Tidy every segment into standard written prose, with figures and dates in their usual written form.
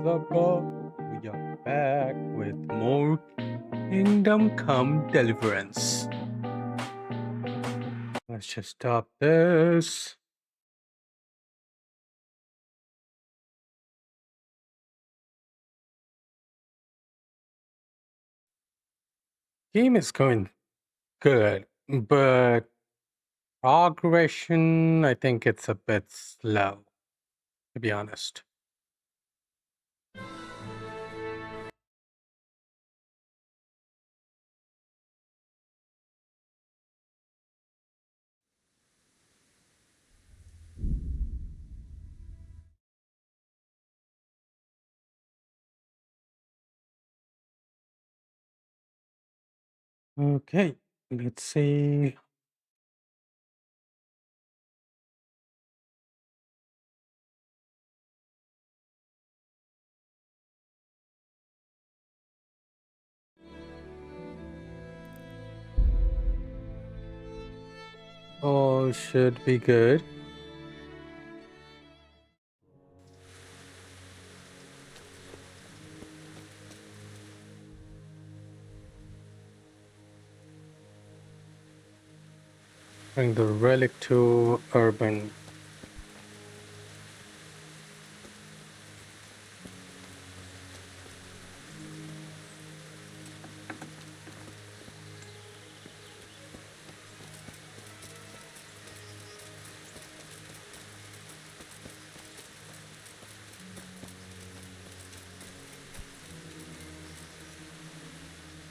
up, y'all? We are back with more Kingdom Come Deliverance. Let's just stop this. Game is going good, but progression, I think it's a bit slow, to be honest. Okay, let's see. All should be good. Bring the relic to urban.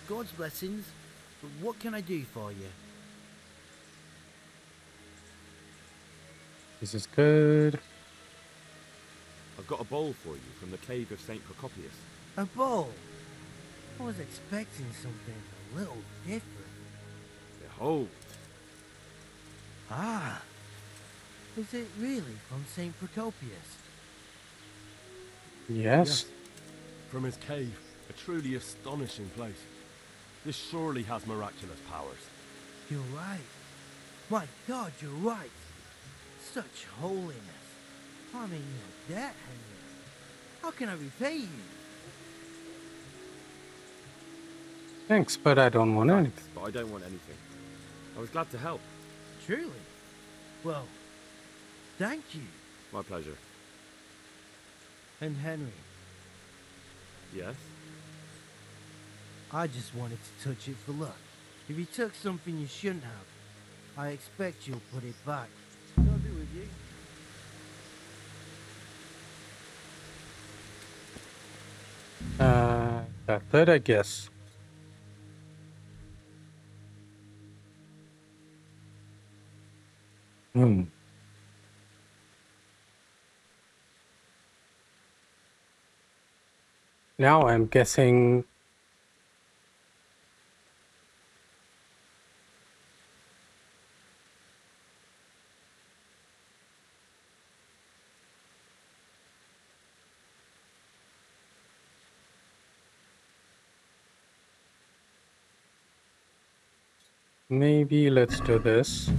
God's blessings, but what can I do for you? This is good. I've got a bowl for you from the cave of St. Procopius. A bowl? I was expecting something a little different. Behold! Ah, is it really from St. Procopius? Yes. From his cave, a truly astonishing place. This surely has miraculous powers. You're right. My God, you're right. Such holiness. I'm in your debt, Henry. How can I repay you? Thanks, but I don't want anything. Thanks, but I don't want anything. I was glad to help. Truly? Well, thank you. My pleasure. And Henry, Yes? I just wanted to touch it for luck. If you took something you shouldn't have, I expect you'll put it back. I'll be with you. That's it, I guess. Hmm. Now I'm guessing maybe let's do this.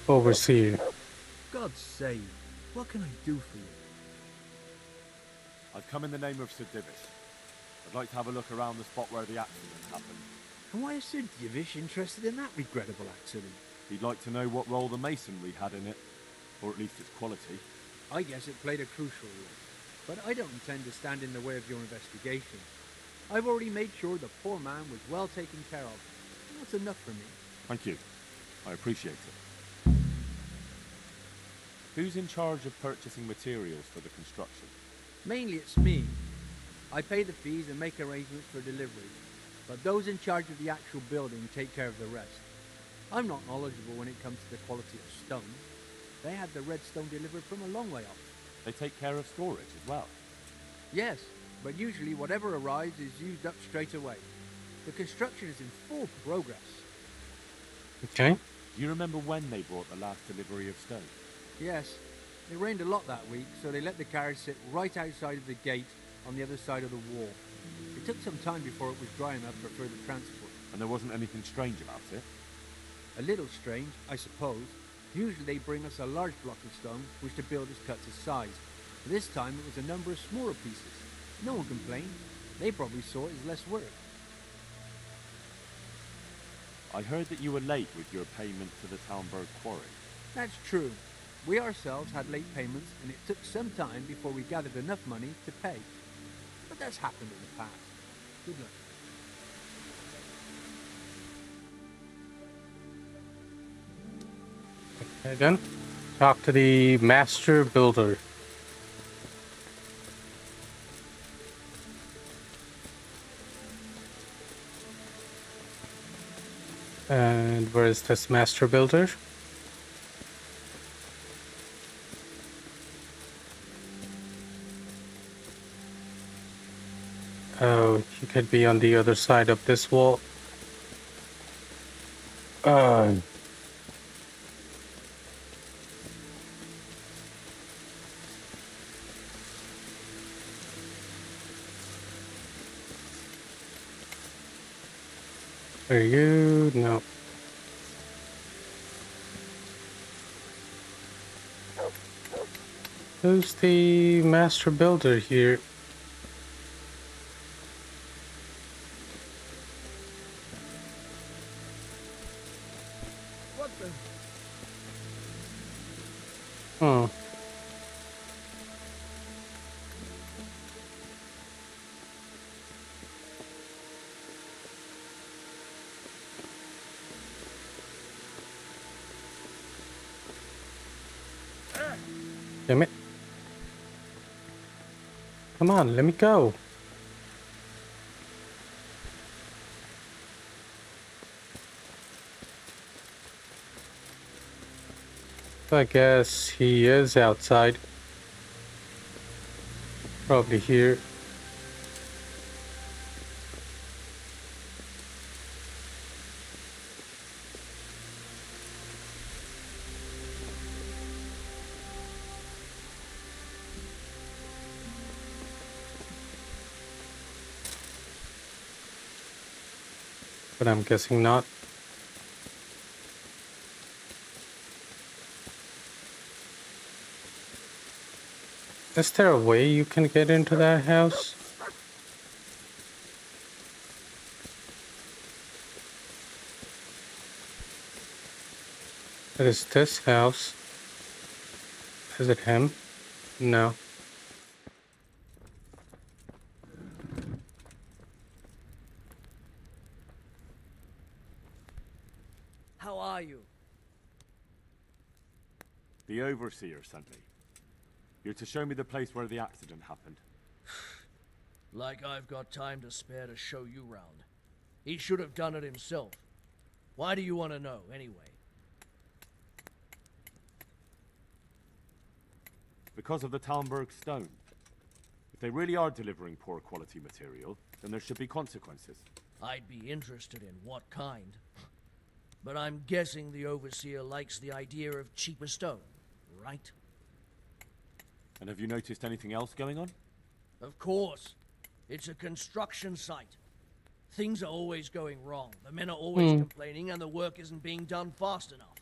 Overseer. God's sake, what can I do for you? I've come in the name of Sir Divis. I'd like to have a look around the spot where the accident happened. And why is Sir Divish interested in that regrettable accident? He'd like to know what role the masonry had in it, or at least its quality. I guess it played a crucial role, but I don't intend to stand in the way of your investigation. I've already made sure the poor man was well taken care of. That's enough for me. Thank you. I appreciate it. Who's in charge of purchasing materials for the construction? Mainly it's me. I pay the fees and make arrangements for delivery, but those in charge of the actual building take care of the rest. I'm not knowledgeable when it comes to the quality of stone. They had the red stone delivered from a long way off. They take care of storage as well. Yes, but usually whatever arrives is used up straight away. The construction is in full progress. Okay. Do you remember when they brought the last delivery of stone? Yes, it rained a lot that week, so they let the carriage sit right outside of the gate on the other side of the wall. It took some time before it was dry enough for further transport. And there wasn't anything strange about it? A little strange, I suppose. Usually they bring us a large block of stone, which the builders cut to size. This time it was a number of smaller pieces. No one complained. They probably saw it as less work. I heard that you were late with your payment to the Talmberg quarry. That's true. We ourselves had late payments, and it took some time before we gathered enough money to pay. But that's happened in the past. Good luck. Okay, then. Talk to the master builder. And where is this master builder? Oh, he could be on the other side of this wall. Are you? No. Who's the master builder here? What the? Hmm. Damn it. Come on, let me go. I guess he is outside. Probably here. But I'm guessing not. Is there a way you can get into that house? It is this house. Is it him? No. How are you? The Overseer sent me. You're to show me the place where the accident happened. Like I've got time to spare to show you round. He should have done it himself. Why do you want to know, anyway? Because of the Talmberg stone. If they really are delivering poor quality material, then there should be consequences. I'd be interested in what kind. But I'm guessing the Overseer likes the idea of cheaper stone, right? And have you noticed anything else going on? Of course. It's a construction site. Things are always going wrong. The men are always complaining and the work isn't being done fast enough.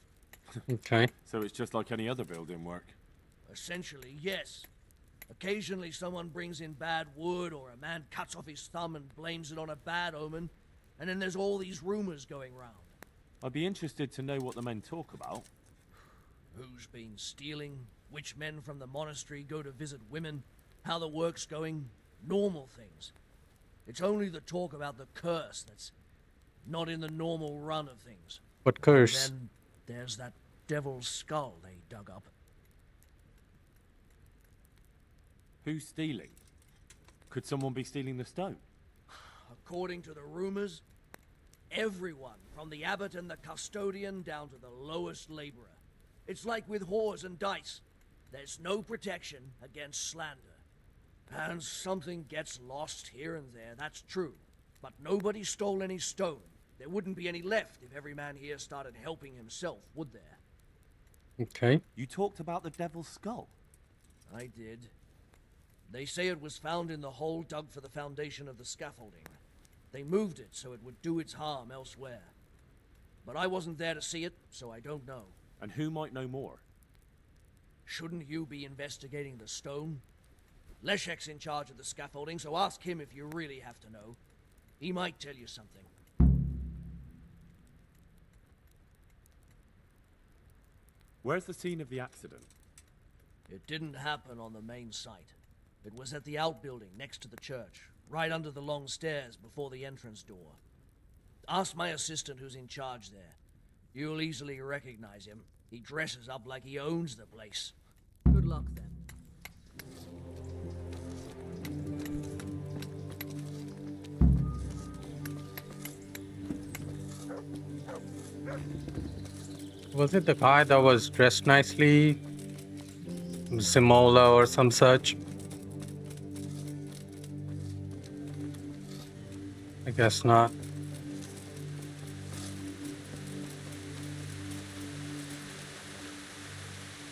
Okay. So it's just like any other building work. Essentially, yes. Occasionally someone brings in bad wood or a man cuts off his thumb and blames it on a bad omen. And then there's all these rumors going round. I'd be interested to know what the men talk about. Who's been stealing, which men from the monastery go to visit women, how the work's going, normal things. It's only the talk about the curse that's not in the normal run of things. What curse? Then there's that devil's skull they dug up. Who's stealing? Could someone be stealing the stone? According to the rumors, everyone, from the abbot and the custodian down to the lowest laborer. It's like with whores and dice. There's no protection against slander. And something gets lost here and there, that's true. But nobody stole any stone. There wouldn't be any left if every man here started helping himself, would there? Okay. You talked about the Devil's Skull. I did. They say it was found in the hole dug for the foundation of the scaffolding. They moved it so it would do its harm elsewhere. But I wasn't there to see it, so I don't know. And who might know more? Shouldn't you be investigating the stone? Leszek's in charge of the scaffolding, so ask him if you really have to know. He might tell you something. Where's the scene of the accident? It didn't happen on the main site. It was at the outbuilding next to the church, right under the long stairs before the entrance door. Ask my assistant who's in charge there. You'll easily recognize him. He dresses up like he owns the place. Good luck then. Was it the guy that was dressed nicely? Simola or some such? I guess not.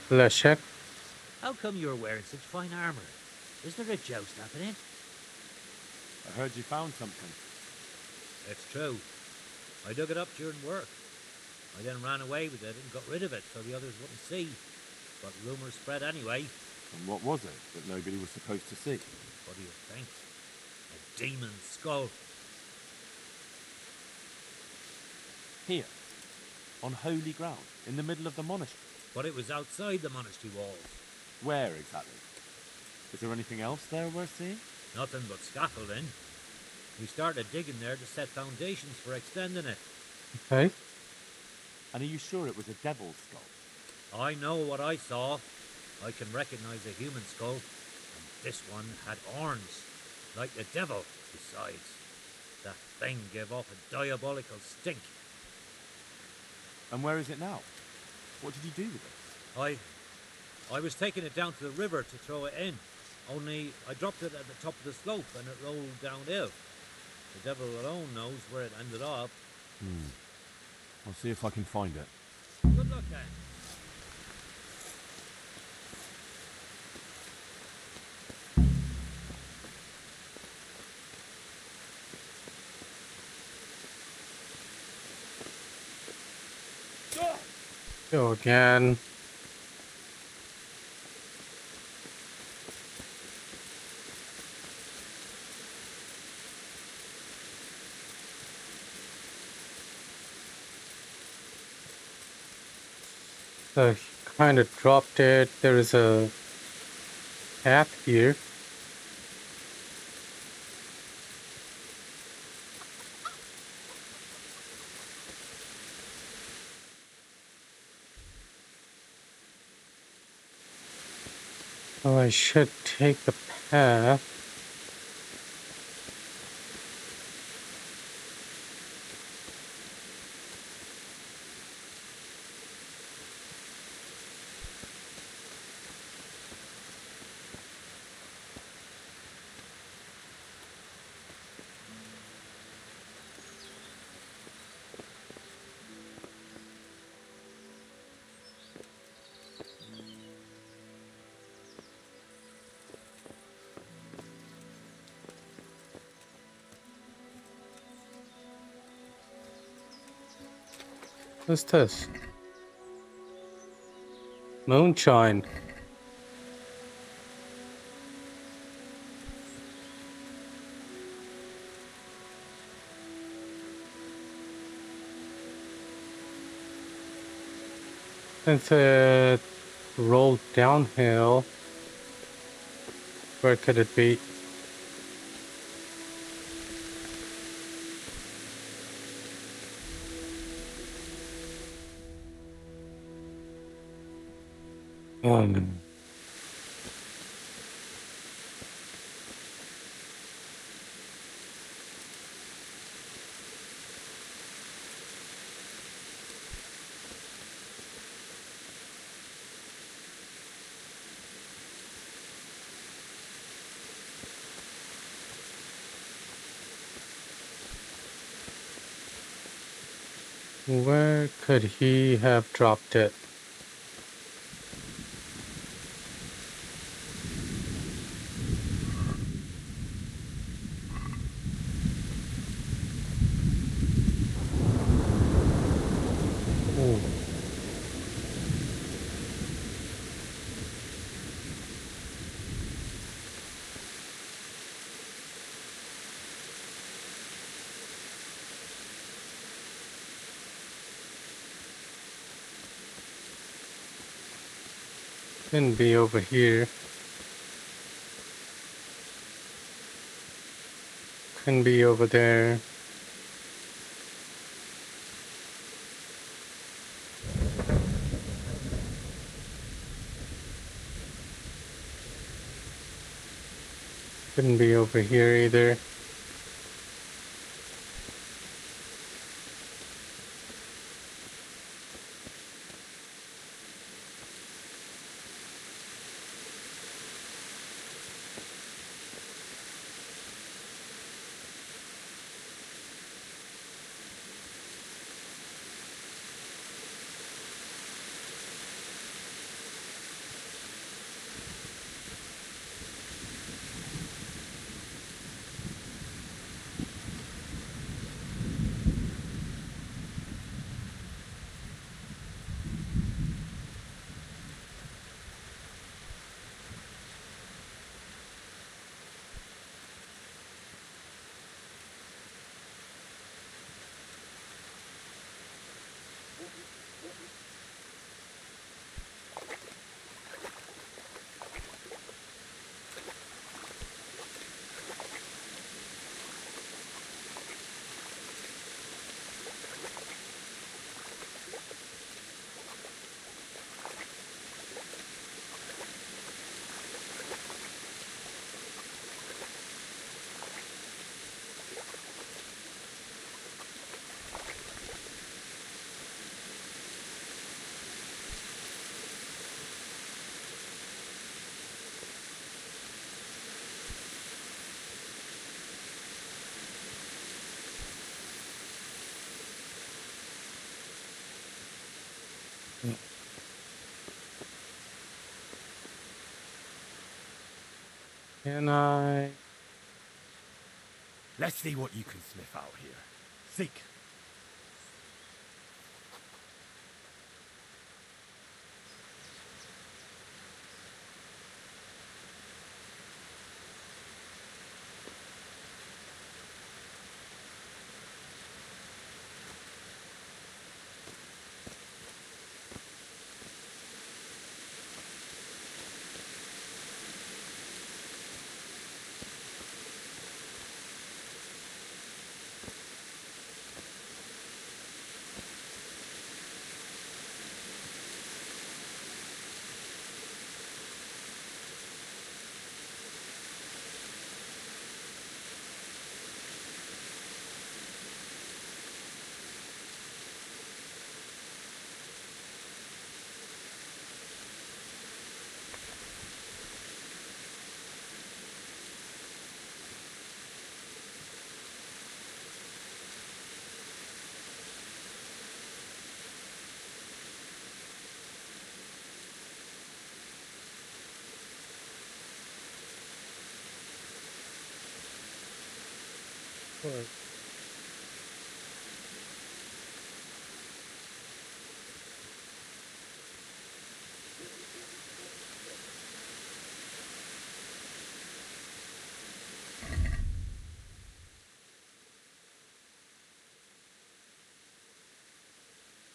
Leszek? How come you're wearing such fine armor? Is there a joust happening? I heard you found something. It's true. I dug it up during work. I then ran away with it and got rid of it so the others wouldn't see. But rumours spread anyway. And what was it that nobody was supposed to see? What do you think? A demon skull. Here. On holy ground. In the middle of the monastery. But it was outside the monastery walls. Where exactly? Is there anything else there worth seeing? Nothing but scaffolding. We started digging there to set foundations for extending it. Okay. And are you sure it was a devil's skull? I know what I saw. I can recognize a human skull. And this one had horns. Like the devil, besides. That thing gave off a diabolical stink. And where is it now? What did you do with it? I was taking it down to the river to throw it in. Only I dropped it at the top of the slope and it rolled downhill. The devil alone knows where it ended up. I'll see if I can find it. Good luck, then. Go again. So he kind of dropped it. There is a path here. Oh, I should take the path. What's this? Moonshine. Since it rolled downhill, where could it be? Where could he have dropped it? Ooh. Couldn't be over here. Couldn't be over there. Couldn't be over here either. Can I? Let's see what you can sniff out here. Seek.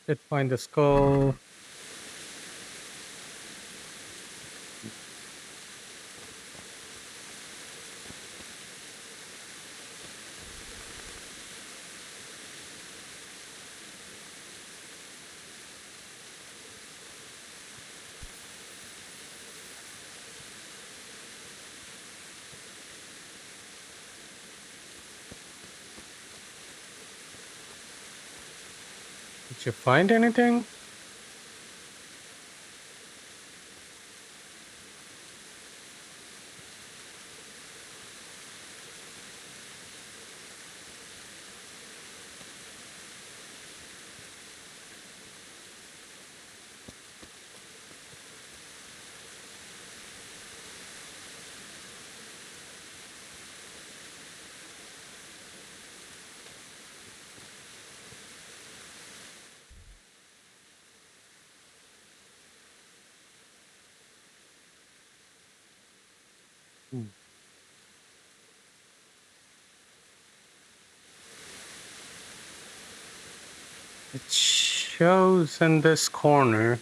Did find the skull. Did you find anything? It shows in this corner.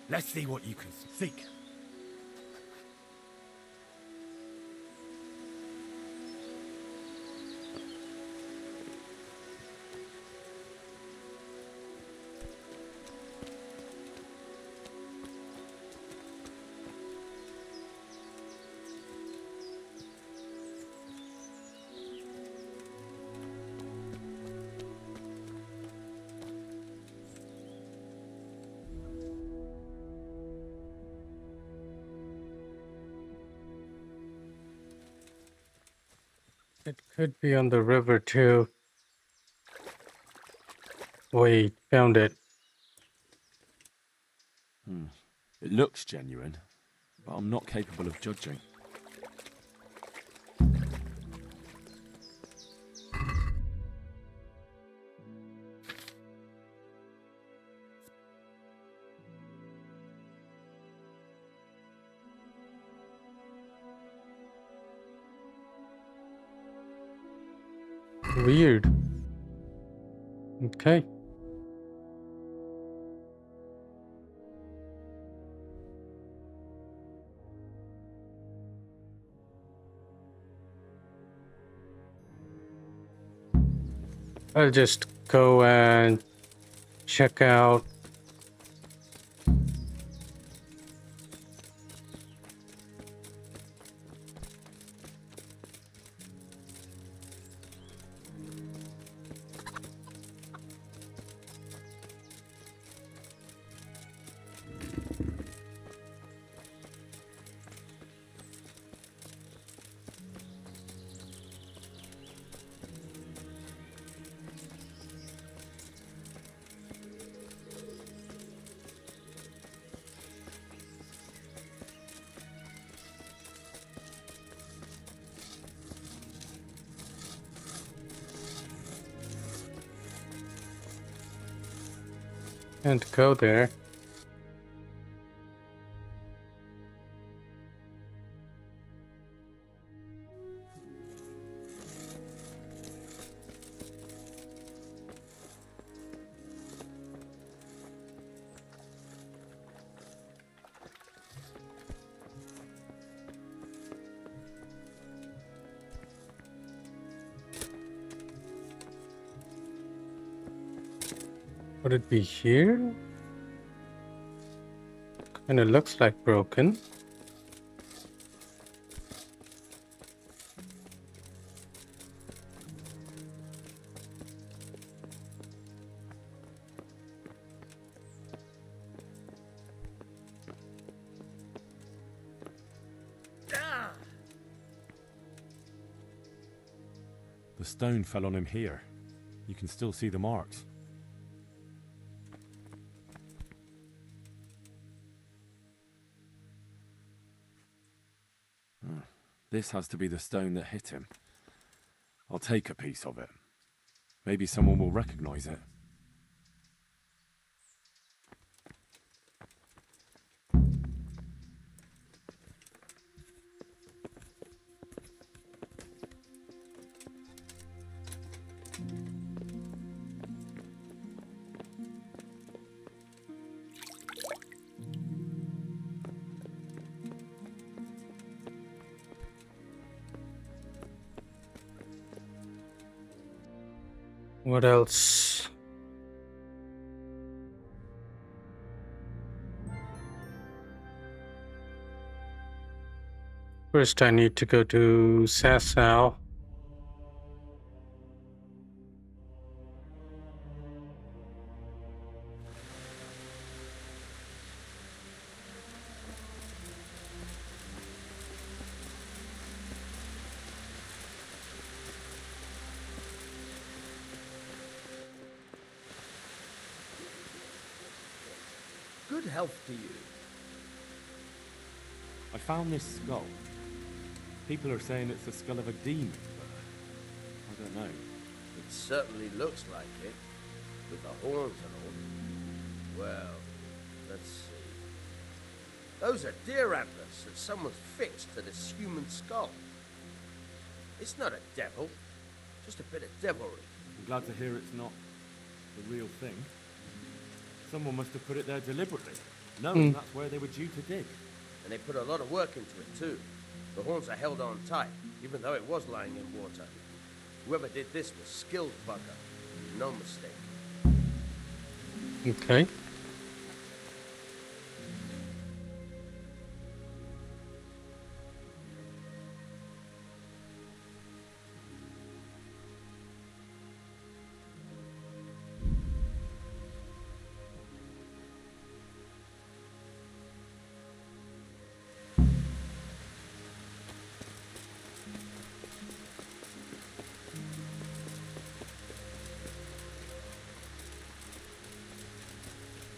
Let's see what you can seek. It could be on the river too. Wait, found it. It looks genuine, but I'm not capable of judging. Weird. Okay. I'll just go and check out. And go there. Would it be here? And it looks like broken. The stone fell on him here. You can still see the marks. This has to be the stone that hit him. I'll take a piece of it. Maybe someone will recognize it. What else? First, I need to go to Sasau. Good health to you. I found this skull. People are saying it's the skull of a demon, but I don't know. It certainly looks like it, with the horns and all. Well, let's see. Those are deer antlers that someone's fixed to this human skull. It's not a devil, just a bit of devilry. I'm glad to hear it's not the real thing. Someone must have put it there deliberately, knowing that's where they were due to dig. And they put a lot of work into it, too. The horns are held on tight, even though it was lying in water. Whoever did this was skilled, bugger. No mistake. Okay.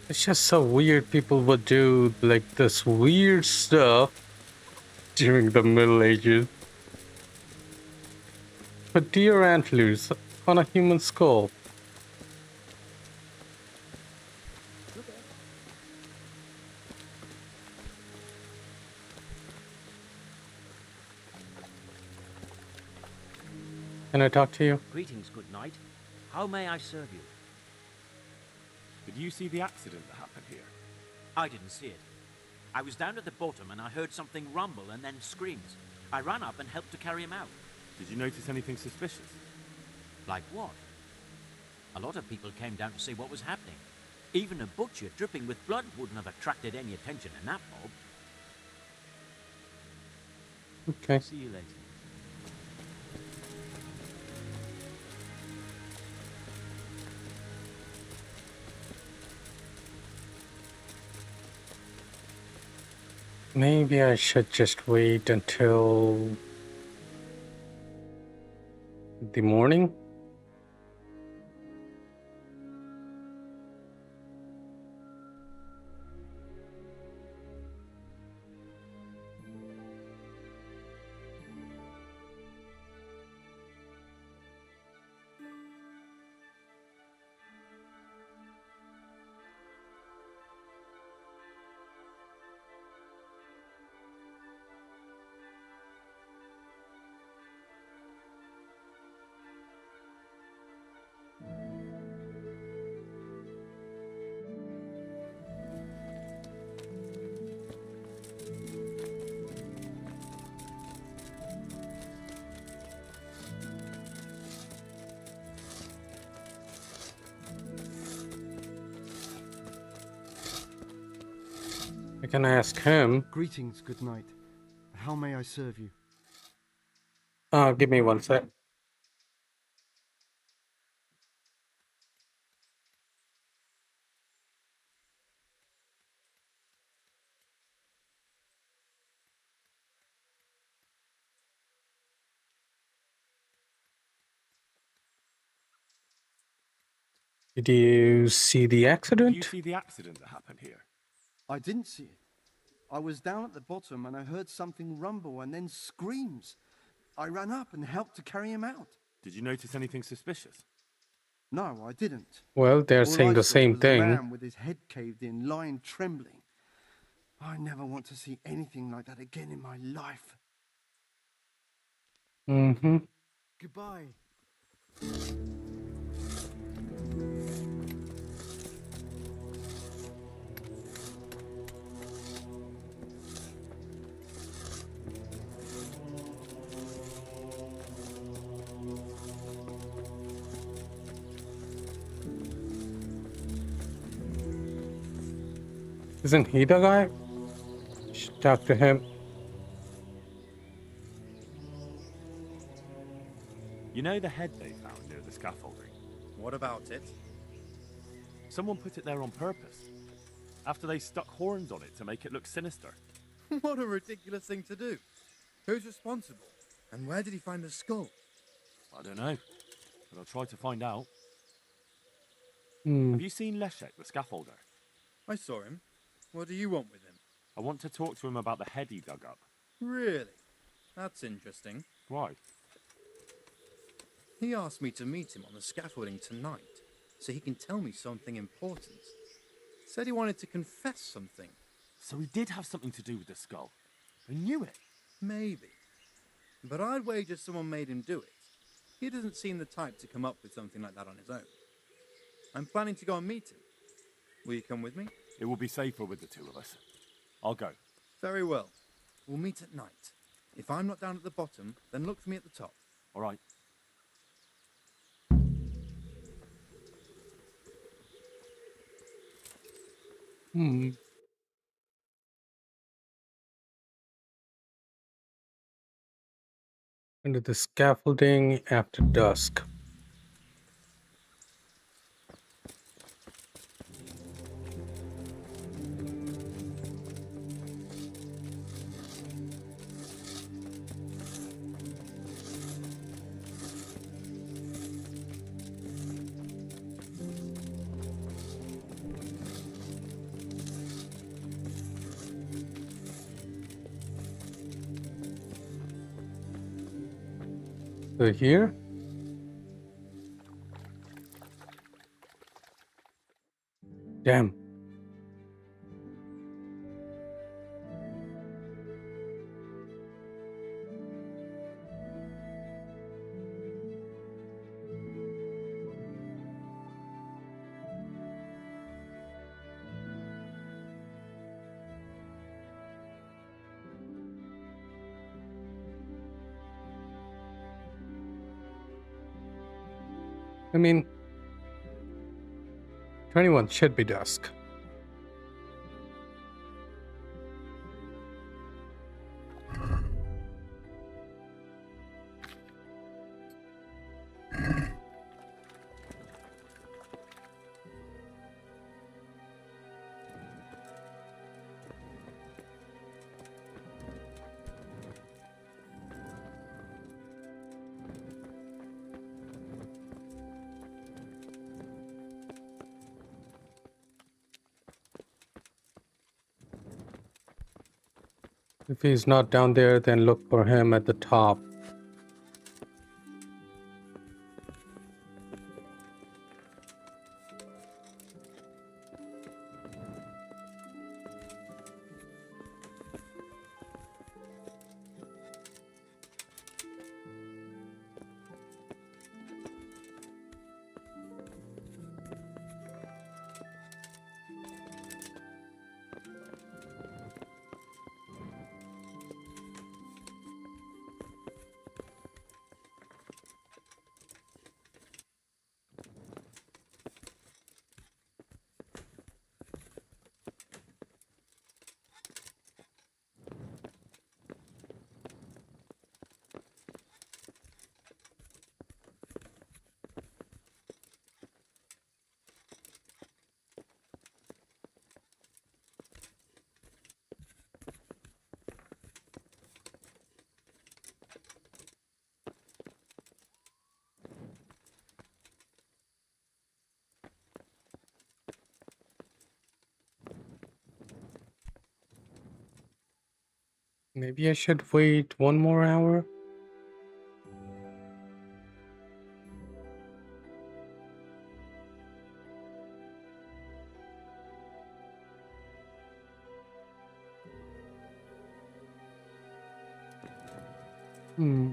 It's just so weird people would do like this weird stuff during the Middle Ages. Put deer antlers on a human skull. Can I talk to you? Greetings, good night. How may I serve you? Did you see the accident that happened here? I didn't see it. I was down at the bottom and I heard something rumble and then screams. I ran up and helped to carry him out. Did you notice anything suspicious? Like what? A lot of people came down to see what was happening. Even a butcher dripping with blood wouldn't have attracted any attention in that mob. Okay. See you later. Maybe I should just wait until the morning. I can ask him. Greetings, good night. How may I serve you? Give me one sec. Did you see the Did you accident? see the accident that happened here? I didn't see it. I was down at the bottom and I heard something rumble and then screams. I ran up and helped to carry him out. Did you notice anything suspicious? No, I didn't. Well, they're All saying I the saw same was a thing. man with his head caved in, lying trembling. I never want to see anything like that again in my life. Mm-hmm. Goodbye. Isn't he the guy? Should talk to him. You know the head they found near the scaffolding? What about it? Someone put it there on purpose. After they stuck horns on it to make it look sinister. What a ridiculous thing to do. Who's responsible? And where did he find the skull? I don't know, but I'll try to find out. Hmm. Have you seen Leszek, the scaffolder? I saw him. What do you want with him? I want to talk to him about the head he dug up. Really? That's interesting. Why? He asked me to meet him on the scaffolding tonight, so he can tell me something important. Said he wanted to confess something. So he did have something to do with the skull. I knew it. Maybe. But I'd wager someone made him do it. He doesn't seem the type to come up with something like that on his own. I'm planning to go and meet him. Will you come with me? It will be safer with the two of us. I'll go. Very well. We'll meet at night. If I'm not down at the bottom, then look for me at the top. All right. Hmm. Under the scaffolding after dusk. So here. Damn. I mean, 21 should be dusk. If he's not down there, then look for him at the top. Maybe I should wait 1 more hour. Hmm.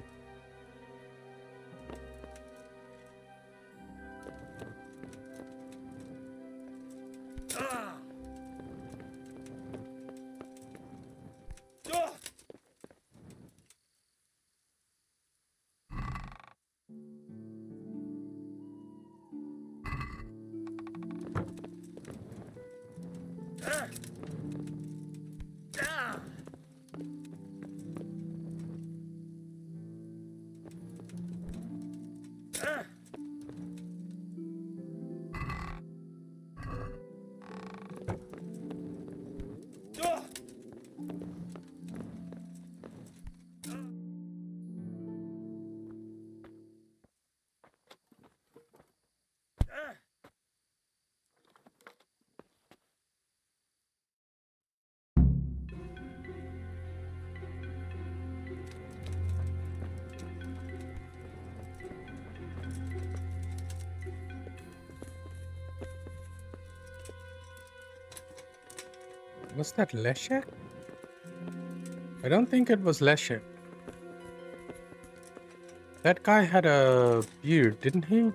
Was that Leszek? I don't think it was Leszek. That guy had a beard, didn't he?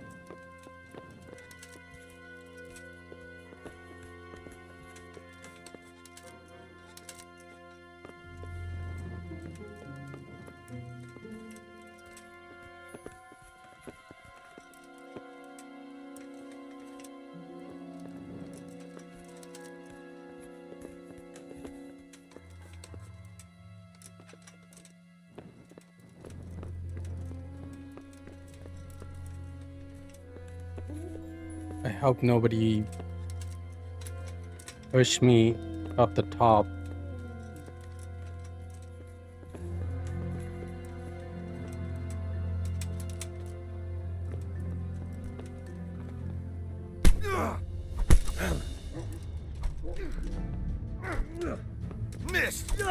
I hope nobody pushed me up the top. Missed!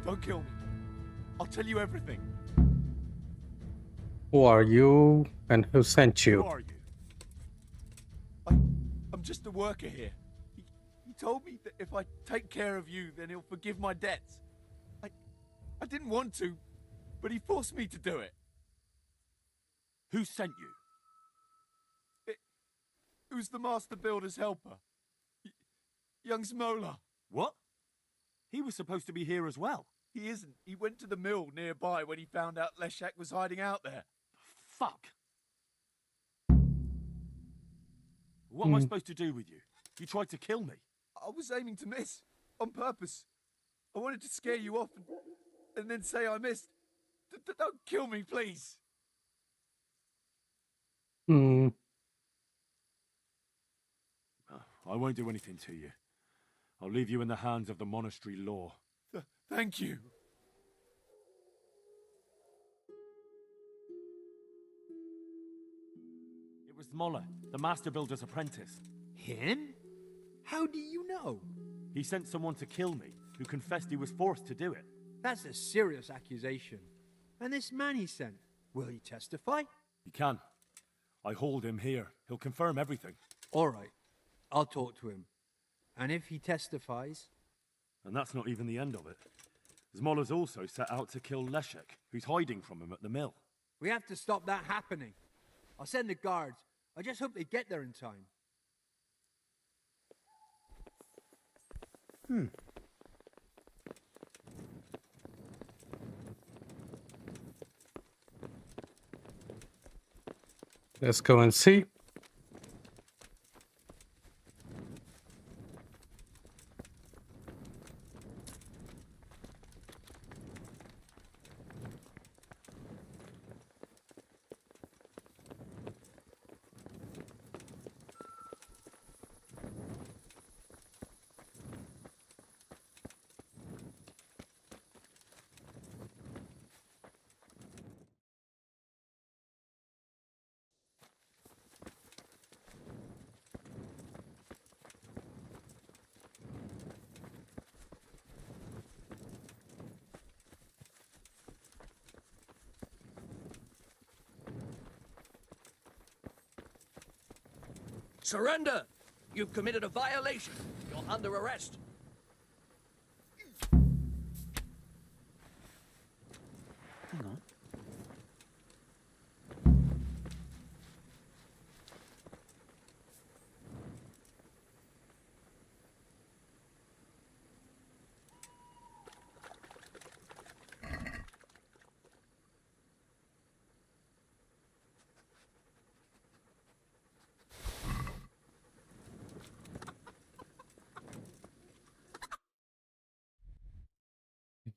Don't kill me. I'll tell you everything. Who are you and who sent Who you? are you? I'm just a worker here. He told me that if I take care of you, then he'll forgive my debts. I didn't want to, but he forced me to do it. Who sent you? It was the master builder's helper. Young Smola. What? He was supposed to be here as well. He isn't. He went to the mill nearby when he found out Leszek was hiding out there. Fuck. What am I supposed to do with you? You tried to kill me. I was aiming to miss. On purpose. I wanted to scare you off and then say I missed. Don't kill me, please. Hmm. I won't do anything to you. I'll leave you in the hands of the monastery law. Thank you. It was Moller, the master builder's apprentice. Him? How do you know? He sent someone to kill me, who confessed he was forced to do it. That's a serious accusation. And this man he sent, will he testify? He can. I hold him here. He'll confirm everything. All right. I'll talk to him. And if he testifies... And that's not even the end of it. Zmola's also set out to kill Leszek, who's hiding from him at the mill. We have to stop that happening. I'll send the guards. I just hope they get there in time. Let's go and see. Surrender! You've committed a violation. You're under arrest. Hang on.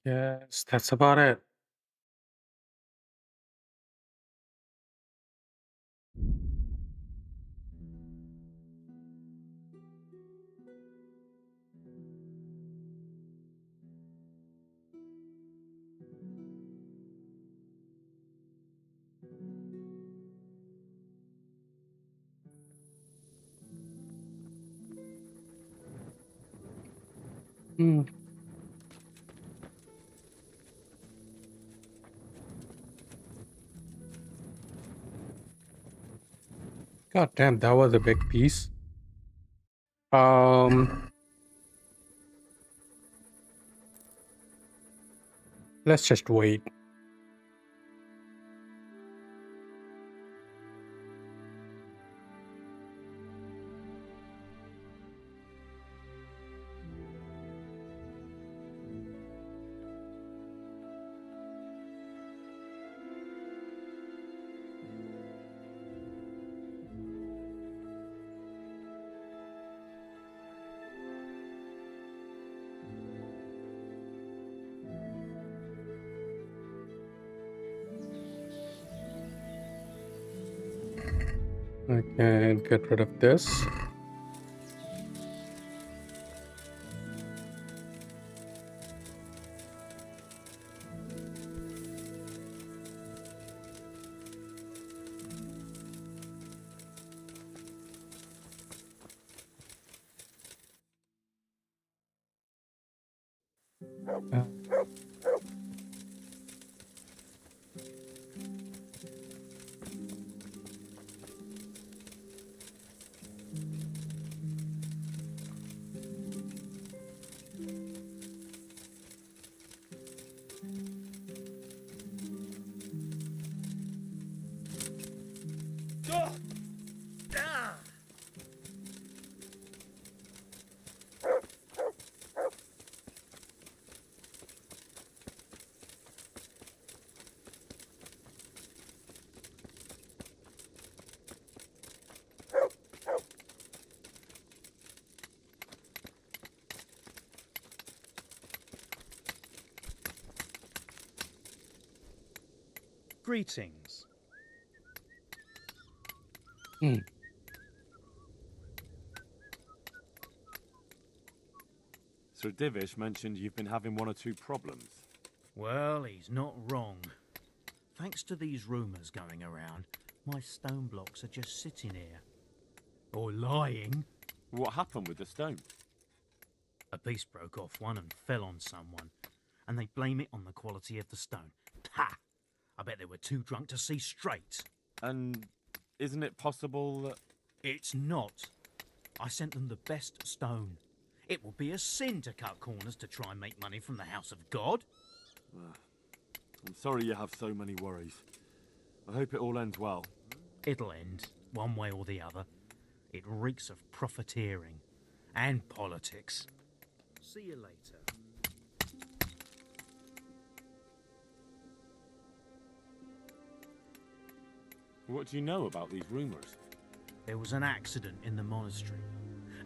Yes, that's about it. Hmm. God damn, that was a big piece. Let's just wait. I can get rid of this. Uh, Greetings. Sir Divish mentioned you've been having one or two problems. Well, he's not wrong. Thanks to these rumours going around, my stone blocks are just sitting here. Or lying. What happened with the stone? A piece broke off one and fell on someone, and they blame it on the quality of the stone. Ha! I bet they were too drunk to see straight. And isn't it possible that... It's not. I sent them the best stone. It will be a sin to cut corners to try and make money from the house of God. I'm sorry you have so many worries. I hope it all ends well. It'll end, one way or the other. It reeks of profiteering and politics. See you later. What do you know about these rumours? There was an accident in the monastery,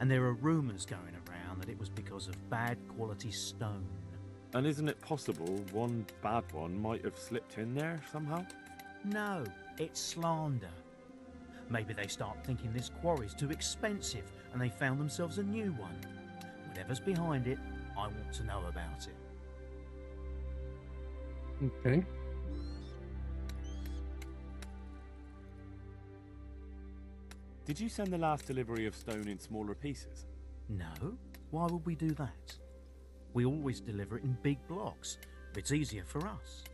and there are rumours going around that it was because of bad quality stone. And isn't it possible one bad one might have slipped in there somehow? No, it's slander. Maybe they start thinking this quarry's too expensive and they found themselves a new one. Whatever's behind it, I want to know about it. Okay. Did you send the last delivery of stone in smaller pieces? No, why would we do that? We always deliver it in big blocks. It's easier for us.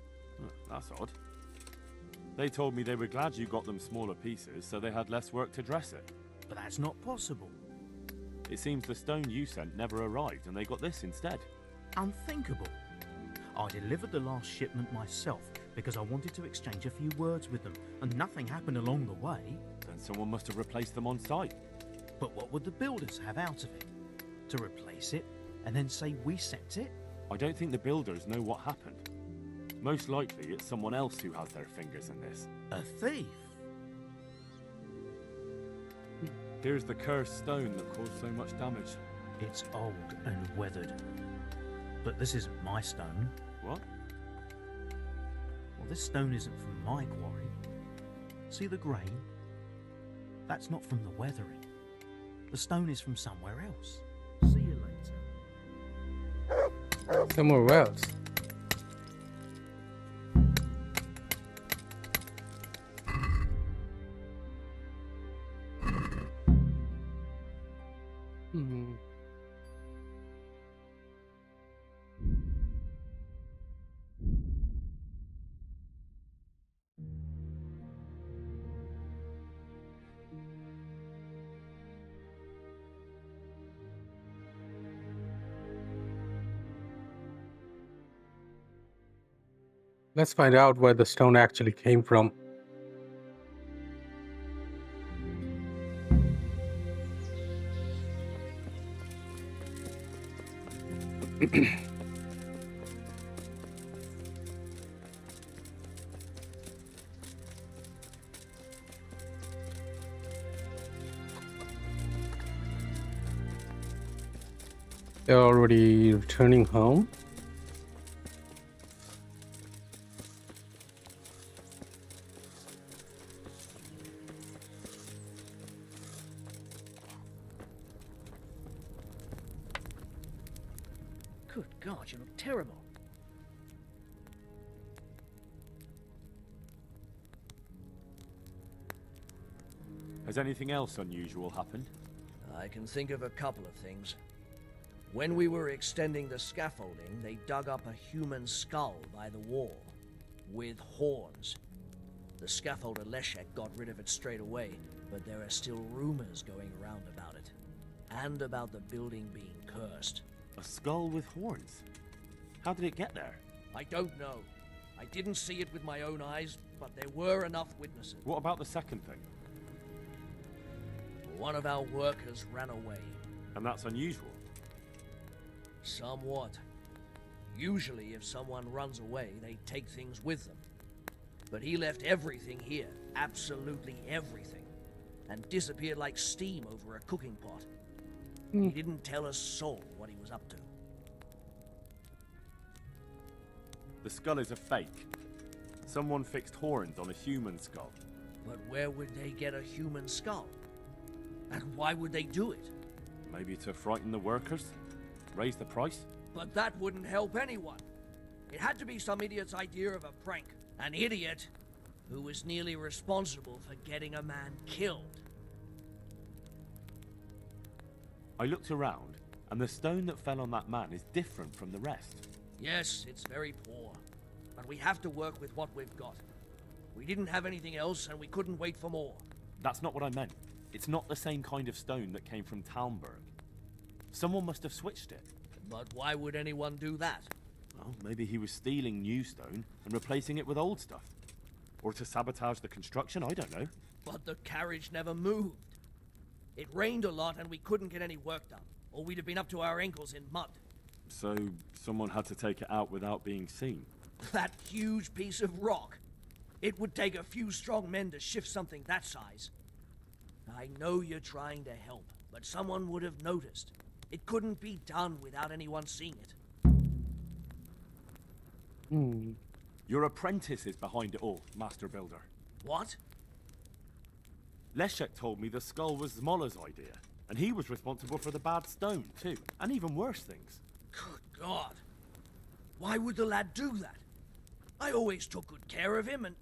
That's odd. They told me they were glad you got them smaller pieces so they had less work to dress it. But that's not possible. It seems the stone you sent never arrived and they got this instead. Unthinkable. I delivered the last shipment myself because I wanted to exchange a few words with them, and nothing happened along the way. Then someone must have replaced them on site. But what would the builders have out of it? To replace it and then say we sent it? I don't think the builders know what happened. Most likely it's someone else who has their fingers in this. A thief? Here's the cursed stone that caused so much damage. It's old and weathered. But this isn't my stone. What? Well, this stone isn't from my quarry. See the grain? That's not from the weathering. The stone is from somewhere else. See you later. Somewhere else. Hmm. Let's find out where the stone actually came from. They're already returning home. Good God, you look terrible. Has anything else unusual happened? I can think of a couple of things. When we were extending the scaffolding, they dug up a human skull by the wall, with horns. The scaffolder Leszek got rid of it straight away, but there are still rumors going around about it. And about the building being cursed. A skull with horns? How did it get there? I don't know. I didn't see it with my own eyes, but there were enough witnesses. What about the second thing? One of our workers ran away. And that's unusual. Somewhat. Usually, if someone runs away, they take things with them. But he left everything here, absolutely everything, and disappeared like steam over a cooking pot. He didn't tell a soul what he was up to. The skull is a fake. Someone fixed horns on a human skull. But where would they get a human skull? And why would they do it? Maybe to frighten the workers? Raise the price? But that wouldn't help anyone. It had to be some idiot's idea of a prank. An idiot who was nearly responsible for getting a man killed. I looked around, and the stone that fell on that man is different from the rest. Yes, it's very poor. But we have to work with what we've got. We didn't have anything else, and we couldn't wait for more. That's not what I meant. It's not the same kind of stone that came from Talmberg. Someone must have switched it. But why would anyone do that? Well, maybe he was stealing new stone and replacing it with old stuff. Or to sabotage the construction, I don't know. But the carriage never moved. It rained a lot and we couldn't get any work done, or we'd have been up to our ankles in mud. So, someone had to take it out without being seen. That huge piece of rock. It would take a few strong men to shift something that size. I know you're trying to help, but someone would have noticed. It couldn't be done without anyone seeing it. Your apprentice is behind it all, Master Builder. What? Leszek told me the skull was Zmola's idea, and he was responsible for the bad stone, too, and even worse things. Good God. Why would the lad do that? I always took good care of him and...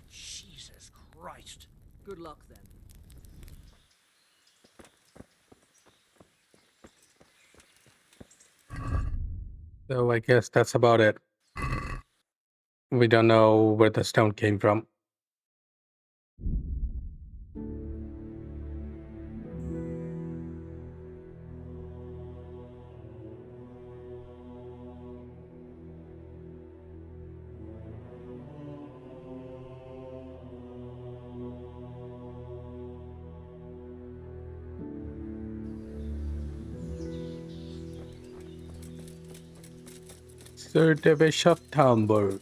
Jesus Christ. Good luck then. So I guess that's about it. We don't know where the stone came from. Sir der Bishop Talmberg.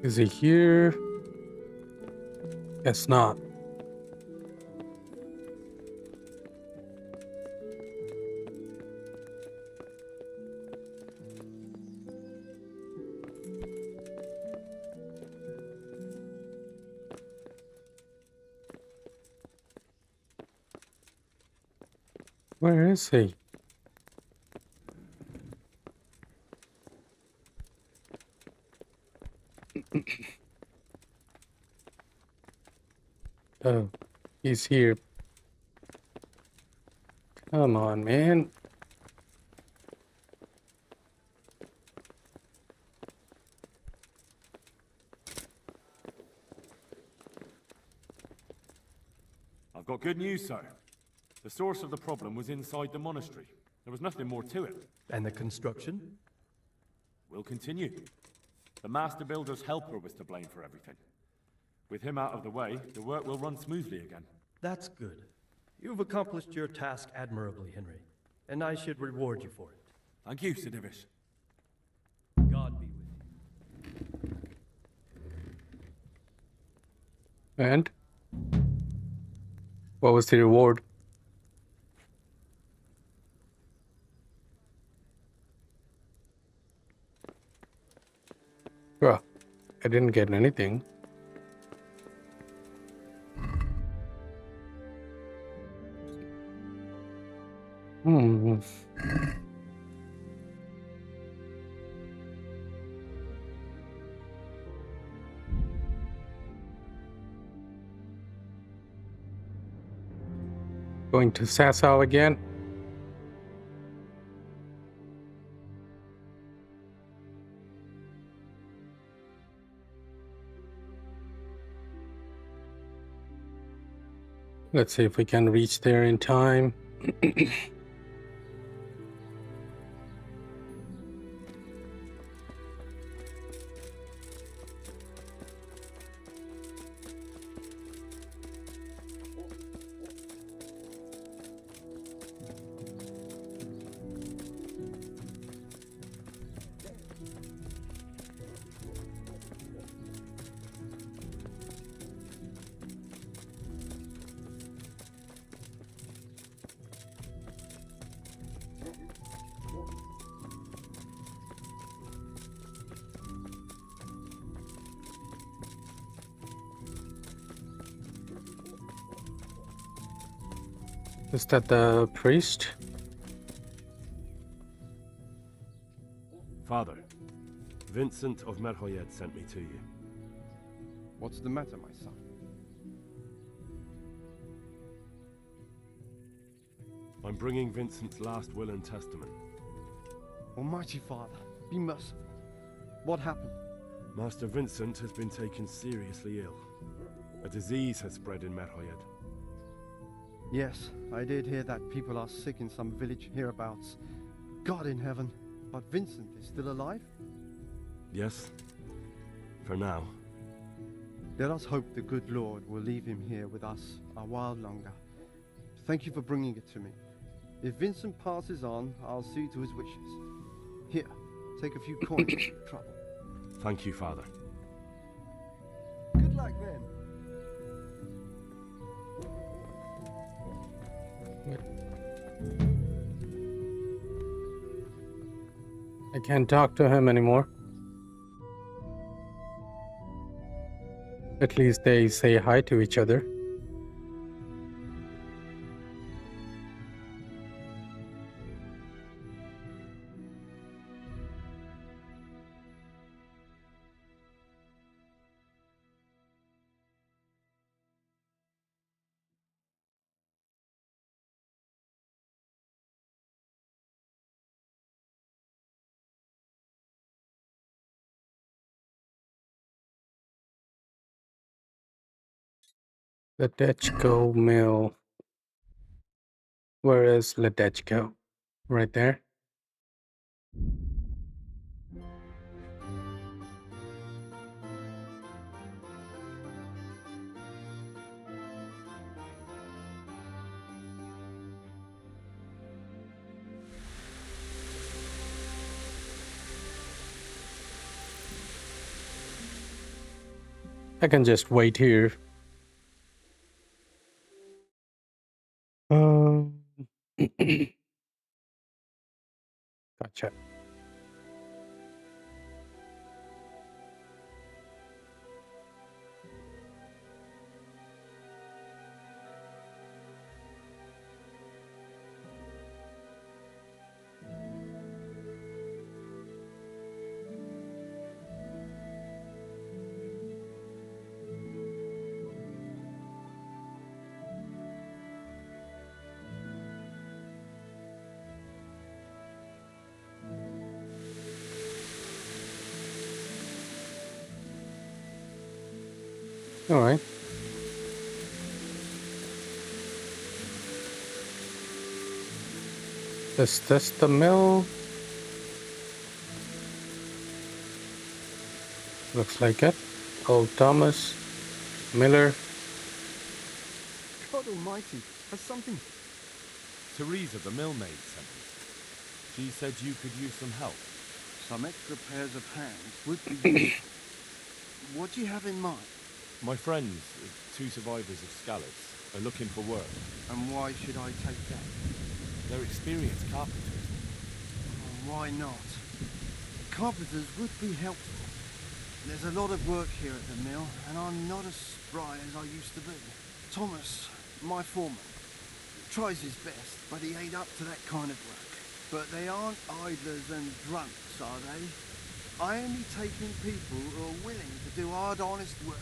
Is he here? Guess not. Where is he? Oh, he's here. Come on, man. I've got good news, sir. The source of the problem was inside the monastery. There was nothing more to it. And the construction? We'll continue. The master builder's helper was to blame for everything. With him out of the way, the work will run smoothly again. That's good. You've accomplished your task admirably, Henry, and I should reward you for it. Thank you, Sir Divish. God be with you. And? What was the reward? Well, I didn't get anything. Hmm. Going to Sasau again. Let's see if we can reach there in time. Is that the priest? Father, Vincent of Merhoyed sent me to you. What's the matter, my son? I'm bringing Vincent's last will and testament. Almighty Father, be merciful. What happened? Master Vincent has been taken seriously ill. A disease has spread in Merhoyed. Yes, I did hear that people are sick in some village hereabouts. God in heaven, but Vincent is still alive? Yes, for now. Let us hope the good Lord will leave him here with us a while longer. Thank you for bringing it to me. If Vincent passes on, I'll see to his wishes. Here, take a few coins for your trouble. Thank you, Father. Good luck then. I can't talk to him anymore. At least they say hi to each other. Ledechko Mill. Where is Ledechko? Right there. I can just wait here. Gotcha. All right. Is this the mill? Looks like it. Old Thomas Miller. God almighty, has something... Teresa, the millmaid, sent me. She said you could use some help. Some extra pairs of hands would be useful. What do you have in mind? My friends, 2 survivors of Scallops, are looking for work. And why should I take that? They're experienced carpenters. Why not? Carpenters would be helpful. There's a lot of work here at the mill, and I'm not as spry as I used to be. Thomas, my foreman, tries his best, but he ain't up to that kind of work. But they aren't idlers and drunks, are they? I only take in people who are willing to do hard, honest work.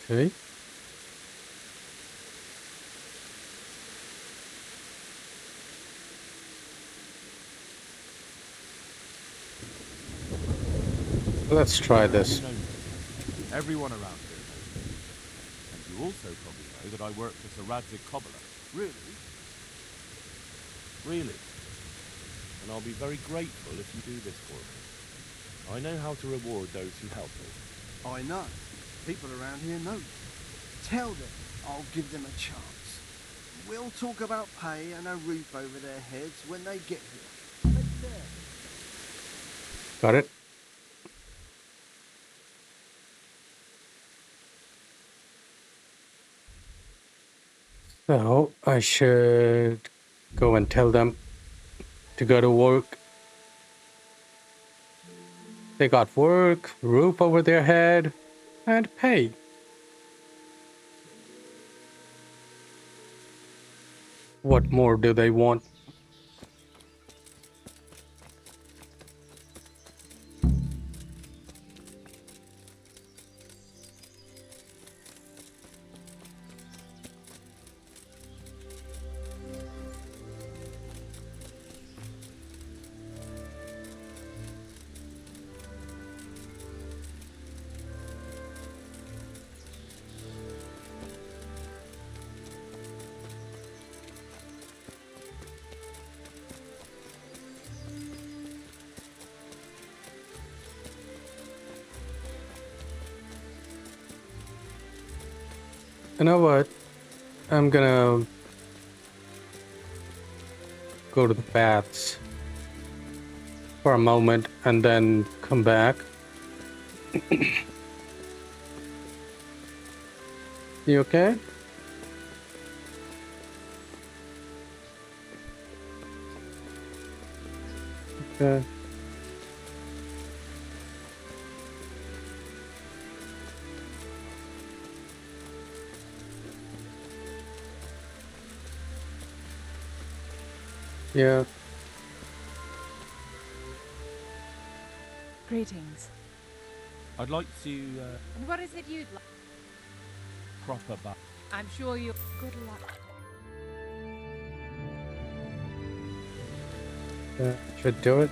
Okay. Let's try this. You know me. Everyone around here knows me. And you also probably know that I work for Sir Radzig Kobyla. Really? Really. And I'll be very grateful if you do this for me. I know how to reward those who help me. I know. People around here know you. Tell them I'll give them a chance. We'll talk about pay and a roof over their heads when they get here. Take care. Got it. So I should go and tell them to go to work. They got work, roof over their head, and pay. What more do they want? You know what? I'm gonna go to the baths for a moment and then come back. You okay? Okay. Yeah. Greetings. I'd like to, And what is it you'd like? proper bath. I'm sure you... Good luck. Should do it.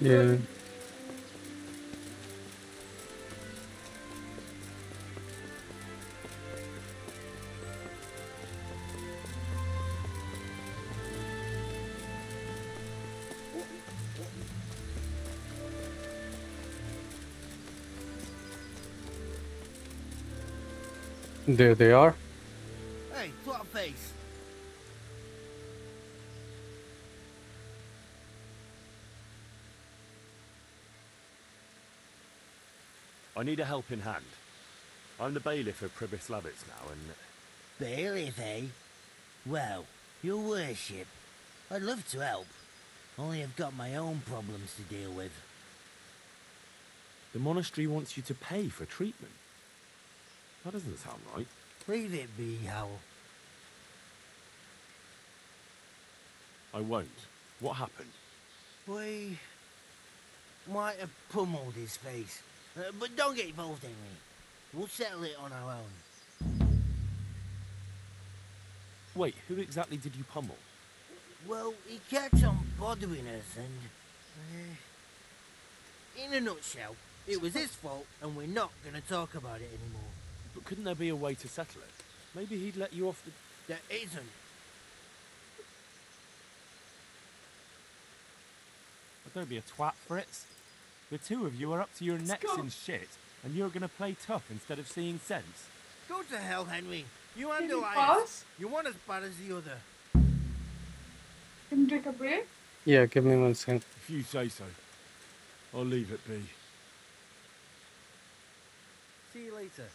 Yeah. There they are. Hey, twat face. I need a helping hand. I'm the bailiff of Pribyslavitz now, and Bailiff, eh? Well, your worship, I'd love to help. Only I've got my own problems to deal with. the monastery wants you to pay for treatment. That doesn't sound right. Leave it be, Howell. I won't. What happened? We might have pummeled his face. But don't get involved, Henry. We'll settle it on our own. Wait, who exactly did you pummel? Well, he kept on bothering us and... in a nutshell, it was his fault and we're not going to talk about it anymore. But couldn't there be a way to settle it? Maybe he'd let you off the... There isn't. But don't be a twat, Fritz. The two of you are up to your necks in shit, and you're gonna play tough instead of seeing sense. Go to hell, Henry. You Can handle you us. pause? You're one as bad as the other. Can you take a break? Yeah, give me 1 second. If you say so, I'll leave it be. See you later.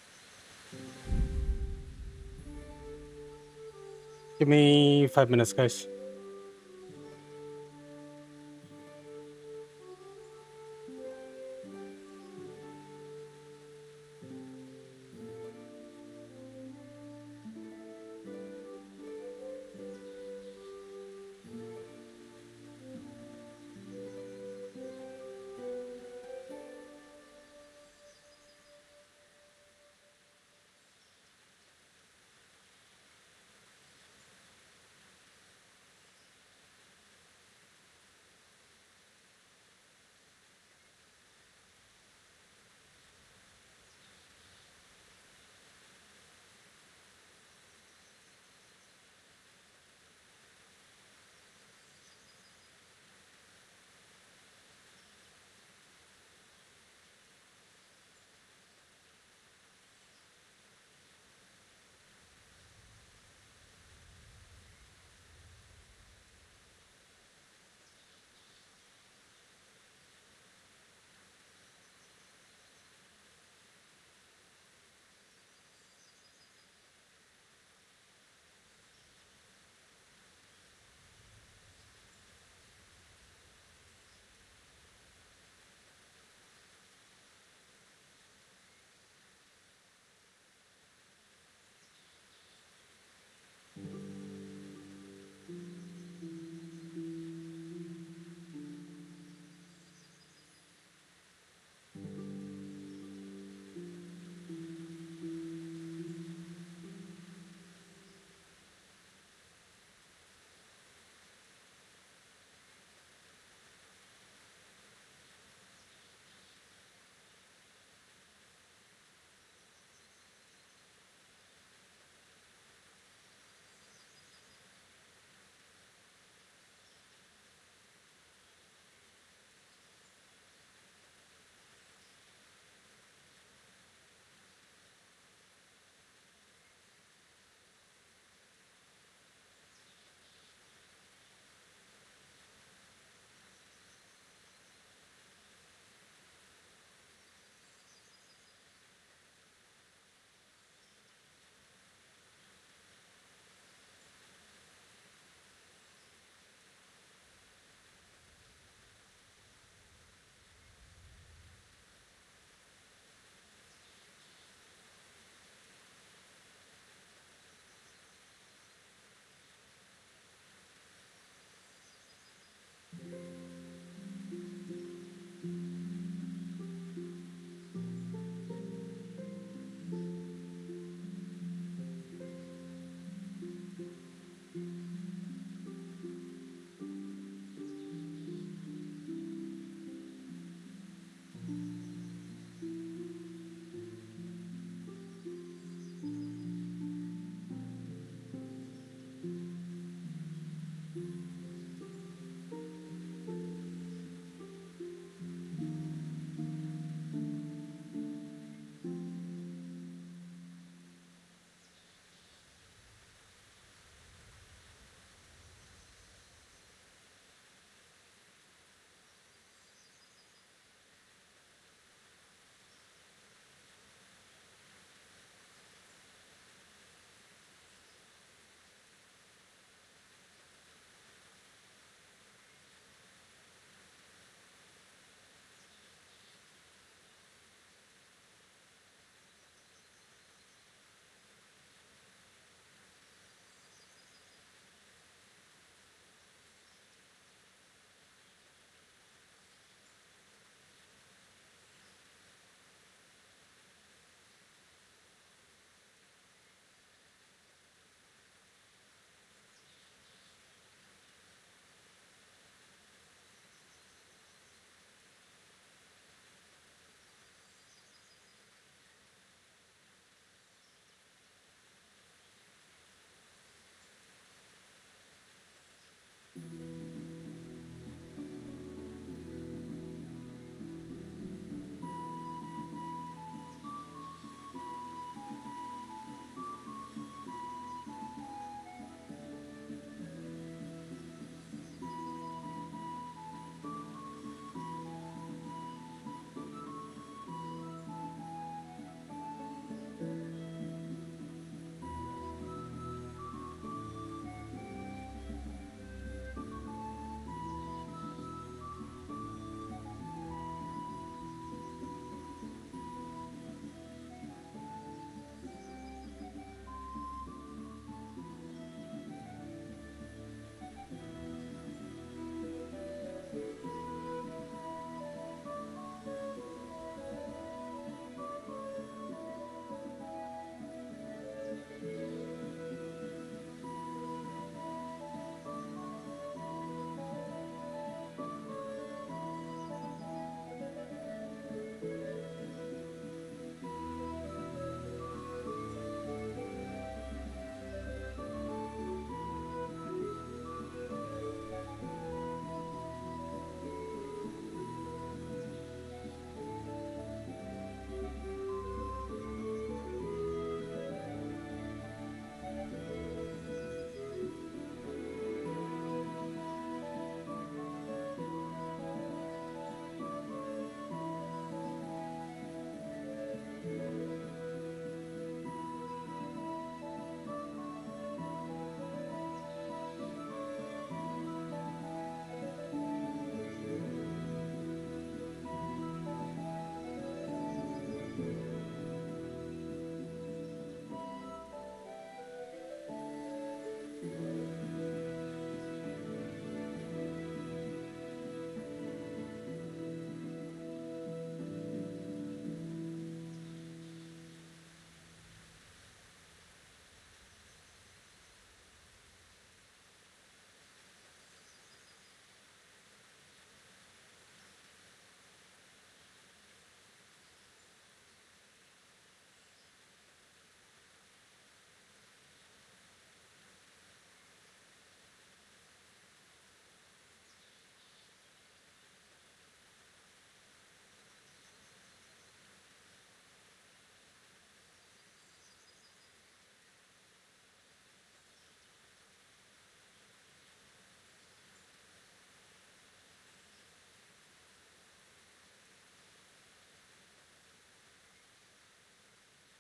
Give me 5 minutes, guys.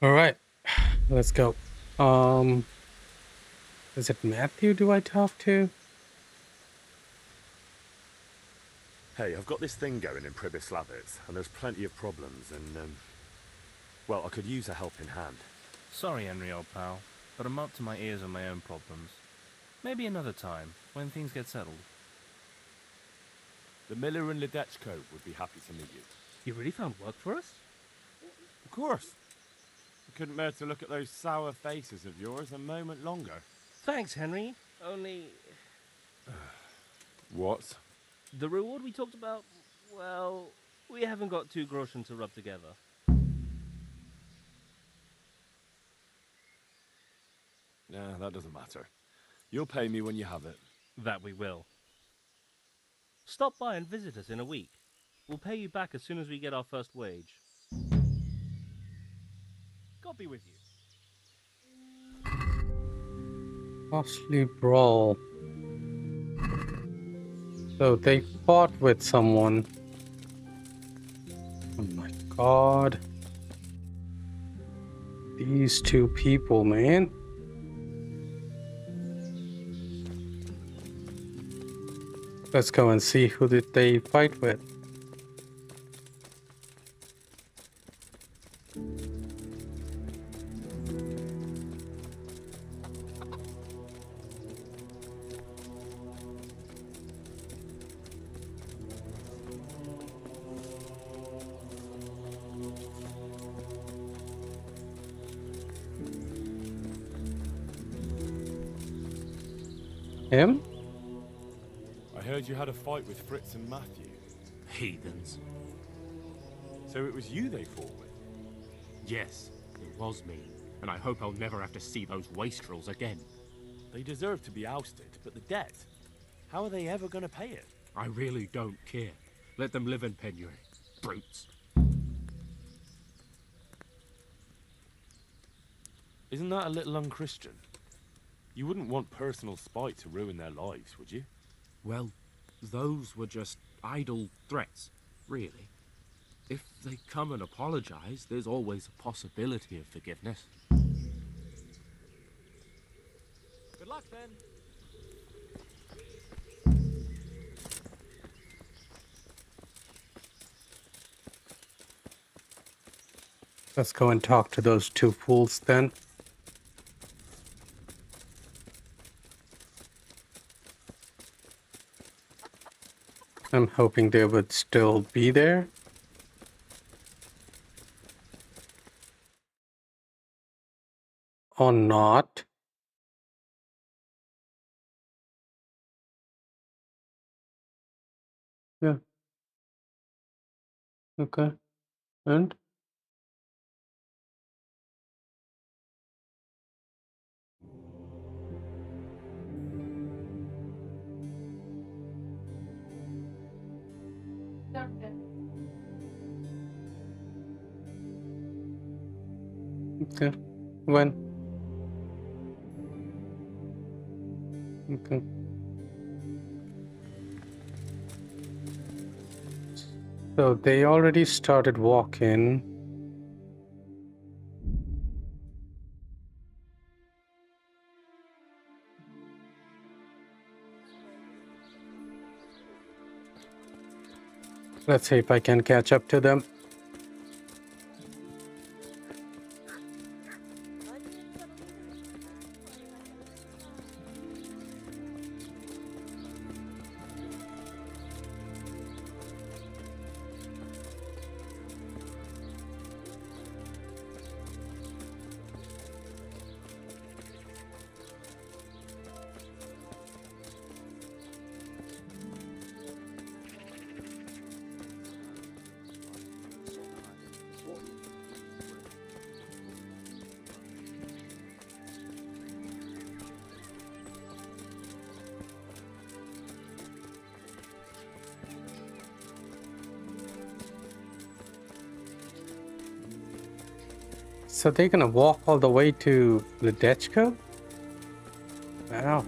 All right, let's go. Is it Matthew? Do I talk to? Hey, I've got this thing going in Pribyslavitz, and there's plenty of problems, and, well, I could use a helping hand. Sorry, Henry, old pal, but I'm up to my ears on my own problems. Maybe another time, when things get settled. The miller and Ledechko would be happy to meet you. You really found work for us? Of course. I couldn't bear to look at those sour faces of yours a moment longer. Thanks, Henry. Only... What? The reward we talked about, well, we haven't got 2 groschen to rub together. Nah, that doesn't matter. You'll pay me when you have it. That we will. Stop by and visit us in a week. We'll pay you back as soon as we get our first wage. God be with you. Costly brawl. So they fought with someone. Oh my god. These 2 people, man. Let's go and see who did they fight with. Him? I heard you had a fight with Fritz and Matthew. Heathens. So it was you they fought with? Yes, it was me. And I hope I'll never have to see those wastrels again. They deserve to be ousted, but the debt? How are they ever going to pay it? I really don't care. Let them live in penury. Brutes. Isn't that a little unchristian? You wouldn't want personal spite to ruin their lives, would you? Well, those were just idle threats, really. If they come and apologize, there's always a possibility of forgiveness. Good luck, then. Let's go and talk to those 2 fools then. I'm hoping they would still be there. Or not. Yeah. Okay. And? Okay. When? Okay. So they already started walking. Let's see if I can catch up to them. So they're gonna walk all the way to the Dutch Cove? Wow.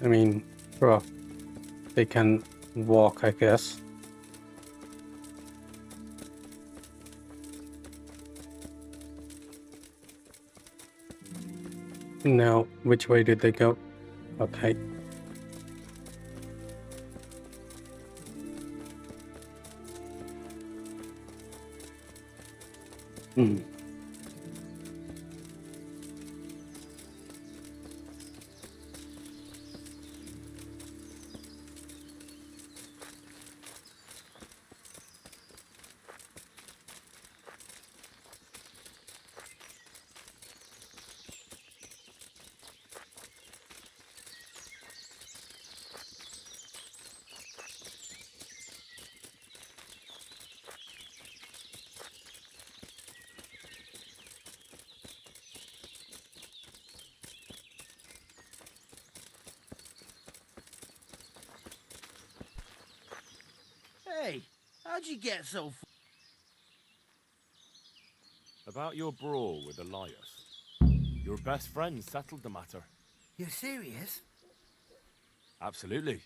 I mean, bro, they can walk, I guess. Now, which way did they go? Okay. Hmm. Hey, how'd you get so About your brawl with Elias. Your best friend settled the matter. You're serious? Absolutely.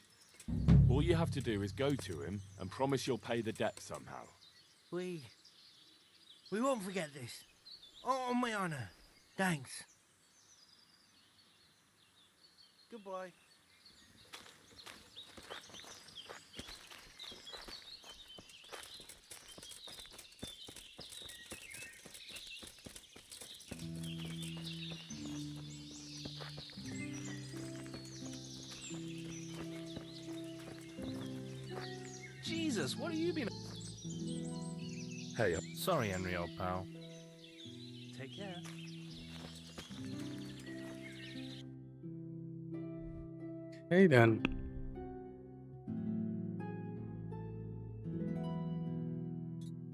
All you have to do is go to him and promise you'll pay the debt somehow. We won't forget this. On my honor. Thanks. Goodbye. Jesus, what have you been... Hey, Sorry, Henry, old pal. Take care. Hey then.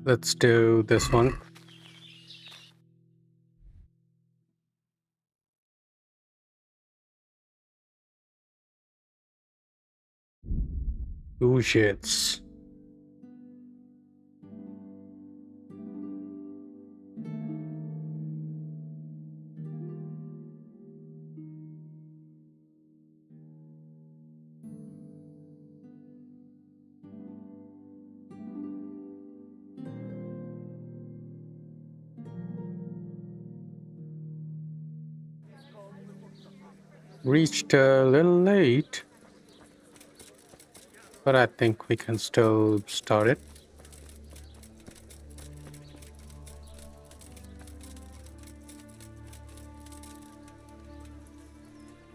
Let's do this one. Ooh, shits. Reached a little late, but I think we can still start it.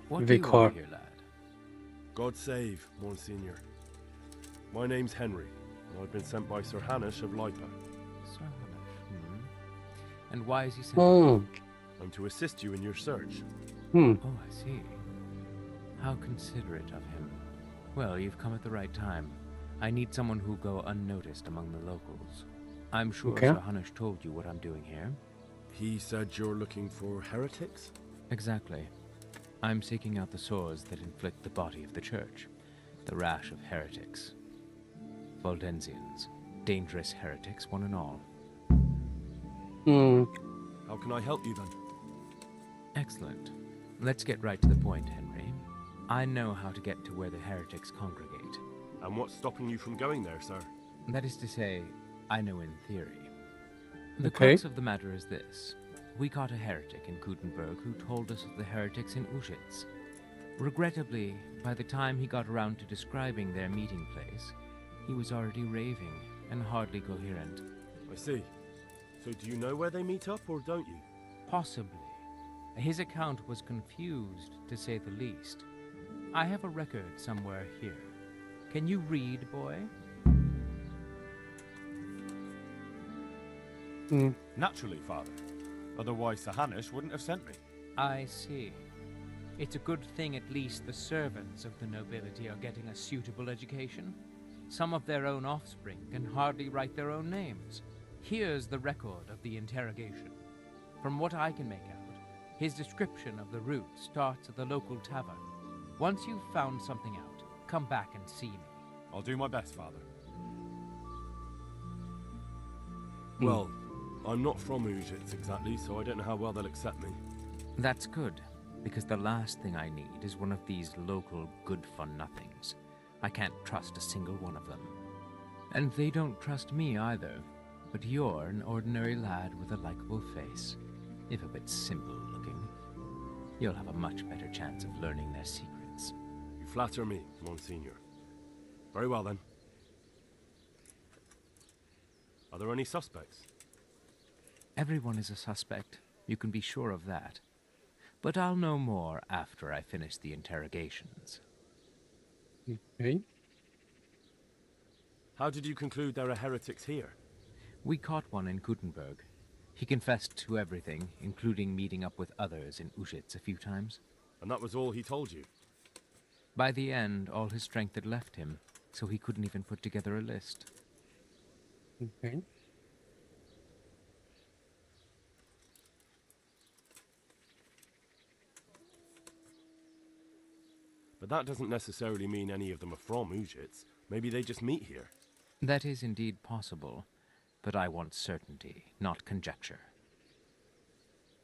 What do you Vicar. want here, lad? God save, Monsignor. My name's Henry, and I've been sent by Sir Hanish of Lipa. Sir Hanish, And why is he sent? Oh. I'm to assist you in your search. Hmm. Oh, I see. How considerate of him. Well, you've come at the right time. I need someone who'll go unnoticed among the locals. I'm sure Okay. Sir Hanish told you what I'm doing here. He said you're looking for heretics? Exactly. I'm seeking out the sores that inflict the body of the church. The rash of heretics. Valdensians. Dangerous heretics, one and all. Hmm. How can I help you then? Excellent. Let's get right to the point, Henry. I know how to get to where the heretics congregate. And what's stopping you from going there, sir? That is to say, I know in theory. The Okay. crux of the matter is this. We caught a heretic in Kuttenberg who told us of the heretics in Uschitz. Regrettably, by the time he got around to describing their meeting place, he was already raving and hardly coherent. I see. So do you know where they meet up, or don't you? Possibly. His account was confused, to say the least. I have a record somewhere here. Can you read, boy? Naturally, Father. Otherwise, Sir Hanish wouldn't have sent me. I see. It's a good thing at least the servants of the nobility are getting a suitable education. Some of their own offspring can hardly write their own names. Here's the record of the interrogation. From what I can make out, his description of the route starts at the local tavern. Once you've found something out, come back and see me. I'll do my best, Father. Well, I'm not from Ujits exactly, so I don't know how well they'll accept me. That's good, because the last thing I need is one of these local good-for-nothings. I can't trust a single one of them. And they don't trust me either, but you're an ordinary lad with a likable face. If a bit simple-looking, you'll have a much better chance of learning their secrets. You flatter me, Monsignor. Very well, then. Are there any suspects? Everyone is a suspect, you can be sure of that. But I'll know more after I finish the interrogations. Okay. How did you conclude there are heretics here? We caught one in Gutenberg. He confessed to everything, including meeting up with others in Ujits a few times. And that was all he told you? By the end, all his strength had left him, so he couldn't even put together a list. Okay. But that doesn't necessarily mean any of them are from Ujits. Maybe they just meet here. That is indeed possible, but I want certainty, not conjecture.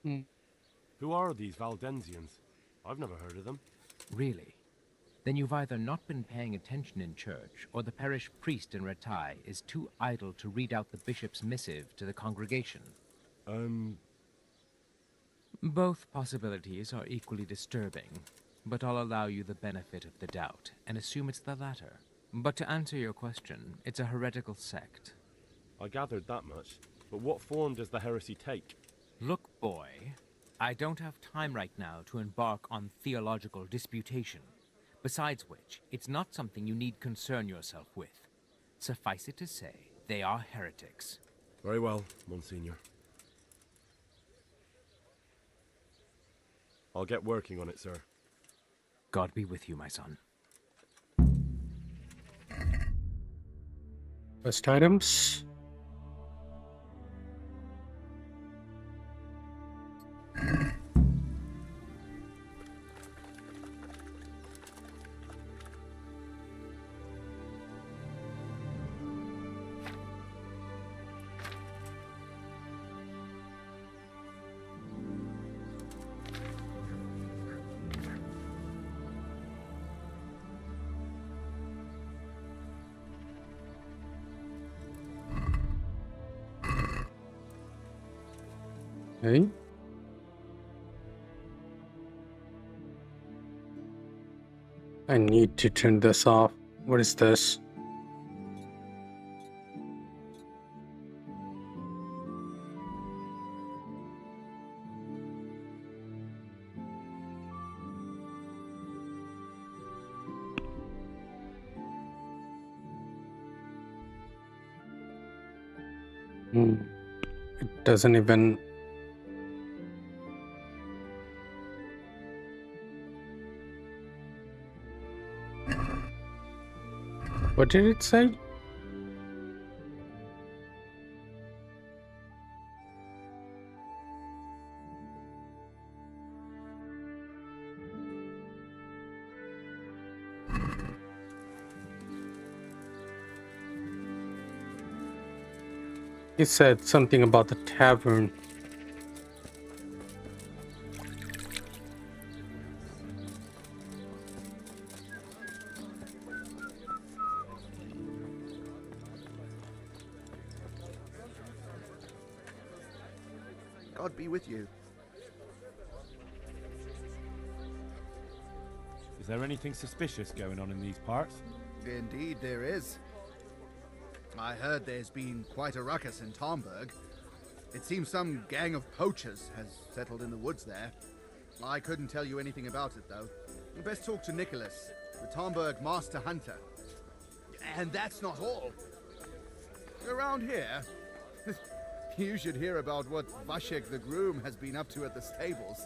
Who are these Valdensians? I've never heard of them. Really? Then you've either not been paying attention in church, or the parish priest in Ratai is too idle to read out the bishop's missive to the congregation. Both possibilities are equally disturbing, but I'll allow you the benefit of the doubt, and assume it's the latter. But to answer your question, it's a heretical sect. I gathered that much, but what form does the heresy take? Look, boy, I don't have time right now to embark on theological disputation. Besides which, it's not something you need concern yourself with. Suffice it to say, they are heretics. Very well, Monsignor. I'll get working on it, sir. God be with you, my son. First items. Okay. I need to turn this off. What is this? It doesn't even. What did it say? It said something about the tavern. God be with you. Is there anything suspicious going on in these parts? Indeed there is. I heard there's been quite a ruckus in Tomberg. It seems some gang of poachers has settled in the woods there. I couldn't tell you anything about it, though. You best talk to Nicholas, the Tomberg Master Hunter. And that's not all. Around here, you should hear about what Vashek the groom has been up to at the stables.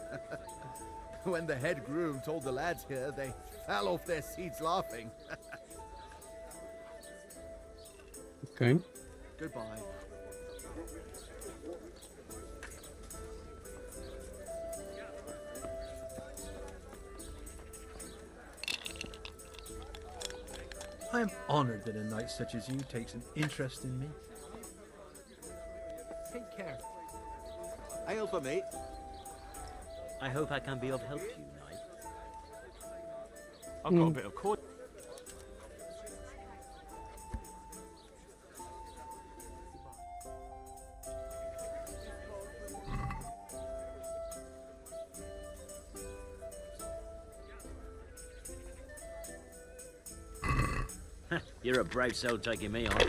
When the head groom told the lads here, they fell off their seats laughing. Okay. Goodbye. I am honored that a knight such as you takes an interest in me. Ale for me. I hope I can be of help to you, knight. I've got a bit of cord. You're a brave soul taking me on.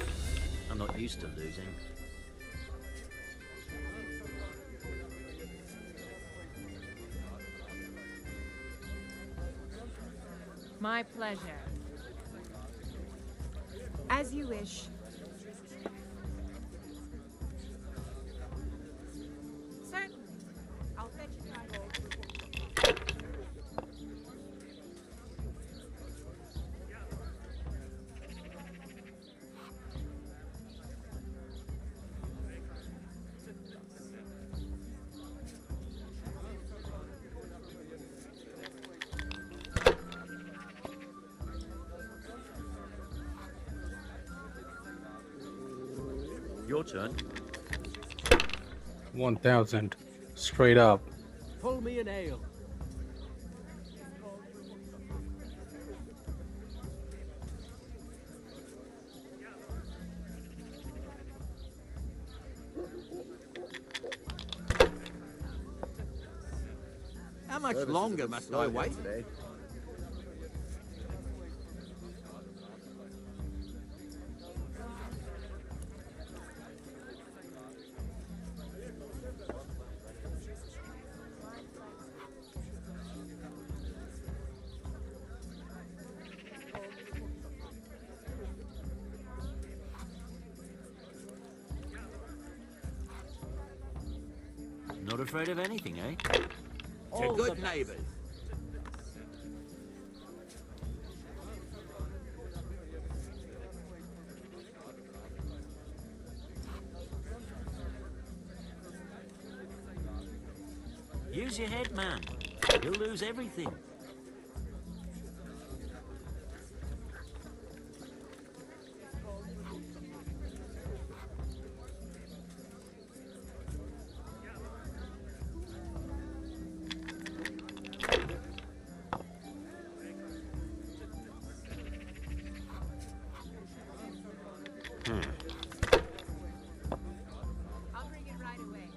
I'm not used to losing. My pleasure. As you wish. Certainly. I'll fetch you guys. Your turn. 1,000. Straight up. Pull me an ale. How much longer must I wait? Today. Not afraid of anything, eh? To good neighbours. Use your head, man. You'll lose everything. I'll bring it right away.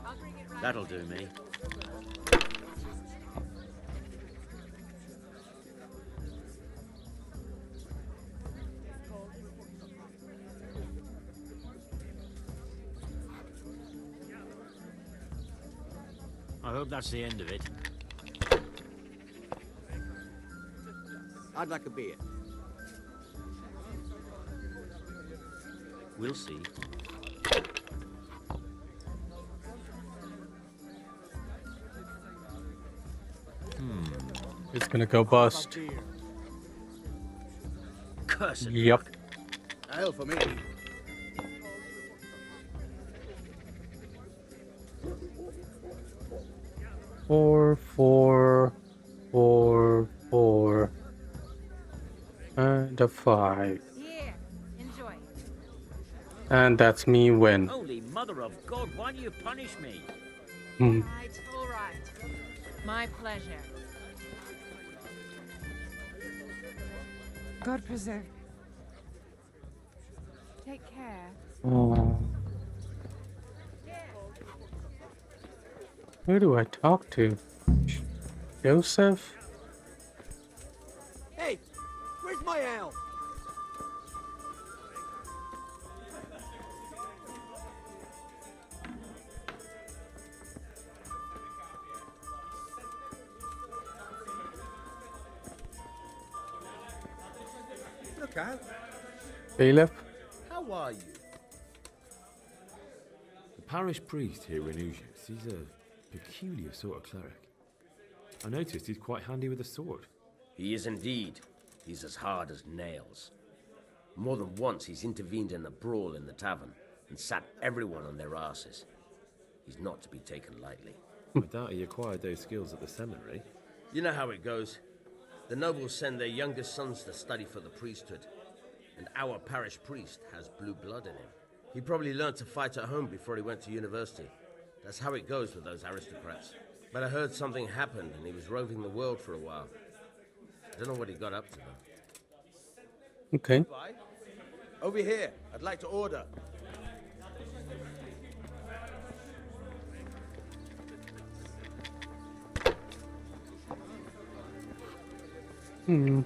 I'll bring it right That'll do me. I hope that's the end of it. I'd like a beer. We'll see. It's gonna go bust. Cursed. Yep. Ale for me. Four, four, four, four, and a 5. Here, enjoy. And that's me win. Holy mother of God, why do you punish me? All right. My pleasure. God preserve. Take care. Who do I talk to? Joseph? Hey, where's my ale? Look out. Bailiff? How are you? The parish priest here in Ujis, he's a peculiar sort of cleric. I noticed he's quite handy with a sword. He is indeed. He's as hard as nails. More than once he's intervened in a brawl in the tavern and sat everyone on their asses. He's not to be taken lightly. I doubt he acquired those skills at the seminary. You know how it goes. The nobles send their youngest sons to study for the priesthood, and our parish priest has blue blood in him. He probably learned to fight at home before he went to university. That's how it goes with those aristocrats. But I heard something happened and he was roving the world for a while. I don't know what he got up to, though. Okay. Over here. I'd like to order. Hmm.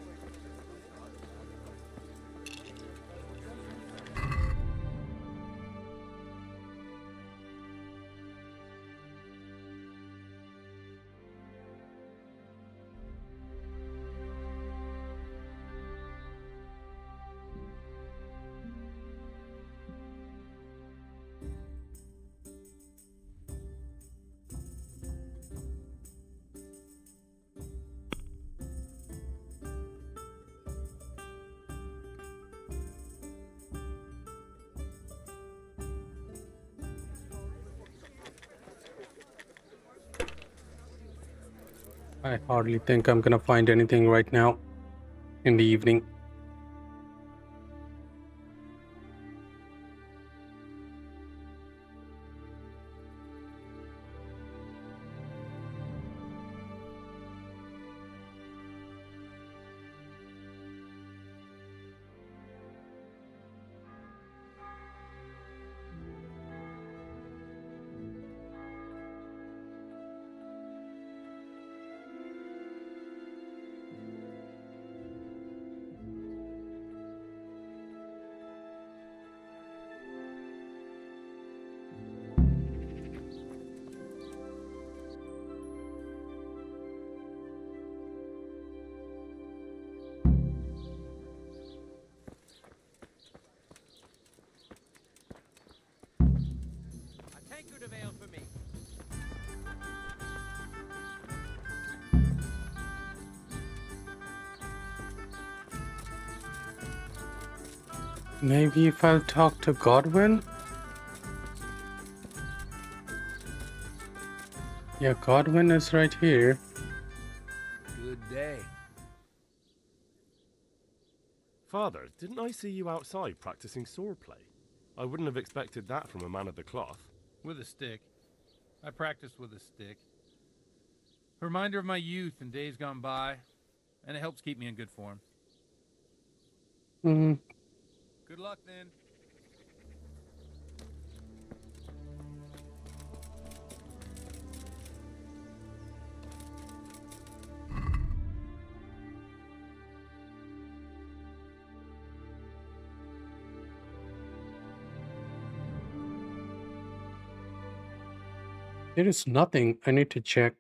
I hardly think I'm gonna find anything right now in the evening. A tankard of ale for me. Maybe if I'll talk to Godwin? Yeah, Godwin is right here. Good day. Father, didn't I see you outside practicing swordplay? I wouldn't have expected that from a man of the cloth. With a stick. I practiced with a stick. A reminder of my youth and days gone by, and it helps keep me in good form. Hmm. Good luck then. There is nothing. I need to check.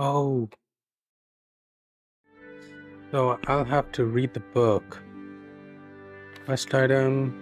Oh, so I'll have to read the book. Quest item.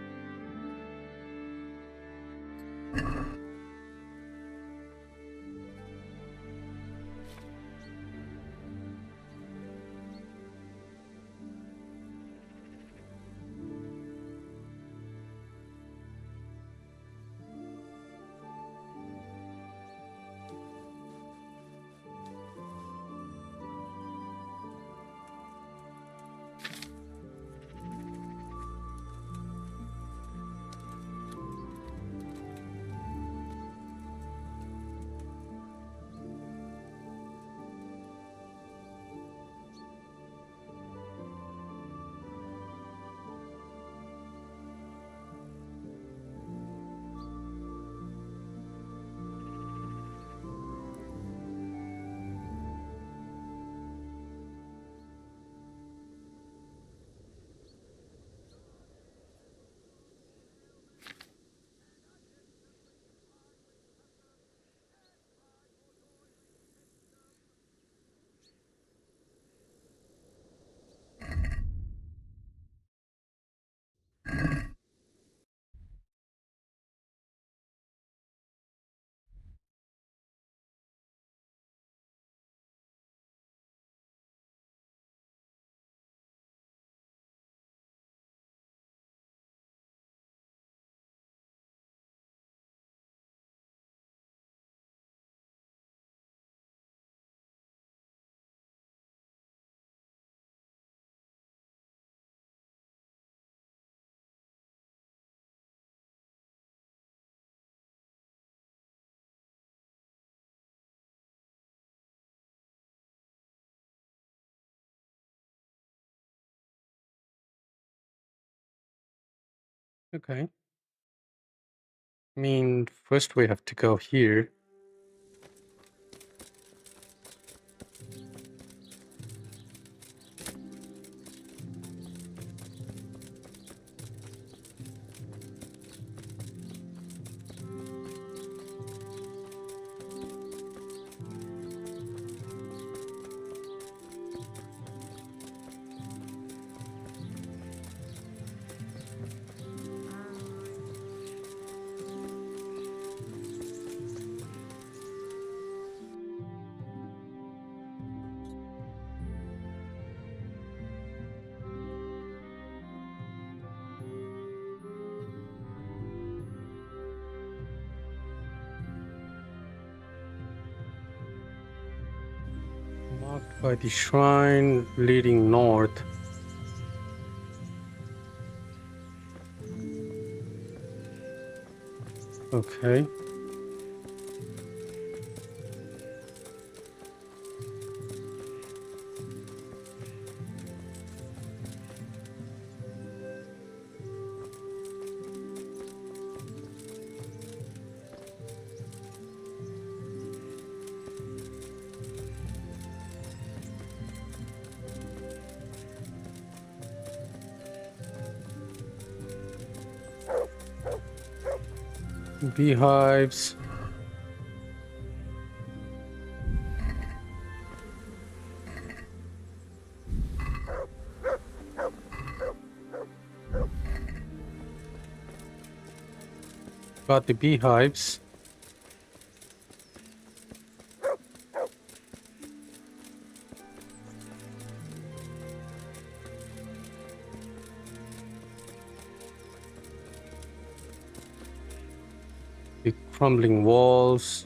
Okay. I mean, first we have to go here. Marked by the shrine leading north. Okay. Beehives. Got the beehives. The crumbling walls.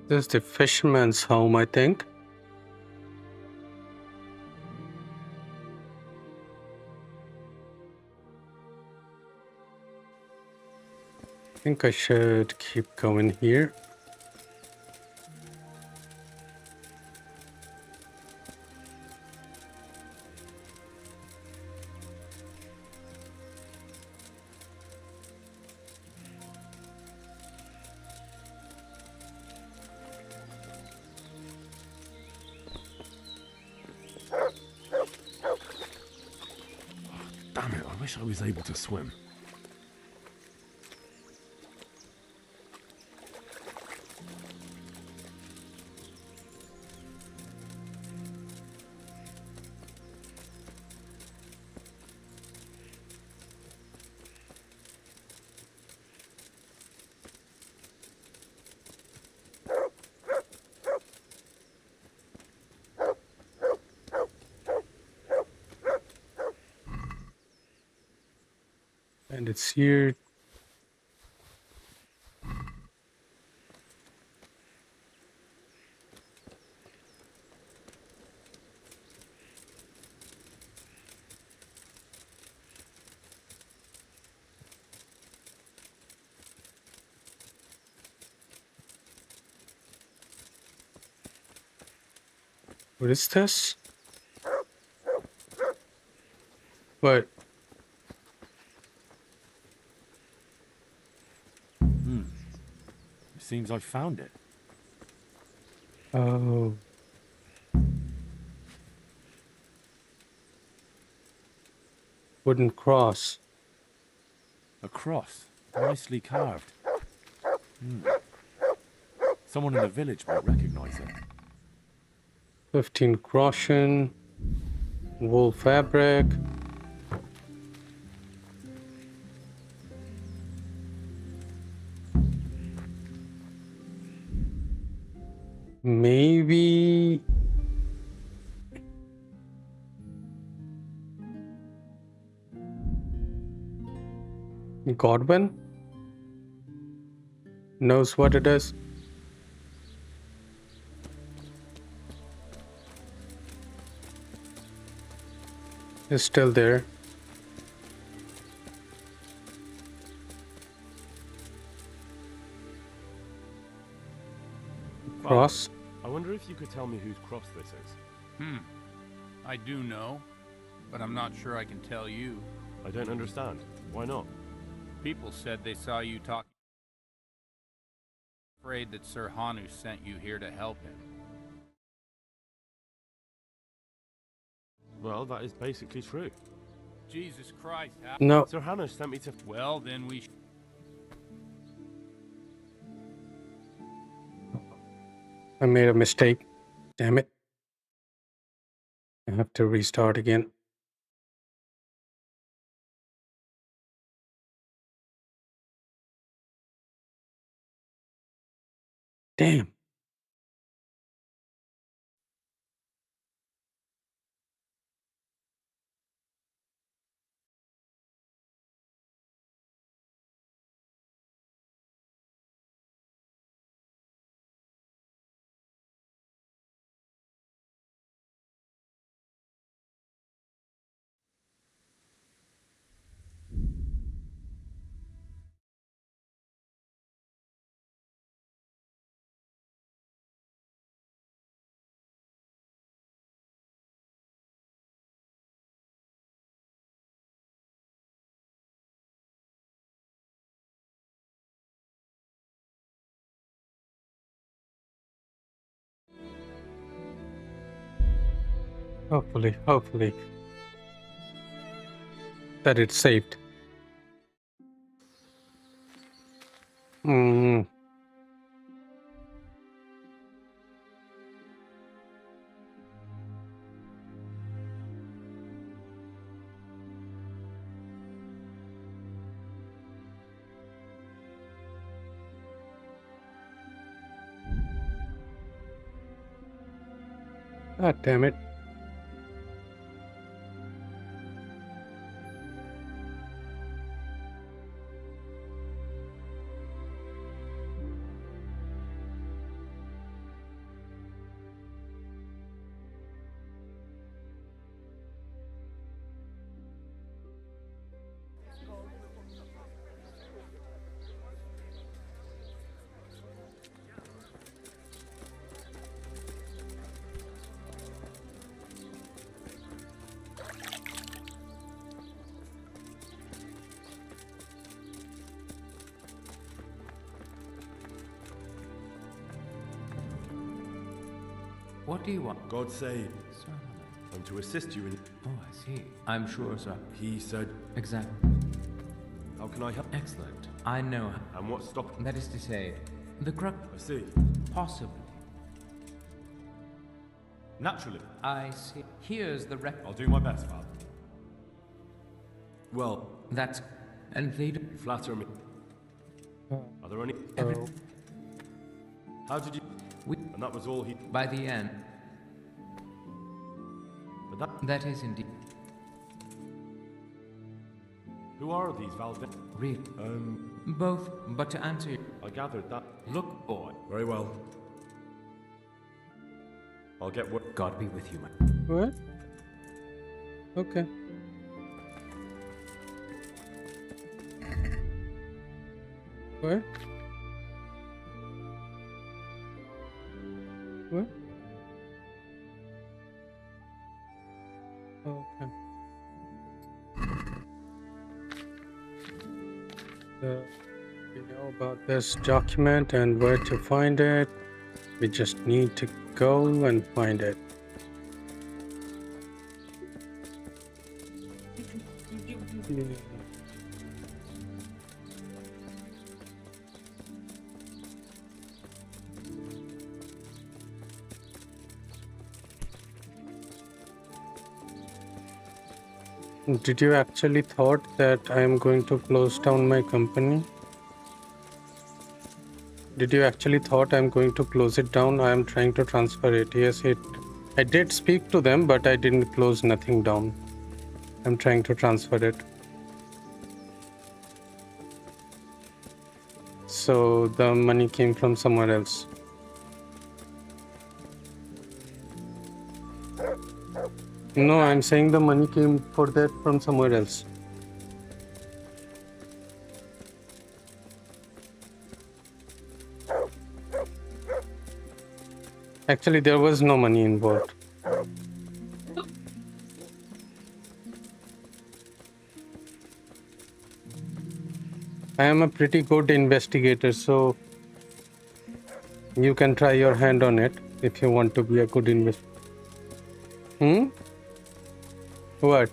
This is the fisherman's home, I think. I think I should keep going here. Damn it, I wish I was able to swim. And it's here. What is this? What? It seems I found it. Oh. Wooden cross. A cross, nicely carved. Someone in the village might recognize it. 15 groschen. Wool fabric. Maybe Godwin knows what it is. Is still there. Cross. I wonder if you could tell me whose cross this is. I do know, but I'm not sure I can tell you. I don't understand. Why not? People said they saw you talking. Afraid that Sir Hanu sent you here to help him. Well, that is basically true. Jesus Christ. No. Sir Hanu sent me to... Well, then we... I made a mistake. Damn it. I have to restart again. Damn. Hopefully. That it's saved. God damn it. What do you want? God save. Sir. I'm to assist you in... Oh, I see. I'm sure, sir. He said... Exactly. How can I help? Excellent. I know. And what's stopping? That is to say, the crux... I see. Possibly. Naturally. I see. Here's the record. I'll do my best, Father. Well... That's... And they do... You flatter me. Are there any... How did you... And that was all he... By the end. But that... That is indeed... Who are these Valve... Really? Both, but to answer you... I gathered that... Look, boy. Very well. I'll get what... God be with you, man. What? Okay. What? What? Okay. We know about this document and where to find it. We just need to go and find it. Yeah. Did you actually thought that I am going to close down my company? Did you actually thought I'm going to close it down? I am trying to transfer it. Yes, I did speak to them, but I didn't close nothing down. I'm trying to transfer it. So the money came from somewhere else. No, I'm saying the money came for that from somewhere else. Actually, there was no money involved. I am a pretty good investigator, so you can try your hand on it if you want to be a good investigator. What?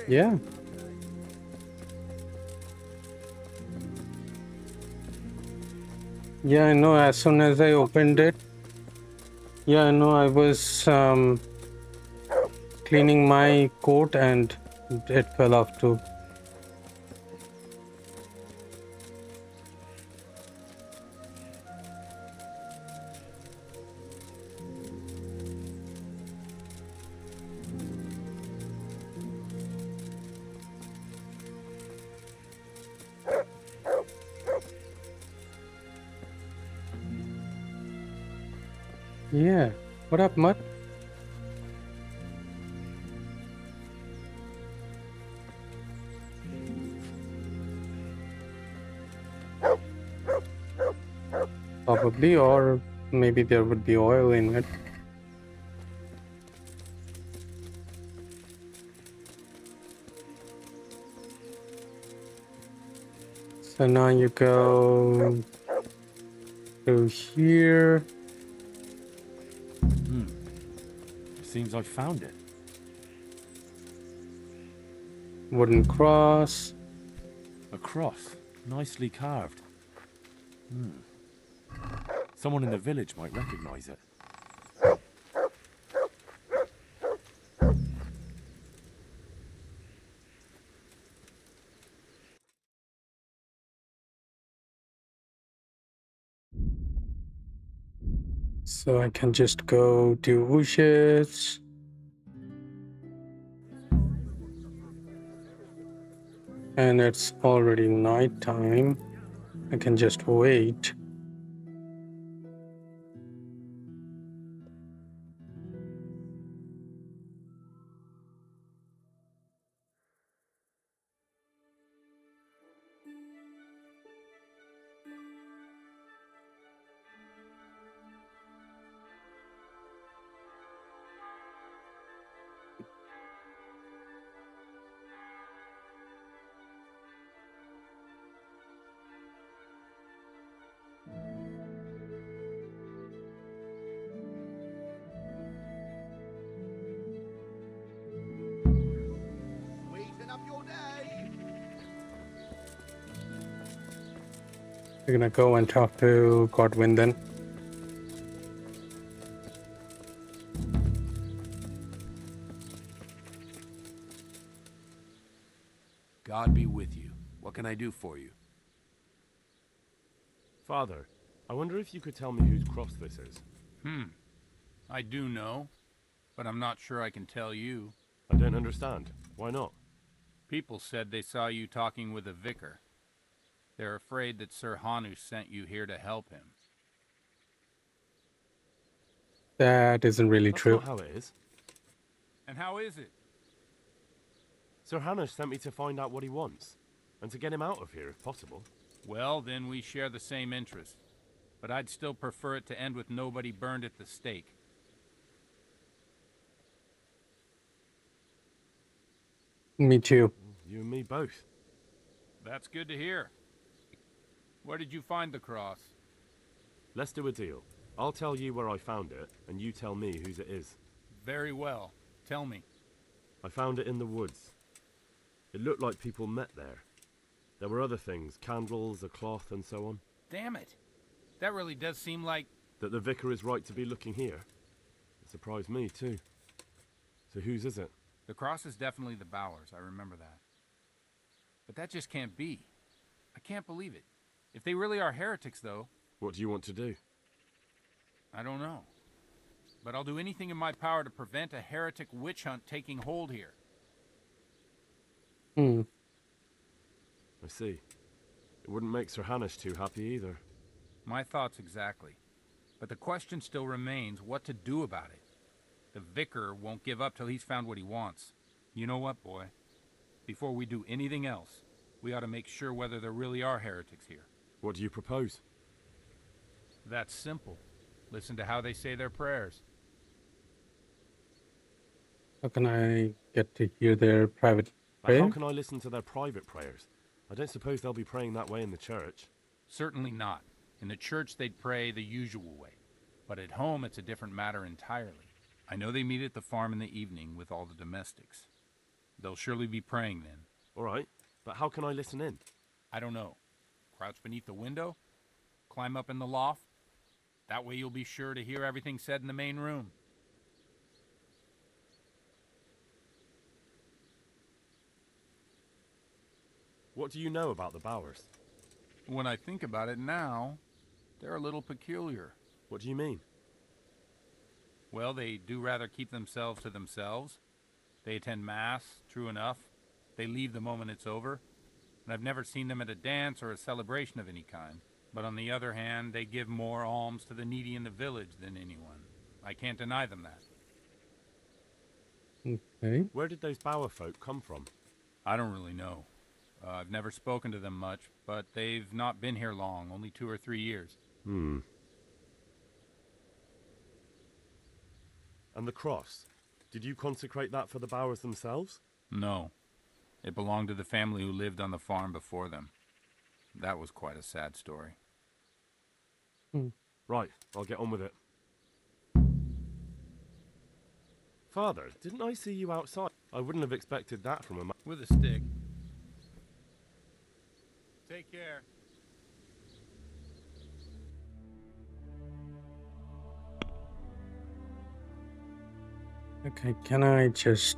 Yeah. Yeah, I know. As soon as I opened it, yeah, I know. I was cleaning my coat and it fell off too. Yeah. What up, Mutt? Probably, or maybe there would be oil in it. So now you go to here. Seems I found it. Wooden cross. A cross, nicely carved. Someone in the village might recognize it. So I can just go do wishes. And it's already night time. I can just wait. Sweeten up your day. We're gonna go and talk to Godwin then. God be with you. What can I do for you? Father, I wonder if you could tell me whose cross this is. I do know, but I'm not sure I can tell you. I don't understand. Why not? People said they saw you talking with a vicar. They're afraid that Sir Hanu sent you here to help him. That isn't really That's true. not how it is. And how is it? Sir Hannah sent me to find out what he wants, and to get him out of here if possible. Well, then we share the same interest. But I'd still prefer it to end with nobody burned at the stake. Me too. You and me both. That's good to hear. Where did you find the cross? Let's do a deal. I'll tell you where I found it, and you tell me whose it is. Very well. Tell me. I found it in the woods. It looked like people met there. There were other things, candles, a cloth, and so on. Damn it. That really does seem like... That the vicar is right to be looking here? It surprised me, too. So whose is it? The cross is definitely the Bowers, I remember that. But that just can't be. I can't believe it. If they really are heretics, though... What do you want to do? I don't know. But I'll do anything in my power to prevent a heretic witch hunt taking hold here. Hmm. I see. It wouldn't make Sir Hanush too happy either. My thoughts exactly. But the question still remains what to do about it. The vicar won't give up till he's found what he wants. You know what, boy? Before we do anything else, we ought to make sure whether there really are heretics here. What do you propose? That's simple. Listen to how they say their prayers. How can I get to hear their private But prayer? how can I listen to their private prayers? I don't suppose they'll be praying that way in the church. Certainly not. In the church, they'd pray the usual way. But at home, it's a different matter entirely. I know they meet at the farm in the evening with all the domestics. They'll surely be praying then. All right, but how can I listen in? I don't know. Crouch beneath the window? Climb up in the loft? That way you'll be sure to hear everything said in the main room. What do you know about the Bowers? When I think about it now, they're a little peculiar. What do you mean? Well, they do rather keep themselves to themselves. They attend Mass, true enough. They leave the moment it's over. And I've never seen them at a dance or a celebration of any kind. But on the other hand, they give more alms to the needy in the village than anyone. I can't deny them that. Okay. Where did those Bower folk come from? I don't really know. I've never spoken to them much, but they've not been here long, only 2 or 3 years. And the cross? Did you consecrate that for the Bowers themselves? No. It belonged to the family who lived on the farm before them. That was quite a sad story. Right, I'll get on with it. Father, didn't I see you outside? I wouldn't have expected that from a man. With a stick. Take care. Okay, can I just...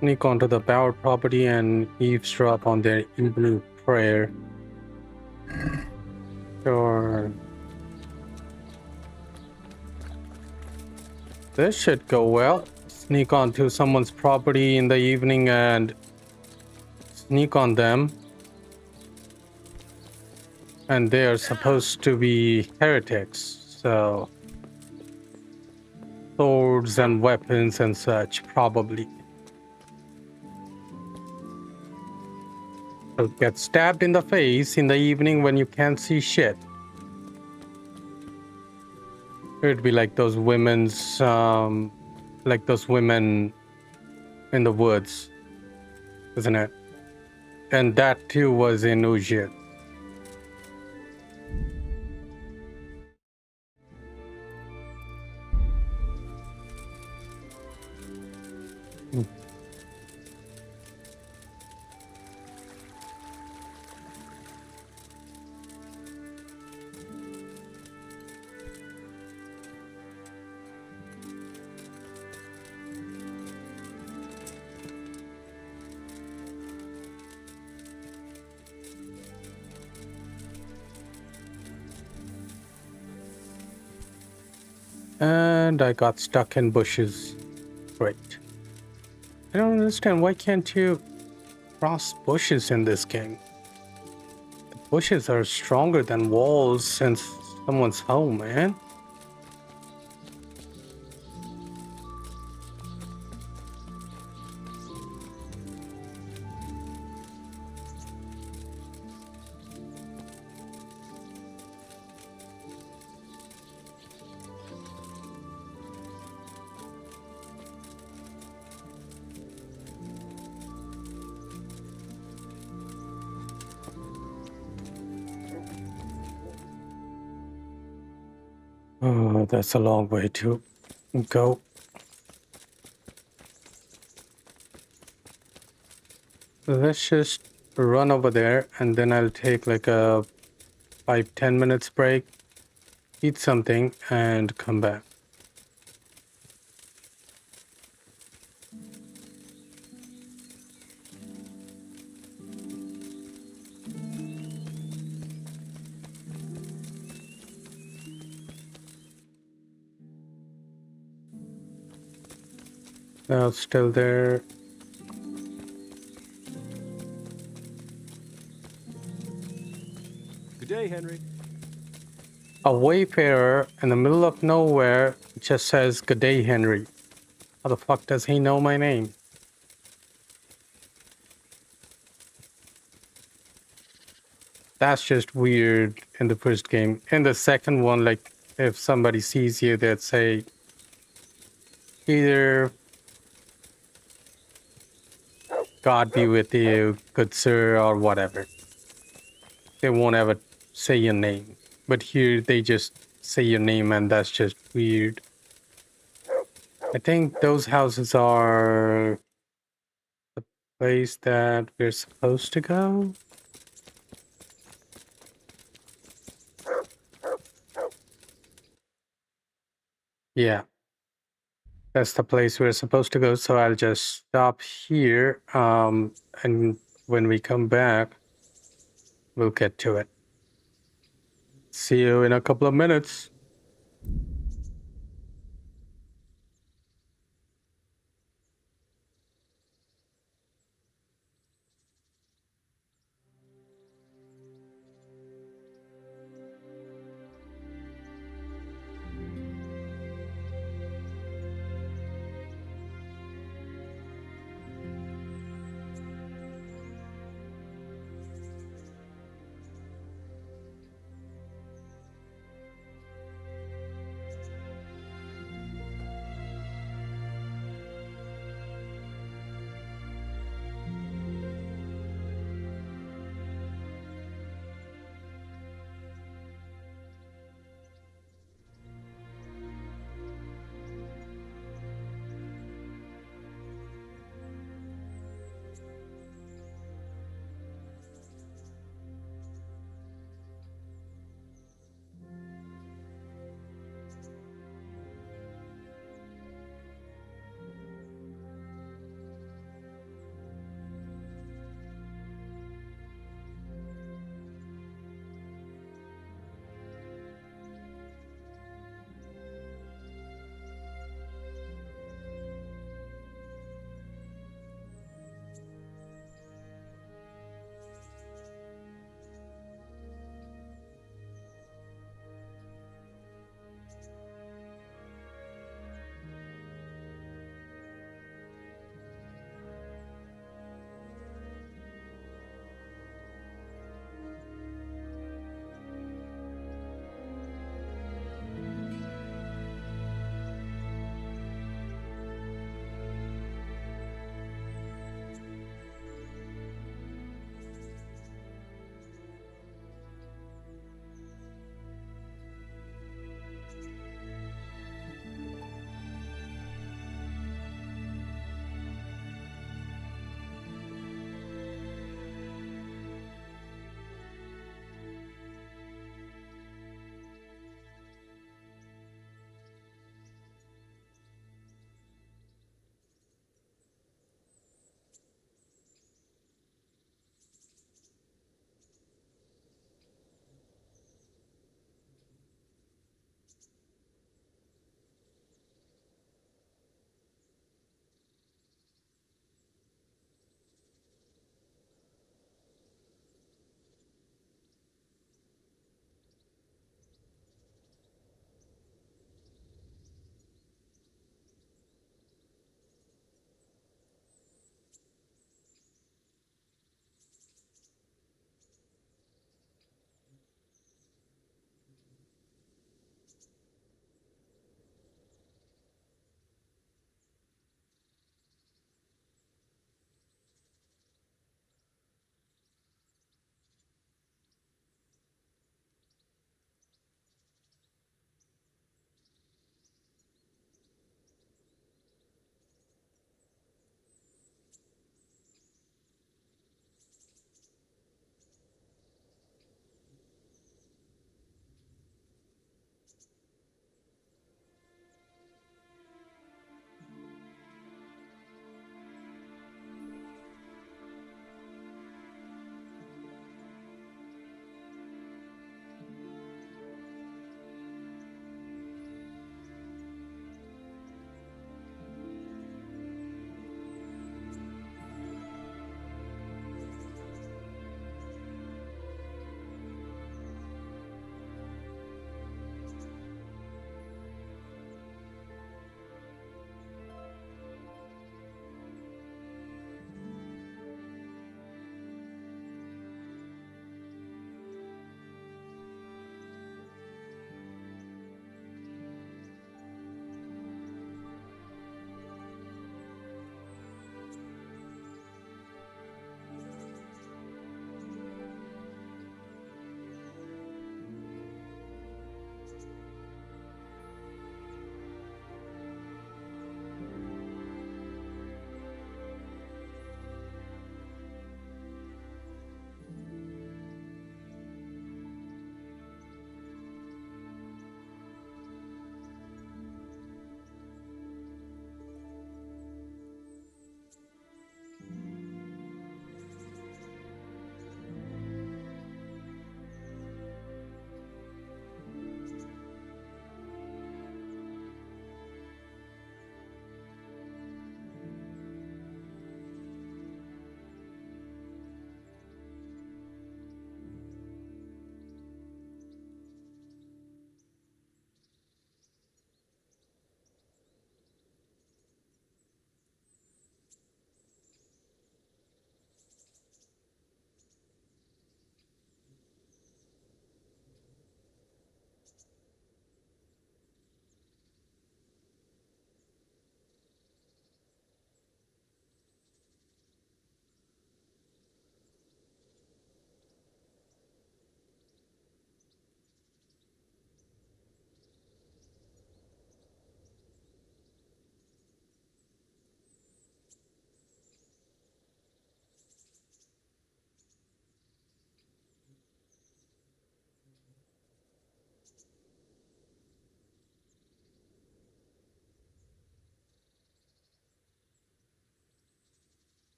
sneak onto the Bower property and eavesdrop on their evening prayer? Sure. This should go well. Sneak onto someone's property in the evening and sneak on them. And they are supposed to be heretics, so swords and weapons and such, probably. So get stabbed in the face in the evening when you can't see shit. It'd be like those women's, like those women in the woods, isn't it? And that too was in Ujit. And I got stuck in bushes. Great. I don't understand, why can't you cross bushes in this game? The bushes are stronger than walls in someone's home, man. Oh, that's a long way to go. Let's just run over there and then I'll take like a 5-10 minutes break, eat something and come back. No, it's still there. Good day, Henry. A wayfarer in the middle of nowhere just says, "Good day, Henry." How the fuck does he know my name? That's just weird in the first game. In the second one, like, if somebody sees you, they'd say either "God be with you, good sir," or whatever. They won't ever say your name. But here, they just say your name, and that's just weird. I think those houses are the place that we're supposed to go. Yeah, that's the place we're supposed to go. So I'll just stop here. And when we come back, we'll get to it. See you in a couple of minutes.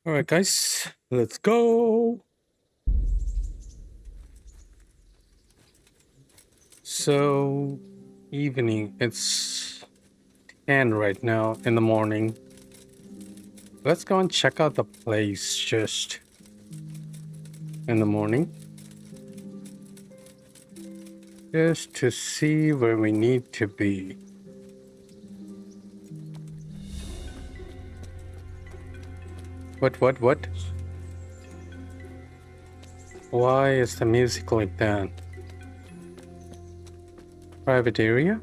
Alright, guys, let's go. So, evening. It's 10 right now in the morning. Let's go and check out the place just in the morning. Just to see where we need to be. What? Why is the music like that? Private area?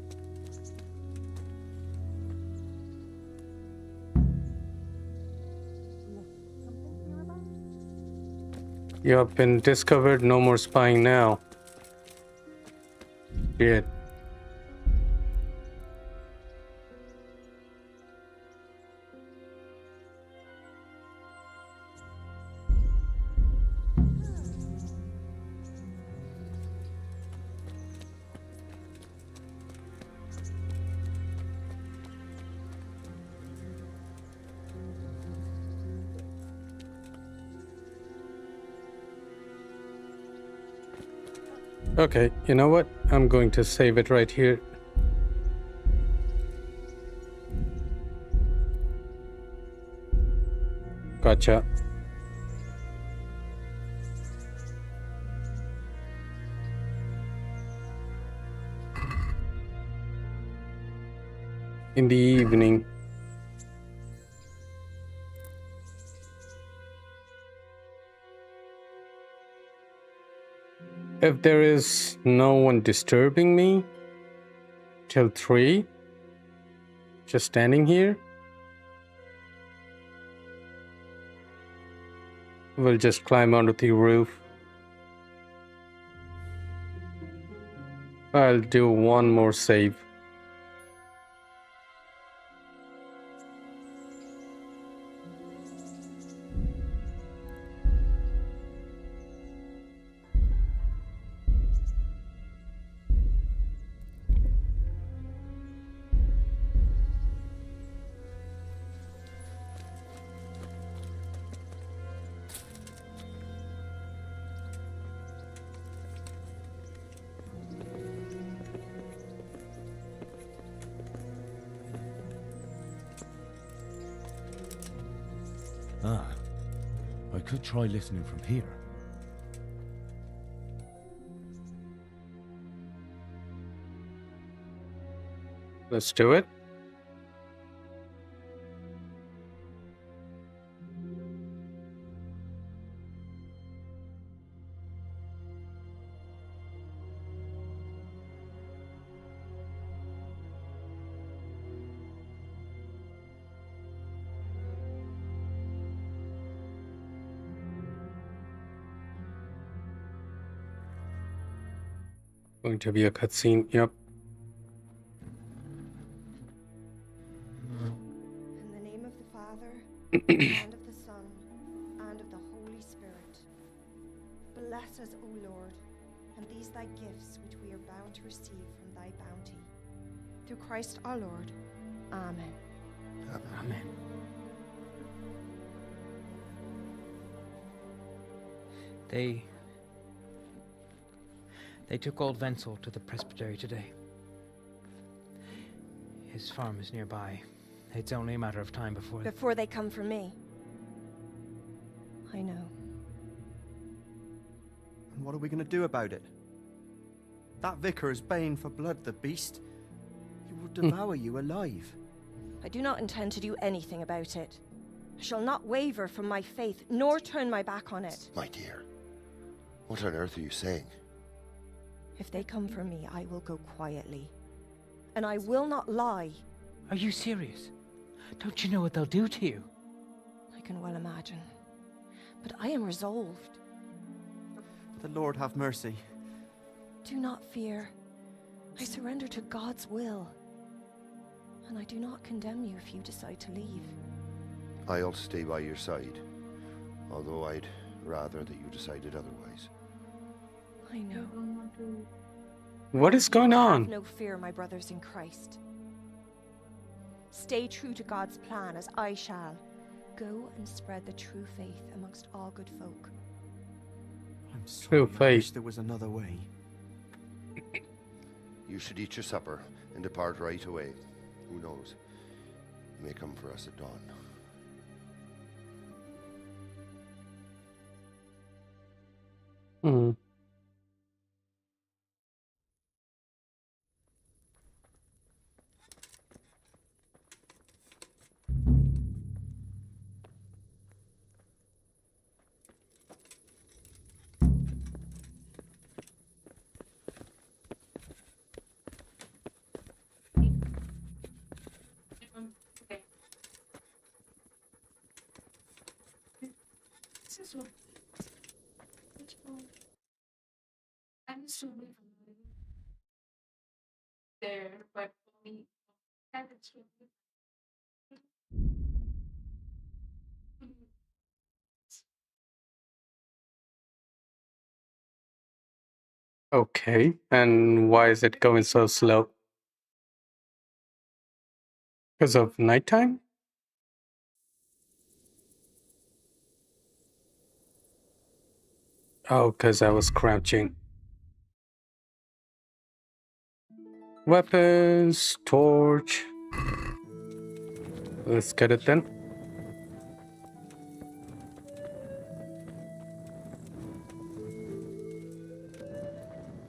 You have been discovered. No more spying now. Shit. Okay, you know what? I'm going to save it right here. Gotcha. In the evening. If there is no one disturbing me till 3, just standing here, we'll just climb onto the roof. I'll do one more save. Ah, I could try listening from here. Let's do it. Going to be a cutscene, yep. In the name of the Father, and of the Son, and of the Holy Spirit. Bless us, O Lord, and these thy gifts which we are bound to receive from thy bounty. Through Christ our Lord. Amen. Amen. They took old Wenzel to the presbytery today. His farm is nearby. It's only a matter of time Before they come for me. I know. And what are we going to do about it? That vicar is baying for blood, the beast. He will devour you alive. I do not intend to do anything about it. I shall not waver from my faith, nor turn my back on it. My dear, what on earth are you saying? If they come for me, I will go quietly. And I will not lie. Are you serious? Don't you know what they'll do to you? I can well imagine. But I am resolved. The Lord have mercy. Do not fear. I surrender to God's will. And I do not condemn you if you decide to leave. I'll stay by your side, although I'd rather that you decided otherwise. I know. What is going on? Have no fear, my brothers in Christ. Stay true to God's plan as I shall, Go and spread the true faith amongst all good folk. I'm True sorry, I wish faith. there was another way. You should eat your supper and depart right away. Who knows? You may come for us at dawn. Hmm. Okay, and why is it going so slow? Because of nighttime? Oh, because I was crouching. Weapons, torch. Let's get it then.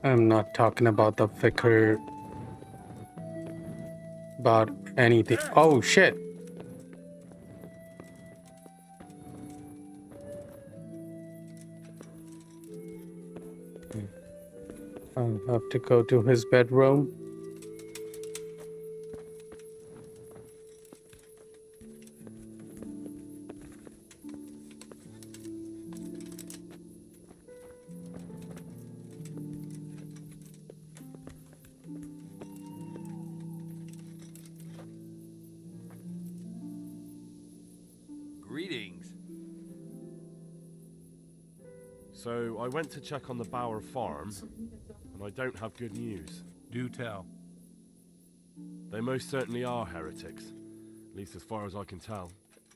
I'm not talking about the vicar. About anything. Oh, shit. I'll have to go to his bedroom. Greetings. So I went to check on the Bower farm, and I don't have good news. Do tell. They most certainly are heretics, at least as far as I can tell.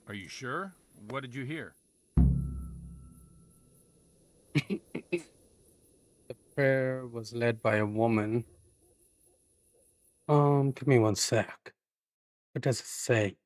Are you sure? What did you hear? The prayer was led by a woman. Give me one sec. What does it say?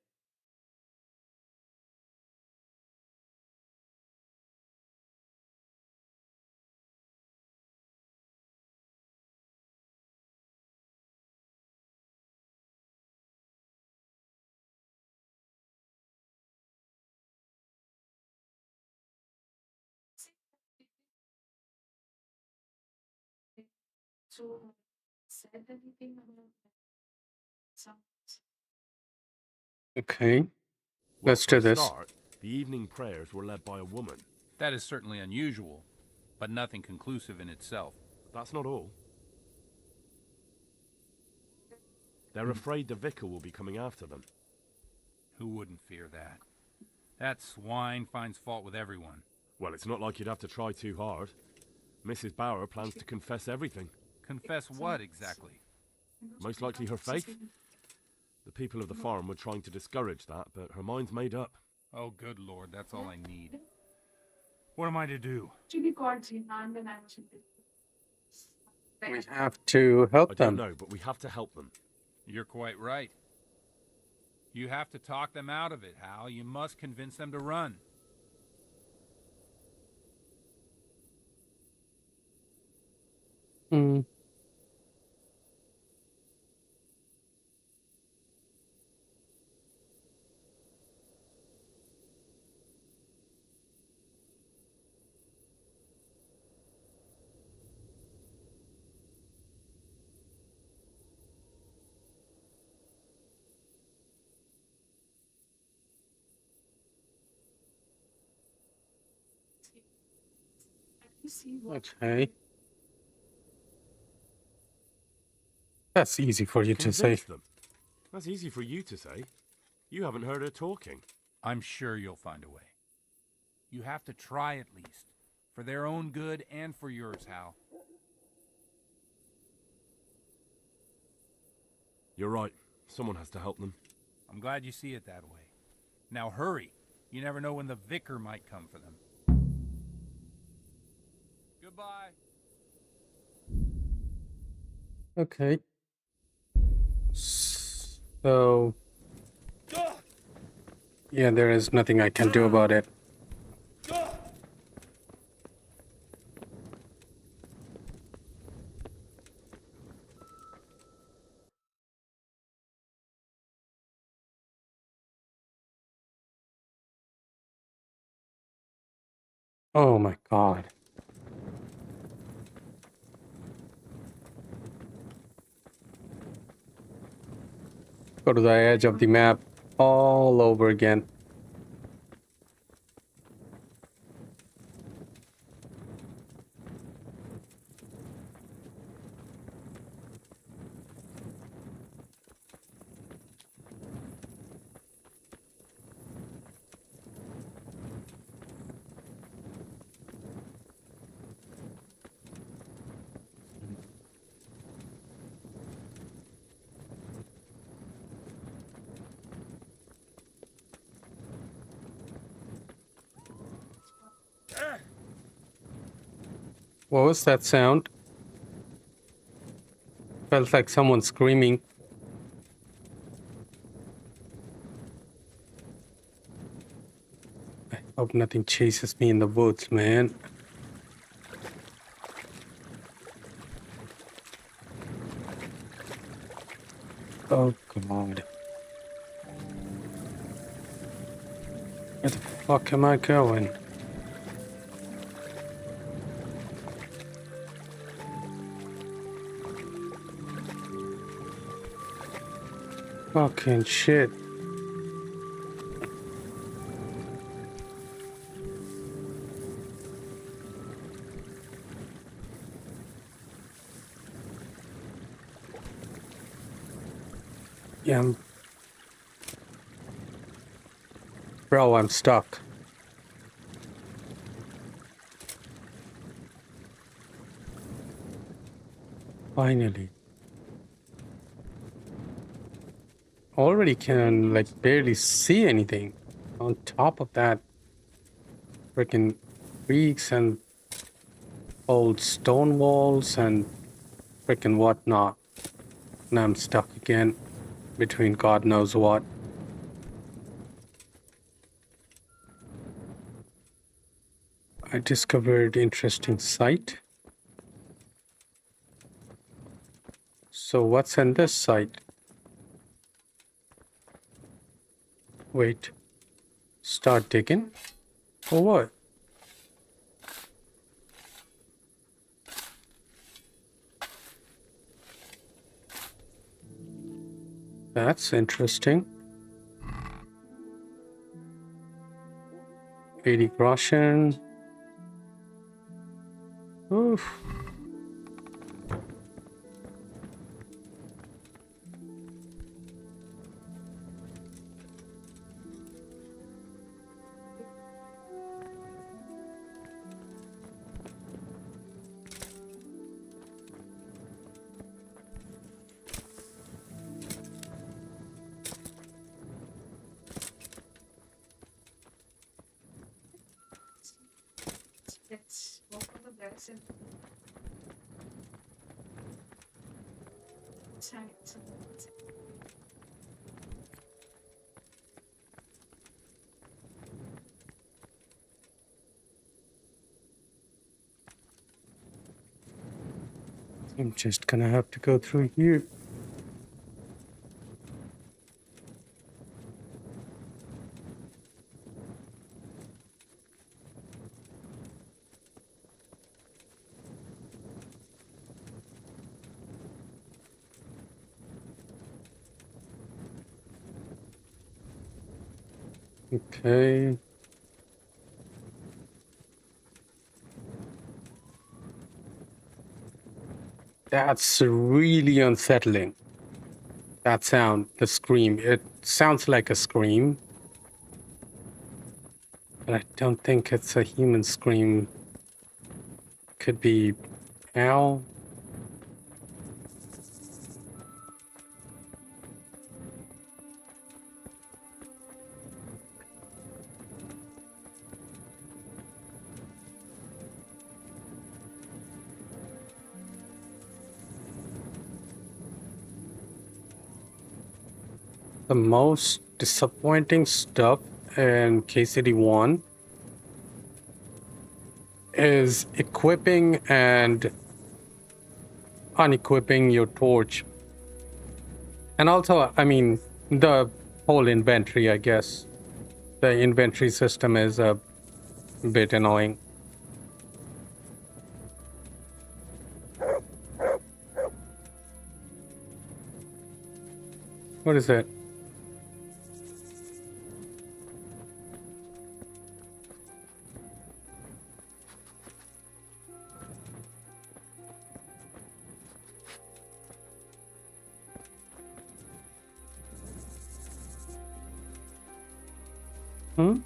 Okay, Well, let's for do a this. start, the evening prayers were led by a woman. That is certainly unusual, but nothing conclusive in itself. That's not all. They're afraid the vicar will be coming after them. Who wouldn't fear that? That swine finds fault with everyone. Well, it's not like you'd have to try too hard. Mrs. Bower plans to confess everything. Confess what, exactly? Most likely her faith. The people of the farm were trying to discourage that, but her mind's made up. Oh, good Lord, that's all I need. What am I to do? We have to help I them. don't know, but we have to help them. You're quite right. You have to talk them out of it, Hal. You must convince them to run. Hmm. Okay. That's easy for you to say. Convince them. That's easy for you to say. You haven't heard her talking. I'm sure you'll find a way. You have to try at least. For their own good and for yours, Hal. You're right. Someone has to help them. I'm glad you see it that way. Now hurry. You never know when the vicar might come for them. Goodbye. Okay. So yeah, there is nothing I can do about it. Oh my god. Go to the edge of the map all over again. What was that sound? Felt like someone screaming. I hope nothing chases me in the woods, man. Oh god. Where the fuck am I going? Fucking shit. Yeah, bro, I'm stuck. Finally. Already can, like, barely see anything. On top of that, freaking creeks and old stone walls and freaking whatnot. And I'm stuck again between God knows what. I discovered interesting site. So what's in this site? Wait. Start digging? For what? That's interesting. 80 groschen. Oof. I'm just gonna have to go through here. Okay. That's really unsettling. That sound, the scream. It sounds like a scream. But I don't think it's a human scream. Could be owl. the most disappointing stuff in KCD1 is equipping and unequipping your torch. And also, I mean, the whole inventory, I guess. The inventory system is a bit annoying. What is that? Hmm?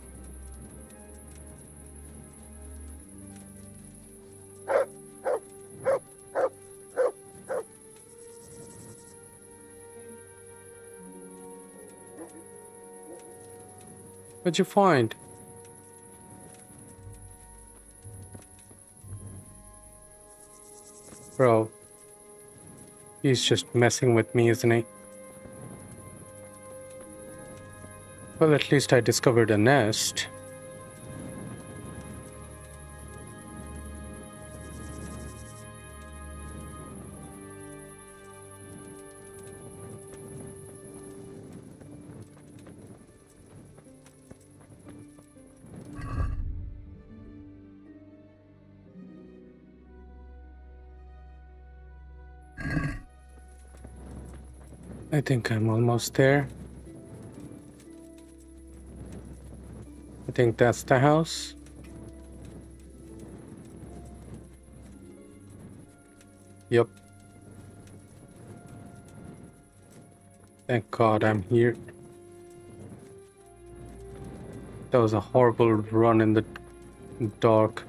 What'd you find? Bro, he's just messing with me, isn't he? Well, at least I discovered a nest. I think I'm almost there. I think that's the house. Yep. Thank God I'm here. That was a horrible run in the dark.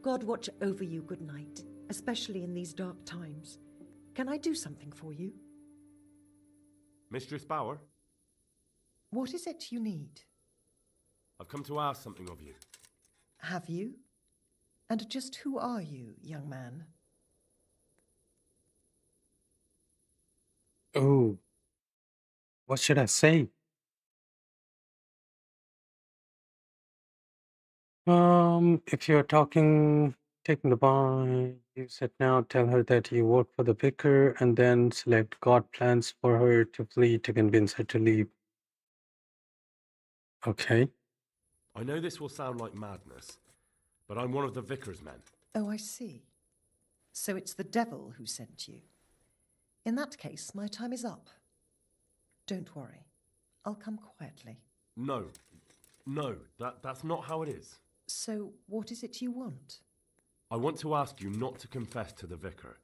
God watch over you, good night, especially in these dark times. Can I do something for you? Mistress Bauer, What is it you need? I've come to ask something of you. Have you? And just who are you, young man? Oh, what should I say? If you're taking the bar, you said now, tell her that you work for the vicar and then select God plans for her to flee to convince her to leave. Okay. I know this will sound like madness, but I'm one of the vicar's men. Oh, I see. So it's the devil who sent you. In that case, my time is up. Don't worry. I'll come quietly. No, that's not how it is. So, what is it you want? I want to ask you not to confess to the vicar.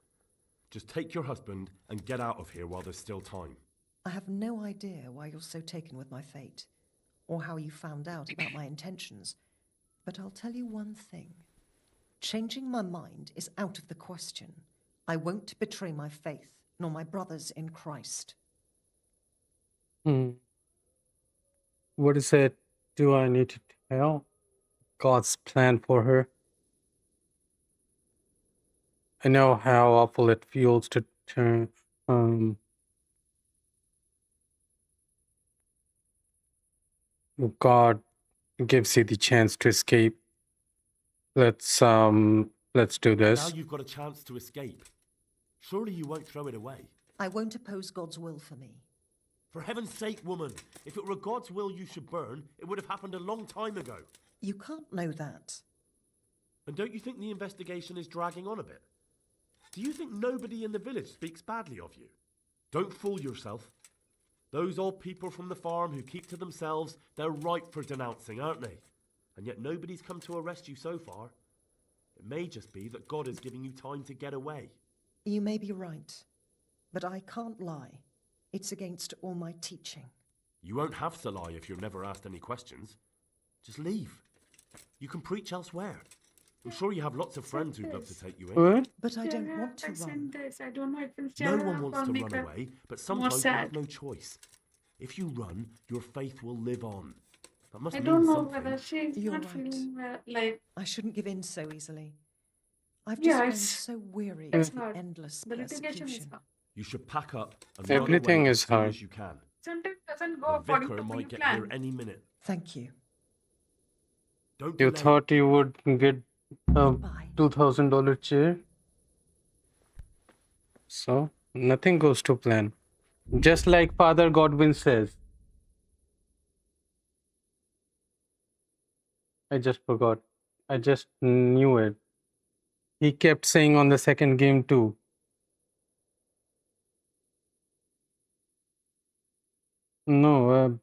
Just take your husband and get out of here while there's still time. I have no idea why you're so taken with my fate, or how you found out about my intentions, but I'll tell you one thing. Changing my mind is out of the question. I won't betray my faith, nor my brothers in Christ. What is it do I need to tell? God's plan for her. I know how awful it feels to turn, God gives you the chance to escape. Let's do Now this. you've got a chance to escape. Surely you won't throw it away. I won't oppose God's will for me. For heaven's sake, woman, if it were God's will you should burn, it would have happened a long time ago. You can't know that. And don't you think the investigation is dragging on a bit? Do you think nobody in the village speaks badly of you? Don't fool yourself. Those old people from the farm who keep to themselves, they're ripe for denouncing, aren't they? And yet nobody's come to arrest you so far. It may just be that God is giving you time to get away. You may be right, but I can't lie. It's against all my teaching. You won't have to lie if you're never asked any questions. Just leave. You can preach elsewhere. I'm sure you have lots of friends who'd love to take you in. What? But I don't want to run. I don't know. It will No one wants to run away, but sometimes you have no choice. If you run, your faith will live on. That must I mean don't know something. whether she's You're not right. feeling well. Like, I shouldn't give in so easily. I've just yeah, grown it's so weary it's of the hard. endless The litigation is persecution. hard. You should pack up and Yeah. run away Everything as is soon hard. as you can. Sometimes doesn't go The according vicar to might your get here plan. any minute. Thank you. Don't You delay. thought you would get a $2,000 chair? So, nothing goes to plan. Just like Father Godwin says. I just forgot. I just knew it. He kept saying on the second game too. No,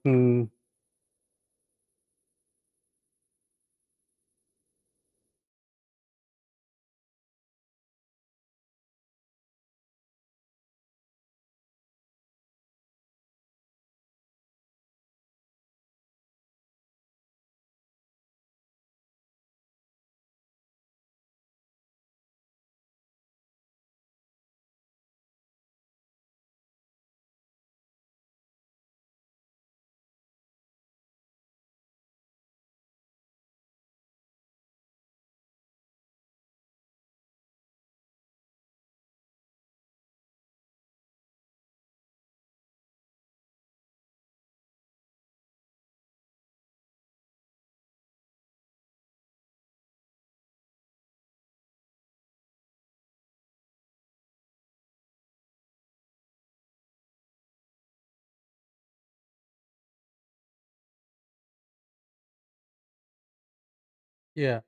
yeah.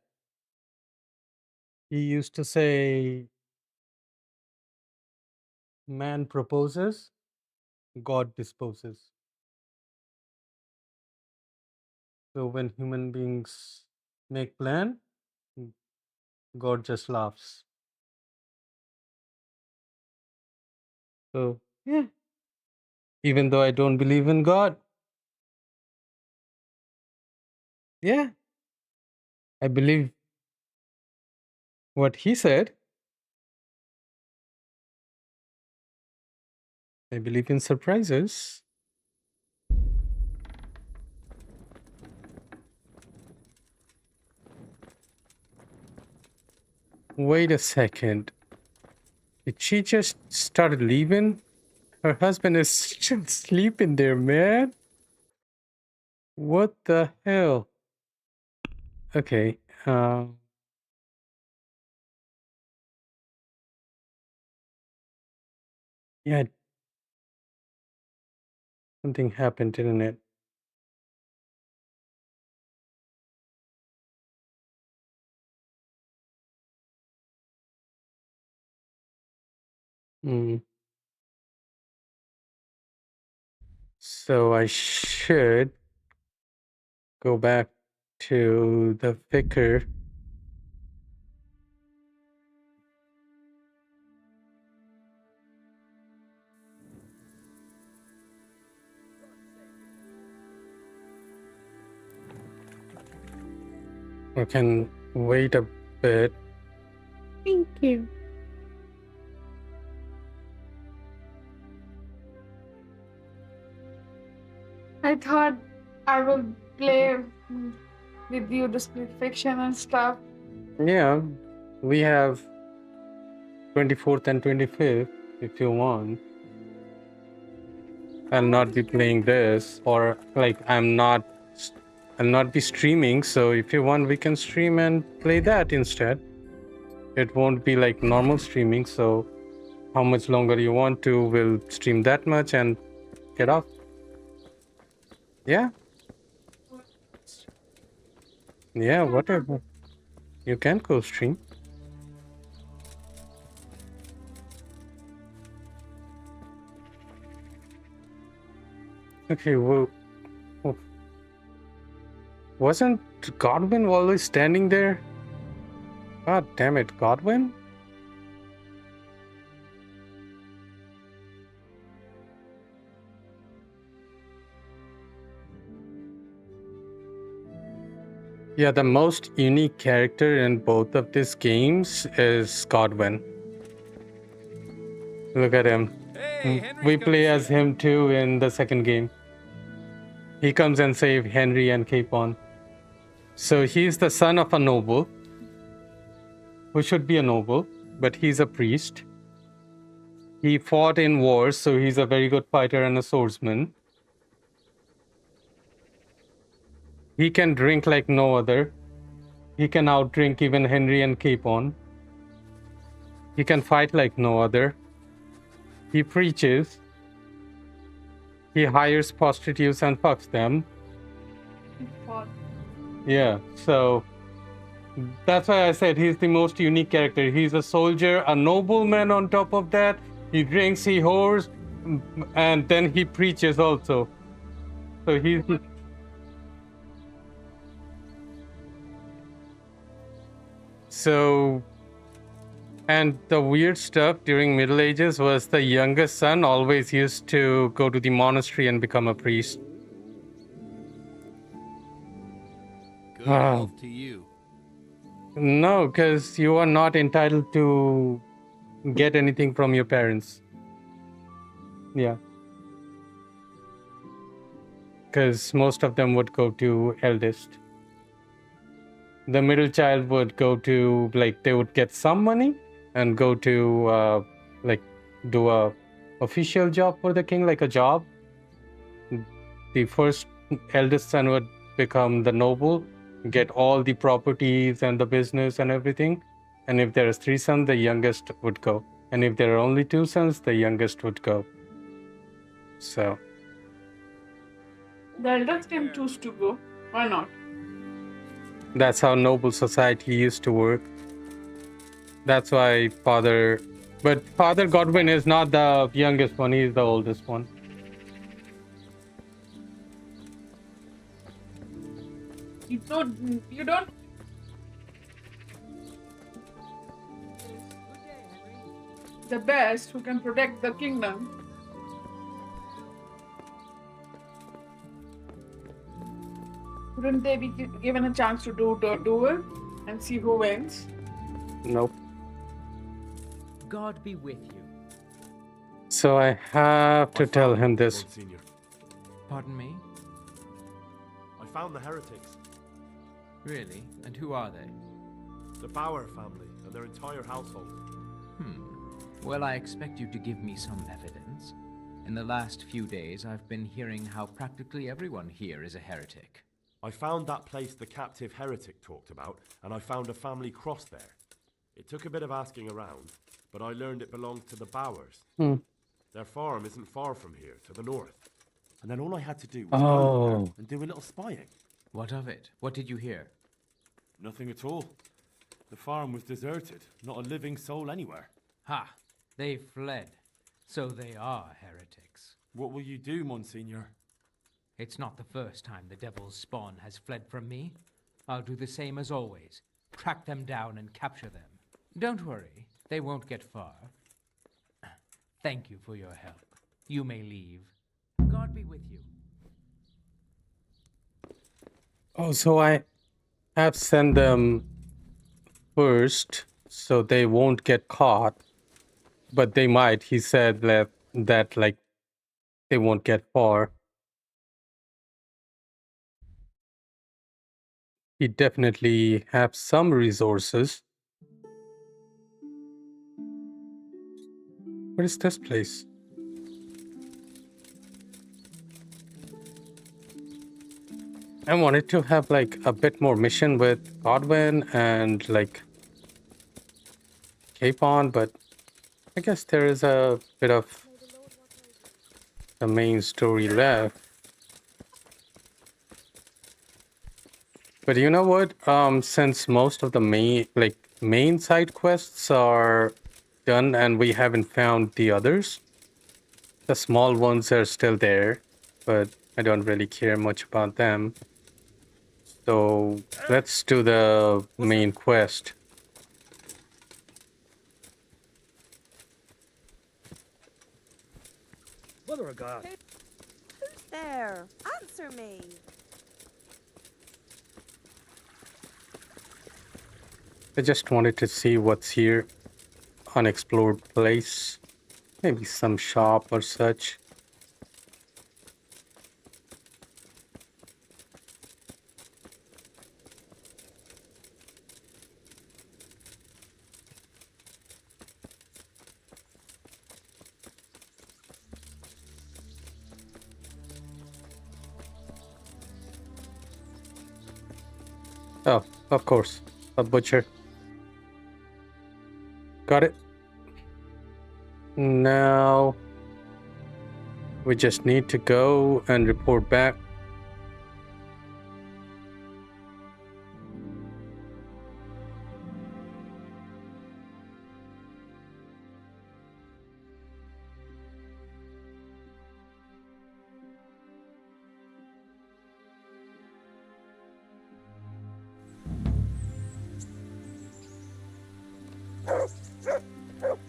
He used to say, man proposes, God disposes. So when human beings make plan, God just laughs. So, yeah. Even though I don't believe in God, yeah, I believe what he said. I believe in surprises. Wait a second. Did she just start leaving? Her husband is still sleeping there, man. What the hell? Okay. Yeah, something happened, didn't it? Mm. So I should go back to the vicar. I can wait a bit. Thank you. I thought I will play with you the split fiction and stuff. Yeah, we have 24th and 25th if you want. I'll not be playing this, or like I'll not be streaming, so if you want we can stream and play that instead. It won't be like normal streaming, so how much longer you want to, we'll stream that much and get off. Yeah. Yeah, whatever. You can go stream. Okay, well, wasn't Godwin always standing there? God damn it, Godwin? Yeah, the most unique character in both of these games is Godwin. Look at him. Hey, Henry's We come play to as him too in the second game. He comes and saves Henry and Capon. So he's the son of a noble, who should be a noble, but he's a priest. He fought in wars, so he's a very good fighter and a swordsman. He can drink like no other. He can outdrink even Henry and Capon. He can fight like no other. He preaches. He hires prostitutes and fucks them. Yeah, so that's why I said he's the most unique character. He's a soldier, a nobleman on top of that. He drinks, he whores, and then he preaches also. So he's... So... And the weird stuff during Middle Ages was the youngest son always used to go to the monastery and become a priest. Good health to you. No, because you are not entitled to get anything from your parents. Yeah. Because most of them would go to eldest. The middle child would go to, like, they would get some money and go to, like, do a official job for the king, like a job. The first eldest son would become the noble, get all the properties and the business and everything. And if there is 3 sons, the youngest would go. And if there are only 2 sons, the youngest would go. So. The eldest can choose to go. Why not? That's how noble society used to work. That's why Father Godwin is not the youngest one, he's the oldest one. You don't. The best who can protect the kingdom. Wouldn't they be given a chance to do it and see who wins? Nope. God be with you. So I have to tell him this. Monsignor. Pardon me? I found the heretics. Really? And who are they? The Bauer family and their entire household. Well, I expect you to give me some evidence. In the last few days, I've been hearing how practically everyone here is a heretic. I found that place the captive heretic talked about, and I found a family cross there. It took a bit of asking around, but I learned it belonged to the Bowers. Their farm isn't far from here, to the north. And then all I had to do was go there and do a little spying. What of it? What did you hear? Nothing at all. The farm was deserted, not a living soul anywhere. Ha! They fled. So they are heretics. What will you do, Monsignor? It's not the first time the devil's spawn has fled from me. I'll do the same as always. Track them down and capture them. Don't worry, they won't get far. Thank you for your help. You may leave. God be with you. Oh, so I have sent them first, so they won't get caught. But they might. He said that like, they won't get far. He definitely have some resources. What is this place? I wanted to have like a bit more mission with Godwin and like Capon, but I guess there is a bit of the main story left. But you know what? Since most of the main side quests are done and we haven't found the others, the small ones are still there, but I don't really care much about them. So let's do the main quest. Mother of God. Who's there? Answer me. I just wanted to see what's here. Unexplored place. Maybe some shop or such. Of course, a butcher. Got it. Now we just need to go and report back.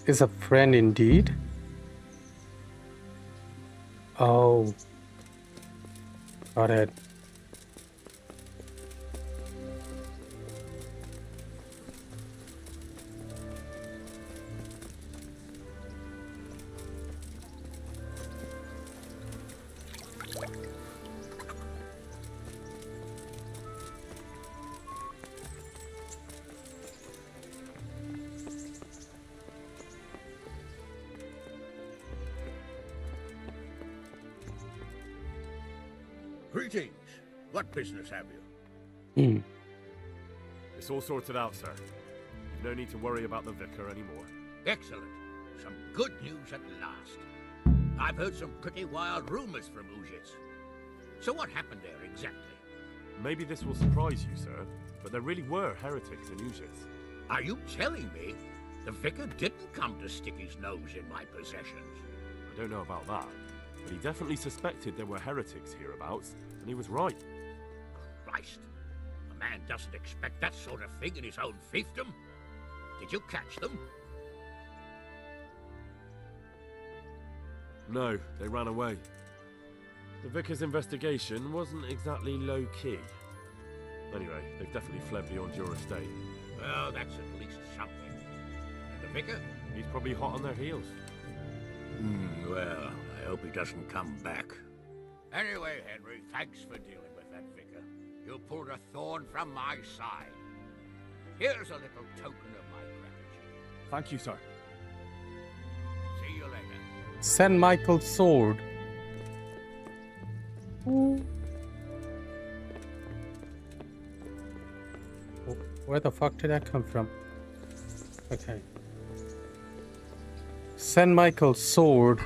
Is a friend indeed? Oh, got it. Greetings. What business have you? Hmm. It's all sorted out, sir. You've no need to worry about the vicar anymore. Excellent. Some good news at last. I've heard some pretty wild rumors from Uzhitz. So what happened there exactly? Maybe this will surprise you, sir, but there really were heretics in Uzhitz. Are you telling me the vicar didn't come to stick his nose in my possessions? I don't know about that, but he definitely suspected there were heretics hereabouts, and he was right. Christ. A man doesn't expect that sort of thing in his own fiefdom. Did you catch them? No, they ran away. The vicar's investigation wasn't exactly low-key. Anyway, they've definitely fled beyond your estate. Well, that's at least something. And the vicar? He's probably hot on their heels. Well, I hope he doesn't come back. Anyway, Henry, thanks for dealing with that vicar. You pulled a thorn from my side. Here's a little token of my gratitude. Thank you, sir. See you later. St. Michael's sword. Where the fuck did that come from? Okay. St. Michael's sword.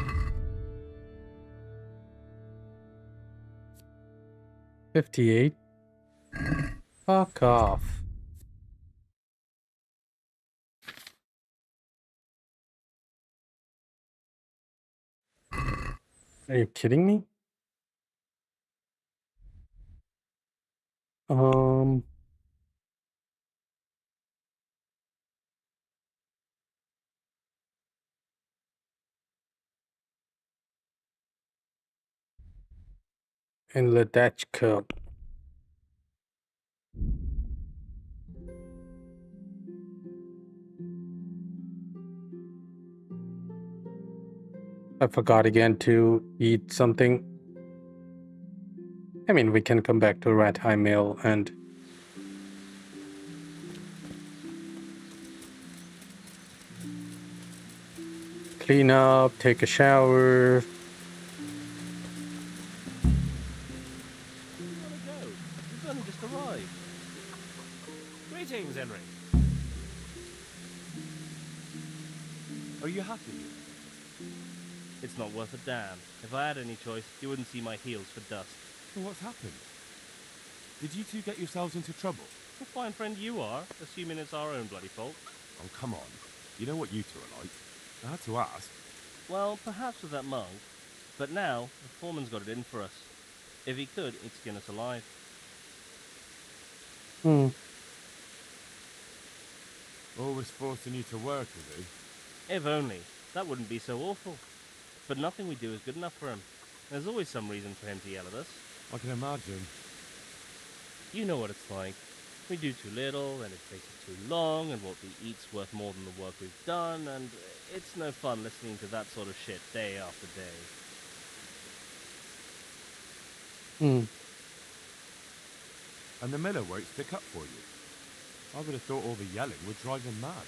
58. Fuck off. Are you kidding me? In the Dutch Cup. I forgot again to eat something. I mean, we can come back to Rat High Mill and clean up, take a shower. You've only just arrived. Greetings, Henry. Are you happy? It's not worth a damn. If I had any choice, you wouldn't see my heels for dust. Well, what's happened? Did you two get yourselves into trouble? A fine friend you are, assuming it's our own bloody fault. Oh, come on. You know what you two are like. I had to ask. Well, perhaps with that monk. But now, the foreman's got it in for us. If he could, he'd skin us alive. Always forcing you to work, is he? If only. That wouldn't be so awful. But nothing we do is good enough for him. There's always some reason for him to yell at us. I can imagine. You know what it's like. We do too little, and it takes too long, and what we eat's worth more than the work we've done, and it's no fun listening to that sort of shit day after day. And the miller won't stick up for you. I would have thought all the yelling would drive him mad.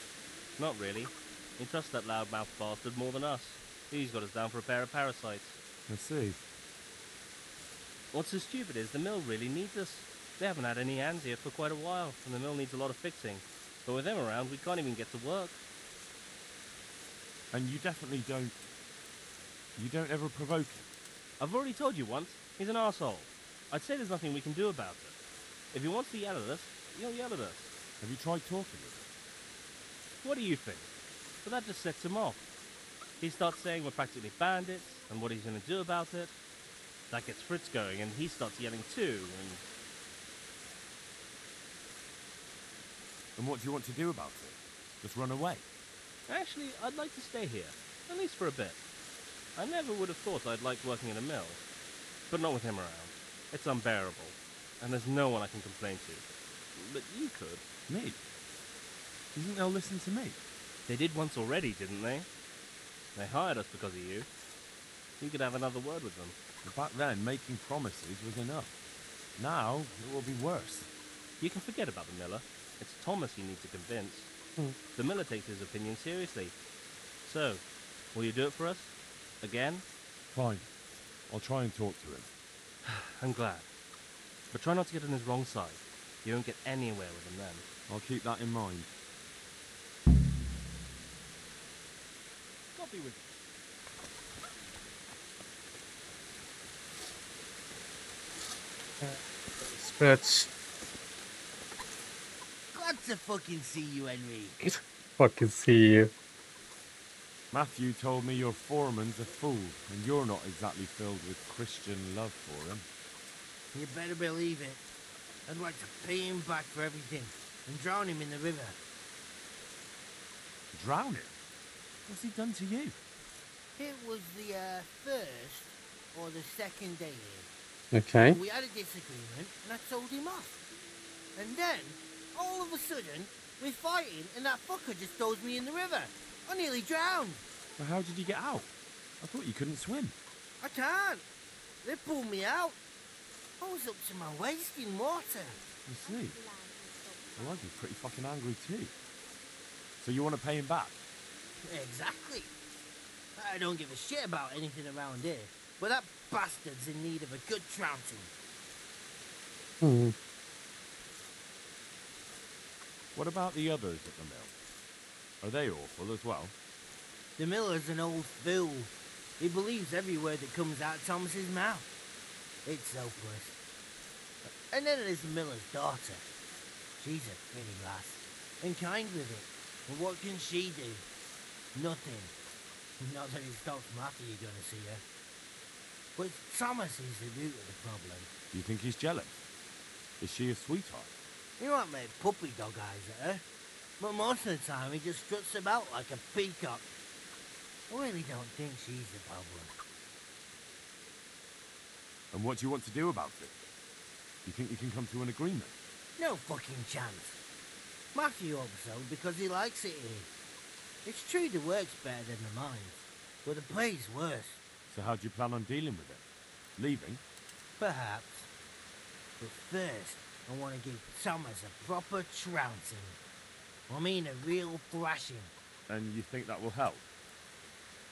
Not really. He trusts that loudmouth bastard more than us. He's got us down for a pair of parasites. I see. What's so stupid is the mill really needs us. They haven't had any hands here for quite a while, and the mill needs a lot of fixing. But with them around, we can't even get to work. And you definitely don't... You don't ever provoke him? I've already told you once, he's an arsehole. I'd say there's nothing we can do about it. If he wants to yell at us, he'll yell at us. Have you tried talking with him? What do you think? But that just sets him off. He starts saying we're practically bandits, and what he's going to do about it. That gets Fritz going, and he starts yelling too, And what do you want to do about it? Just run away? Actually, I'd like to stay here, at least for a bit. I never would have thought I'd like working in a mill, but not with him around. It's unbearable, and there's no one I can complain to. But you could. Me? You think they'll listen to me? They did once already, didn't they? They hired us because of you. You could have another word with them. But back then, making promises was enough. Now, it will be worse. You can forget about the miller. It's Thomas you need to convince. The miller takes his opinion seriously. So, will you do it for us? Again? Fine. I'll try and talk to him. I'm glad. But try not to get on his wrong side. You won't get anywhere with him then. I'll keep that in mind. God be with you. Spits. Glad to fucking see you, Henry. Fucking see you. Matthew told me your foreman's a fool, and you're not exactly filled with Christian love for him. You better believe it. I'd like to pay him back for everything and drown him in the river. Drown him? What's he done to you? It was the first or the second day here. Okay. We had a disagreement and I told him off. And then, all of a sudden, we're fighting and that fucker just throws me in the river. I nearly drowned. Well, how did you get out? I thought you couldn't swim. I can't. They pulled me out. I was up to my waist in water. I see. Well, I'd be pretty fucking angry too. So you want to pay him back? Exactly. I don't give a shit about anything around here, but that bastard's in need of a good trouncing. What about the others at the mill? Are they awful as well? The miller's an old fool. He believes every word that comes out of Thomas's mouth. It's hopeless. And then there's the miller's daughter. She's a pretty lass, and kind with it. And what can she do? Nothing. Not that it stops Matthew gonna see her. But Thomas is the root of the problem. Do you think he's jealous? Is she a sweetheart? He might make puppy dog eyes at her, but most of the time he just struts about like a peacock. I really don't think she's the problem. And what do you want to do about it? You think you can come to an agreement? No fucking chance. Matthew hopes so because he likes it here. It's true the work's better than the mines, but the pay's worse. So how do you plan on dealing with it? Leaving? Perhaps. But first, I want to give Thomas a proper trouncing. I mean a real thrashing. And you think that will help?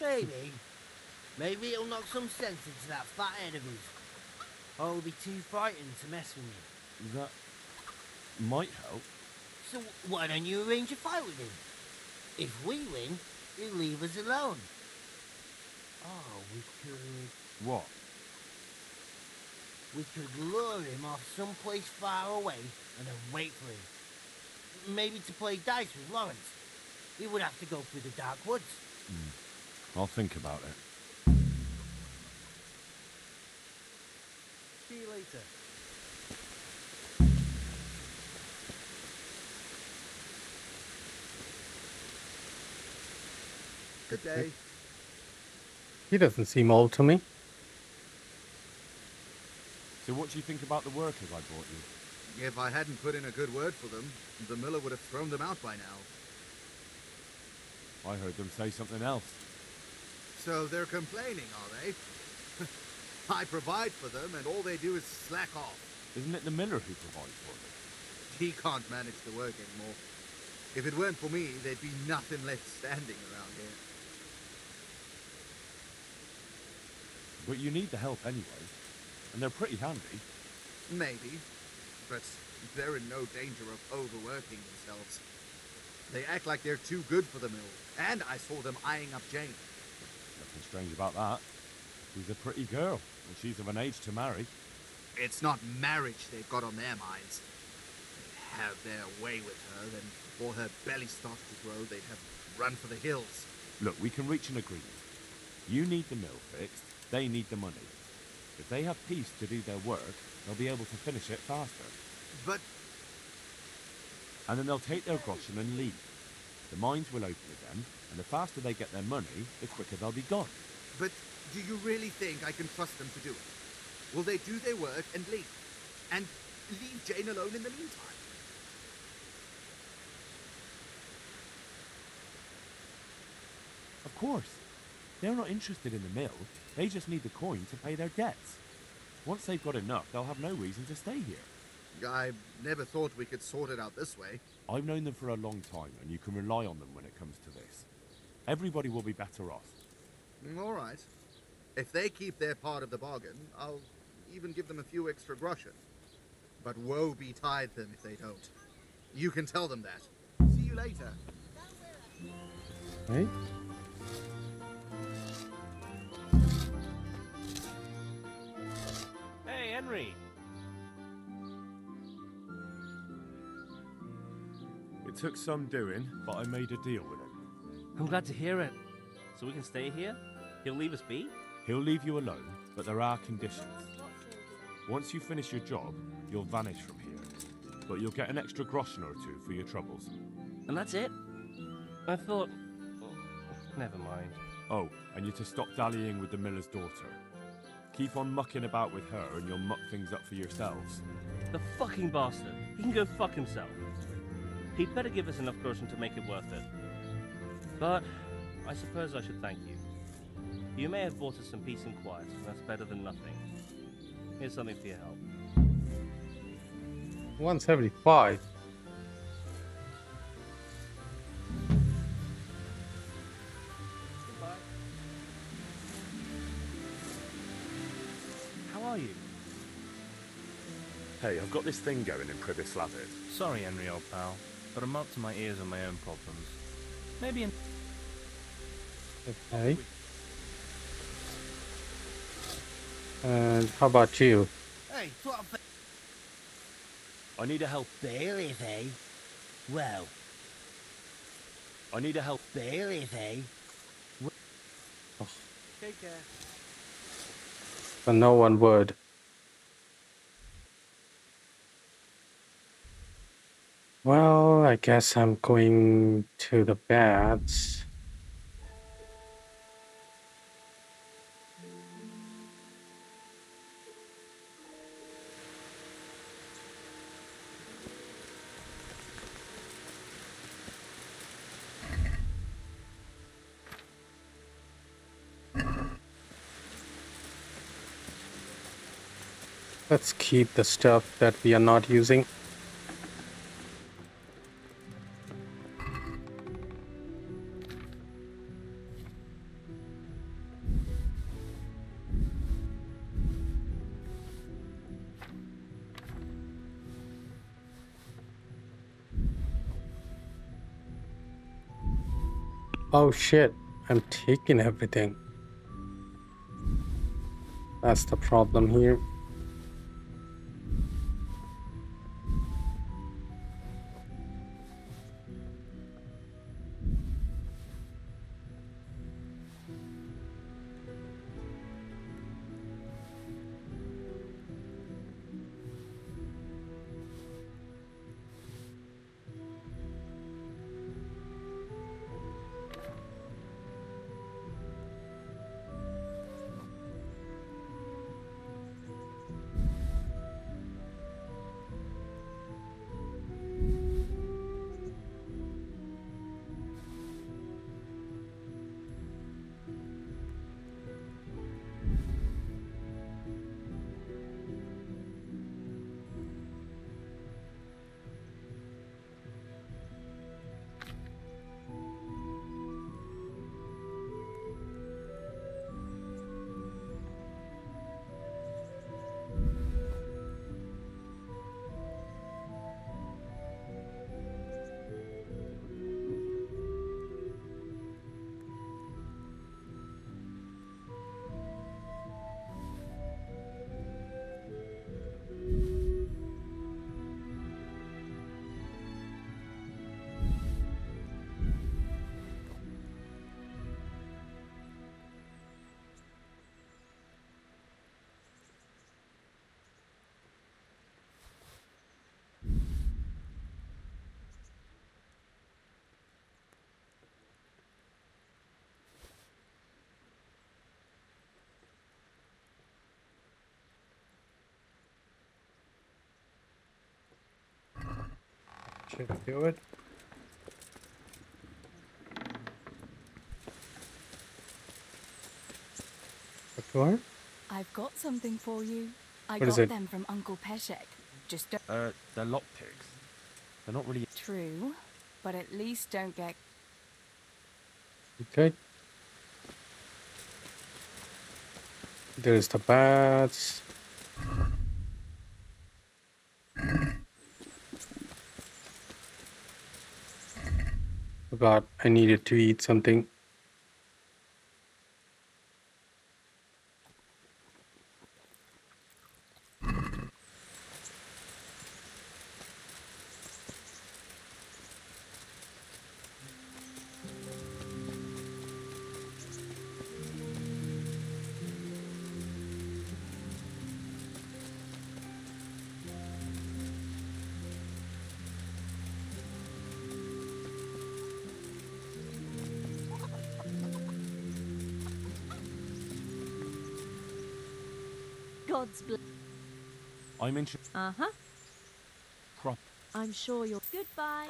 Maybe. Maybe it'll knock some sense into that fat head of his. Or he'll be too frightened to mess with me. That might help. So why don't you arrange a fight with him? If we win, he'll leave us alone. Oh, we could... What? We could lure him off someplace far away and then wait for him. Maybe to play dice with Lawrence. He would have to go through the dark woods. I'll think about it. See you later. Good day. He doesn't seem old to me. So what do you think about the workers I brought you? If I hadn't put in a good word for them, the miller would have thrown them out by now. I heard them say something else. So they're complaining, are they? I provide for them, and all they do is slack off. Isn't it the miller who provides for them? He can't manage the work anymore. If it weren't for me, there'd be nothing left standing around here. But you need the help anyway. And they're pretty handy. Maybe. but they're in no danger of overworking themselves. They act like they're too good for the mill, and I saw them eyeing up Jane. Nothing strange about that. She's a pretty girl, and she's of an age to marry. It's not marriage they've got on their minds. They'd have their way with her, then before her belly started to grow, they'd have run for the hills. Look, we can reach an agreement. You need the mill fixed, they need the money. If they have peace to do their work, they'll be able to finish it faster. But... And then they'll take their groschen and leave. The mines will open again, and the faster they get their money, the quicker they'll be gone. But do you really think I can trust them to do it? Will they do their work and leave? And leave Jane alone in the meantime? Of course. They're not interested in the mill. They just need the coin to pay their debts. Once they've got enough, they'll have no reason to stay here. I never thought we could sort it out this way. I've known them for a long time, and you can rely on them when it comes to this. Everybody will be better off. All right. If they keep their part of the bargain, I'll even give them a few extra groschen. But woe betide them if they don't. You can tell them that. See you later. Right? Hey, Henry. It took some doing, but I made a deal with him. I'm glad to hear it. So we can stay here? He'll leave us be? He'll leave you alone, but there are conditions. Once you finish your job, you'll vanish from here. But you'll get an extra groschen or two for your troubles. And that's it? I thought... Never mind. Oh, and you're to stop dallying with the miller's daughter. Keep on mucking about with her and you'll muck things up for yourselves. The fucking bastard. He can go fuck himself. He'd better give us enough groschen to make it worth it. But I suppose I should thank you. You may have brought us some peace and quiet, and that's better than nothing. Here's something for your help. 175. Goodbye. How are you? Hey, I've got this thing going in Privis Lavid. Sorry, Henry, old pal, but I'm up to my ears on my own problems. Maybe in... Okay. And how about you? Hey, what I need a help. Bailiff, eh? Well, I need a help. bailiff, eh? Take care. But no one would. Well, I guess I'm going to the bats. Let's keep the stuff that we are not using. Oh shit, I'm taking everything. That's the problem here. Should do it. What? I've got something for you. I What is got it? them from Uncle Peshek. Just don't... They're lockpicks. They're not really... True, but at least don't get... Okay. There's the bats. Forgot I needed to eat something. God's bless. I'm interested. Uh-huh. Prop. I'm sure you'll... Goodbye.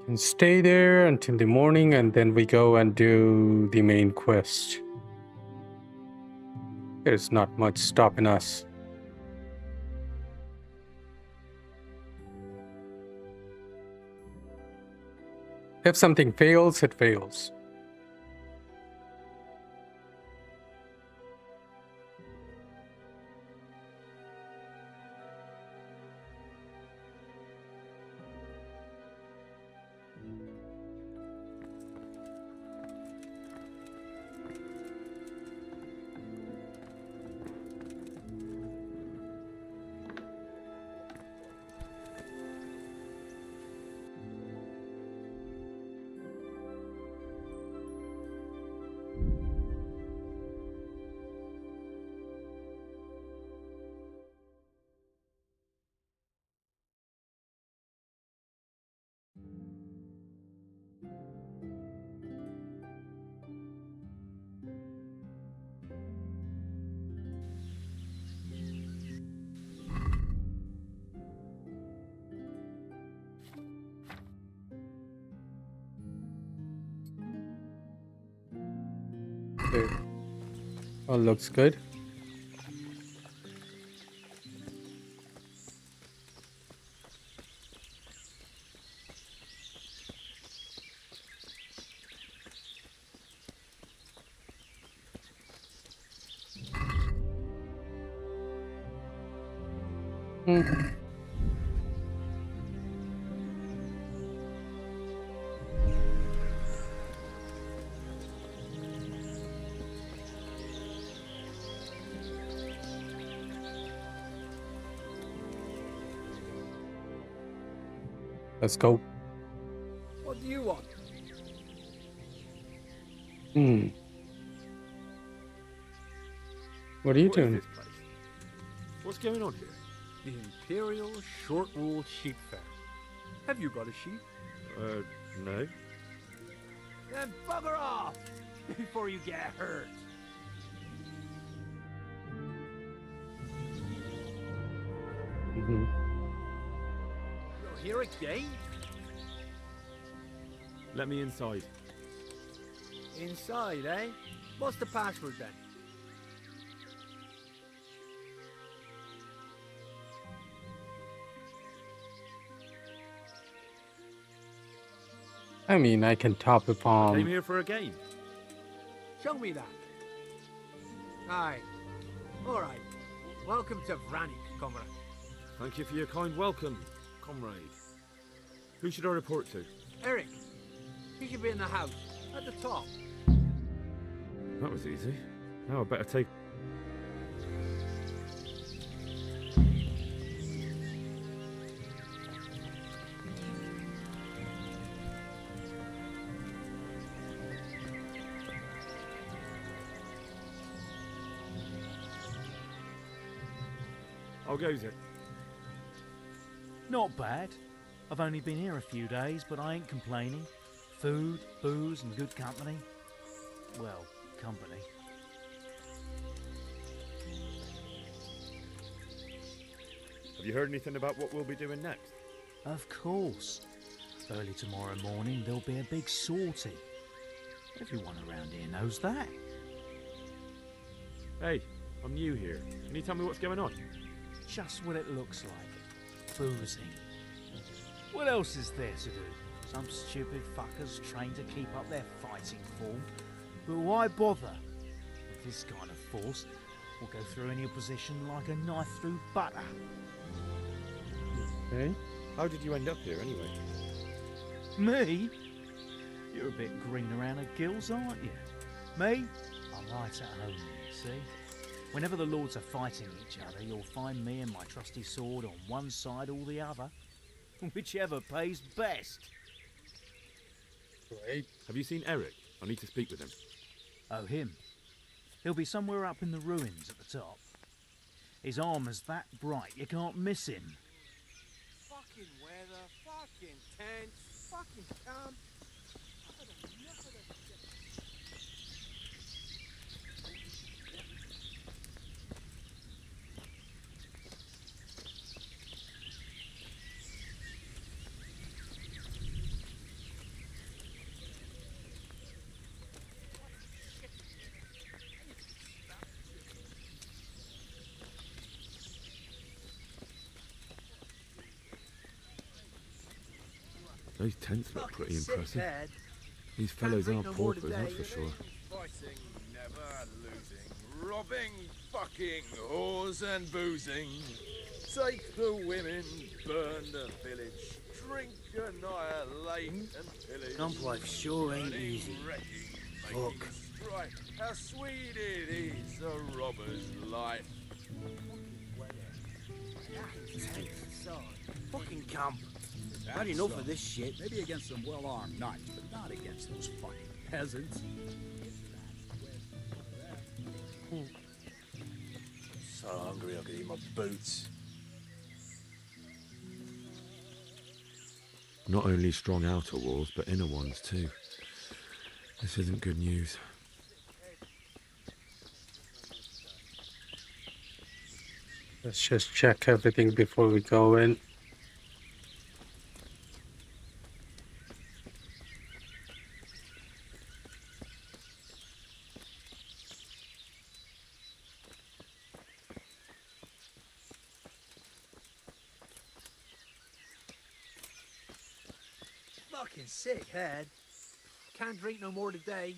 Can stay there until the morning and then we go and do the main quest. There's not much stopping us. If something fails, it fails. Okay. All looks good. Let's go. What do you want? What are you What is doing? this place? What's going on here? The Imperial Short Wool Sheep Fair. Have you got a sheep? No. Then bugger off before you get hurt. Mm-hmm. You're here again? Let me inside. Inside, eh? What's the password then? I mean, I can top it I came on. here for a game. Show me that. Aye. Alright. Welcome to Vranik, comrade. Thank you for your kind welcome, comrade. Who should I report to? Eric, you should be in the house, at the top. That was easy. Now I better take... How goes it? Not bad. I've only been here a few days, but I ain't complaining. Food, booze, and good company. Well, company. Have you heard anything about what we'll be doing next? Of course. Early tomorrow morning, there'll be a big sortie. Everyone around here knows that. Hey, I'm new here. Can you tell me what's going on? Just what it looks like. Boozing. What else is there to do? Some stupid fuckers trained to keep up their fighting form. But why bother? With this kind of force, we'll go through any opposition like a knife through butter. Hey? How did you end up here anyway? Me? You're a bit green around the gills, aren't you? Me? I'm right at home here, see? Whenever the lords are fighting each other, you'll find me and my trusty sword on one side or the other. Whichever pays best. Great. Have you seen Eric? I need to speak with him. Oh, him? He'll be somewhere up in the ruins at the top. His armour's that bright, you can't miss him. Fucking weather, fucking tents, fucking camp. I've had enough of this shit. Those tents look pretty Sick, impressive. Dad. These Can't fellows drink aren't no more paupers, that's today. for sure. Fighting, never losing. Robbing, fucking, whores and boozing. Take the women, burn the village. Drink, annihilate and pillage. Camp life sure ain't Burning, easy. wrecking, Look. making strife. How sweet it is, a robber's life. Fucking camp. Had enough of this shit. Maybe against some well-armed knights, but not against those fucking peasants. So hungry I could eat my boots. Not only strong outer walls, but inner ones too. This isn't good news. Let's just check everything before we go in. Fucking sick, Head. Can't drink no more today.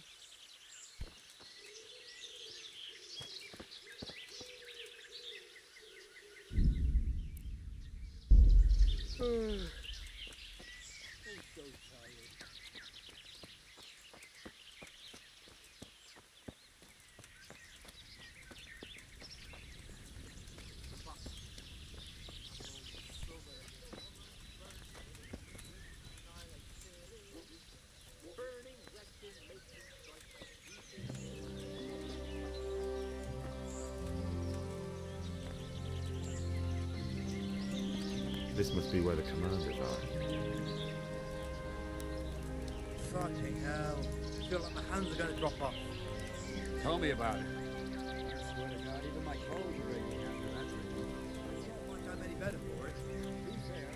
This must be where the commanders are. Fucking hell. I feel like my hands are gonna drop off. Tell me about it. I swear to God, even my clothes are breaking after that drink. Don't think I'm any better for it. Be fair.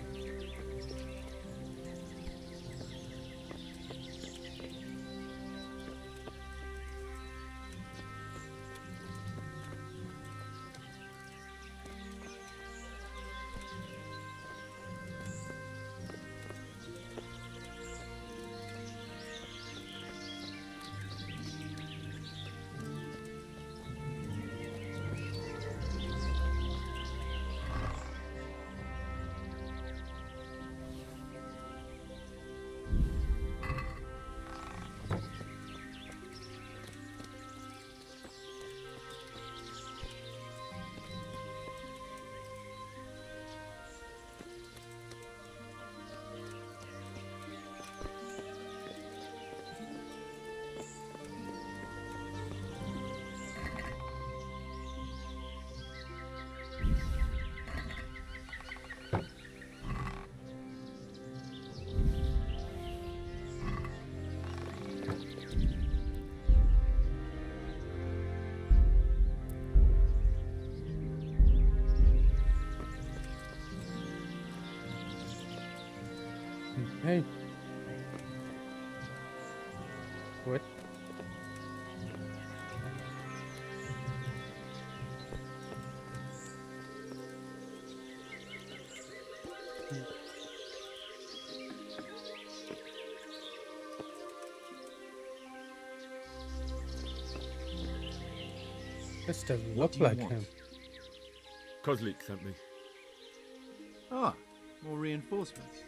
Hey. What? This doesn't What look do you like want? him. Kozlik sent me. Ah, more reinforcements.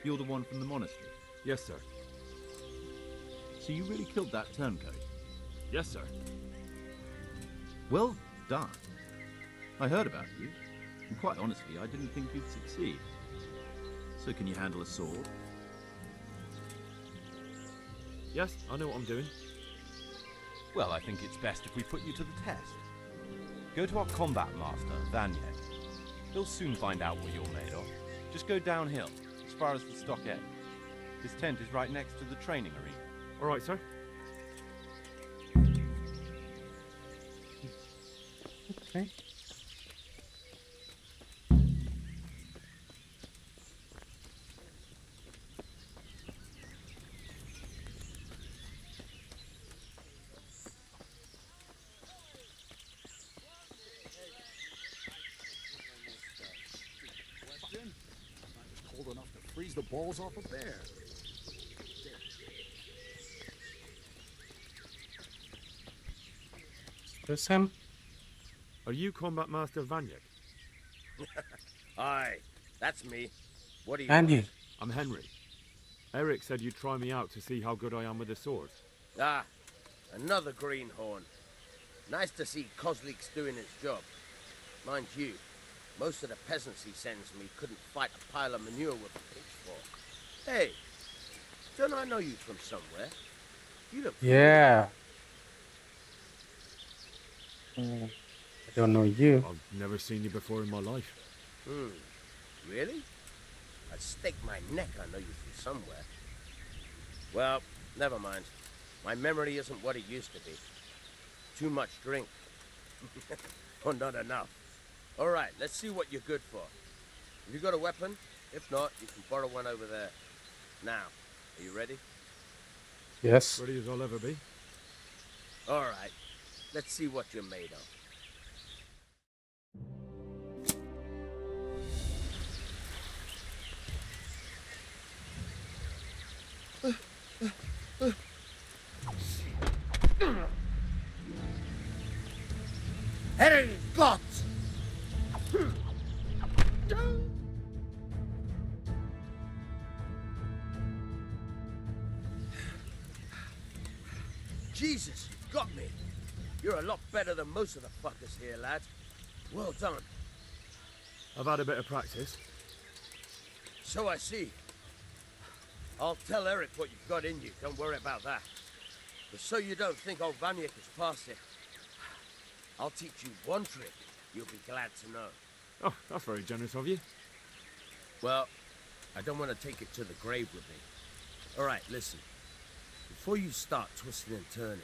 You're the one from the monastery? Yes, sir. So you really killed that turncoat? Yes, sir. Well done. I heard about you, and quite honestly, I didn't think you'd succeed. So can you handle a sword? Yes, I know what I'm doing. Well, I think it's best if we put you to the test. Go to our combat master, Vanyek. He'll soon find out what you're made of. Just go downhill, as far as the stockade. His tent is right next to the training arena. All right, sir. Okay. Cold enough to freeze the balls off a bear. Is this him? Are you Combat Master Vanyek? Aye, that's me. What do you Vanyek. want? I'm Henry. Eric said you'd try me out to see how good I am with the sword. Ah, another greenhorn. Nice to see Kozlik's doing his job. Mind you, most of the peasants he sends me couldn't fight a pile of manure with a pitchfork. Hey, don't I know you from somewhere? You look Yeah. I don't know you. I've never seen you before in my life. Really? I'd stake my neck I know you from somewhere. Well, never mind. My memory isn't what it used to be. Too much drink. Or not enough. Alright, let's see what you're good for. Have you got a weapon? If not, you can borrow one over there. Now, are you ready? Yes. Ready as I'll ever be. Alright, let's see what you're made of. Herrgott! Jesus, you've got me. You're a lot better than most of the fuckers here, lad. Well done. I've had a bit of practice. So I see. I'll tell Eric what you've got in you. Don't worry about that. But so you don't think old Vanyek has passed it, I'll teach you one trick you'll be glad to know. Oh, that's very generous of you. Well, I don't want to take it to the grave with me. All right, listen. Before you start twisting and turning,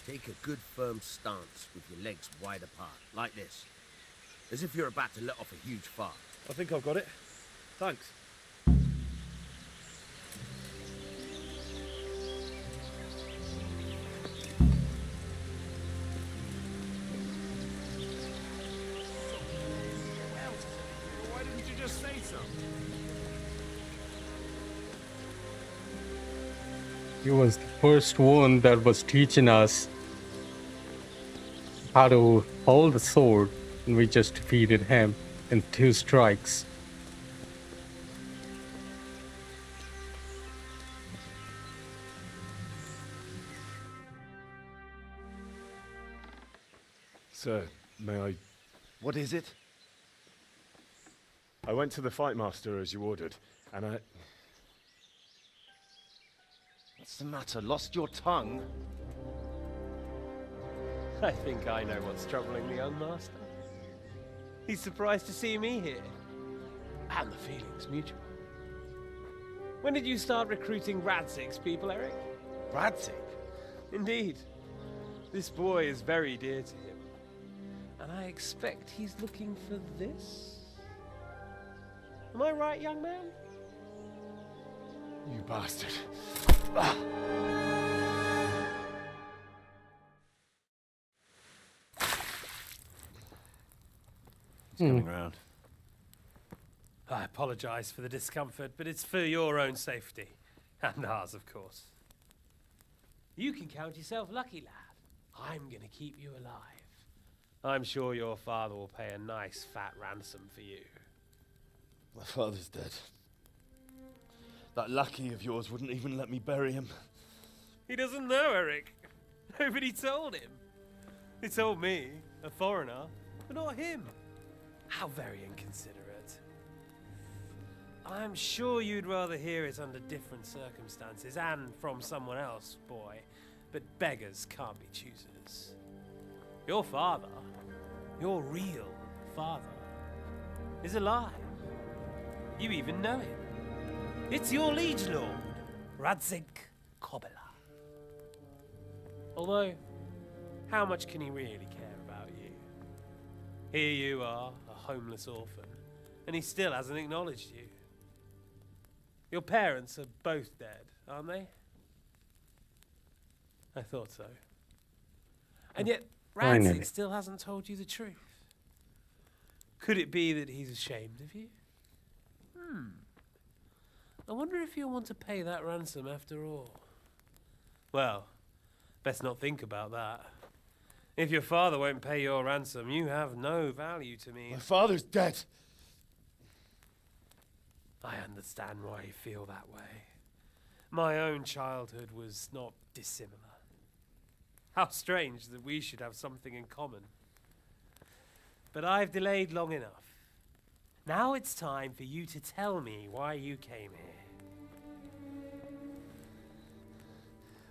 take a good firm stance with your legs wide apart, like this. As if you're about to let off a huge fart. I think I've got it. Thanks. Why didn't you just say so? He was the first one that was teaching us how to hold the sword, and we just defeated him in 2 strikes. Sir, may I... What is it? I went to the fight master as you ordered, and I... What's the matter? Lost your tongue? I think I know what's troubling the young master. He's surprised to see me here. And the feeling's mutual. When did you start recruiting Radzig's people, Eric? Radzig? Indeed. This boy is very dear to him. And I expect he's looking for this? Am I right, young man? You bastard. He's coming round. I apologize for the discomfort, but it's for your own safety. And ours, of course. You can count yourself lucky, lad. I'm gonna keep you alive. I'm sure your father will pay a nice fat ransom for you. My father's dead. That lackey of yours wouldn't even let me bury him. He doesn't know, Eric. Nobody told him. They told me, a foreigner, but not him. How very inconsiderate. I'm sure you'd rather hear it under different circumstances and from someone else, boy. But beggars can't be choosers. Your father, your real father, is alive. You even know him. It's your liege lord, Radzik Kobyla. Although, how much can he really care about you? Here you are, a homeless orphan, and he still hasn't acknowledged you. Your parents are both dead, aren't they? I thought so. And yet, Radzik still hasn't told you the truth. Could it be that he's ashamed of you? I wonder if you'll want to pay that ransom after all. Well, best not think about that. If your father won't pay your ransom, you have no value to me. My father's dead. I understand why you feel that way. My own childhood was not dissimilar. How strange that we should have something in common. But I've delayed long enough. Now it's time for you to tell me why you came here.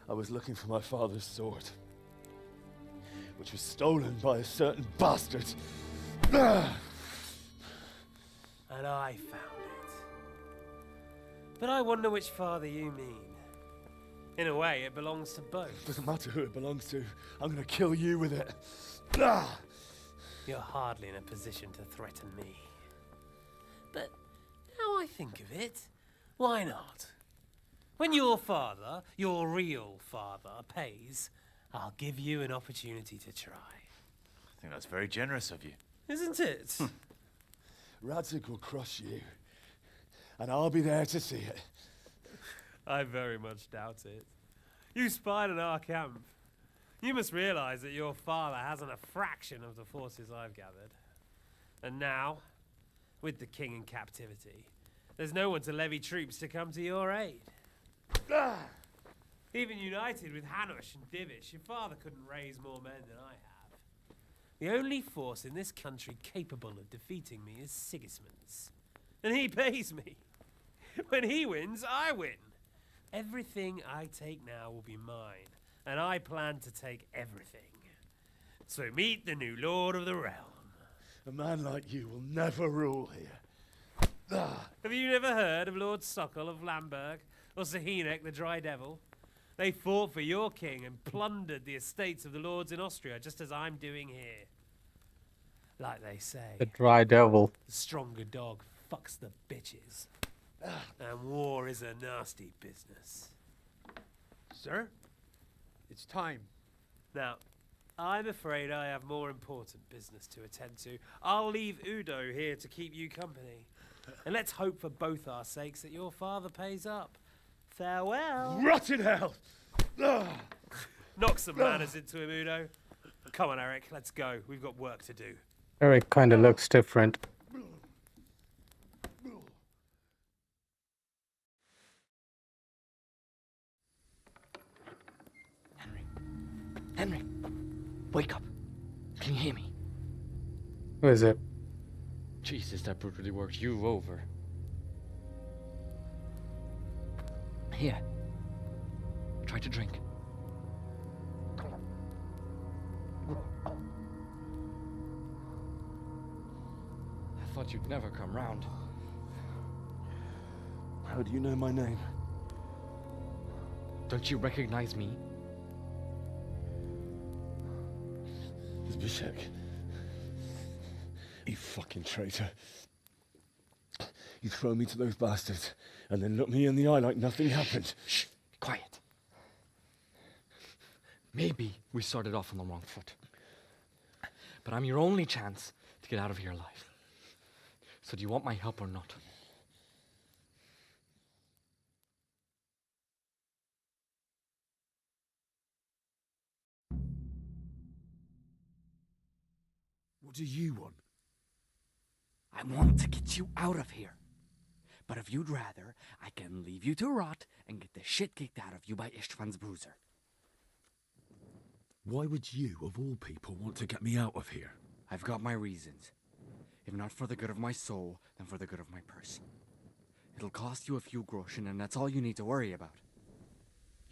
I was looking for my father's sword, which was stolen by a certain bastard. And I found it. But I wonder which father you mean. In a way, it belongs to both. Doesn't matter who it belongs to. I'm gonna kill you with it. You're hardly in a position to threaten me. But now I think of it, why not? When your father, your real father, pays, I'll give you an opportunity to try. I think that's very generous of you. Isn't it? Radzik will crush you, and I'll be there to see it. I very much doubt it. You spied on our camp. You must realize that your father hasn't a fraction of the forces I've gathered. And now, with the king in captivity, there's no one to levy troops to come to your aid. Even united with Hanush and Divish, your father couldn't raise more men than I have. The only force in this country capable of defeating me is Sigismund's. And he pays me. When he wins, I win. Everything I take now will be mine, and I plan to take everything. So meet the new lord of the realm. A man like you will never rule here. Have you never heard of Lord Sokol of Lamberg, or Sahinek the Dry Devil? They fought for your king and plundered the estates of the lords in Austria, just as I'm doing here. Like they say, The Dry Devil. the stronger dog fucks the bitches. And war is a nasty business. Sir, it's time. Now, I'm afraid I have more important business to attend to. I'll leave Udo here to keep you company. And let's hope for both our sakes that your father pays up. Farewell. Rot in hell! Knock some manners into him, Udo. Come on, Eric, let's go. We've got work to do. Eric kind of looks different. Henry, wake up. Can you hear me? Who is it? Jesus, that brutally worked you over. Here. Try to drink. I thought you'd never come round. How do you know my name? Don't you recognize me? Zbyszek. You fucking traitor. You throw me to those bastards, and then look me in the eye like nothing happened. Shh! Be quiet. Maybe we started off on the wrong foot. But I'm your only chance to get out of here alive. So do you want my help or not? What do you want? I want to get you out of here. But if you'd rather, I can leave you to rot and get the shit kicked out of you by Ishtvan's bruiser. Why would you, of all people, want to get me out of here? I've got my reasons. If not for the good of my soul, then for the good of my purse. It'll cost you a few groschen, and that's all you need to worry about.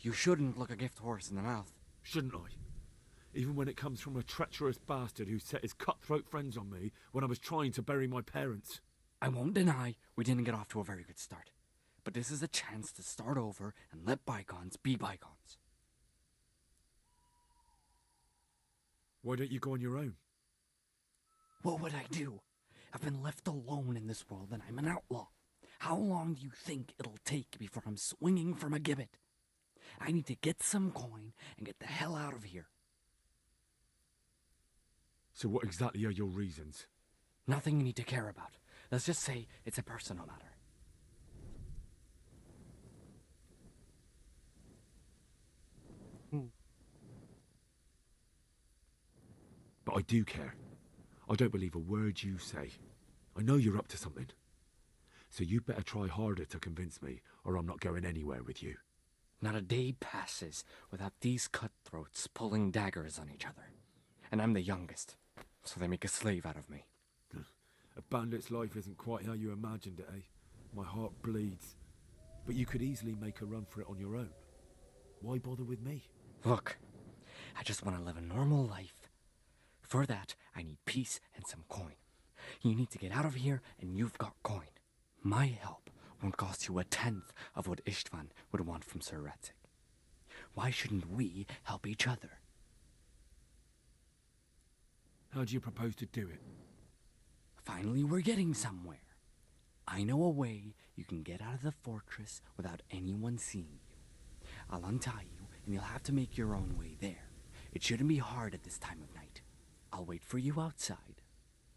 You shouldn't look a gift horse in the mouth. Shouldn't I? Even when it comes from a treacherous bastard who set his cutthroat friends on me when I was trying to bury my parents. I won't deny we didn't get off to a very good start. But this is a chance to start over and let bygones be bygones. Why don't you go on your own? What would I do? I've been left alone in this world and I'm an outlaw. How long do you think it'll take before I'm swinging from a gibbet? I need to get some coin and get the hell out of here. So what exactly are your reasons? Nothing you need to care about. Let's just say it's a personal matter. But I do care. I don't believe a word you say. I know you're up to something. So you better try harder to convince me, or I'm not going anywhere with you. Not a day passes without these cutthroats pulling daggers on each other. And I'm the youngest, so they make a slave out of me. A bandit's life isn't quite how you imagined it, eh? My heart bleeds. But you could easily make a run for it on your own. Why bother with me? Look, I just want to live a normal life. For that, I need peace and some coin. You need to get out of here, and you've got coin. My help won't cost you a tenth of what Istvan would want from Sir Ratzik. Why shouldn't we help each other? How do you propose to do it? Finally, we're getting somewhere. I know a way you can get out of the fortress without anyone seeing you. I'll untie you, and you'll have to make your own way there. It shouldn't be hard at this time of night. I'll wait for you outside.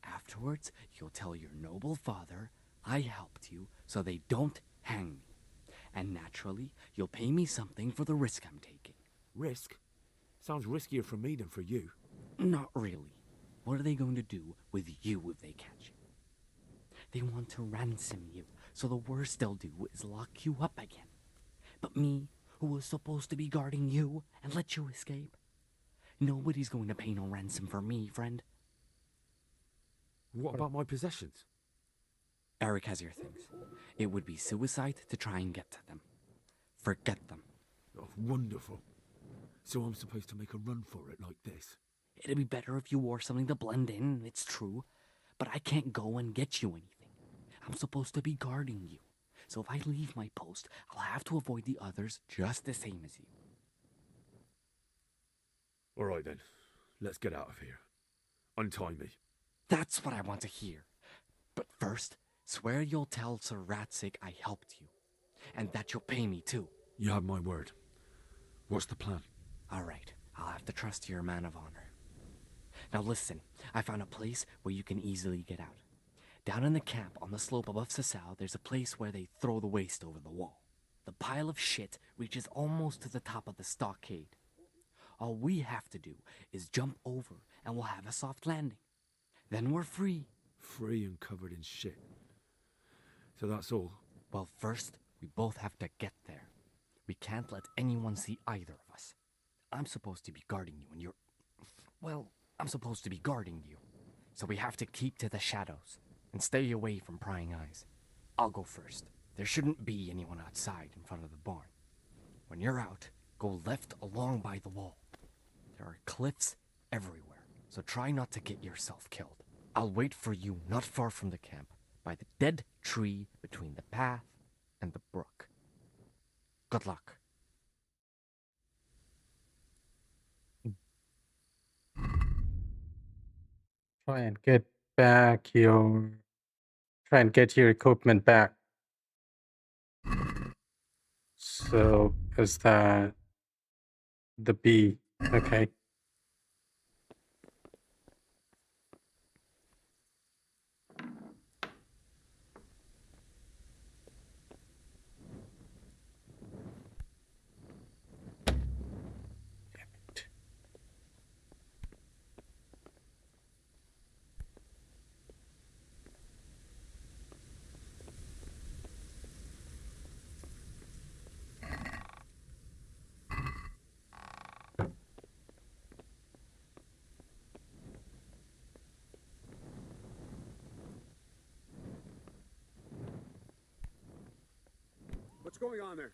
Afterwards, you'll tell your noble father I helped you so they don't hang me. And naturally, you'll pay me something for the risk I'm taking. Risk? Sounds riskier for me than for you. Not really. What are they going to do with you if they catch you? They want to ransom you, so the worst they'll do is lock you up again. But me, who was supposed to be guarding you and let you escape? Nobody's going to pay no ransom for me, friend. What about my possessions? Eric has your things. It would be suicide to try and get to them. Forget them. Oh, wonderful. So I'm supposed to make a run for it like this? It'd be better if you wore something to blend in, it's true. But I can't go and get you anything. I'm supposed to be guarding you. So if I leave my post, I'll have to avoid the others just the same as you. All right then. Let's get out of here. Untie me. That's what I want to hear. But first, swear you'll tell Sir Ratzik I helped you. And that you'll pay me too. You have my word. What's the plan? All right. I'll have to trust you're a man of honor. Now listen, I found a place where you can easily get out. Down in the camp on the slope above Sasau, there's a place where they throw the waste over the wall. The pile of shit reaches almost to the top of the stockade. All we have to do is jump over and we'll have a soft landing. Then we're free. Free and covered in shit. So that's all? Well, first, we both have to get there. We can't let anyone see either of us. I'm supposed to be guarding you and you're... Well, I'm supposed to be guarding you. So we have to keep to the shadows and stay away from prying eyes. I'll go first. There shouldn't be anyone outside in front of the barn. When you're out, go left along by the wall. There are cliffs everywhere, so try not to get yourself killed. I'll wait for you not far from the camp, by the dead tree between the path and the brook. Good luck. Try and get back your Try and get your equipment back. So, is that the B? Okay. What's going on there?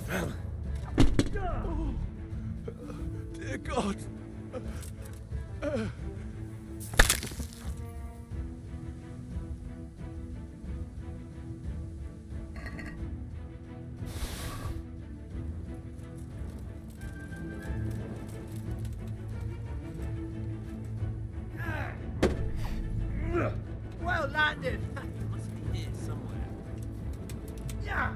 Dear God. Well landed. It must be here somewhere. Yeah.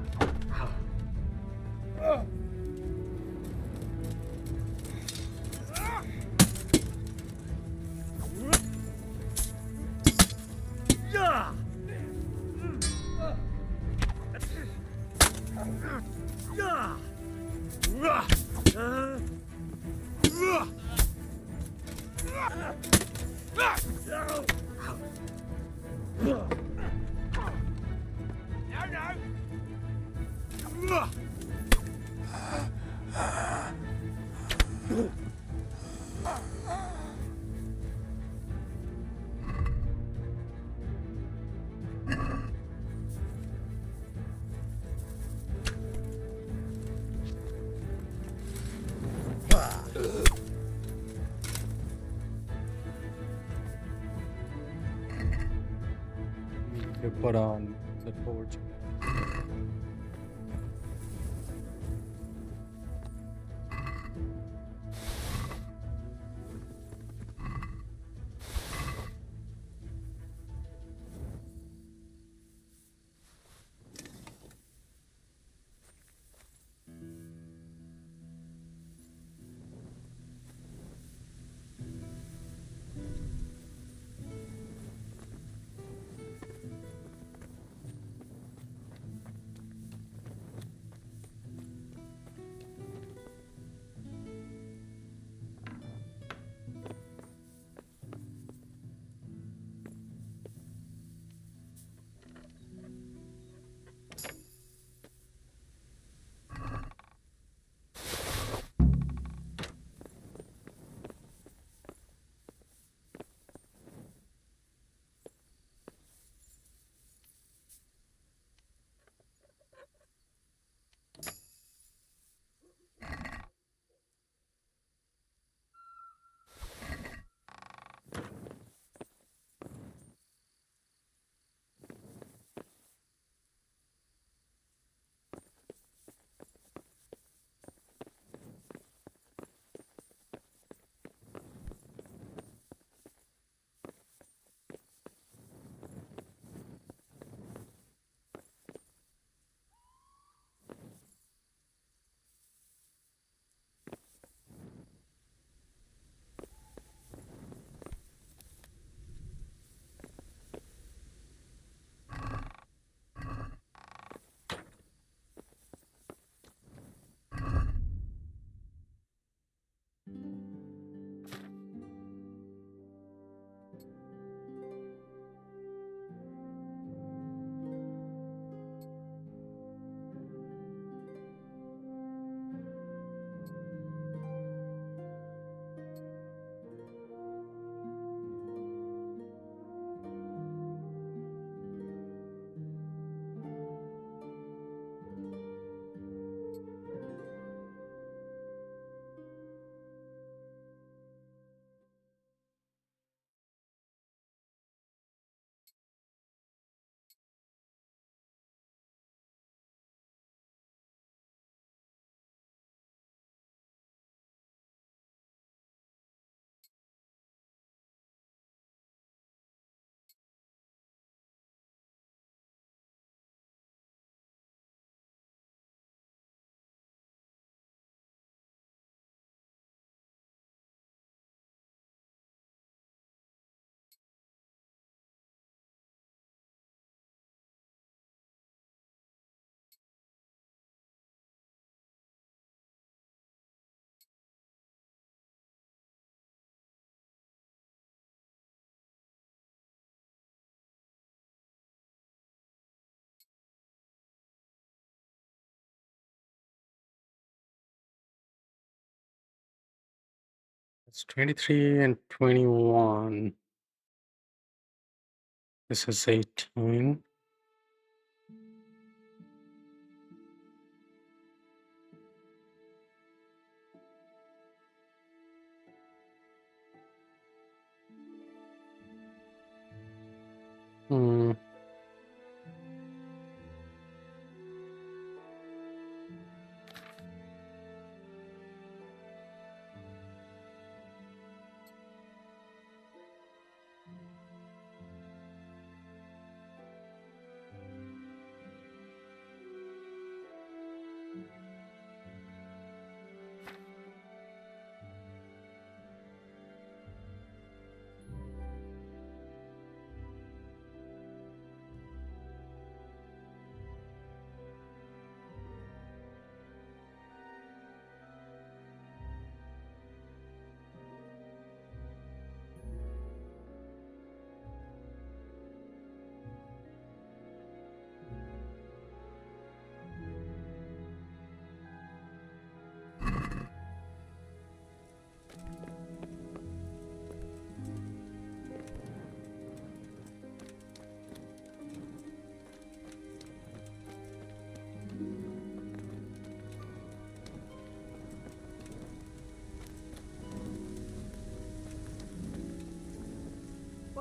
You put on the torch. It's 23 and 21. This is 18.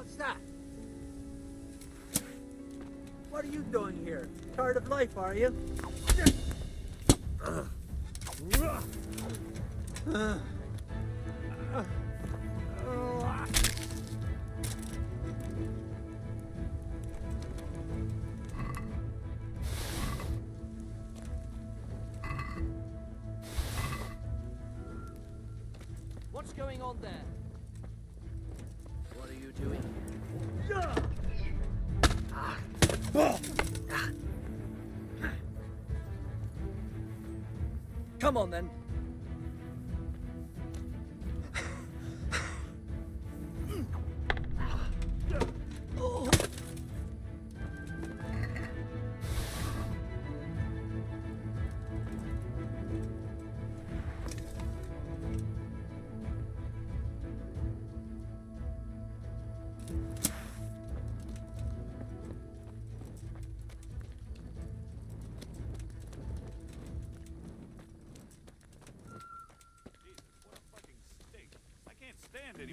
What's that? What are you doing here? Tired of life, are you? What's going on there? What are you doing here? Come on then.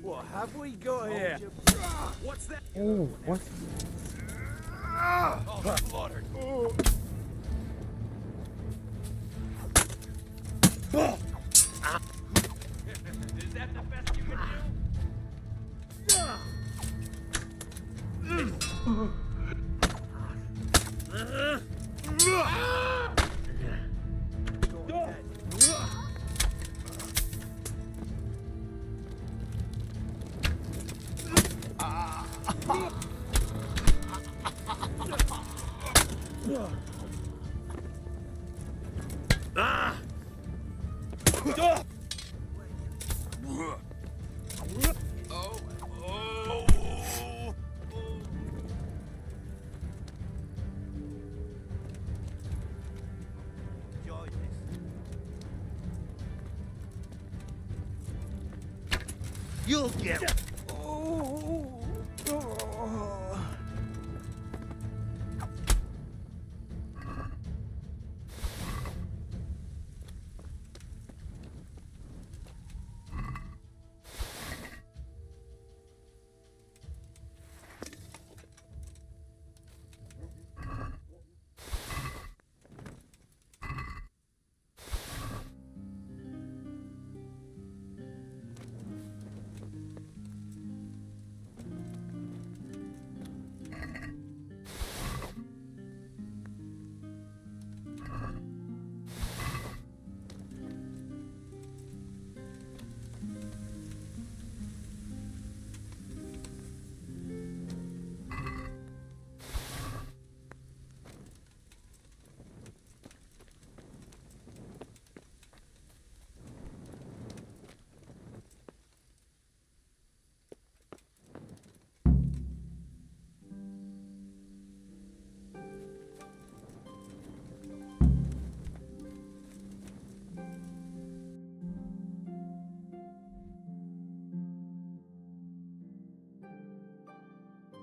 What have we got here? What's that? Oh, what? Oh, slaughtered. Is that the best you can You'll get it.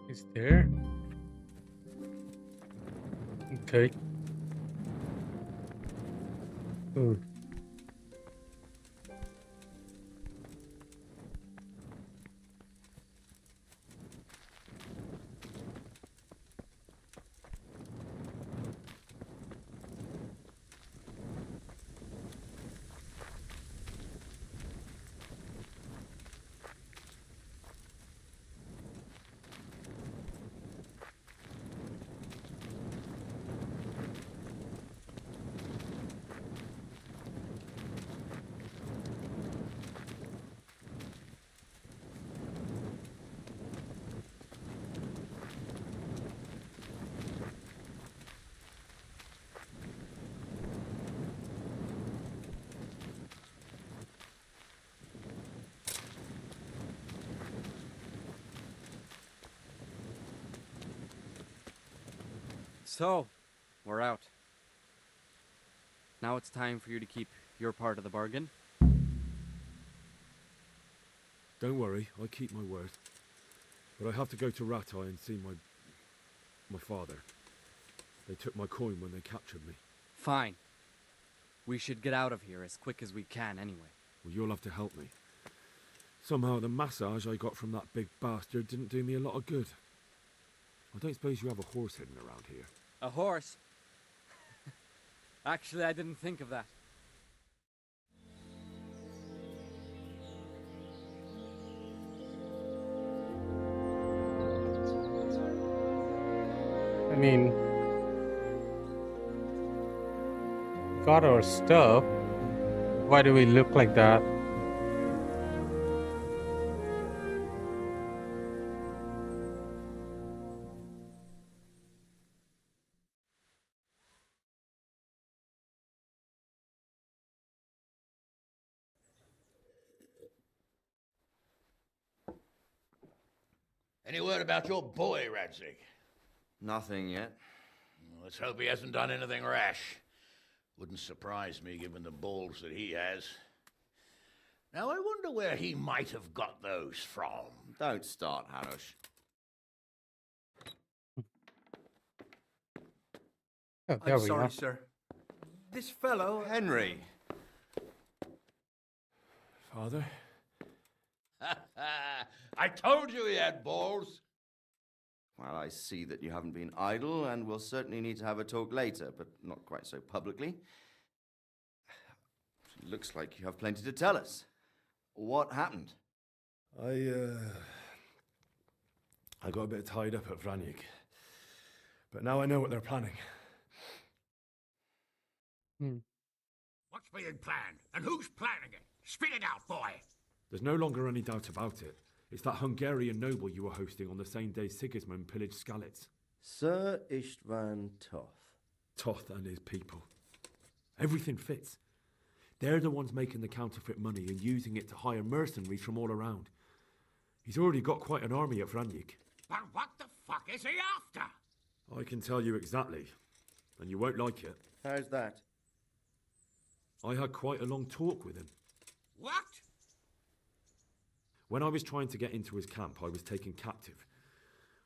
Is there? Okay. Oh. So, we're out. Now it's time for you to keep your part of the bargain. Don't worry, I keep my word. But I have to go to Ratai and see my father. They took my coin when they captured me. Fine. We should get out of here as quick as we can anyway. Well, you'll have to help me. Somehow the massage I got from that big bastard didn't do me a lot of good. I don't suppose you have a horse hidden around here. A horse? Actually, I didn't think of that. I mean, got our stuff. Why do we look like that? Any word about your boy, Radzig? Nothing yet. Let's hope he hasn't done anything rash. Wouldn't surprise me given the balls that he has. Now, I wonder where he might have got those from. Don't start, Hanush. Oh, there I'm we sorry, are. sir. This fellow... Henry. Father? I told you he had balls. Well, I see that you haven't been idle, and we'll certainly need to have a talk later, but not quite so publicly. It looks like you have plenty to tell us. What happened? I got a bit tied up at Vranyig. But now I know what they're planning. What's being planned? And who's planning it? Spit it out, boy. There's no longer any doubt about it. It's that Hungarian noble you were hosting on the same day Sigismund pillaged Skalitz. Sir Istvan Toth. Toth and his people. Everything fits. They're the ones making the counterfeit money and using it to hire mercenaries from all around. He's already got quite an army at Vranyig. But what the fuck is he after? I can tell you exactly, and you won't like it. How's that? I had quite a long talk with him. What? When I was trying to get into his camp, I was taken captive.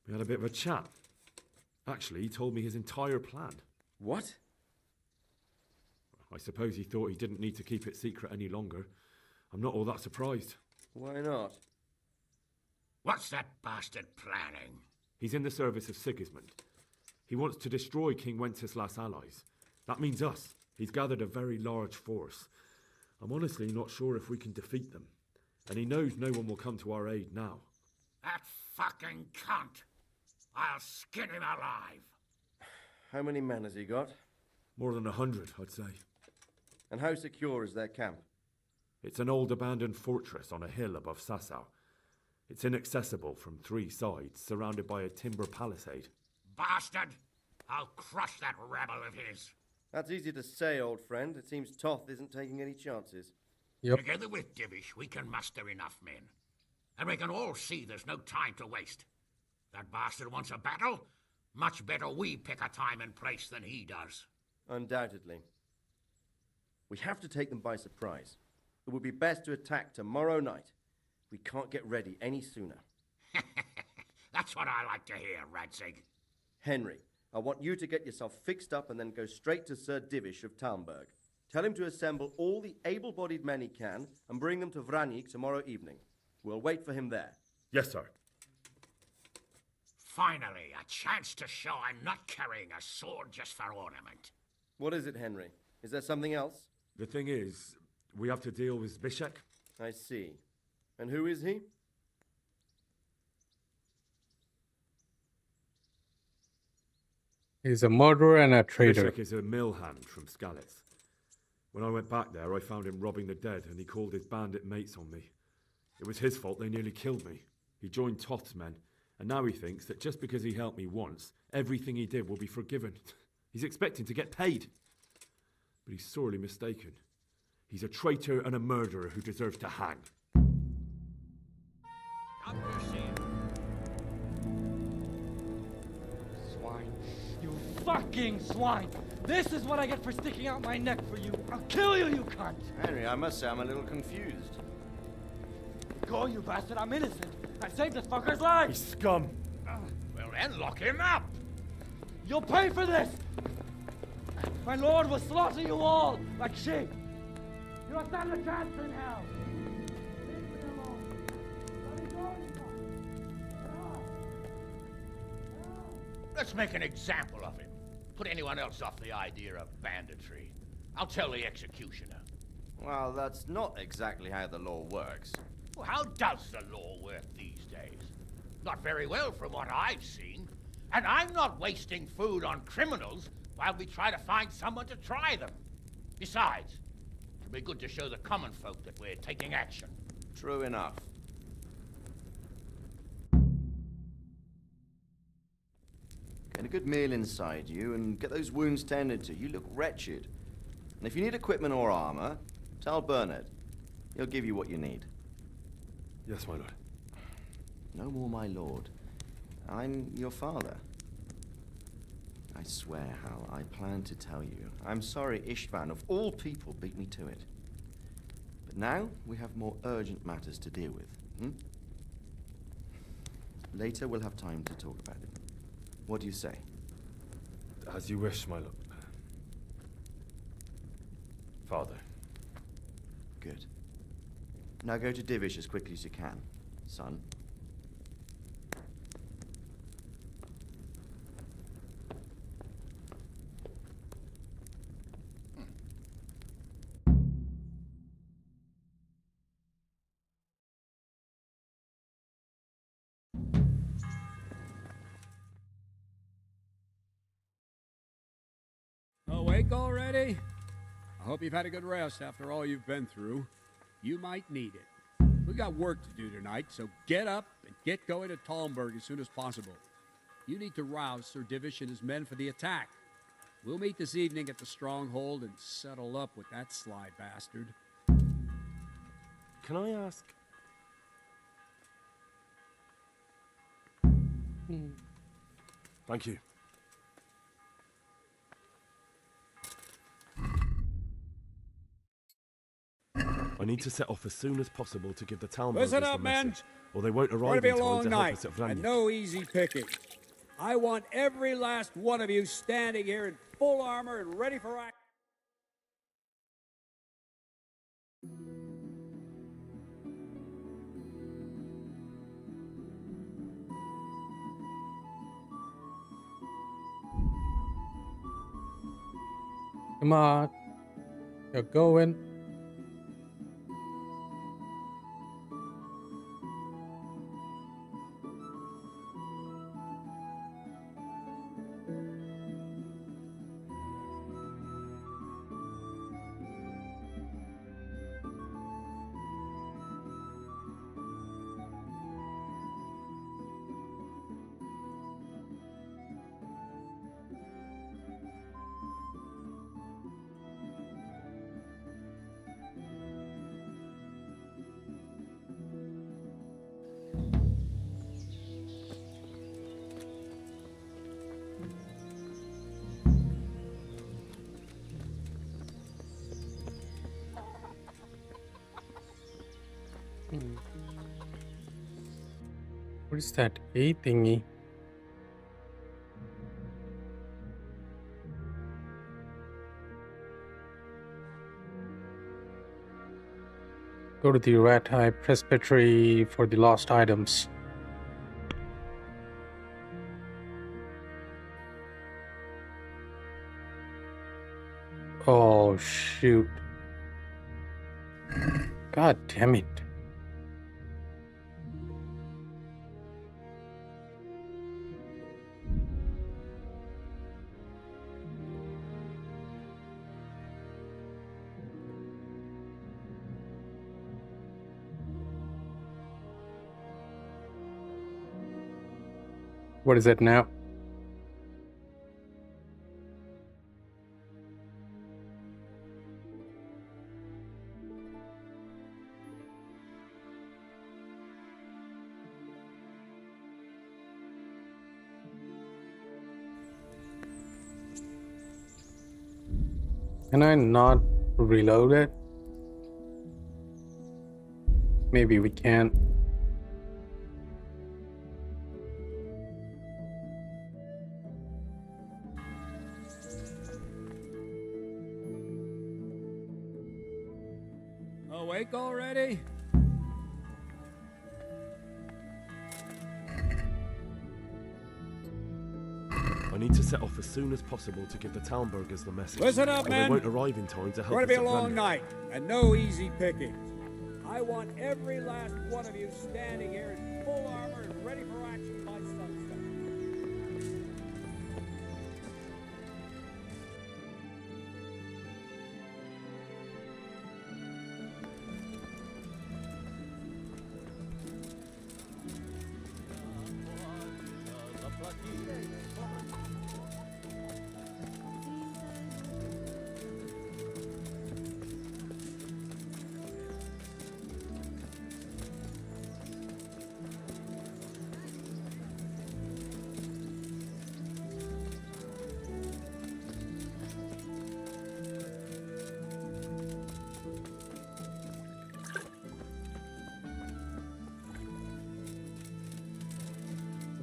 We had a bit of a chat. Actually, he told me his entire plan. What? I suppose he thought he didn't need to keep it secret any longer. I'm not all that surprised. Why not? What's that bastard planning? He's in the service of Sigismund. He wants to destroy King Wenceslas' allies. That means us. He's gathered a very large force. I'm honestly not sure if we can defeat them. And he knows no one will come to our aid now. That fucking cunt! I'll skin him alive! How many men has he got? More than 100, I'd say. And how secure is their camp? It's an old abandoned fortress on a hill above Sasau. It's inaccessible from 3 sides, surrounded by a timber palisade. Bastard! I'll crush that rebel of his! That's easy to say, old friend. It seems Toth isn't taking any chances. Yep. Together with Divish, we can muster enough men. And we can all see there's no time to waste. That bastard wants a battle? Much better we pick a time and place than he does. Undoubtedly. We have to take them by surprise. It would be best to attack tomorrow night. We can't get ready any sooner. That's what I like to hear, Radzig. Henry, I want you to get yourself fixed up and then go straight to Sir Divish of Talmberg. Tell him to assemble all the able-bodied men he can and bring them to Vranyig tomorrow evening. We'll wait for him there. Yes, sir. Finally, a chance to show I'm not carrying a sword just for ornament. What is it, Henry? Is there something else? The thing is, we have to deal with Zbyszek. I see. And who is he? He's a murderer and a traitor. Zbyszek is a mill hand from Skalitz. When I went back there, I found him robbing the dead, and he called his bandit mates on me. It was his fault they nearly killed me. He joined Toth's men, and now he thinks that just because he helped me once, everything he did will be forgiven. He's expecting to get paid. But he's sorely mistaken. He's a traitor and a murderer who deserves to hang. Come to see him. Swine. You fucking swine! This is what I get for sticking out my neck for you. I'll kill you, you cunt! Henry, I must say I'm a little confused. Go, you bastard, I'm innocent. I saved this fucker's life! He's scum. Well then, lock him up! You'll pay for this! My lord will slaughter you all like sheep! You don't stand a chance in hell! Leave me alone! Let's make an example of him. Put anyone else off the idea of banditry. I'll tell the executioner. Well, that's not exactly how the law works. Well, how does the law work these days? Not very well from what I've seen. And I'm not wasting food on criminals while we try to find someone to try them. Besides, it'll be good to show the common folk that we're taking action. True enough. Get a good meal inside you and get those wounds tended to. You look wretched. And if you need equipment or armor, tell Bernard. He'll give you what you need. Yes, my lord. No more, my lord. I'm your father. I swear, Hal, I plan to tell you. I'm sorry Istvan, of all people, beat me to it. But now, we have more urgent matters to deal with, Later, we'll have time to talk about it. What do you say? As you wish, my lord. Father. Good. Now go to Divish as quickly as you can, son. Awake already? I hope you've had a good rest after all you've been through. You might need it. We got work to do tonight, so get up and get going to Talmberg as soon as possible. You need to rouse Sir Divish and his men for the attack. We'll meet this evening at the stronghold and settle up with that sly bastard. Can I ask? Thank you. I need to set off as soon as possible to give the town Listen the up, men. message, or they won't It's going arrive to be in a time long to help night, us at and Vranje. no easy picking. I want every last one of you standing here in full armor and ready for action. Come on. You're going. What is that A thingy? Go to the Ratai Presbytery for the lost items. Oh shoot. God damn it. What is it now? Can I not reload it? Maybe we can. Awake already? need to set off as soon as possible to give the town burghers the message. Listen up, or men. They won't arrive in time to help It's going to us be a at long Rennes. night, and no easy pickings. I want every last one of you standing here in full armor and ready for action by sunset.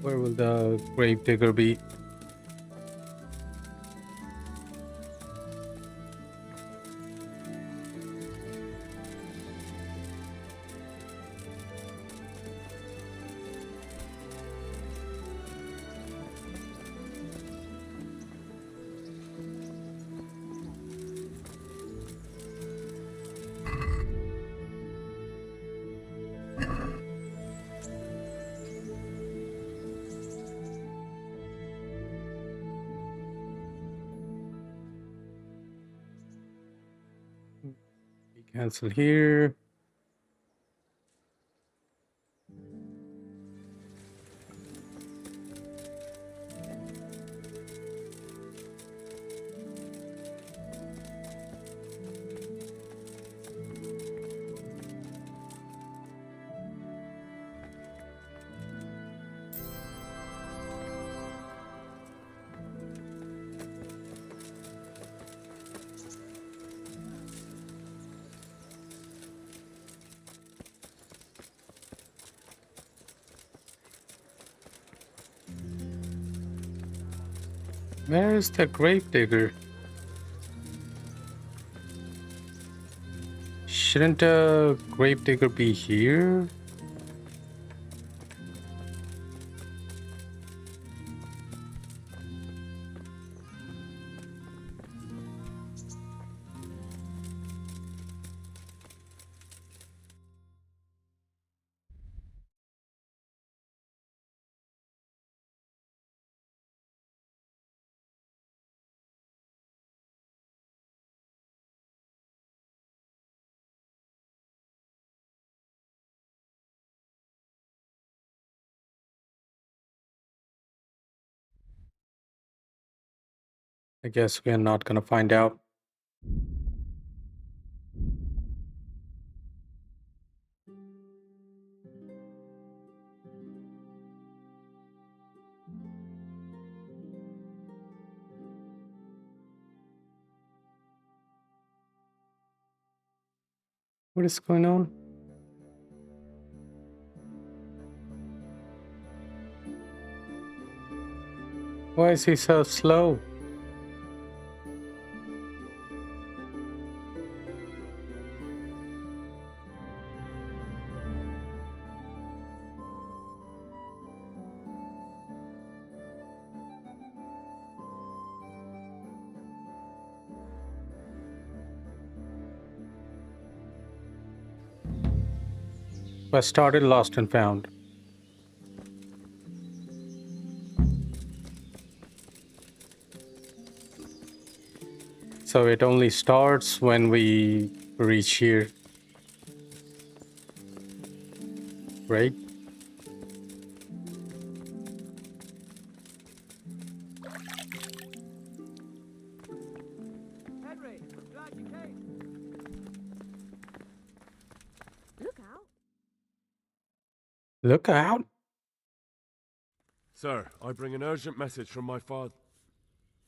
Where will the gravedigger be? Cancel here. Where is the gravedigger? Shouldn't a gravedigger be here? I guess we are not gonna find out. What is going on? Why is he so slow? I started lost and found. So it only starts when we reach here. Right? Henry, glad you came. Look out. Look out. Sir, I bring an urgent message from my father,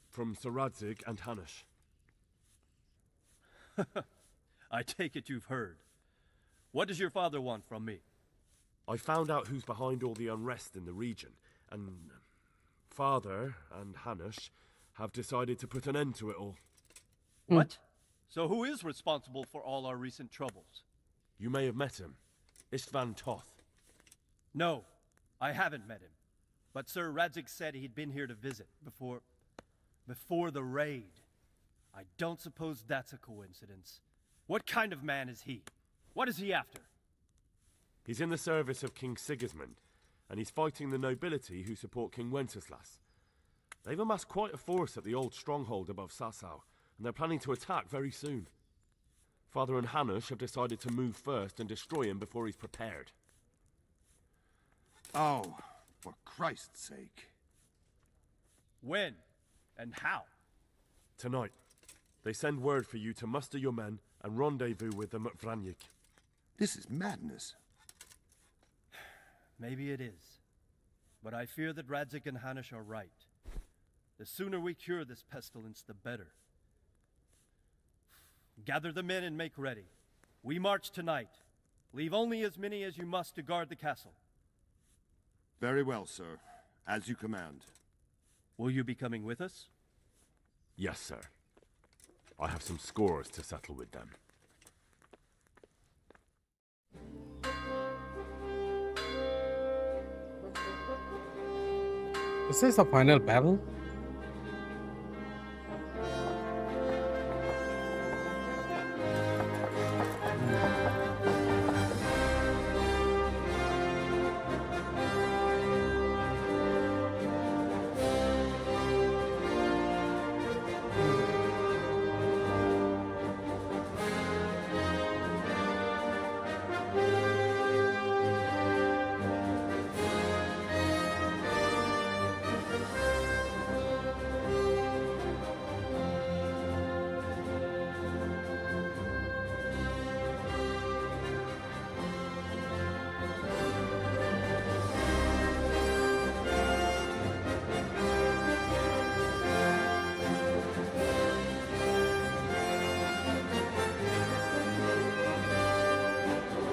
from Sir Radzig and Hanush. I take it you've heard. What does your father want from me? I found out who's behind all the unrest in the region, and Father and Hanush have decided to put an end to it all. What? So who is responsible for all our recent troubles? You may have met him. Istvan Toth. No, I haven't met him. But Sir Radzig said he'd been here to visit before the raid. I don't suppose that's a coincidence. What kind of man is he? What is he after? He's in the service of King Sigismund, and he's fighting the nobility who support King Wenceslas. They've amassed quite a force at the old stronghold above Sasau, and they're planning to attack very soon. Father and Hanush have decided to move first and destroy him before he's prepared. Oh, for Christ's sake. When? And how? Tonight. They send word for you to muster your men and rendezvous with them at Vranyik. This is madness. Maybe it is. But I fear that Radzig and Hanush are right. The sooner we cure this pestilence, the better. Gather the men and make ready. We march tonight. Leave only as many as you must to guard the castle. Very well, sir. As you command. Will you be coming with us? Yes, sir. I have some scores to settle with them. Is this the final battle?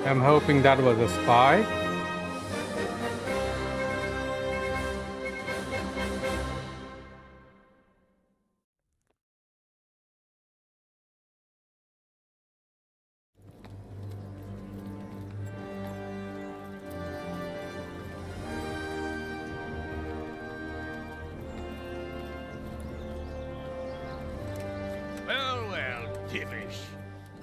I'm hoping that was a spy. Well, Divish.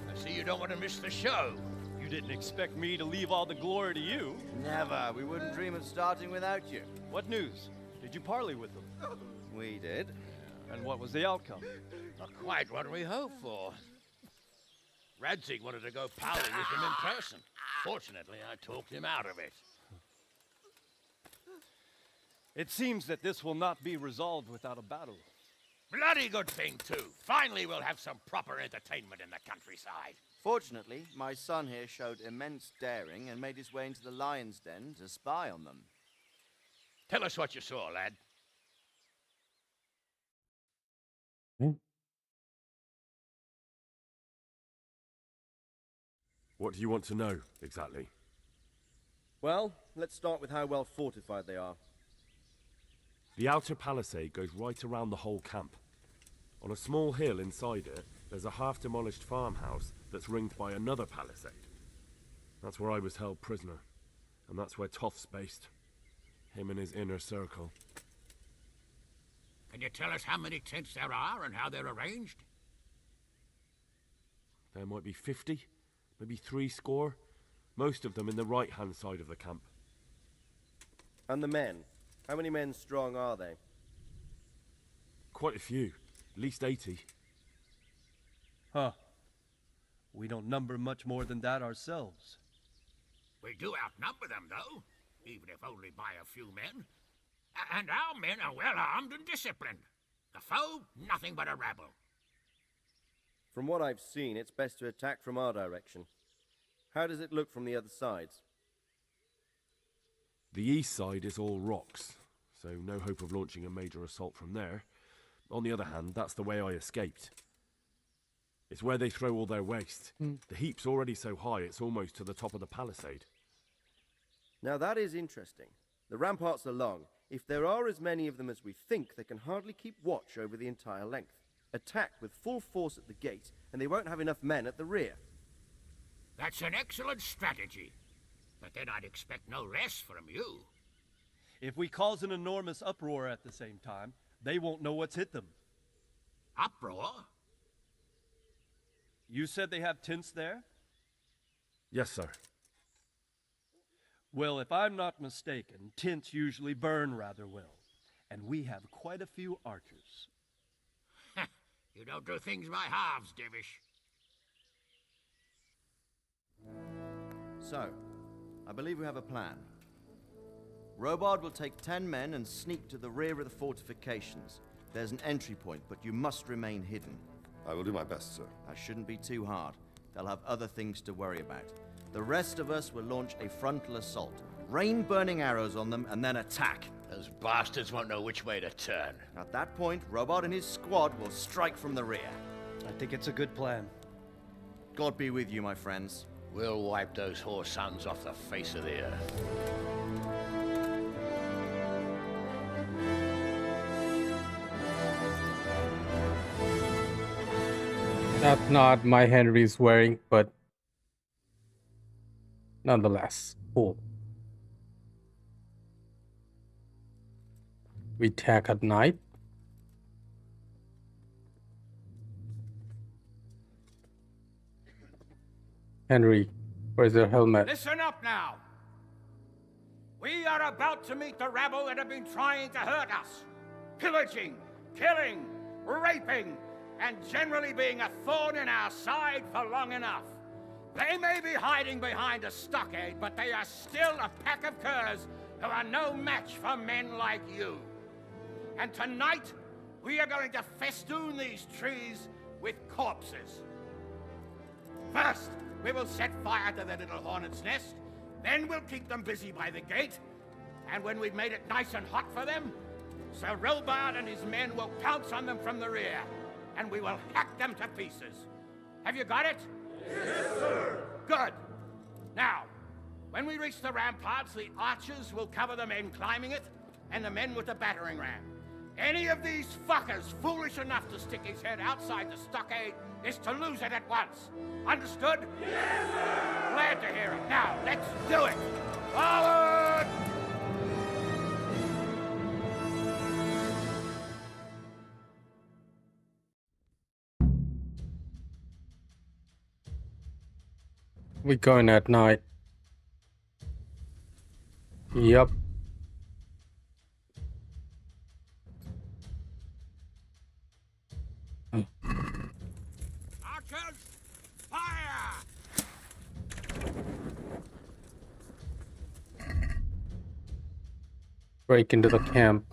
I see you don't want to miss the show. You didn't expect me to leave all the glory to you. Never. We wouldn't dream of starting without you. What news? Did you parley with them? We did. And what was the outcome? Not quite what we hoped for. Radzig wanted to go parley with him in person. Fortunately, I talked him out of it. It seems that this will not be resolved without a battle. Bloody good thing, too. Finally, we'll have some proper entertainment in the countryside. Fortunately, my son here showed immense daring and made his way into the lion's den to spy on them. Tell us what you saw, lad. What do you want to know, exactly? Well, let's start with how well fortified they are. The outer palisade goes right around the whole camp. On a small hill inside it, there's a half-demolished farmhouse that's ringed by another palisade. That's where I was held prisoner, and that's where Toth's based. Him and his inner circle. Can you tell us how many tents there are and how they're arranged? There might be 50, maybe 60. Most of them in the right-hand side of the camp. And the men? How many men strong are they? Quite a few. At least 80. Huh. We don't number much more than that ourselves. We do outnumber them, though, even if only by a few men. And our men are well armed and disciplined. The foe, nothing but a rabble. From what I've seen, it's best to attack from our direction. How does it look from the other sides? The east side is all rocks, so no hope of launching a major assault from there. On the other hand, that's the way I escaped. It's where they throw all their waste. The heap's already so high, it's almost to the top of the palisade. Now that is interesting. The ramparts are long. If there are as many of them as we think, they can hardly keep watch over the entire length. Attack with full force at the gate, and they won't have enough men at the rear. That's an excellent strategy. But then I'd expect no less from you. If we cause an enormous uproar at the same time, they won't know what's hit them. Uproar? You said they have tents there? Yes, sir. Well, if I'm not mistaken, tents usually burn rather well. And we have quite a few archers. You don't do things by halves, Divish. So, I believe we have a plan. Robard will take 10 men and sneak to the rear of the fortifications. There's an entry point, but you must remain hidden. I will do my best, sir. That shouldn't be too hard. They'll have other things to worry about. The rest of us will launch a frontal assault. Rain burning arrows on them and then attack. Those bastards won't know which way to turn. At that point, Robard and his squad will strike from the rear. I think it's a good plan. God be with you, my friends. We'll wipe those whore sons off the face of the earth. That's not my Henry's wearing, but nonetheless, cool. We attack at night. Henry, where's your helmet? Listen up now. We are about to meet the rabble that have been trying to hurt us. Pillaging, killing, raping, and generally being a thorn in our side for long enough. They may be hiding behind a stockade, but they are still a pack of curs who are no match for men like you. And tonight, we are going to festoon these trees with corpses. First, we will set fire to the little hornet's nest. Then we'll keep them busy by the gate. And when we've made it nice and hot for them, Sir Robard and his men will pounce on them from the rear. And we will hack them to pieces. Have you got it? Yes, sir. Good. Now, when we reach the ramparts, the archers will cover the men climbing it, and the men with the battering ram. Any of these fuckers foolish enough to stick his head outside the stockade is to lose it at once. Understood? Yes, sir. Glad to hear it. Now, let's do it. Forward! We going at night. Yep. Archers, fire! Break into the camp.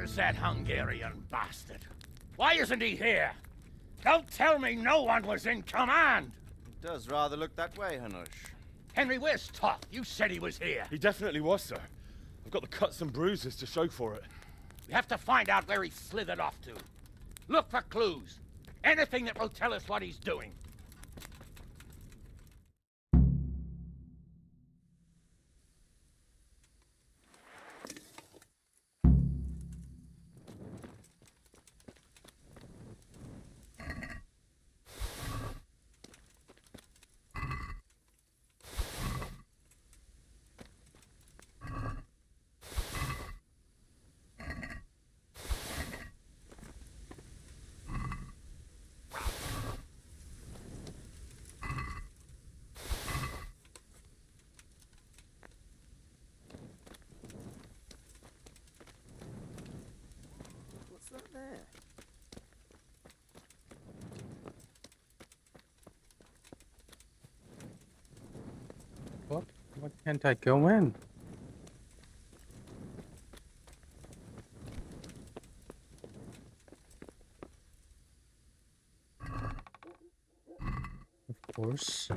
Where's that Hungarian bastard? Why isn't he here? Don't tell me no one was in command! It does rather look that way, Hanush. Henry, where's Toth? You said he was here. He definitely was, sir. I've got the cuts and bruises to show for it. We have to find out where he slithered off to. Look for clues. Anything that will tell us what he's doing. What's that there? What? Why can't I go in? Of course.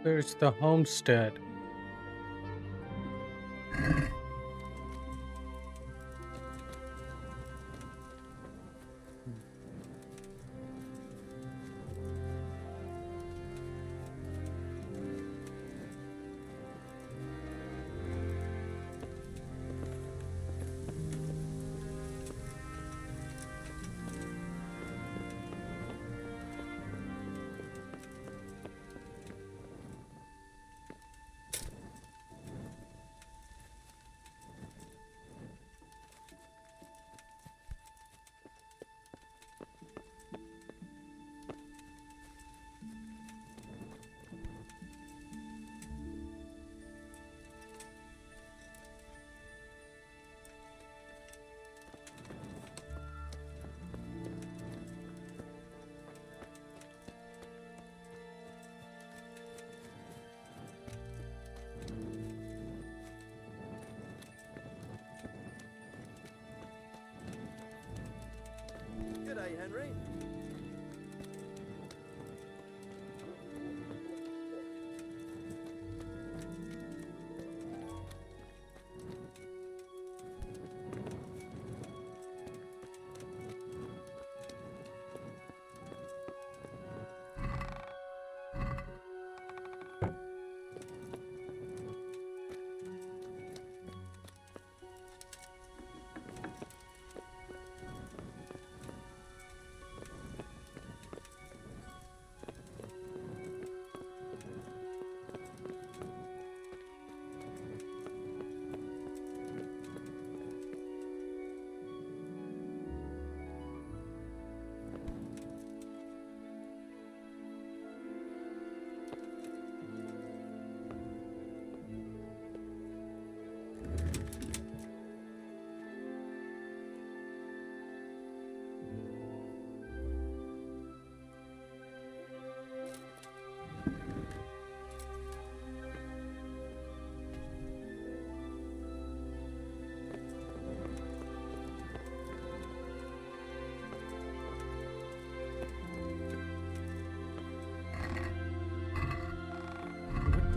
There's the homestead. G'day, Henry.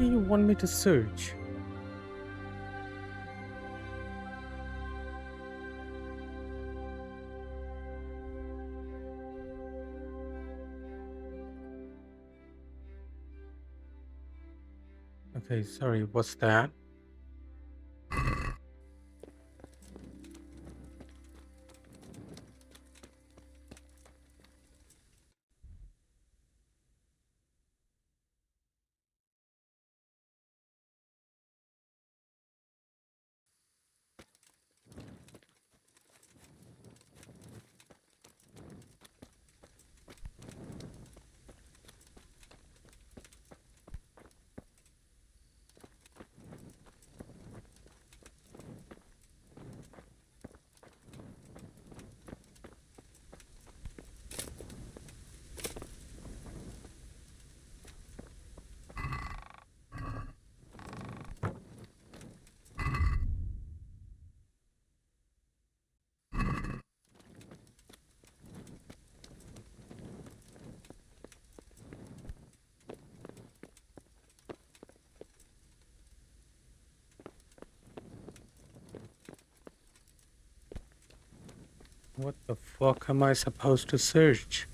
do you want me to search? Okay, sorry, what's that? What the fuck am I supposed to search?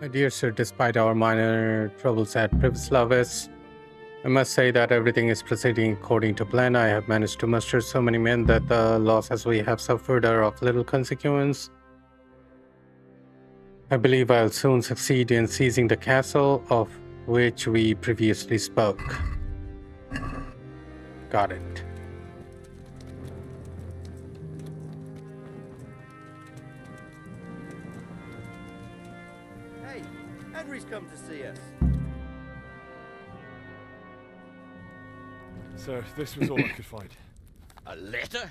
My dear sir, despite our minor troubles at Privislavis, I must say that everything is proceeding according to plan. I have managed to muster so many men that the losses we have suffered are of little consequence. I believe I'll soon succeed in seizing the castle of which we previously spoke. Got it. Hey, Henry's come to see us. Sir, this was all I could find. A letter?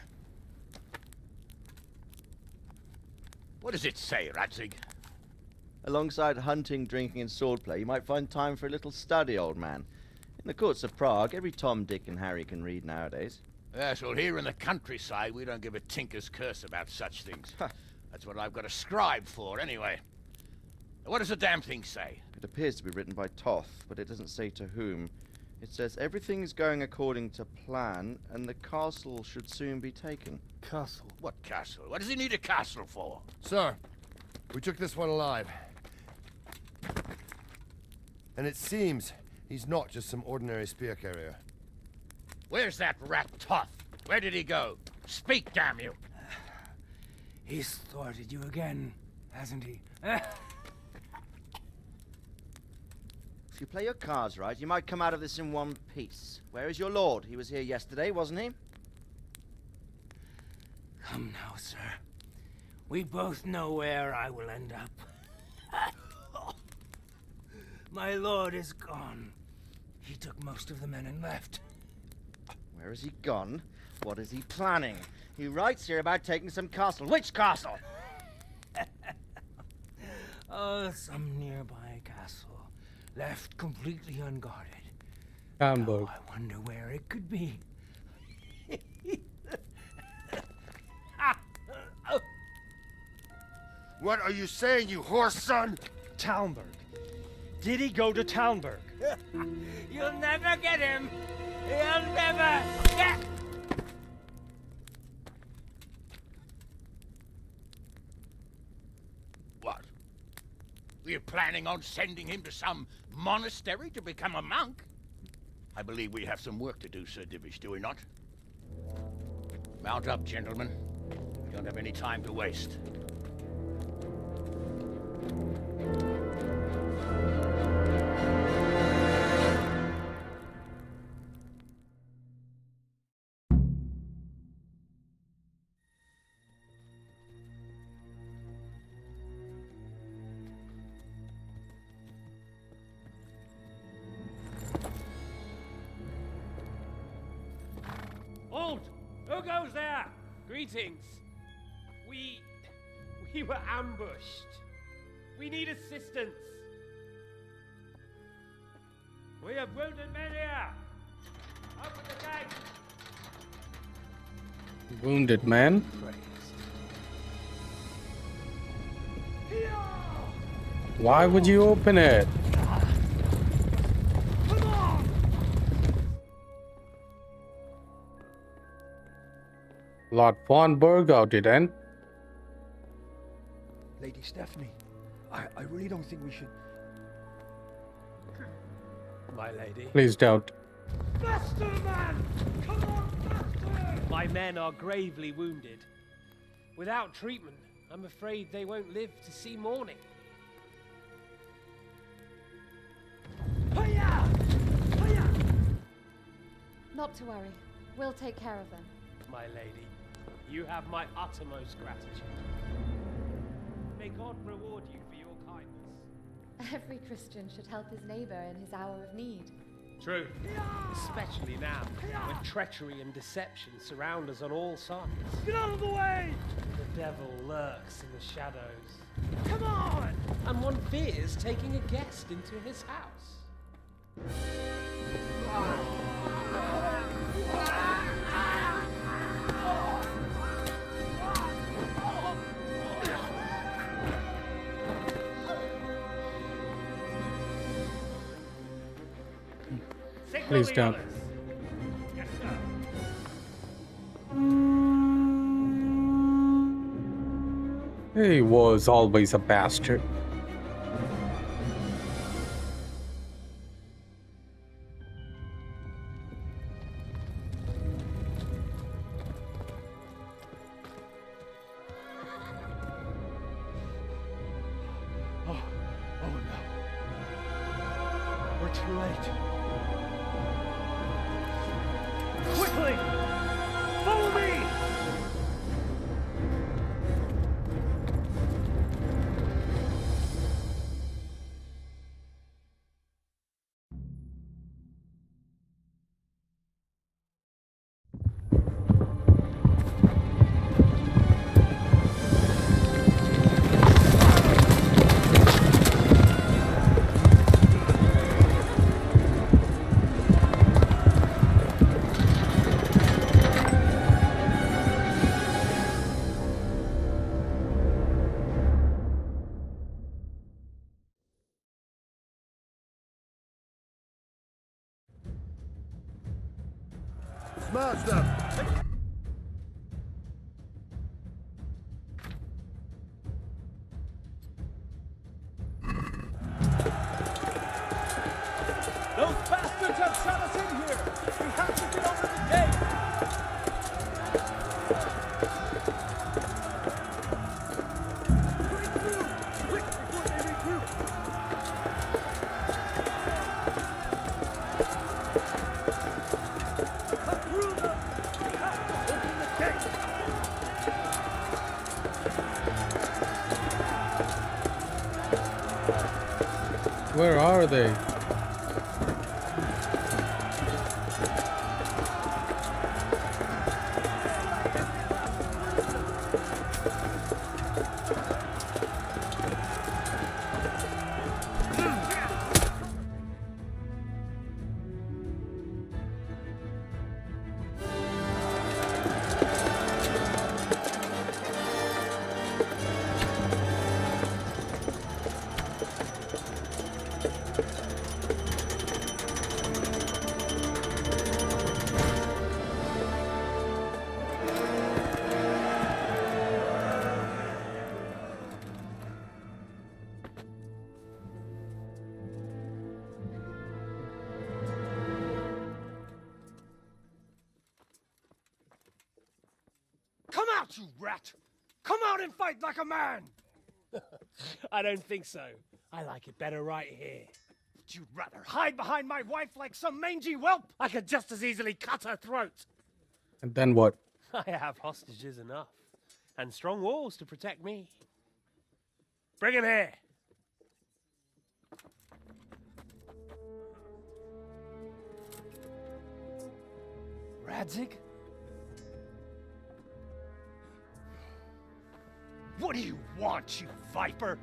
What does it say, Radzig? Alongside hunting, drinking, and swordplay, you might find time for a little study, old man. In the courts of Prague, every Tom, Dick, and Harry can read nowadays. Yes, well, here in the countryside, we don't give a tinker's curse about such things. That's what I've got a scribe for, anyway. What does the damn thing say? It appears to be written by Toth, but it doesn't say to whom. It says everything's going according to plan, and the castle should soon be taken. Castle? What castle? What does he need a castle for? Sir, we took this one alive. And it seems he's not just some ordinary spear carrier. Where's that rat Toth? Where did he go? Speak, damn you! He's thwarted you again, hasn't he? If you play your cards right, you might come out of this in one piece. Where is your lord? He was here yesterday, wasn't he? Come now, sir. We both know where I will end up. My lord is gone. He took most of the men and left. Where has he gone? What is he planning? He writes here about taking some castle. Which castle? Oh, some nearby castle. Left completely unguarded. Hamburg. Now I wonder where it could be. What are you saying, you horse son? Talmberg. Did he go to Talmberg? You'll never get him. You'll never get... Were you planning on sending him to some monastery to become a monk? I believe we have some work to do, Sir Divish, do we not? Mount up, gentlemen. We don't have any time to waste. Halt! Who goes there? Greetings. We were ambushed. We need assistance. We have wounded men here. Open the gate. Wounded man? Why would you open it? Lord von Burgau didn't. Lady Stephanie, I really don't think we should... My lady. Please don't. Faster, man! Come on, faster! My men are gravely wounded. Without treatment, I'm afraid they won't live to see morning. Hiya! Hiya! Not to worry. We'll take care of them. My lady, you have my uttermost gratitude. May God reward you for your kindness. Every Christian should help his neighbor in his hour of need. True. Especially now, when treachery and deception surround us on all sides. Get out of the way! The devil lurks in the shadows. Come on! And one fears taking a guest into his house. Please don't. Yes, sir. He was always a bastard. Oh no. We're too late. Quickly! Follow me! Smash them! Those bastards have shut us in here! We have to get over the gate! Break through! Quick, before they regroup! Cut through them! We have to open the gate! Where are they? you rat! Come out and fight like a man! I don't think so. I like it better right here. Would you rather hide behind my wife like some mangy whelp? I could just as easily cut her throat. And then what? I have hostages enough, and strong walls to protect me. Bring him here. Radzig? What do you want, you viper?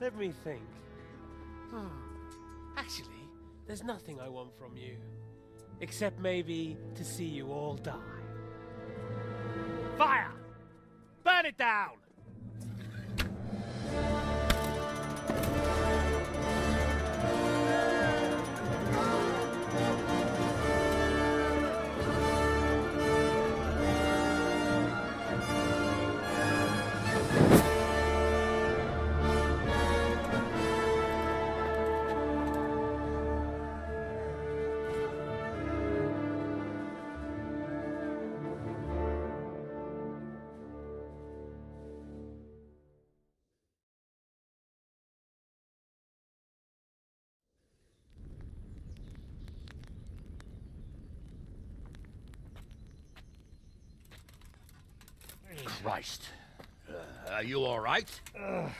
Let me think. Actually, there's nothing I want from you. Except maybe to see you all die. Fire! Burn it down! Christ. Are you all right?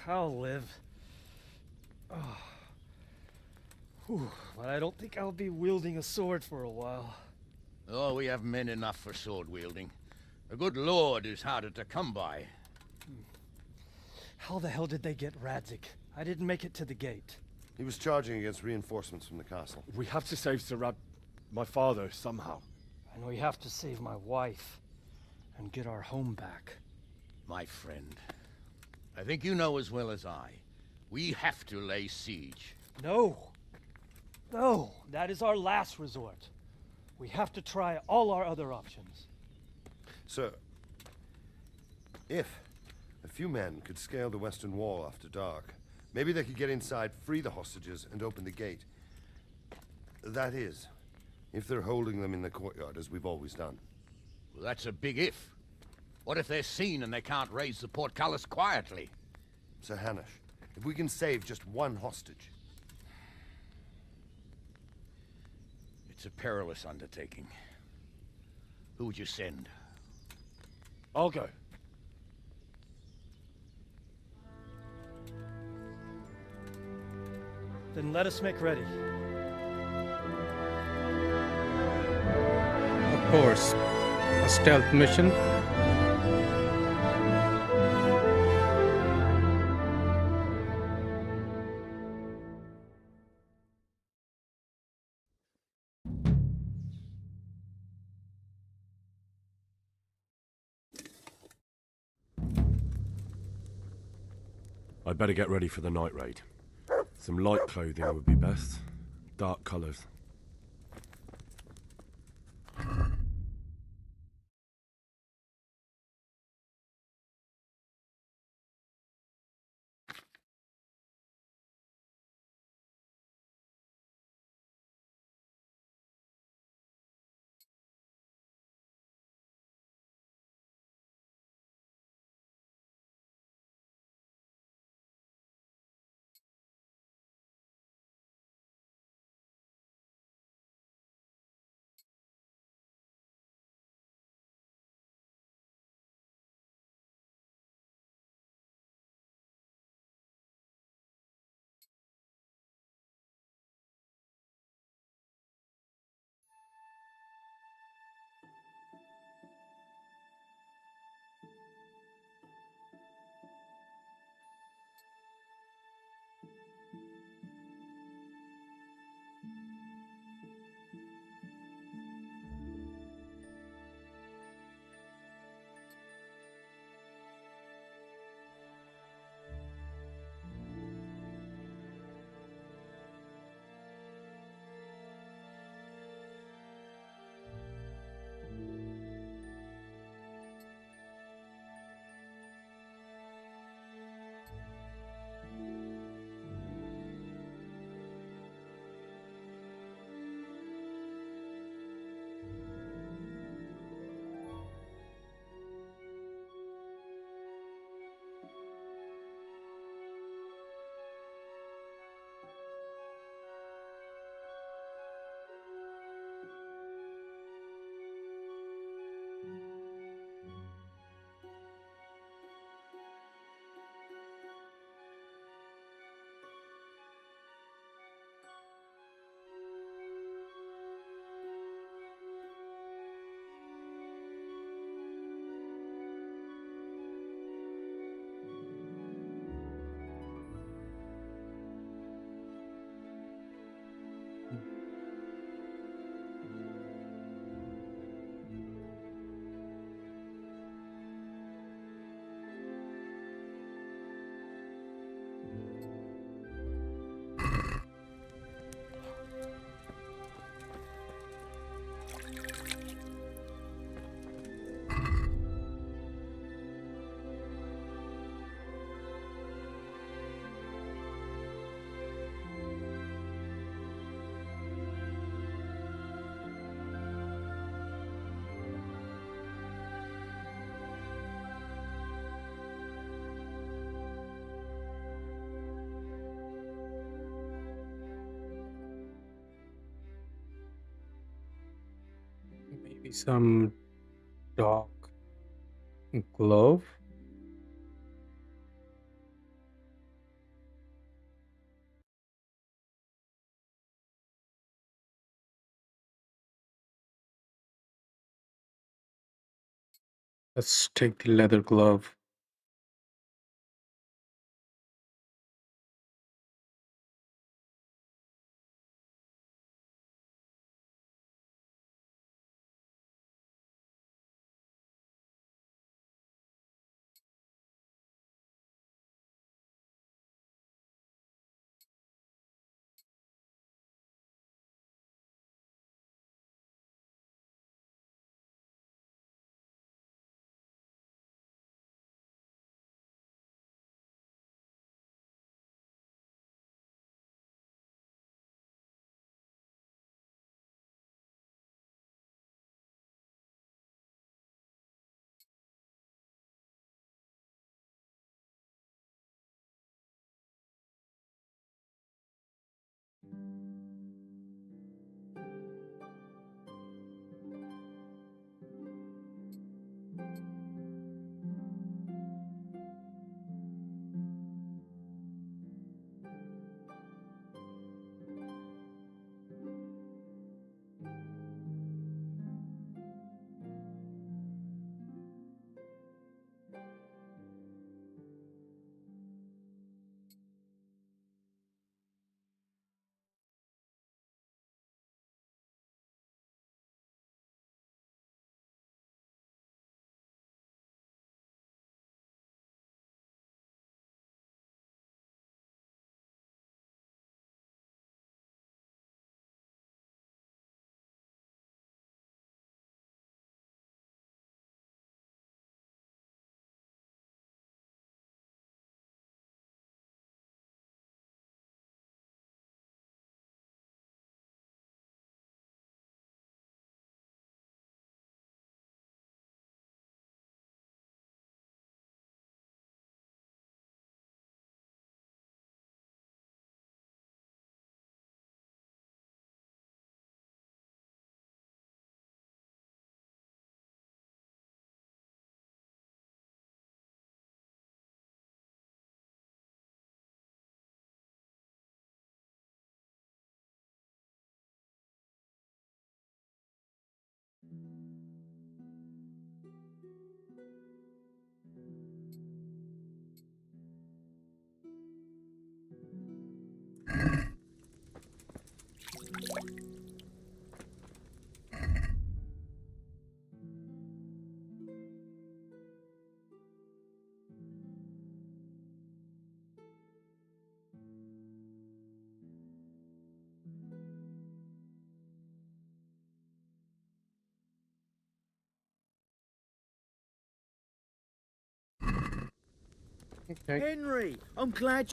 I'll live. Whew, but I don't think I'll be wielding a sword for a while. Oh, we have men enough for sword wielding. A good lord is harder to come by. How the hell did they get Radzig? I didn't make it to the gate. He was charging against reinforcements from the castle. We have to save Sir my father, somehow. And we have to save my wife and get our home back. My friend, I think you know as well as I. We have to lay siege. No. No, that is our last resort. We have to try all our other options. Sir, if a few men could scale the western wall after dark, maybe they could get inside, free the hostages, and open the gate. That is, if they're holding them in the courtyard, as we've always done. Well, that's a big if. What if they're seen and they can't raise the portcullis quietly? Sir Hanush, if we can save just one hostage... It's a perilous undertaking. Who would you send? I'll go. Then let us make ready. Of course. A stealth mission. I'd better get ready for the night raid. Some light clothing would be best. Dark colours. Some dog glove. Let's take the leather glove. Okay. Henry, I'm glad.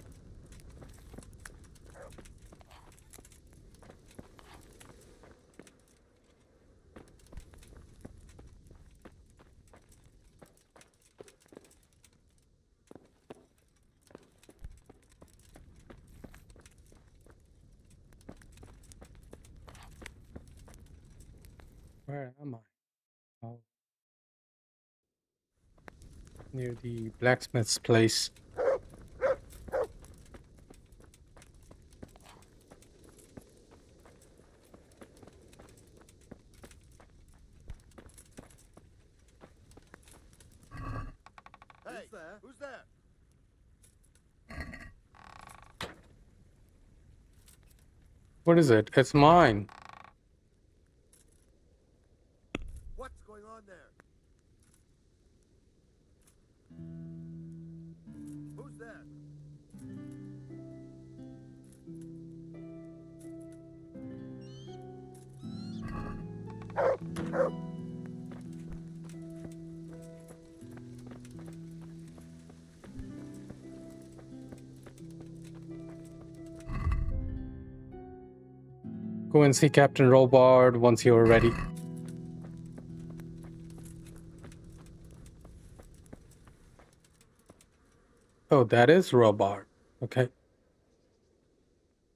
Where am I? Oh, near the blacksmith's place. Hey, who's there? What is it? It's mine. What's going on there? Who's there? Go and see Captain Robard once you are ready. Oh, that is Robard. Okay.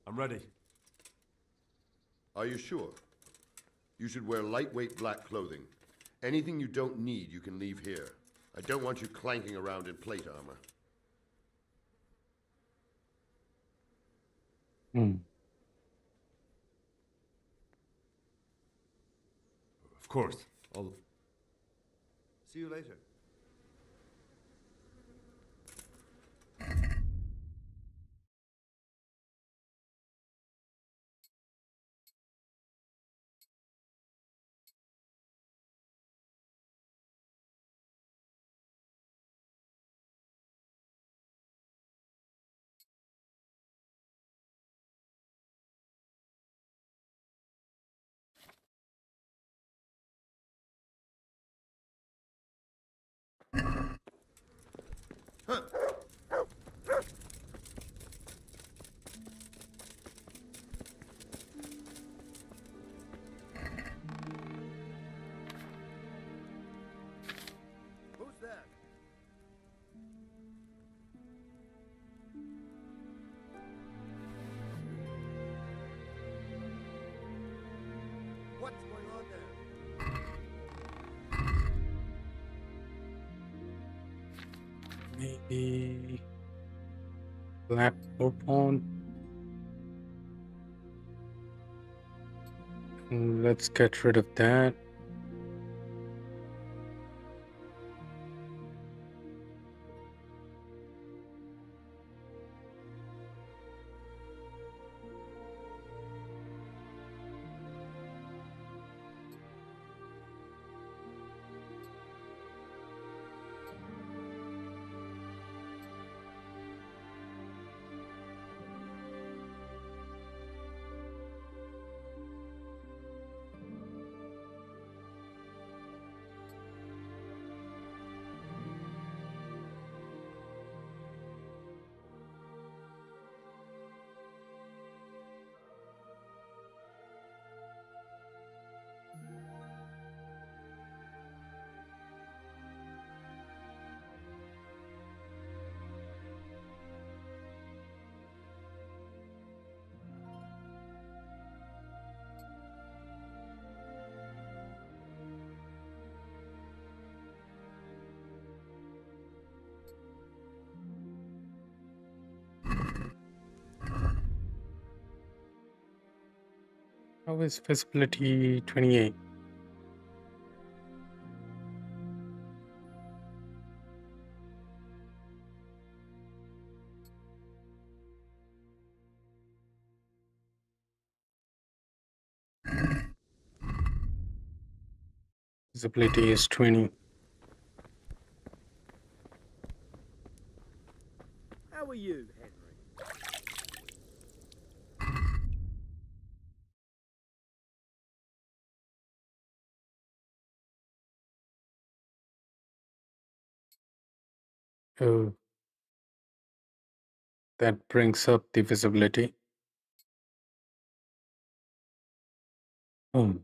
I'm ready. Are you sure? You should wear lightweight black clothing. Anything you don't need, you can leave here. I don't want you clanking around in plate armor. Of course. I'll... See you later. Who's that? What's going on there? Maybe black bourbon. Let's get rid of that. How is visibility 28? Visibility is 20. How are you, Henry? Oh, that brings up the visibility. Oh,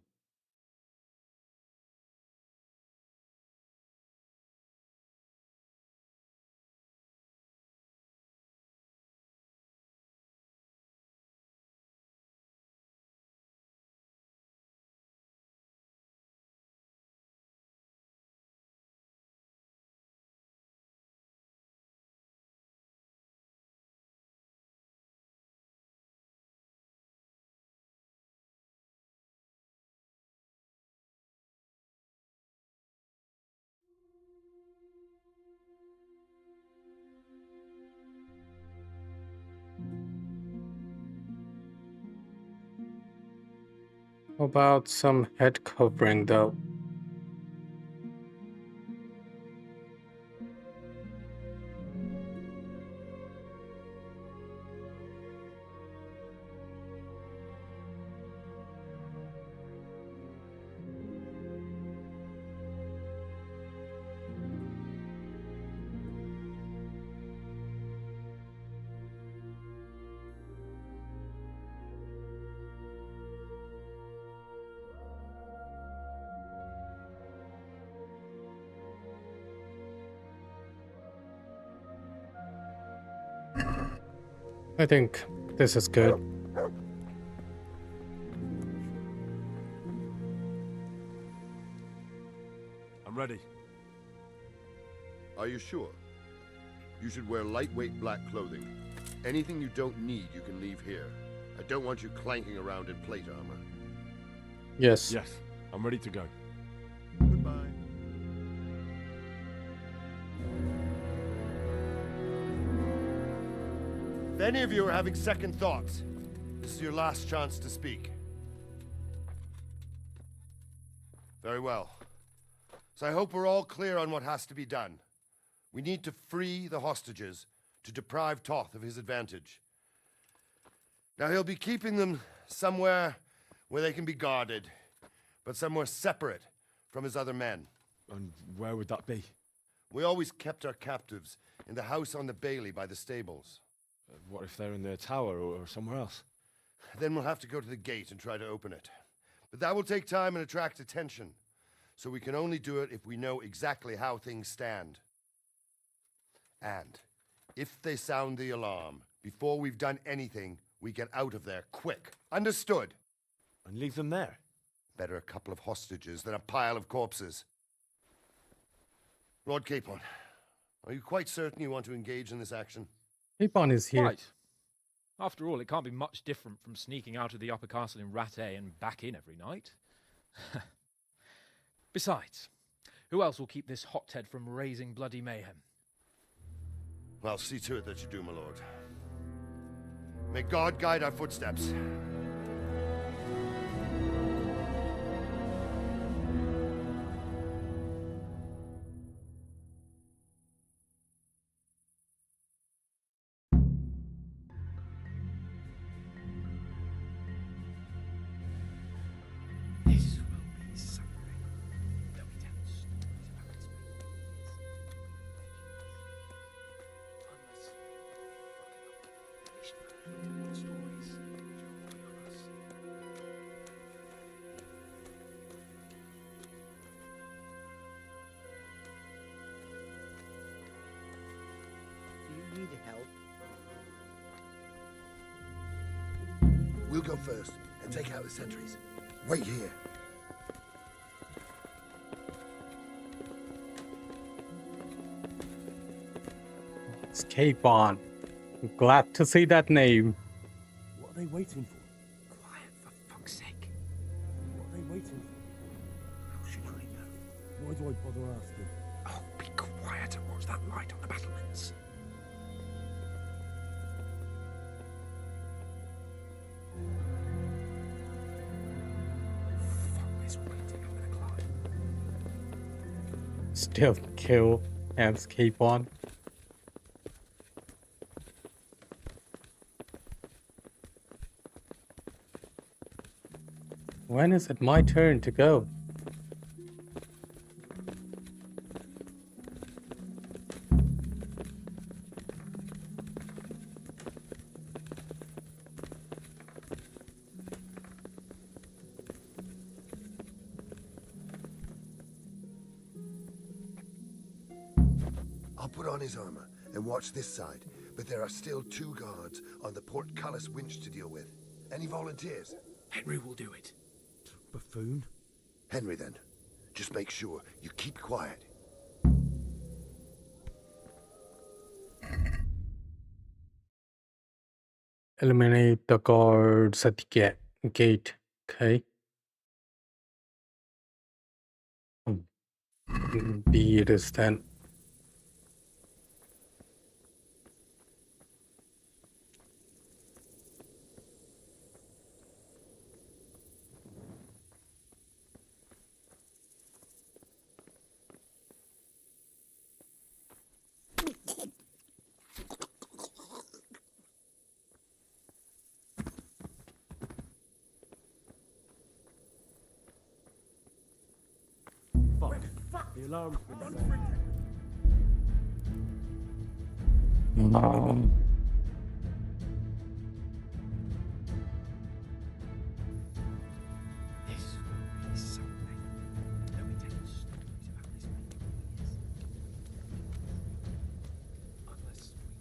how about some head covering though? I think this is good. ready. Are you sure? You should wear lightweight black clothing. Anything you don't need, you can leave here. I don't want you clanking around in plate armor. Yes. Yes, I'm ready to go. Goodbye. If any of you are having second thoughts, this is your last chance to speak. Very well. So I hope we're all clear on what has to be done. We need to free the hostages to deprive Toth of his advantage. Now he'll be keeping them somewhere where they can be guarded, but somewhere separate from his other men. And where would that be? We always kept our captives in the house on the Bailey by the stables. What if they're in their tower or somewhere else? Then we'll have to go to the gate and try to open it. But that will take time and attract attention. So we can only do it if we know exactly how things stand. And if they sound the alarm, before we've done anything, we get out of there quick. Understood? And leave them there? Better a couple of hostages than a pile of corpses. Lord Capon, are you quite certain you want to engage in this action? Capon is here. Right. After all, it can't be much different from sneaking out of the upper castle in Rattay and back in every night. Besides, who else will keep this hothead from raising bloody mayhem? Well, see to it that you do, my lord. May God guide our footsteps. Do you need help? We'll go first and take out the sentries. Wait here. It's Capon. I'm glad to see that name. What are they waiting for? Quiet, for fuck's sake. What are they waiting for? How should I know? Why do I bother asking? Oh, be quiet and watch that light on the battlements. Fuck this waiting, I'm gonna climb. Still kill and Capon. When is it my turn to go? I'll put on his armor and watch this side, but there are still 2 guards on the portcullis winch to deal with. Any volunteers? Henry will do it. Buffoon? Henry, then. Just make sure you keep quiet. Eliminate the guards at the gate. Okay. B it is then. The alarm's been set. This will be something. Let me tell you stories about this place. Unless we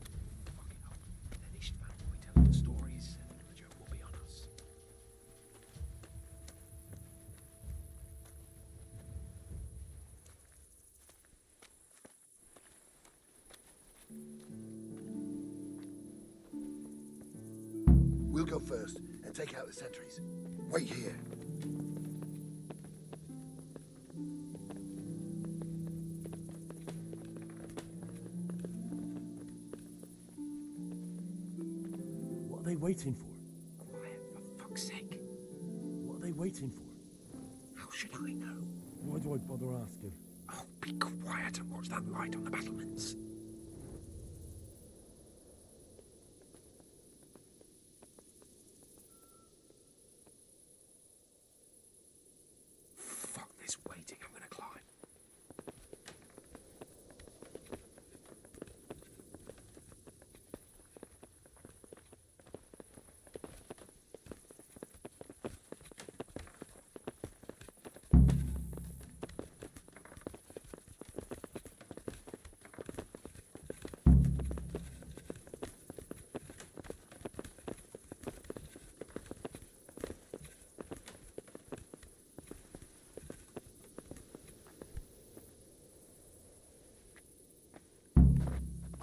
fuck it up, then Istvan will be telling the stories and the joke will be on us. We'll go first and take out the sentries. Wait here. What are they waiting for? Quiet, for fuck's sake. What are they waiting for? How should I know? Why do I bother asking? Oh, be quiet and watch that light on the battlements. Fuck this waiting, I'm gonna climb.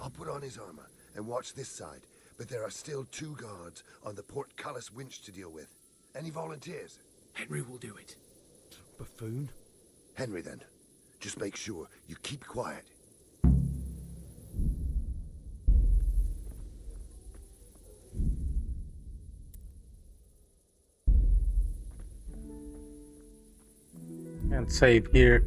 I'll put on his armor and watch this side, but there are still 2 guards on the portcullis winch to deal with. Any volunteers? Henry will do it. Buffoon? Henry, then. Just make sure you keep quiet. Can't save here.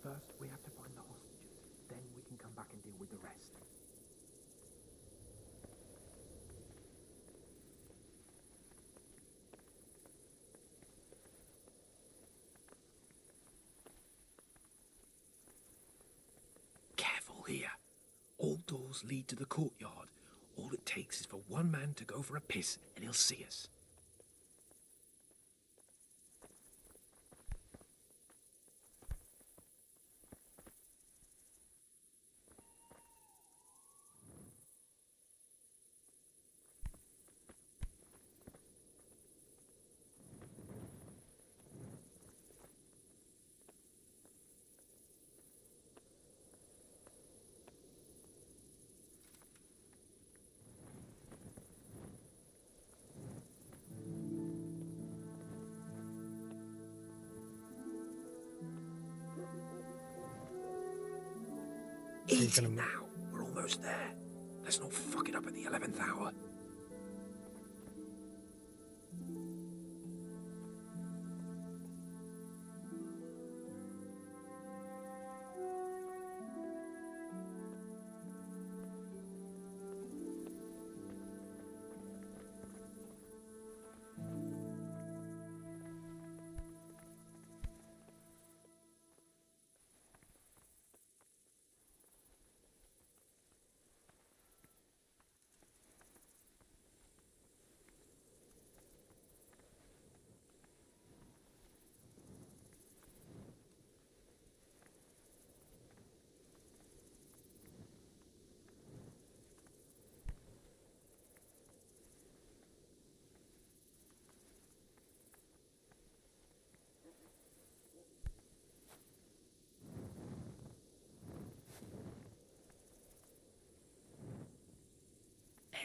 First, we have to find the hostages. Then we can come back and deal with the rest. Careful here. All doors lead to the courtyard. All it takes is for one man to go for a piss and he'll see us. Easy now. We're almost there. Let's not fuck it up at the 11th hour.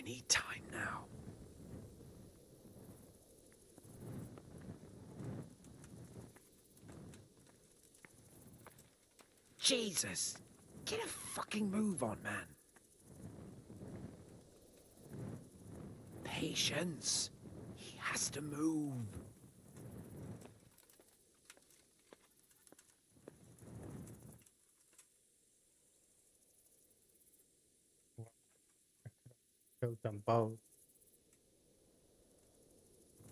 Any time now. Jesus! Get a fucking move on, man. Patience. He has to move. Kill them both.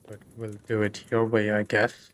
But we'll do it your way, I guess.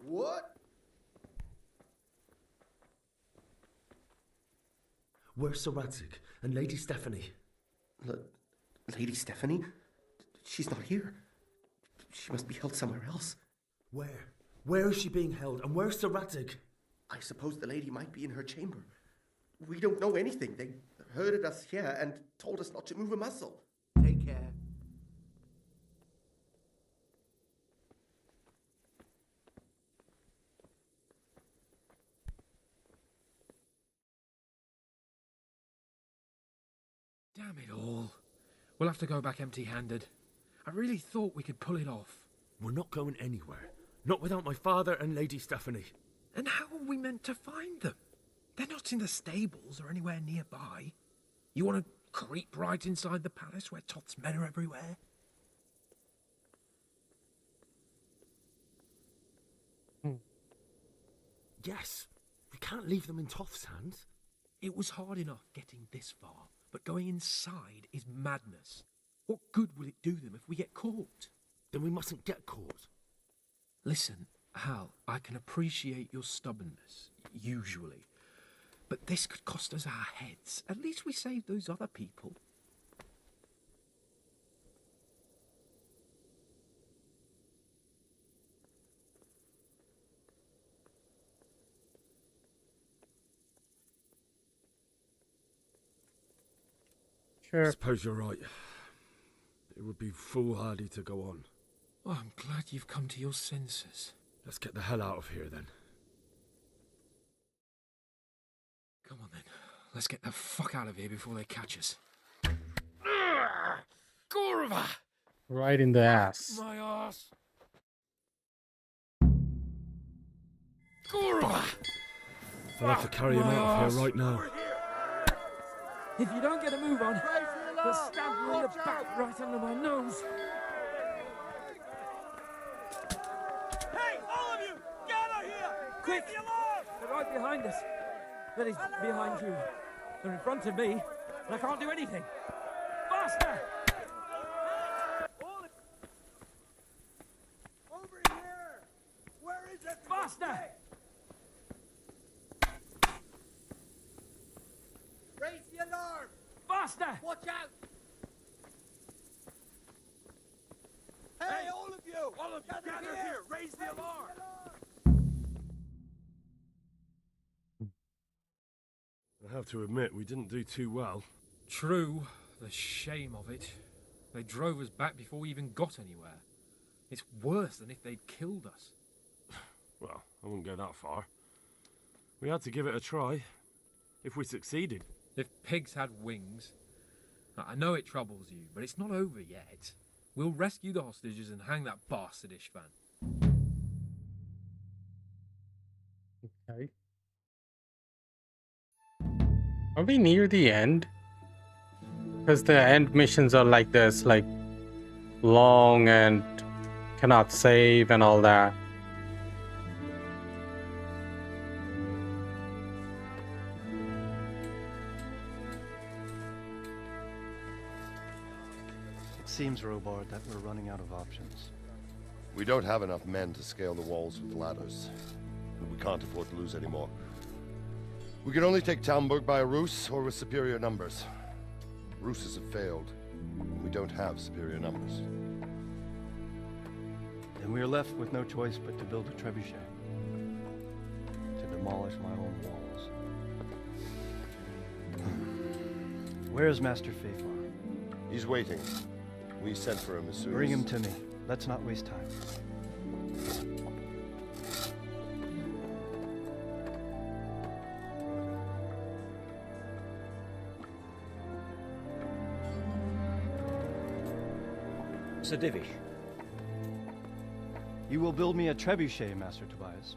What? Where's Sir Radzig and Lady Stephanie? Lady Stephanie? She's not here. She must be held somewhere else. Where? Where is she being held? And where's Sir Radzig? I suppose the lady might be in her chamber. We don't know anything. They herded us here and told us not to move a muscle. Take care. Damn it all. We'll have to go back empty-handed. I really thought we could pull it off. We're not going anywhere. Not without my father and Lady Stephanie. And how are we meant to find them? They're not in the stables or anywhere nearby. You want to creep right inside the palace where Toth's men are everywhere? Yes. We can't leave them in Toth's hands. It was hard enough getting this far, but going inside is madness. What good will it do them if we get caught? Then we mustn't get caught. Listen, Hal, I can appreciate your stubbornness, usually. But this could cost us our heads. At least we saved those other people. Sure. I suppose you're right. It would be foolhardy to go on. Oh, I'm glad you've come to your senses. Let's get the hell out of here then. Come on then. Let's get the fuck out of here before they catch us. Gorva! Right in the ass. My ass. Gorva! I'll have to carry him out of here right now. If you don't get a move on, they'll stab you in the back right under my nose. Hey, all of you! Gather here! Quick! They're right behind us. Then he's behind you. They're in front of me, and I can't do anything. Faster! Over here! Where is it? Faster! Raise the alarm! Faster! Watch out! Hey, all of you! All of you, gather here! Raise the alarm! I have to admit, we didn't do too well. True, the shame of it. They drove us back before we even got anywhere. It's worse than if they'd killed us. Well, I wouldn't go that far. We had to give it a try. If we succeeded. If pigs had wings. I know it troubles you, but it's not over yet. We'll rescue the hostages and hang that bastard Ishvan. Okay. Are we near the end? Because the end missions are like this, like long and cannot save and all that. It seems, Robard, that we're running out of options. We don't have enough men to scale the walls with ladders. And we can't afford to lose any more. We can only take Talmberg by a ruse or with superior numbers. Ruses have failed. And we don't have superior numbers. Then we are left with no choice but to build a trebuchet. To demolish my own walls. Where is Master Fafar? He's waiting. We sent for him as soon Bring as... him to me. Let's not waste time. Sir Divish. You will build me a trebuchet, Master Tobias.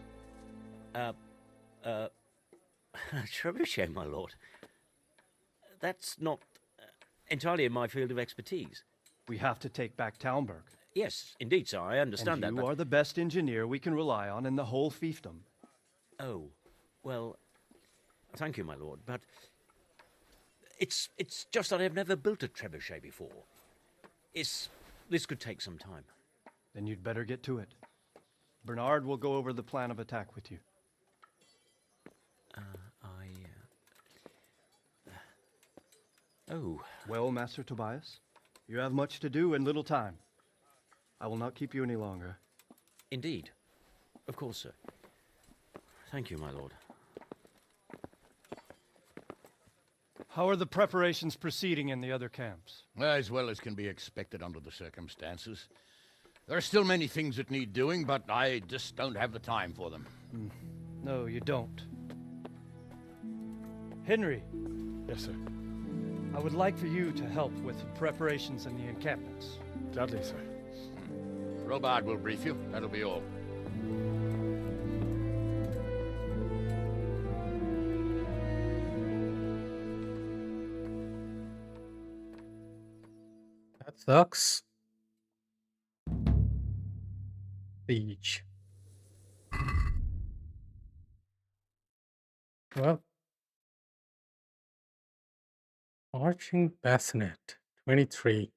Trebuchet, my lord. That's not entirely in my field of expertise. We have to take back Talmberg. Yes, indeed, sir. I understand and that. You are the best engineer we can rely on in the whole fiefdom. Oh, well, thank you, my lord, but it's just that I've never built a trebuchet before. This could take some time. Then you'd better get to it. Bernard will go over the plan of attack with you. Oh. Well, Master Tobias, you have much to do and little time. I will not keep you any longer. Indeed. Of course, sir. Thank you, my lord. How are the preparations proceeding in the other camps? As well as can be expected under the circumstances. There are still many things that need doing, but I just don't have the time for them. No, you don't. Henry. Yes, sir. I would like for you to help with the preparations in the encampments. Gladly, sir. Robard will brief you. That'll be all. That sucks. Siege. Well, marching bassinet 23,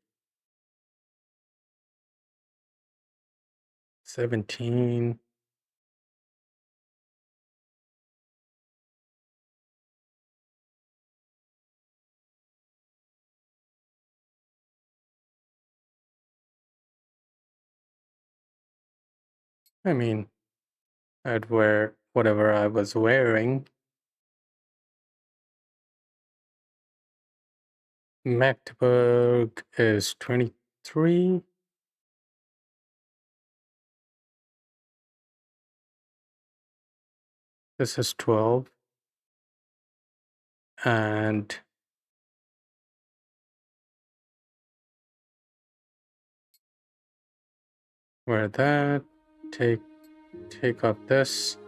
17. I mean, I'd wear whatever I was wearing. Magdeburg is 23. This is 12. And wear that. Take off this.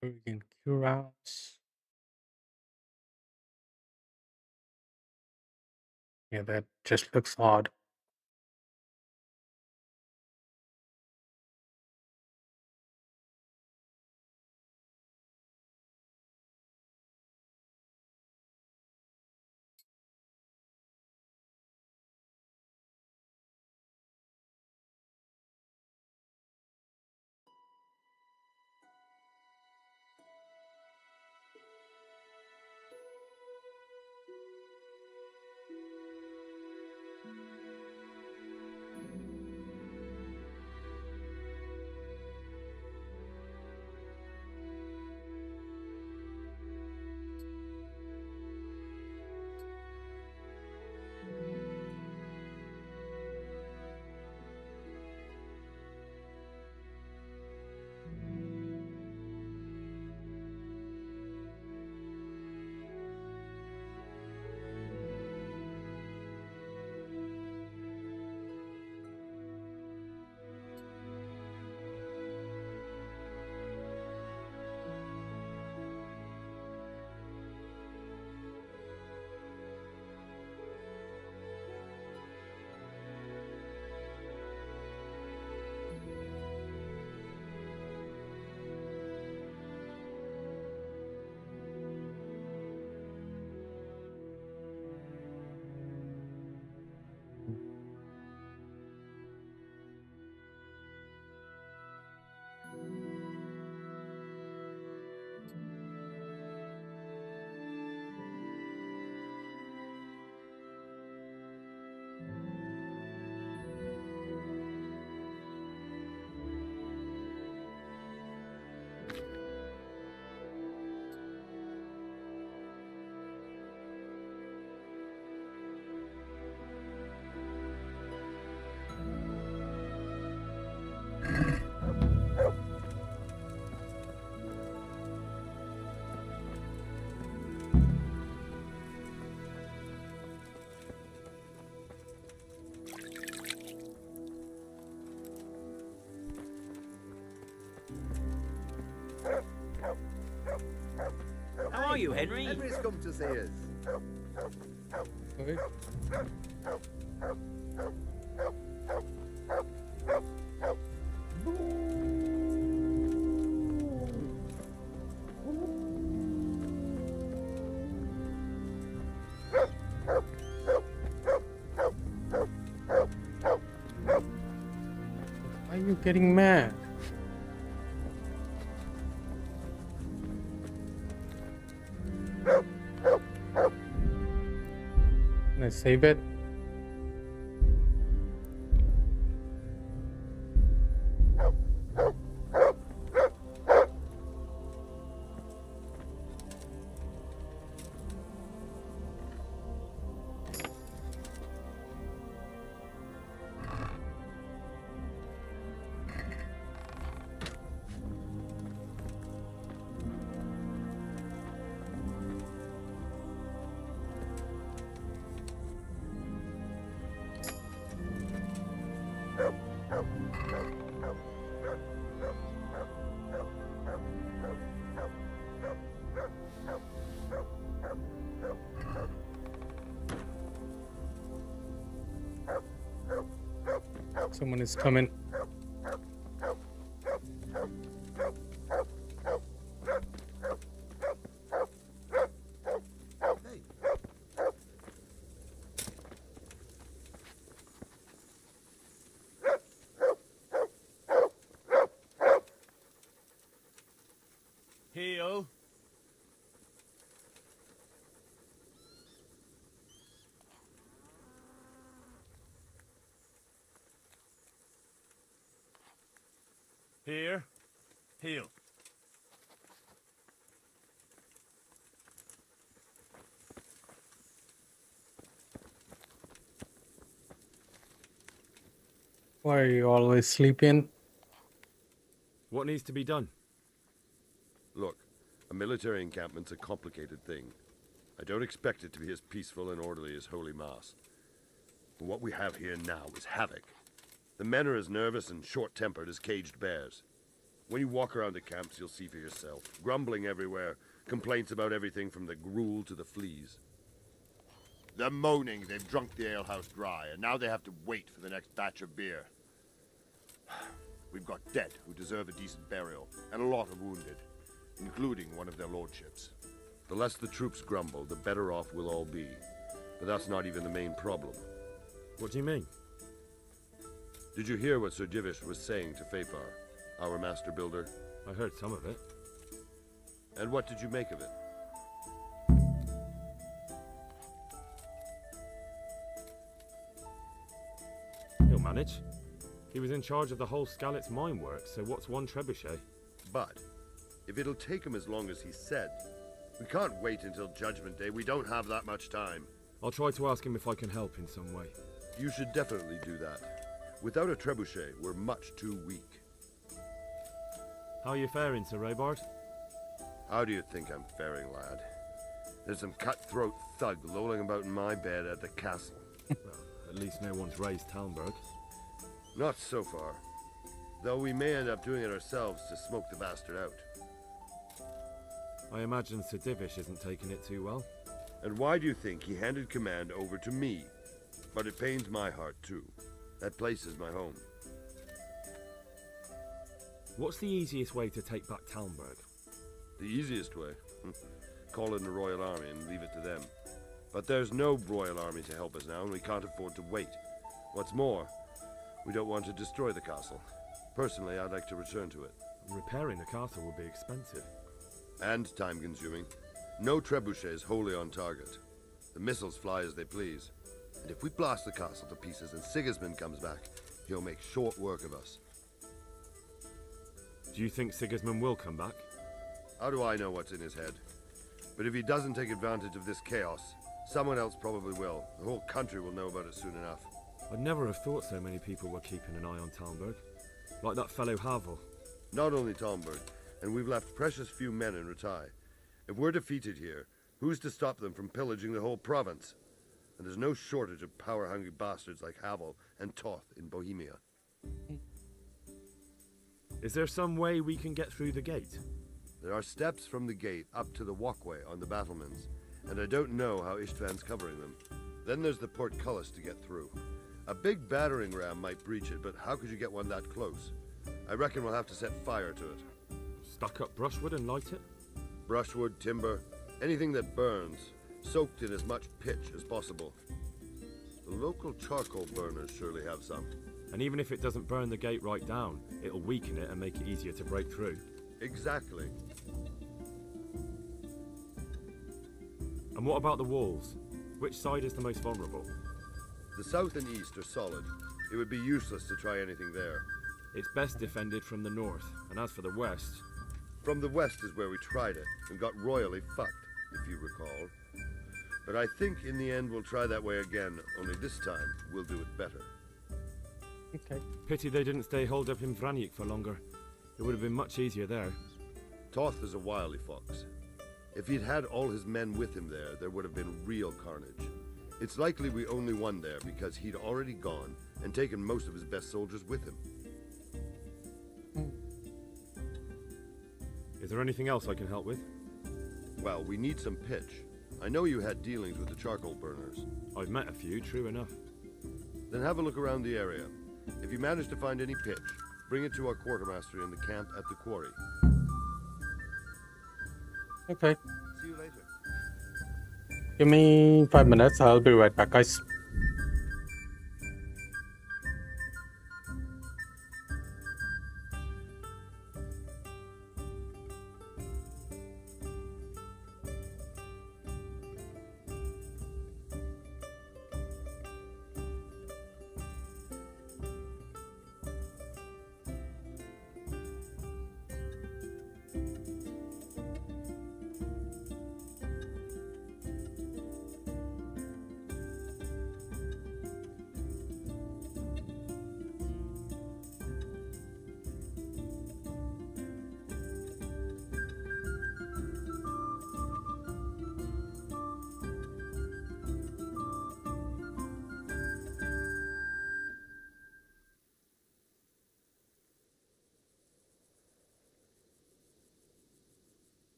Bergen Curats. Yeah, that just looks odd. are you, Henry? Henry's come to see us. Okay. Why are you getting mad? Can I save it? Someone is coming. Heel. Here. Heel. Why are you always sleeping? What needs to be done? Look, a military encampment's a complicated thing. I don't expect it to be as peaceful and orderly as Holy Mass. But what we have here now is havoc. The men are as nervous and short-tempered as caged bears. When you walk around the camps, you'll see for yourself. Grumbling everywhere, complaints about everything from the gruel to the fleas. They're moaning they've drunk the alehouse dry, and now they have to wait for the next batch of beer. We've got dead who deserve a decent burial, and a lot of wounded, including one of their lordships. The less the troops grumble, the better off we'll all be. But that's not even the main problem. What do you mean? Did you hear what Sir Divish was saying to Fafar, our master builder? I heard some of it. And what did you make of it? He'll manage. He was in charge of the whole Skalitz mine work, so what's one trebuchet? But if it'll take him as long as he said, we can't wait until Judgment Day. We don't have that much time. I'll try to ask him if I can help in some way. You should definitely do that. Without a trebuchet, we're much too weak. How are you faring, Sir Raybard? How do you think I'm faring, lad? There's some cutthroat thug lolling about in my bed at the castle. Well, at least no one's raised Talmberg. Not so far. Though we may end up doing it ourselves to smoke the bastard out. I imagine Sir Divish isn't taking it too well. And why do you think he handed command over to me? But it pains my heart too. That place is my home. What's the easiest way to take back Talmberg? The easiest way? Call in the Royal Army and leave it to them. But there's no Royal Army to help us now, and we can't afford to wait. What's more, we don't want to destroy the castle. Personally, I'd like to return to it. Repairing the castle will be expensive. And time-consuming. No trebuchet is wholly on target. The missiles fly as they please. And if we blast the castle to pieces and Sigismund comes back, he'll make short work of us. Do you think Sigismund will come back? How do I know what's in his head? But if he doesn't take advantage of this chaos, someone else probably will. The whole country will know about it soon enough. I'd never have thought so many people were keeping an eye on Talmberg. Like that fellow Havel. Not only Talmberg, and we've left precious few men in Ratai. If we're defeated here, who's to stop them from pillaging the whole province? And there's no shortage of power-hungry bastards like Havel and Toth in Is there some way we can get through the gate? There are steps from the gate up to the walkway on the battlements, and I don't know how Istvan's covering them. Then there's the portcullis to get through. A big battering ram might breach it, but how could you get one that close? I reckon we'll have to set fire to it. Stuck up brushwood and light it? Brushwood, timber, anything that burns, soaked in as much pitch as possible. The local charcoal burners surely have some. And even if it doesn't burn the gate right down, it'll weaken it and make it easier to break through. Exactly. And what about the walls? Which side is the most vulnerable? The south and east are solid. It would be useless to try anything there. It's best defended from the north, and as for the west... From the west is where we tried it, and got royally fucked, if you recall. But I think in the end we'll try that way again, only this time we'll do it better. Okay. Pity they didn't stay holed up in Vranic for longer. It would have been much easier there. Toth is a wily fox. If he'd had all his men with him there would have been real carnage. It's likely we only won there because he'd already gone and taken most of his best soldiers with him. Is there anything else I can help with? Well, we need some pitch. I know you had dealings with the charcoal burners. I've met a few, true enough. Then have a look around the area. If you manage to find any pitch, bring it to our quartermaster in the camp at the quarry. Okay. See you later. Give me 5 minutes. I'll be right back, guys.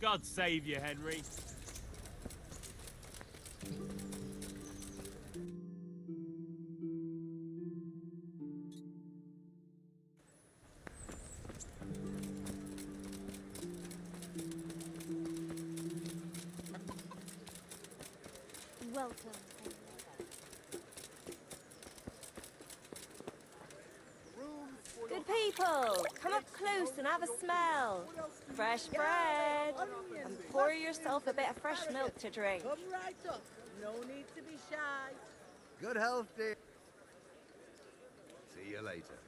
God save you, Henry. Welcome. Good people, come up close and have a smell. Fresh bread. And pour yourself a bit of fresh milk to drink. Come right up. No need to be shy. Good health, dear. See you later.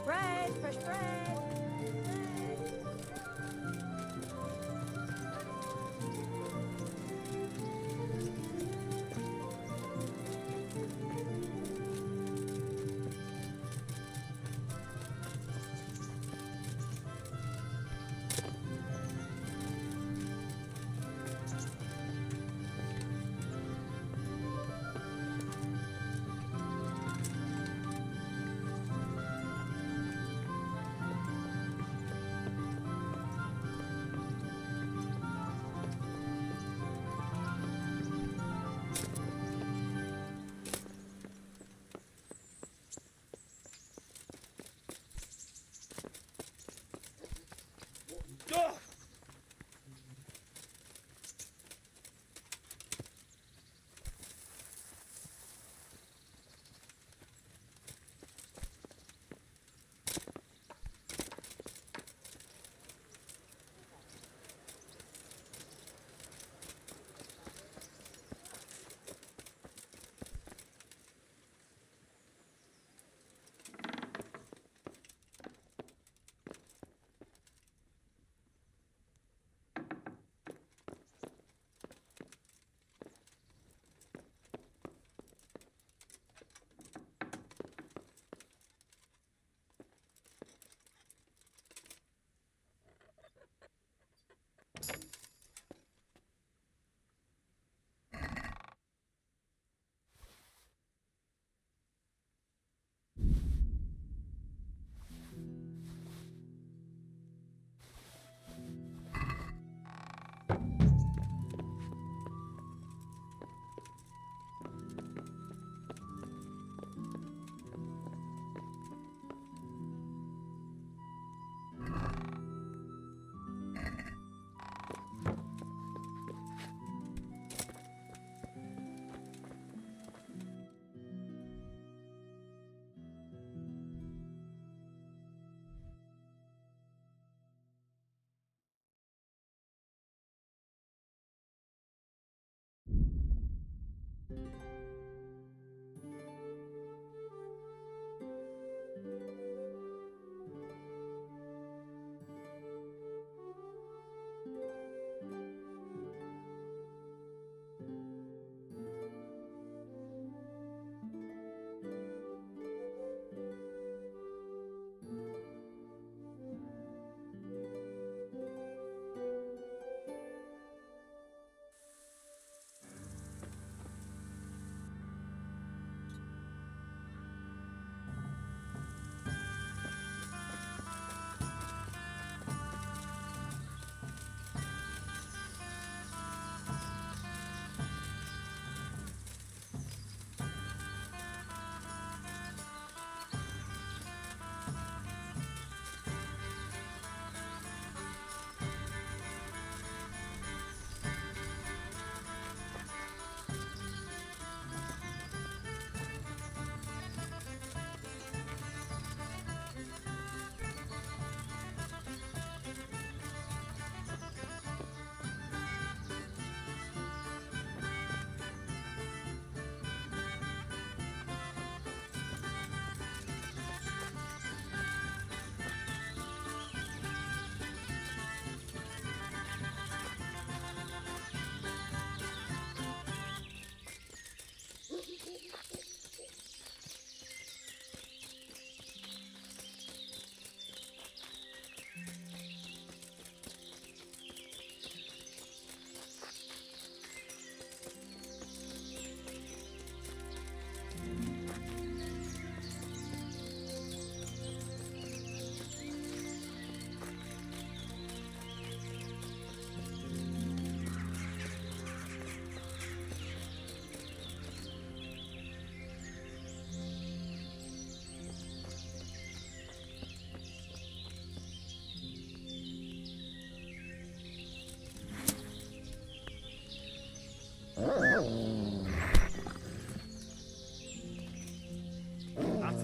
Bread, fresh bread.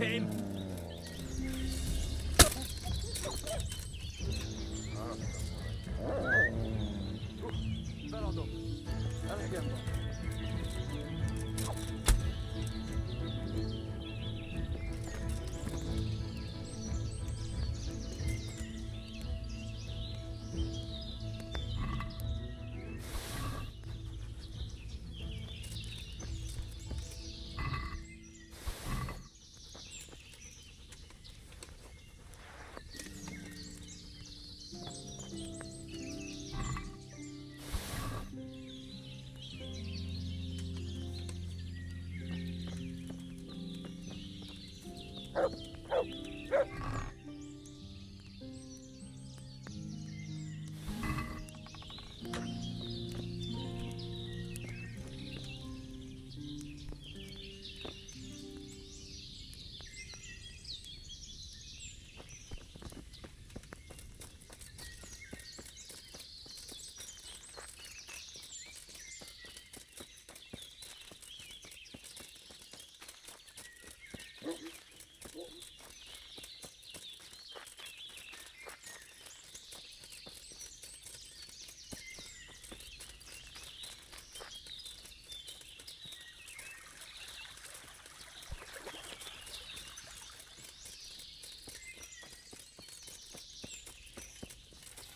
in.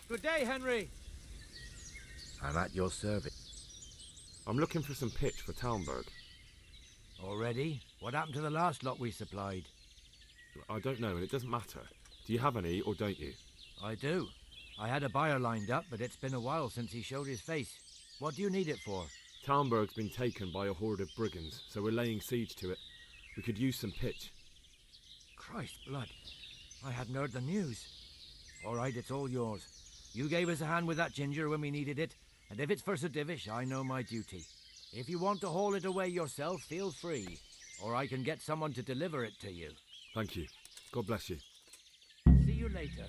Good day, Henry. I'm at your service. I'm looking for some pitch for Talmberg. Already? What happened to the last lot we supplied? I don't know, and it doesn't matter. Do you have any, or don't you? I do. I had a buyer lined up, but it's been a while since he showed his face. What do you need it for? Talmberg's been taken by a horde of brigands, so we're laying siege to it. We could use some pitch. Christ blood. I hadn't heard the news. All right, it's all yours. You gave us a hand with that ginger when we needed it, and if it's for Sir Divish, I know my duty. If you want to haul it away yourself, feel free, or I can get someone to deliver it to you. Thank you. God bless you. See you later.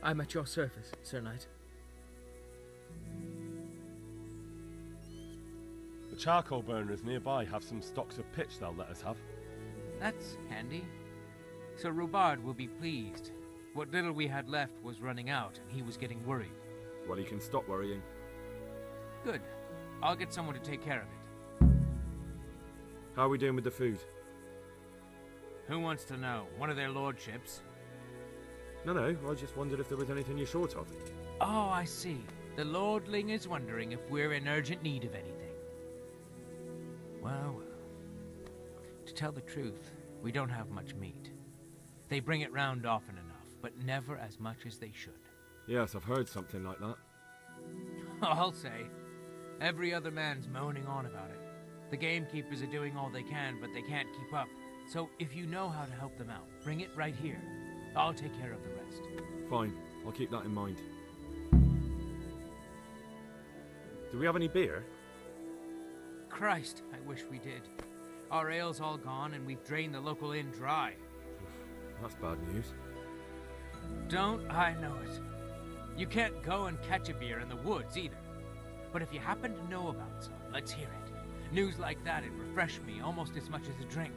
I'm at your service, Sir Knight. The charcoal burners nearby have some stocks of pitch they'll let us have. That's handy. Sir Rubard will be pleased. What little we had left was running out, and he was getting worried. Well, he can stop worrying. Good. I'll get someone to take care of it. How are we doing with the food? Who wants to know? One of their lordships? No, I just wondered if there was anything you're short of. Oh, I see. The lordling is wondering if we're in urgent need of anything. Well, to tell the truth, We don't have much meat. They bring it round often enough, but never as much as they should. Yes, I've heard something like that. I'll say. Every other man's moaning on about it. The gamekeepers are doing all they can, but they can't keep up. So if you know how to help them out, bring it right here. I'll take care of the rest. Fine, I'll keep that in mind. Do we have any beer? Christ, I wish we did. Our ale's all gone, and we've drained the local inn dry. That's bad news. Don't I know it? You can't go and catch a beer in the woods, either. But if you happen to know about some, let's hear it. News like that'd refresh me almost as much as a drink.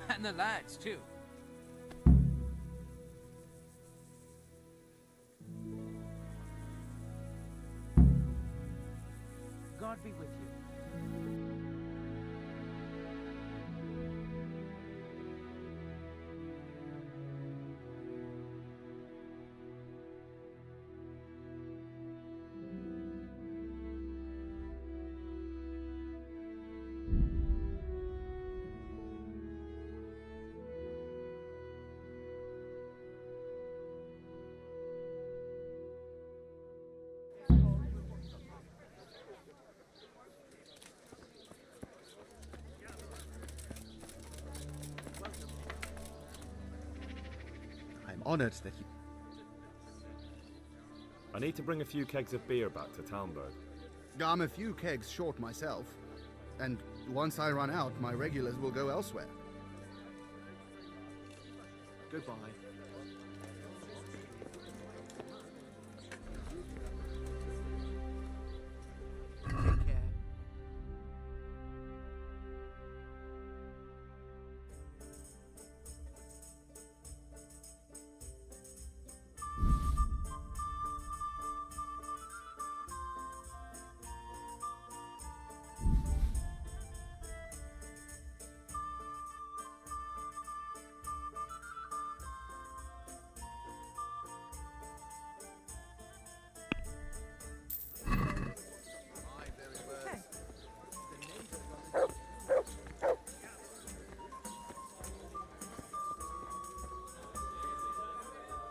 And the lads, too. God be with you. I'm honored that you... I need to bring a few kegs of beer back to Talmberg. I'm a few kegs short myself, and once I run out, my regulars will go elsewhere. Goodbye. Take care.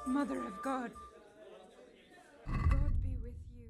Mother of God. God be with you.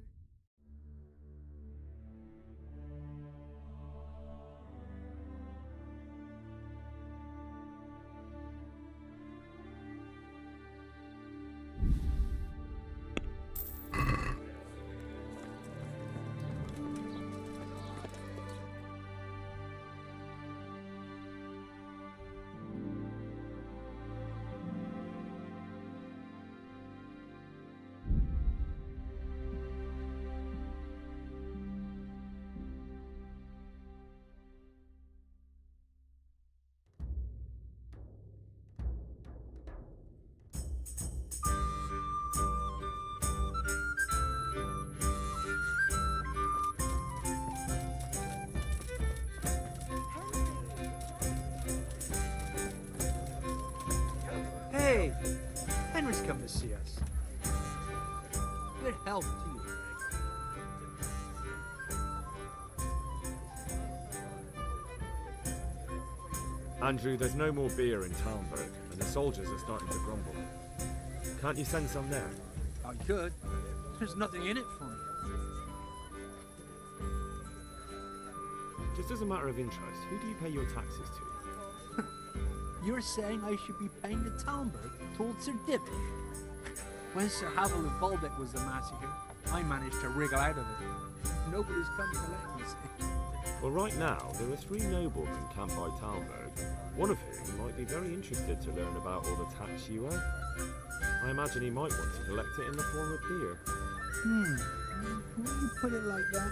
Hey! Henry's come to see us. Good health to you. Andrew, there's no more beer in Talmberg, and the soldiers are starting to grumble. Can't you send some there? I could. There's nothing in it for me. Just as a matter of interest, who do you pay your taxes to? You're saying I should be paying the Talmberg towards Sir Divish? When Sir Havel of Waldeck was the massacre, I managed to wriggle out of it. Nobody's come to let me say. Well, right now, there are 3 noblemen camped by Talmberg, one of whom might be very interested to learn about all the tax you owe. I imagine he might want to collect it in the form of beer. When you put it like that,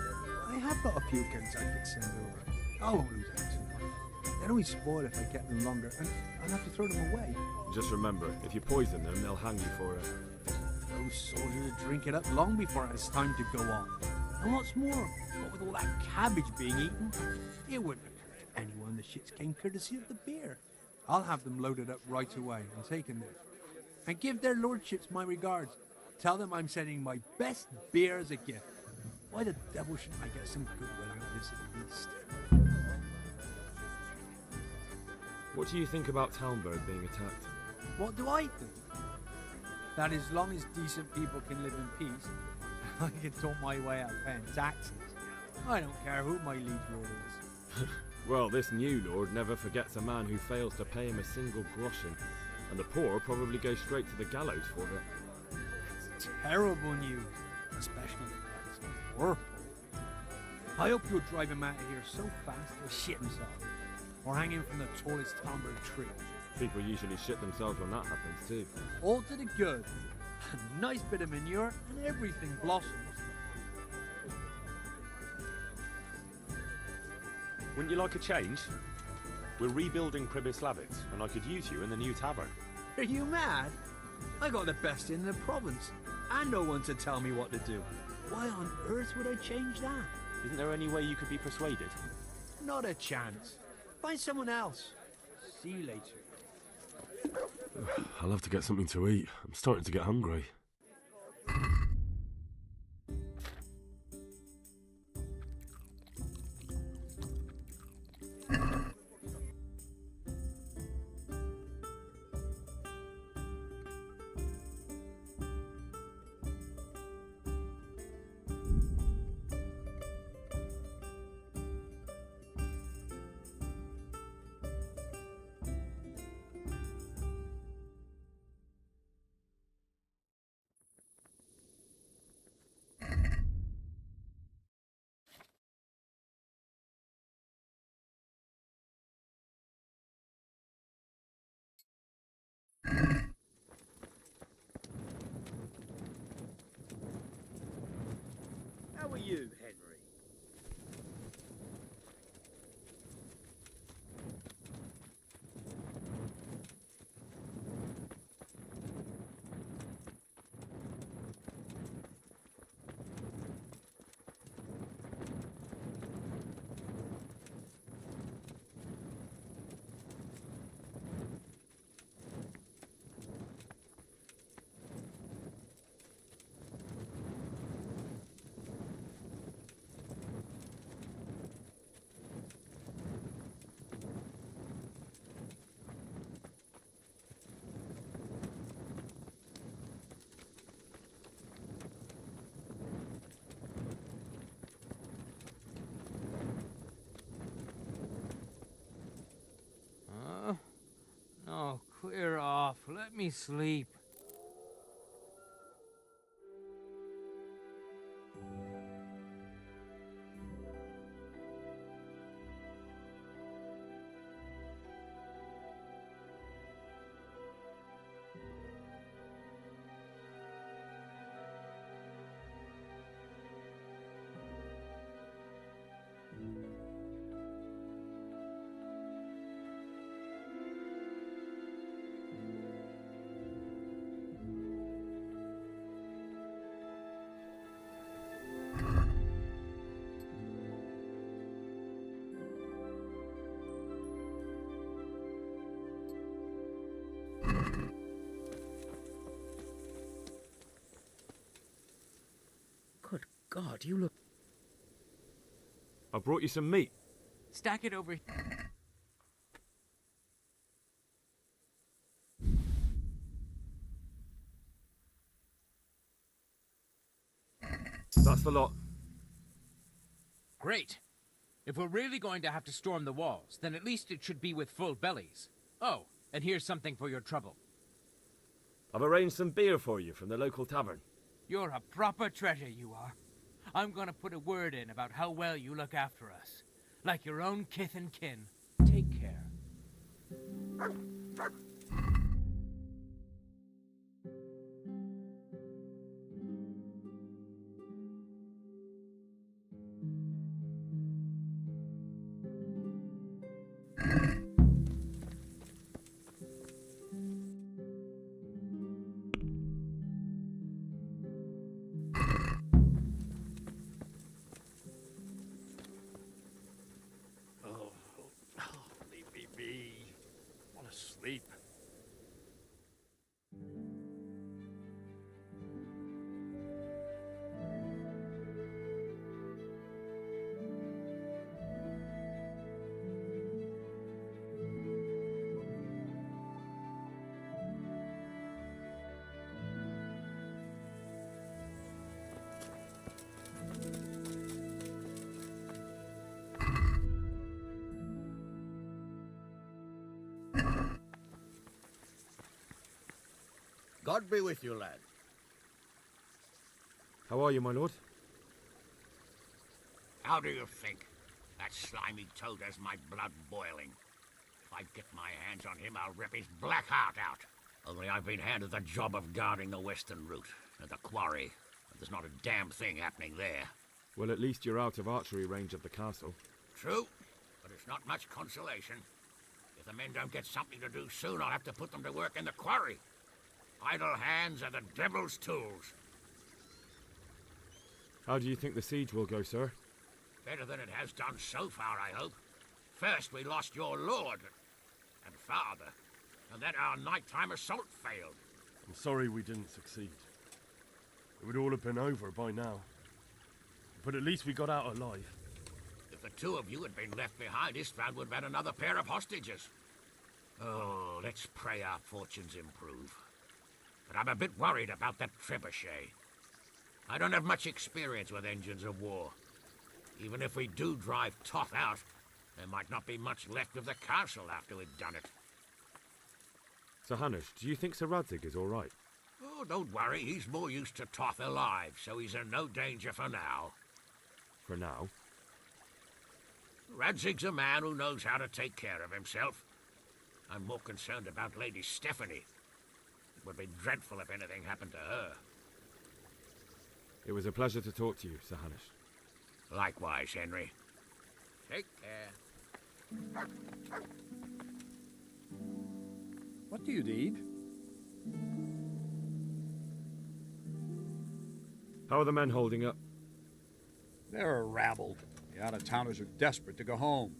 I have got a few kegs I could send over. I won't lose out too much. They'd only spoil if I kept them longer, and I'd have to throw them away. Just remember, if you poison them, they'll hang you for it. Those soldiers would drink it up long before it has time to go on. And what's more, what with all that cabbage being eaten, it wouldn't occur to anyone the shits came courtesy of the beer. I'll have them loaded up right away and taken there. And give their lordships my regards. Tell them I'm sending my best beer as a gift. Why the devil shouldn't I get some goodwill out of this at least? What do you think about Townburg being attacked? What do I think? That as long as decent people can live in peace, I can talk my way out of paying taxes. I don't care who my liege lord is. Well, this new lord never forgets a man who fails to pay him a single groschen, and the poor probably go straight to the gallows for it. It's terrible news, especially for that poor. I hope you'll drive him out of here so fast he'll shit himself, or hang him from the tallest Townburg tree. People usually shit themselves when that happens too. All to the good. A nice bit of manure and everything blossoms. Wouldn't you like a change? We're rebuilding Pribyslavitz, and I could use you in the new tavern. Are you mad? I got the best in the province, and no one to tell me what to do. Why on earth would I change that? Isn't there any way you could be persuaded? Not a chance. Find someone else. See you later. I'll have to get something to eat. I'm starting to get hungry. How are you, Henry? No, clear off. Let me sleep. Good God, you look... I brought you some meat. Stack it over here. That's the lot. Great. If we're really going to have to storm the walls, then at least it should be with full bellies. Oh, and here's something for your trouble. I've arranged some beer for you from the local tavern. You're a proper treasure, you are. I'm gonna put a word in about how well you look after us. Like your own kith and kin. Take care. Leave me be. I want to sleep. God be with you, lad. How are you, my lord? How do you think? That slimy toad has my blood boiling. If I get my hands on him, I'll rip his black heart out. Only I've been handed the job of guarding the western route and the quarry. And there's not a damn thing happening there. Well, at least you're out of archery range of the castle. True, but it's not much consolation. If the men don't get something to do soon, I'll have to put them to work in the quarry. Idle hands are the devil's tools. How do you think the siege will go, sir? Better than it has done so far, I hope. First we lost your lord and father, and then our nighttime assault failed. I'm sorry we didn't succeed. It would all have been over by now. But at least we got out alive. If the two of you had been left behind, Istvan would have had another pair of hostages. Oh, let's pray our fortunes improve. But I'm a bit worried about that trebuchet. I don't have much experience with engines of war. Even if we do drive Toth out, there might not be much left of the castle after we've done it. Sir Hanush, do you think Sir Radzig is all right? Oh, don't worry. He's more used to Toth alive, so he's in no danger for now. For now? Radzig's a man who knows how to take care of himself. I'm more concerned about Lady Stephanie. It would be dreadful if anything happened to her. It was a pleasure to talk to you, Sir Hanush. Likewise, Henry. Take care. What do you need? How are the men holding up? They're rabbled. The out-of-towners are desperate to go home.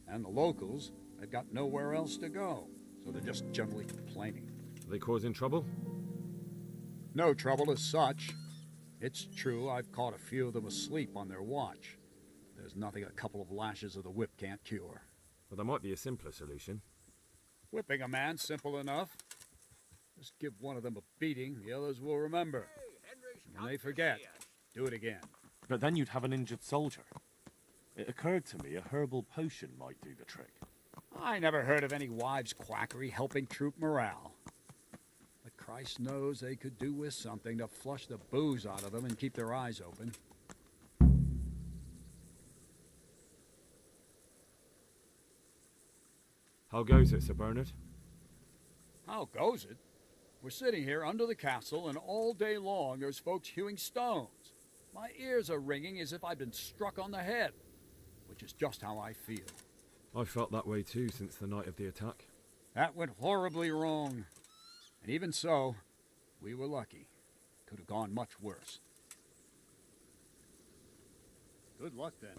And the locals, they've got nowhere else to go. So they're just generally complaining. Are they causing trouble? No trouble as such. It's true I've caught a few of them asleep on their watch. There's nothing a couple of lashes of the whip can't cure. Well, there might be a simpler solution. Whipping a man, simple enough. Just give one of them a beating, the others will remember. When they forget, do it again. But then you'd have an injured soldier. It occurred to me a herbal potion might do the trick. I never heard of any wives' quackery helping troop morale. But Christ knows they could do with something to flush the booze out of them and keep their eyes open. How goes it, Sir Bernard? How goes it? We're sitting here under the castle, and all day long there's folks hewing stones. My ears are ringing as if I'd been struck on the head, which is just how I feel. I felt that way too since the night of the attack. That went horribly wrong. And even so, we were lucky. Could have gone much worse. Good luck, then.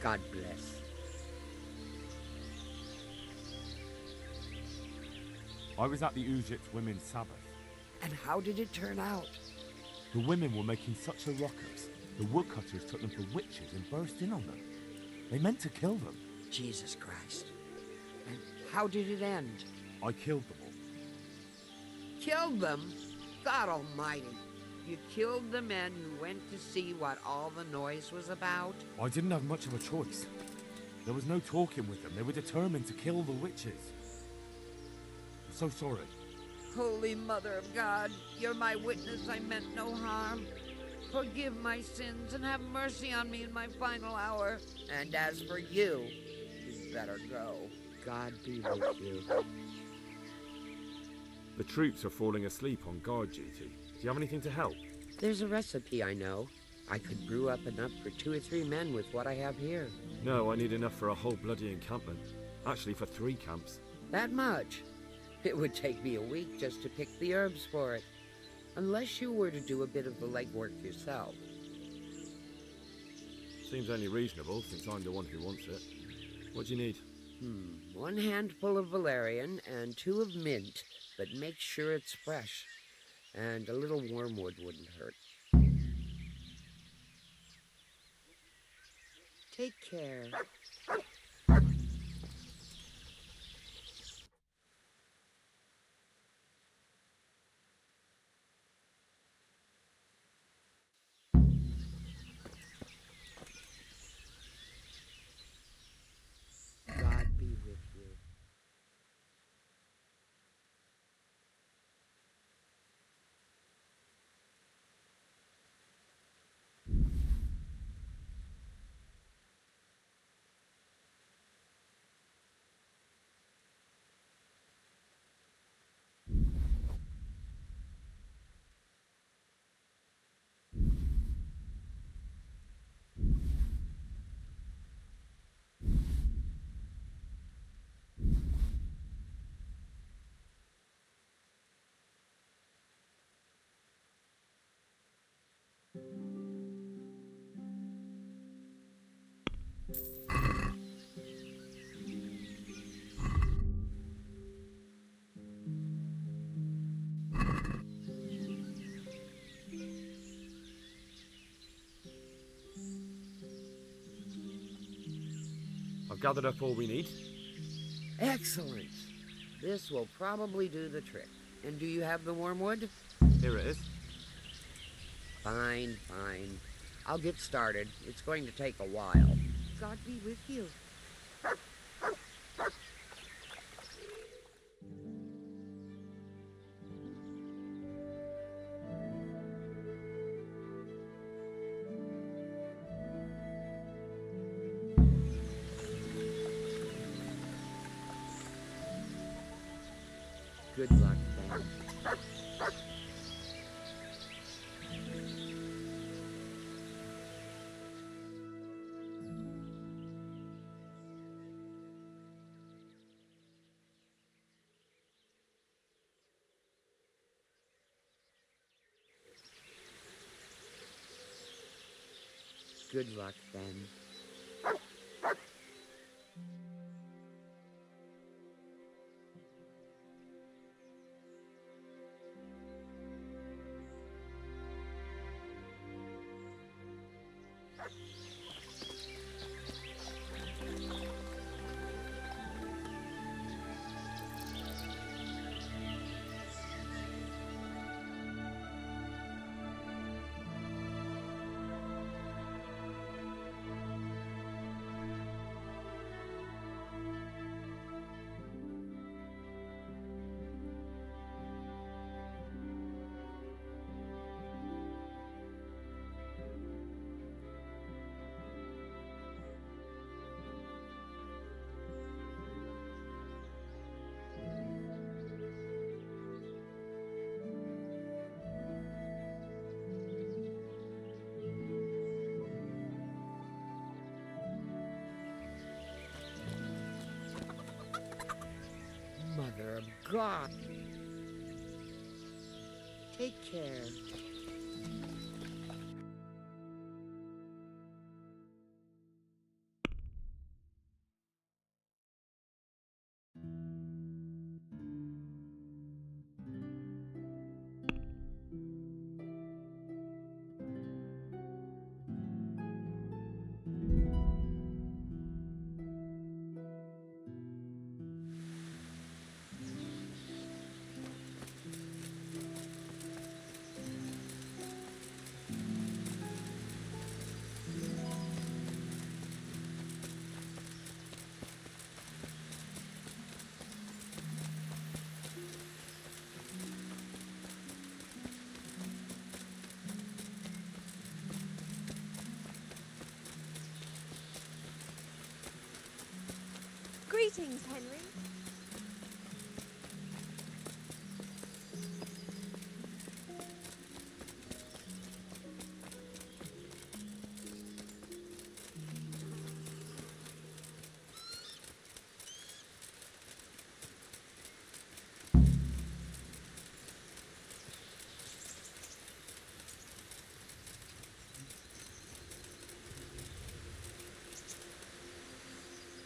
God bless. I was at the Ujit's Women's Sabbath. And how did it turn out? The women were making such a ruckus. The woodcutters took them for witches and burst in on them. They meant to kill them. Jesus Christ. And how did it end? I killed them all. Killed them? God Almighty. You killed the men who went to see what all the noise was about? I didn't have much of a choice. There was no talking with them. They were determined to kill the witches. I'm so sorry. Holy Mother of God, you're my witness I meant no harm. Forgive my sins and have mercy on me in my final hour. And as for you, you'd better go. God be with you. The troops are falling asleep on guard duty. Do you have anything to help? There's a recipe I know. I could brew up enough for 2 or 3 men with what I have here. No, I need enough for a whole bloody encampment. Actually, for 3 camps. That much? It would take me a week just to pick the herbs for it. Unless you were to do a bit of the legwork yourself. Seems only reasonable, since I'm the one who wants it. What do you need? 1 handful of valerian and 2 of mint, but make sure it's fresh. And a little wormwood wouldn't hurt. Take care. God be with you. I've gathered up all we need. Excellent. This will probably do the trick. And do you have the wormwood? Here it is. Fine, fine. I'll get started. It's going to take a while. God be with you. Good luck, Ben. Good luck, Ben. Mother of God. Take care. Greetings, Henry.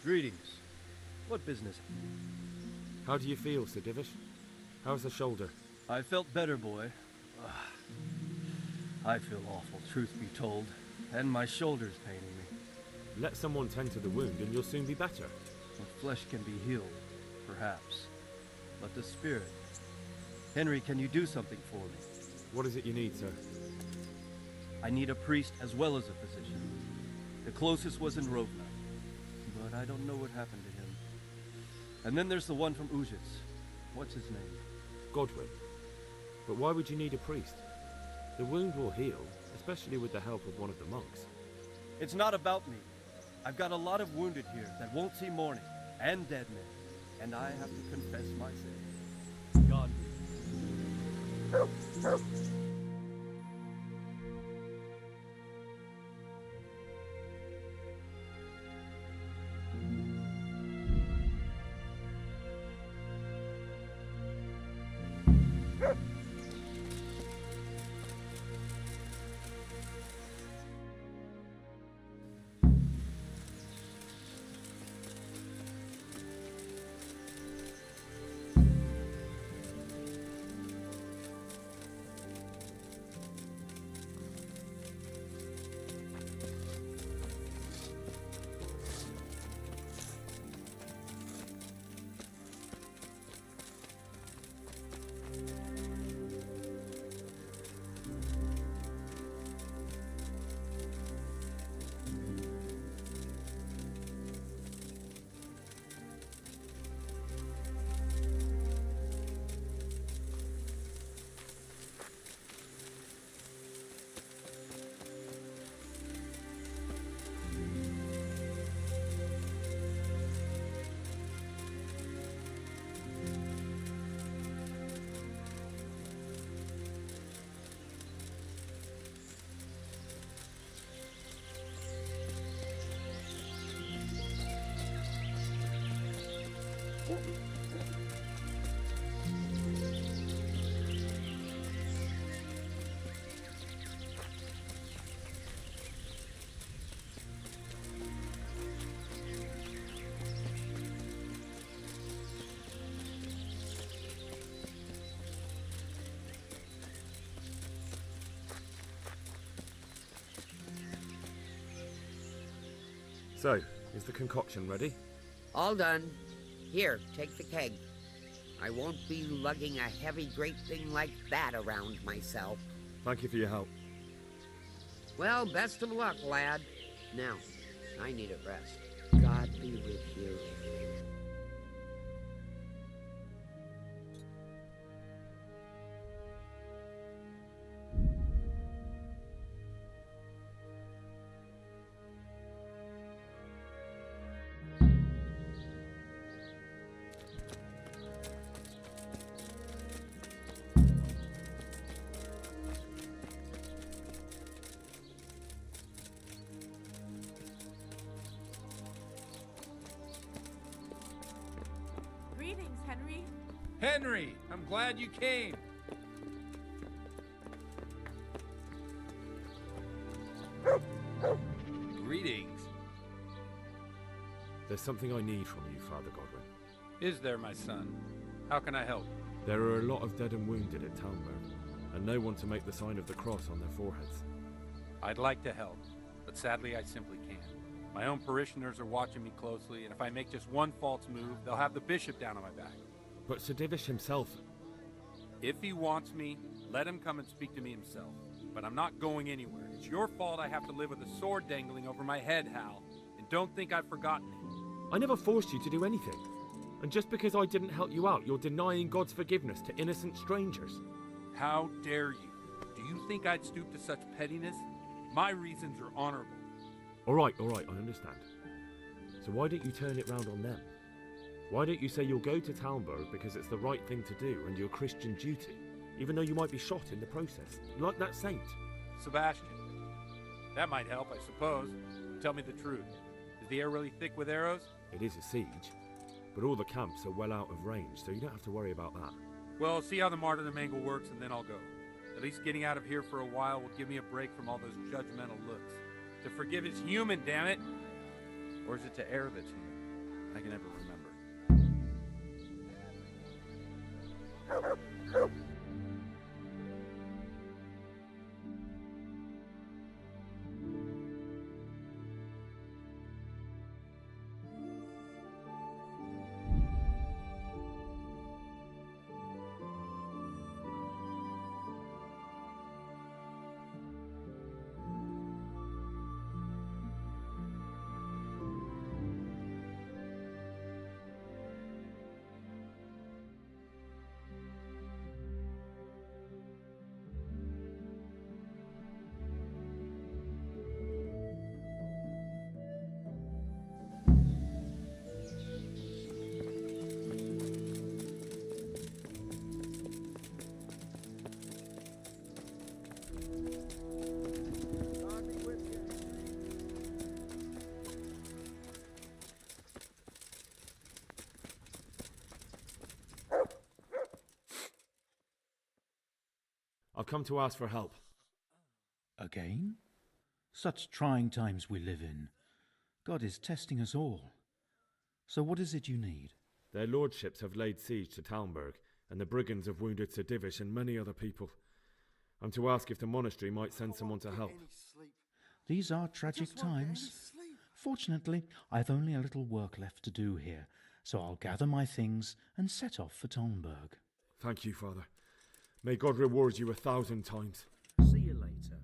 Greetings. What business? How do you feel, Sir Divish? How's the shoulder? I felt better, boy. I feel awful, truth be told. And my shoulder's paining me. Let someone tend to the wound and you'll soon be better. The flesh can be healed, perhaps. But the spirit... Henry, can you do something for me? What is it you need, sir? I need a priest as well as a physician. The closest was in Rovna, but I don't know what happened to him. And then there's the one from Ujits. What's his name? Godwin. But why would you need a priest? The wound will heal, especially with the help of one of the monks. It's not about me. I've got a lot of wounded here that won't see morning, and dead men. And I have to confess my sin. God. So, is the concoction ready? All done. Here, take the keg. I won't be lugging a heavy great thing like that around myself. Thank you for your help. Well, best of luck, lad. Now, I need a rest. God be with you. Greetings, Henry. Henry, I'm glad you came. Greetings. There's something I need from you, Father Godwin. Is there, my son? How can I help? There are a lot of dead and wounded at Townburn, and no one to make the sign of the cross on their foreheads. I'd like to help, but sadly I simply can't. My own parishioners are watching me closely, and if I make just one false move, they'll have the bishop down on my back. But Sir Divish himself... If he wants me, let him come and speak to me himself. But I'm not going anywhere. It's your fault I have to live with a sword dangling over my head, Hal. And don't think I've forgotten it. I never forced you to do anything. And just because I didn't help you out, you're denying God's forgiveness to innocent strangers. How dare you? Do you think I'd stoop to such pettiness? My reasons are honorable. All right, I understand. So why don't you turn it round on them? Why don't you say you'll go to Talmberg because it's the right thing to do and your Christian duty, even though you might be shot in the process, like that saint? Sebastian. That might help, I suppose. Tell me the truth. Is the air really thick with arrows? It is a siege, but all the camps are well out of range, so you don't have to worry about that. Well, see how the martyrdom angle works and then I'll go. At least getting out of here for a while will give me a break from all those judgmental looks. To forgive is human, damn it! Or is it to err that's human? I can never remember. I've come to ask for help. Again? Such trying times we live in. God is testing us all. So what is it you need? Their lordships have laid siege to Talmberg, and the brigands have wounded Sir Divish and many other people. I'm to ask if the monastery might send someone to help. These are tragic times. Fortunately, I've only a little work left to do here, so I'll gather my things and set off for Talmberg. Thank you, Father. May God reward you 1,000 times. See you later.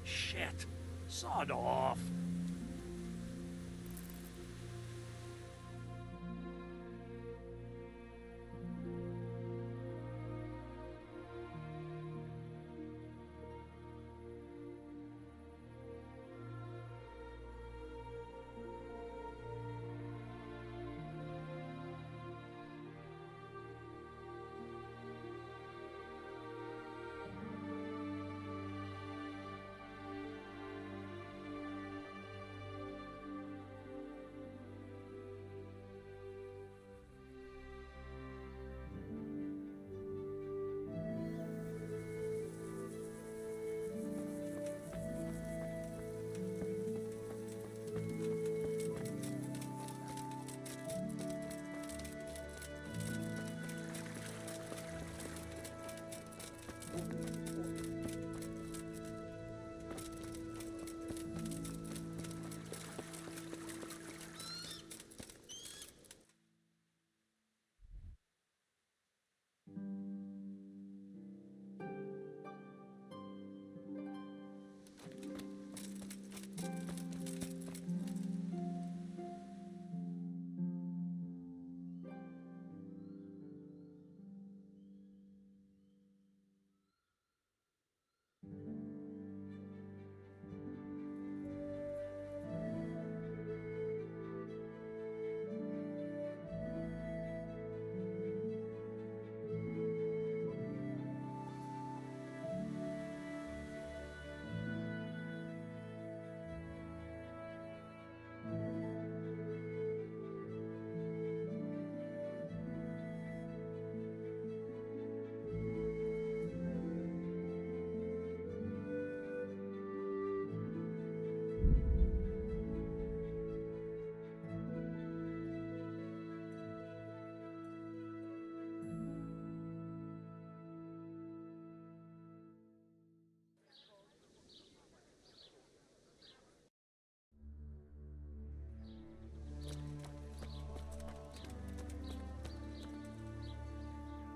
Shit! Sod off!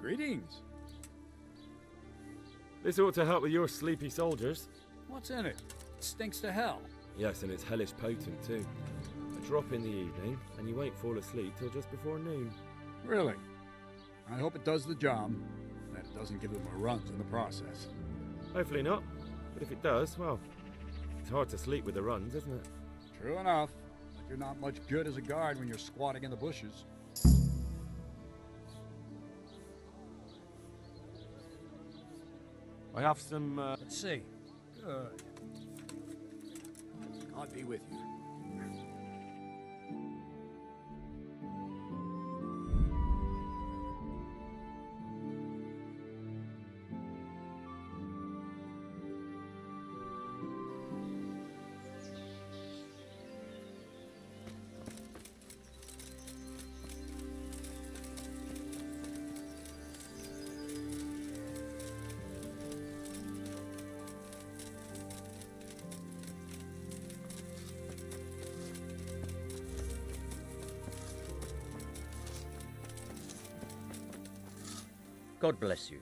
Greetings. This ought to help with your sleepy soldiers. What's in it? It stinks to hell. Yes, and it's hellish potent too. A drop in the evening, and you won't fall asleep till just before noon. Really? I hope it does the job, and that it doesn't give them a runs in the process. Hopefully not. But if it does, well, it's hard to sleep with the runs, isn't it? True enough. But you're not much good as a guard when you're squatting in the bushes. I have some, Let's see. Good. God be with you. God bless you.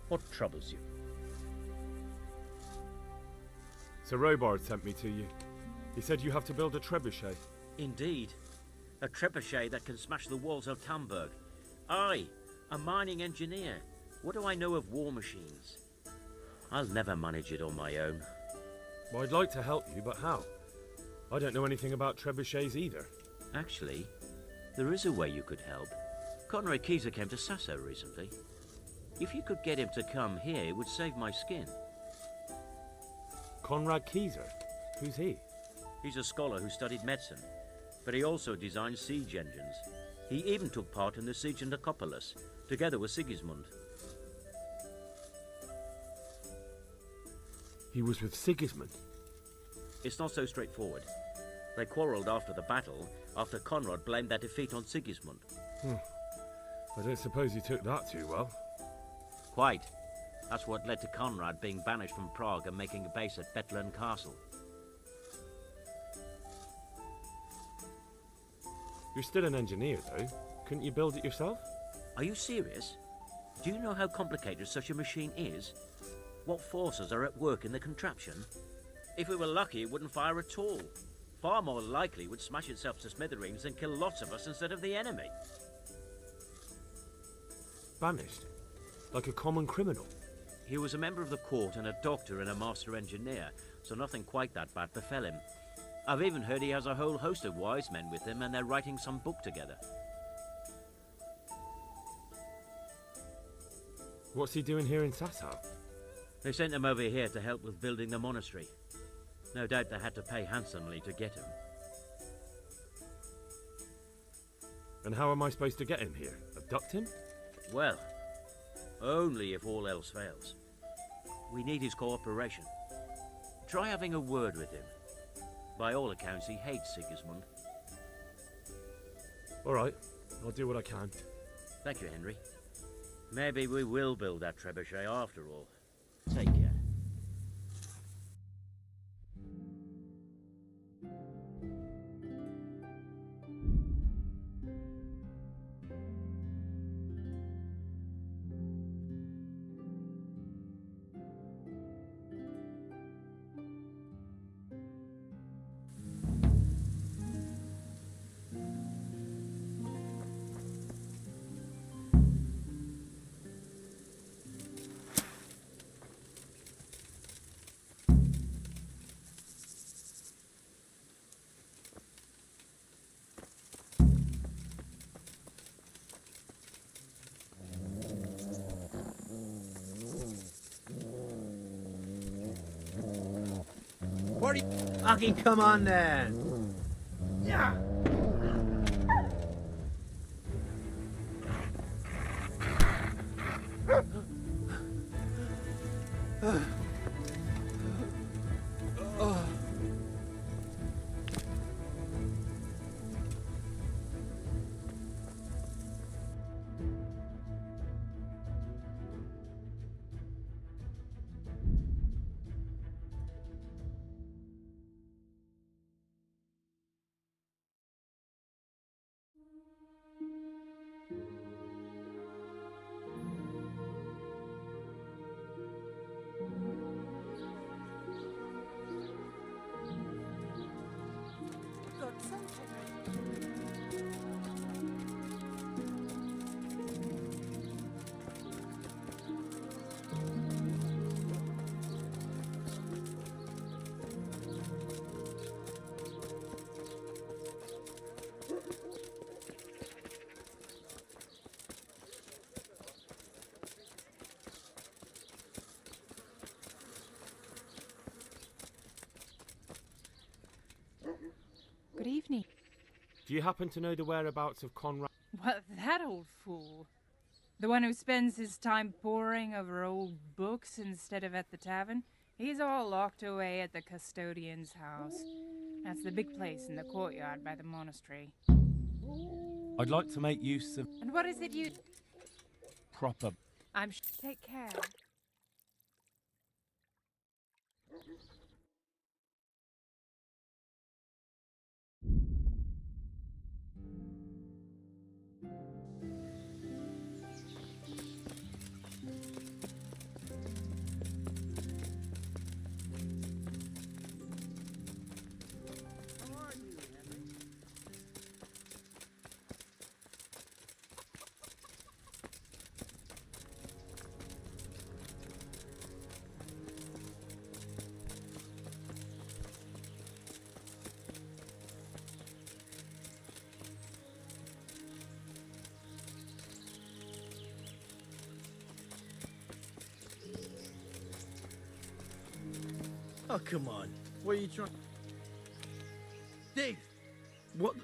What troubles you? Sir Robard sent me to you. He said you have to build a trebuchet. Indeed. A trebuchet that can smash the walls of Tamburg. I, a mining engineer. What do I know of war machines? I'll never manage it on my own. Well, I'd like to help you, but how? I don't know anything about trebuchets either. Actually, there is a way you could help. Conrad Keyser came to Sasso recently. If you could get him to come here, it would save my skin. Conrad Keyser? Who's he? He's a scholar who studied medicine, but he also designed siege engines. He even took part in the siege of Kobyla, together with Sigismund. He was with Sigismund? It's not so straightforward. They quarrelled after the battle, after Conrad blamed their defeat on Sigismund. I don't suppose he took that too well. Quite. That's what led to Conrad being banished from Prague and making a base at Bethlen Castle. You're still an engineer, though. Couldn't you build it yourself? Are you serious? Do you know how complicated such a machine is? What forces are at work in the contraption? If we were lucky, it wouldn't fire at all. Far more likely, it would smash itself to smithereens and kill lots of us instead of the enemy. Banished? Like a common criminal? He was a member of the court and a doctor and a master engineer, so nothing quite that bad befell him. I've even heard he has a whole host of wise men with him and they're writing some book together. What's he doing here in Sassau? They sent him over here to help with building the monastery. No doubt they had to pay handsomely to get him. And how am I supposed to get him here? Abduct him? Well, only if all else fails. We need his cooperation. Try having a word with him. By all accounts, he hates Sigismund. All right, I'll do what I can. Thank you, Henry. Maybe we will build that trebuchet after all. Take care. Fucking come on then! Yeah! Good evening. Do you happen to know the whereabouts of Conrad? What, that old fool? The one who spends his time poring over old books instead of at the tavern? He's all locked away at the custodian's house. That's the big place in the courtyard by the monastery. I'd like to make use of And what is it you... proper... I'm take care. Oh, come on. What are you trying... Dave! What the...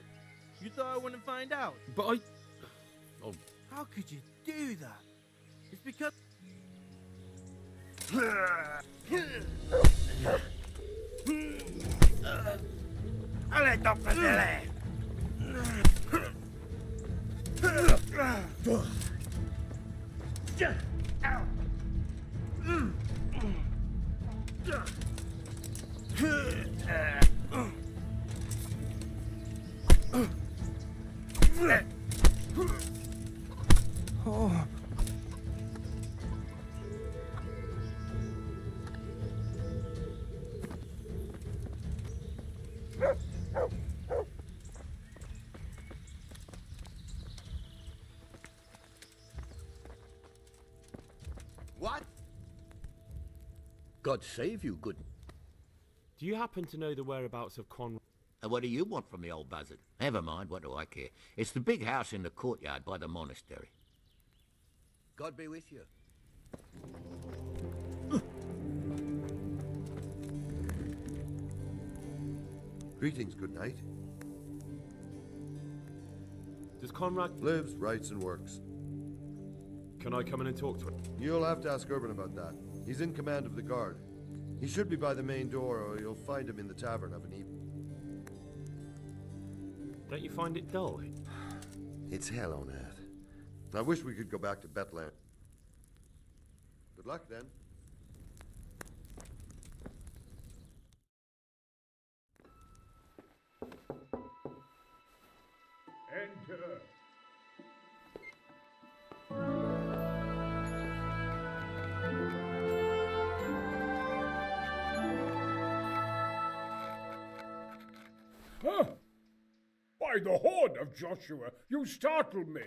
You thought I wouldn't find out? But I... Oh. How could you do that? It's because... Allez, t'en faisais-les! Oh. What? God save you, good. Do you happen to know the whereabouts of Conrad? And what do you want from the old buzzard? Never mind, what do I care? It's the big house in the courtyard by the monastery. God be with you. Greetings, good night. Does Conrad... Lives, writes, and works. Can I come in and talk to him? You'll have to ask Urban about that. He's in command of the guard. He should be by the main door, or you'll find him in the tavern of an evening. Don't you find it dull? It's hell on earth. I wish we could go back to Bethlehem. Good luck, then. Enter. Huh? By the horn of Joshua, you startle me.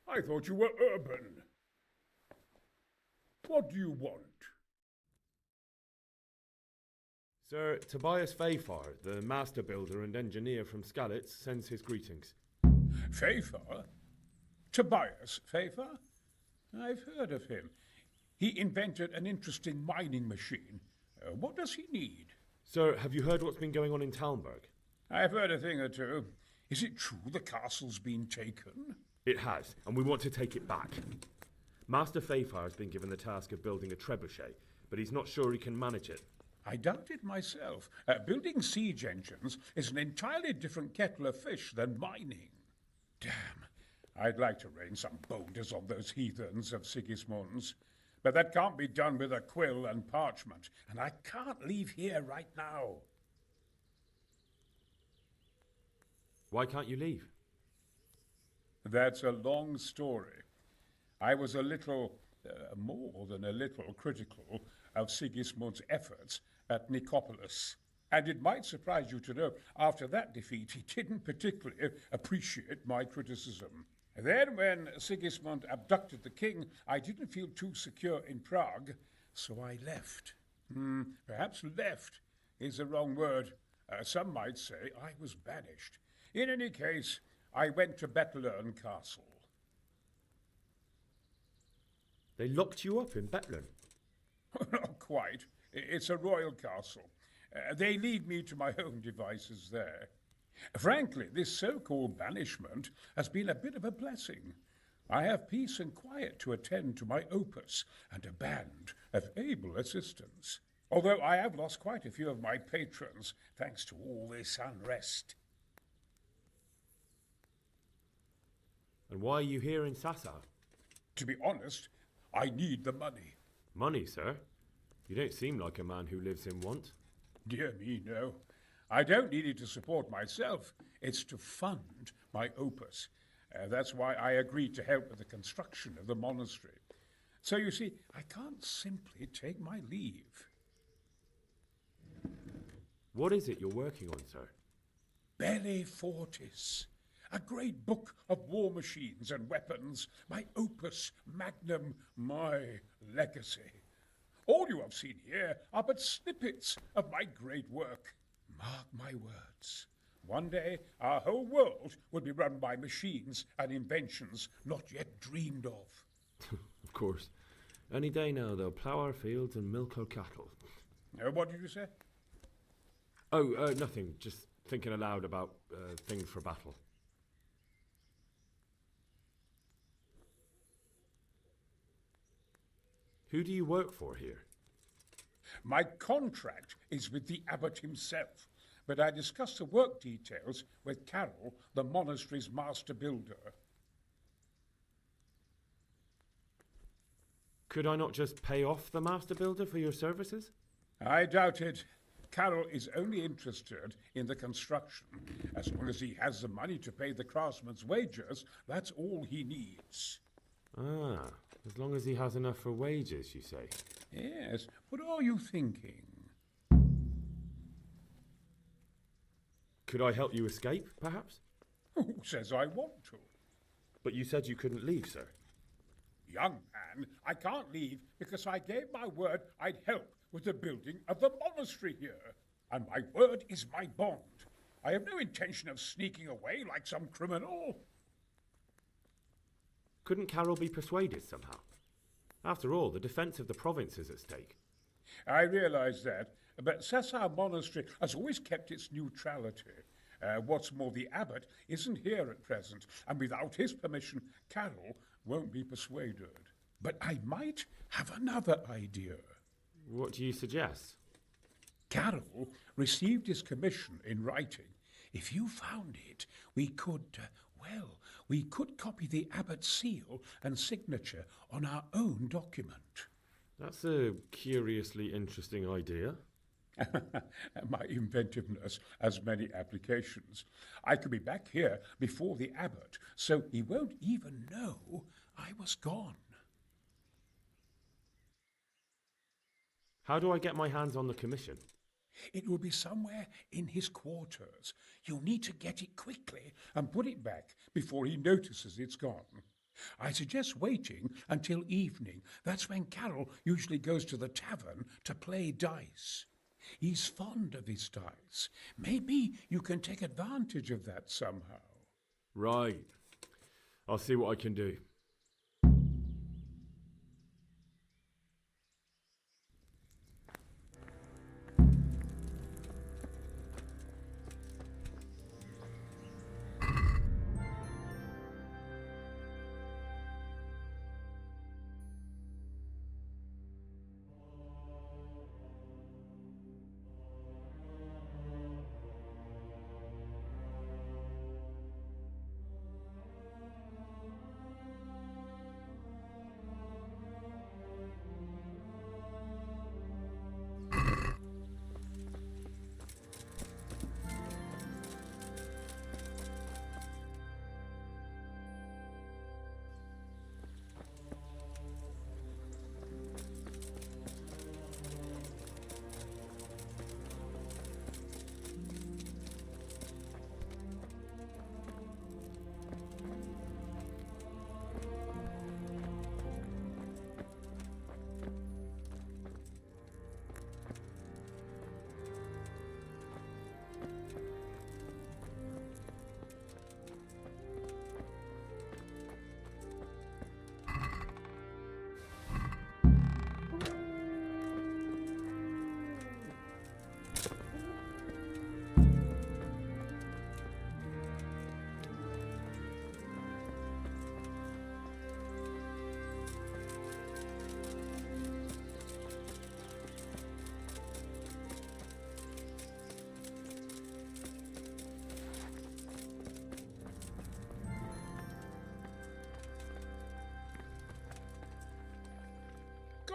I thought you were Urban. What do you want? Sir Tobias Fayfar, the master builder and engineer from Skalitz, sends his greetings. Fayfar? Tobias Fayfar? I've heard of him. He invented an interesting mining machine. What does he need? Sir, have you heard what's been going on in Talmberg? I've heard a thing or two. Is it true the castle's been taken? It has, and we want to take it back. Master Fayfar has been given the task of building a trebuchet, but he's not sure he can manage it. I doubt it myself. Building siege engines is an entirely different kettle of fish than mining. Damn, I'd like to rain some boulders on those heathens of Sigismund's. But that can't be done with a quill and parchment, and I can't leave here right now. Why can't you leave? That's a long story. I was a little, more than a little, critical of Sigismund's efforts at Nicopolis. And it might surprise you to know, after that defeat, he didn't particularly appreciate my criticism. Then, when Sigismund abducted the king, I didn't feel too secure in Prague, so I left. Perhaps left is the wrong word. Some might say I was banished. In any case, I went to Bethlern Castle. They locked you up in Bethlern? Not quite. It's a royal castle. They leave me to my own devices there. Frankly, this so-called banishment has been a bit of a blessing. I have peace and quiet to attend to my opus and a band of able assistants. Although I have lost quite a few of my patrons thanks to all this unrest. And why are you here in Sassa? To be honest, I need the money. Money, sir? You don't seem like a man who lives in want. Dear me, no. I don't need it to support myself. It's to fund my opus. That's why I agreed to help with the construction of the monastery. So you see, I can't simply take my leave. What is it you're working on, sir? Belli Fortis. A great book of war machines and weapons. My opus magnum, my legacy. All you have seen here are but snippets of my great work. Mark my words. One day, our whole world will be run by machines and inventions not yet dreamed of. Of course. Any day now, they'll plough our fields and milk our cattle. What did you say? Oh, nothing. Just thinking aloud about things for battle. Who do you work for here? My contract is with the abbot himself, but I discussed the work details with Carol, the monastery's master builder. Could I not just pay off the master builder for your services? I doubt it. Carol is only interested in the construction. As long as he has the money to pay the craftsman's wages, that's all he needs. Ah, as long as he has enough for wages, you say? Yes. What are you thinking? Could I help you escape, perhaps? Who says I want to? But you said you couldn't leave, sir. Young man, I can't leave because I gave my word I'd help with the building of the monastery here. And my word is my bond. I have no intention of sneaking away like some criminal. Couldn't Carol be persuaded somehow? After all, the defence of the province is at stake. I realise that, but Sassa Monastery has always kept its neutrality. What's more, the abbot isn't here at present, and without his permission, Carol won't be persuaded. But I might have another idea. What do you suggest? Carol received his commission in writing. If you found it, we could copy the abbot's seal and signature on our own document. That's a curiously interesting idea. My inventiveness has many applications. I could be back here before the abbot, so he won't even know I was gone. How do I get my hands on the commission? It will be somewhere in his quarters. You'll need to get it quickly and put it back before he notices it's gone. I suggest waiting until evening. That's when Carol usually goes to the tavern to play dice. He's fond of his dice. Maybe you can take advantage of that somehow. Right. I'll see what I can do.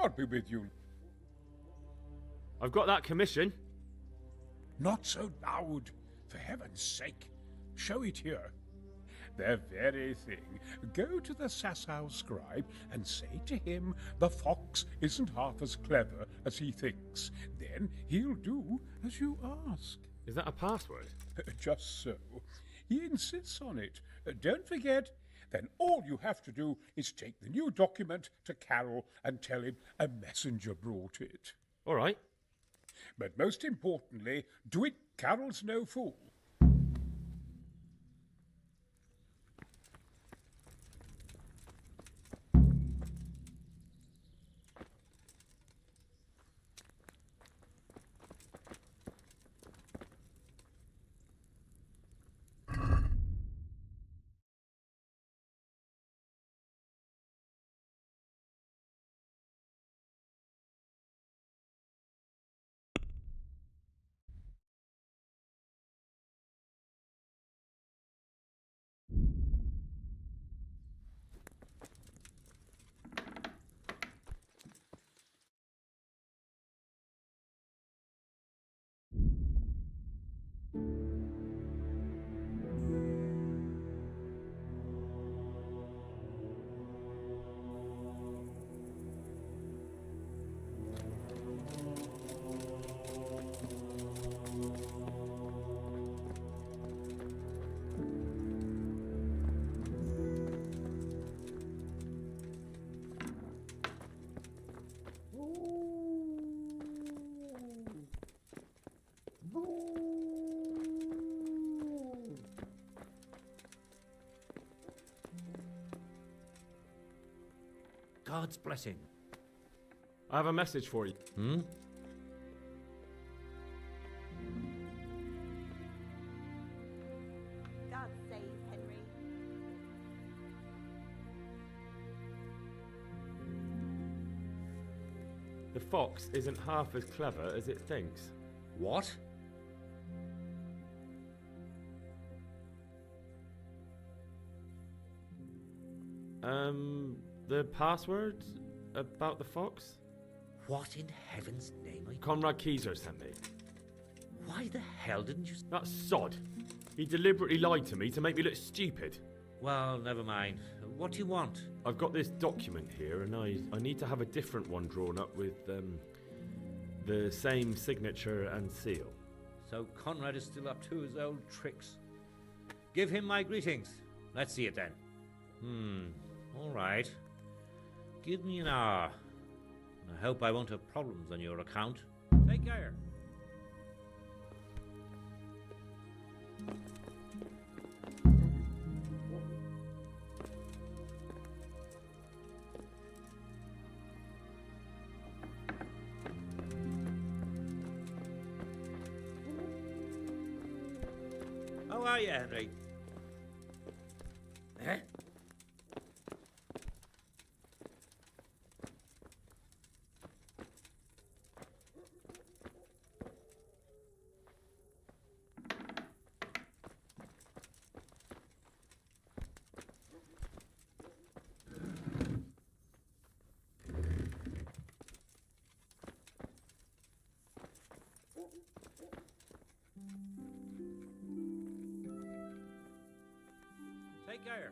God be with you. I've got that commission. Not so loud, for heaven's sake. Show it here. The very thing. Go to the Sasau scribe and say to him the fox isn't half as clever as he thinks. Then he'll do as you ask. Is that a password? Just so. He insists on it. Don't forget. Then all you have to do is take the new document to Carol and tell him a messenger brought it. All right. But most importantly, do it Carol's no fool. God's blessing. I have a message for you. God save Henry. The fox isn't half as clever as it thinks. What? The password about the fox? What in heaven's name are you... Conrad Keyser sent me. Why the hell didn't you... That sod. He deliberately lied to me to make me look stupid. Well, never mind. What do you want? I've got this document here, and I need to have a different one drawn up with the same signature and seal. So Conrad is still up to his old tricks. Give him my greetings. Let's see it then. All right. Give me an hour. I hope I won't have problems on your account. Take care. How are you, Henry? Eh? Take care.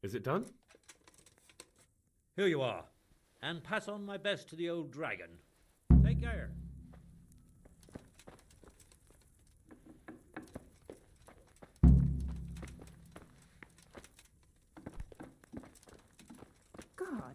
Is it done? Here you are. And pass on my best to the old dragon. Take care. God.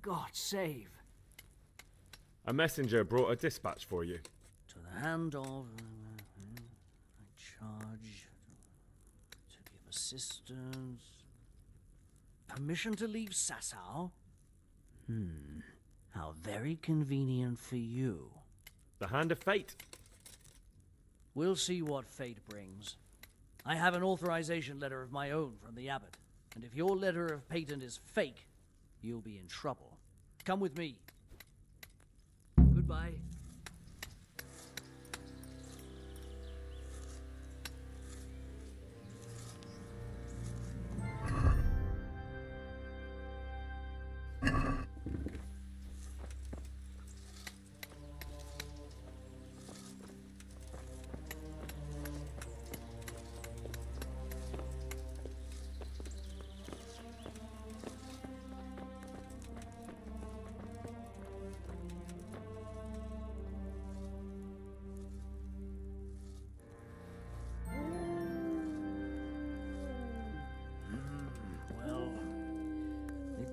God save. A messenger brought a dispatch for you. To the hand of... I charge to give assistance. Permission to leave Sasau? How very convenient for you. The hand of fate. We'll see what fate brings. I have an authorization letter of my own from the abbot, and if your letter of patent is fake, you'll be in trouble. Come with me. Goodbye.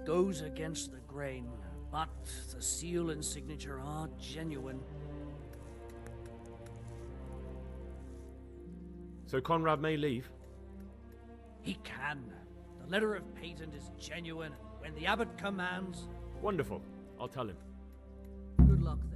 Goes against the grain, but the seal and signature are genuine. So Conrad may leave? He can. The letter of patent is genuine. When the abbot commands... Wonderful. I'll tell him. Good luck then.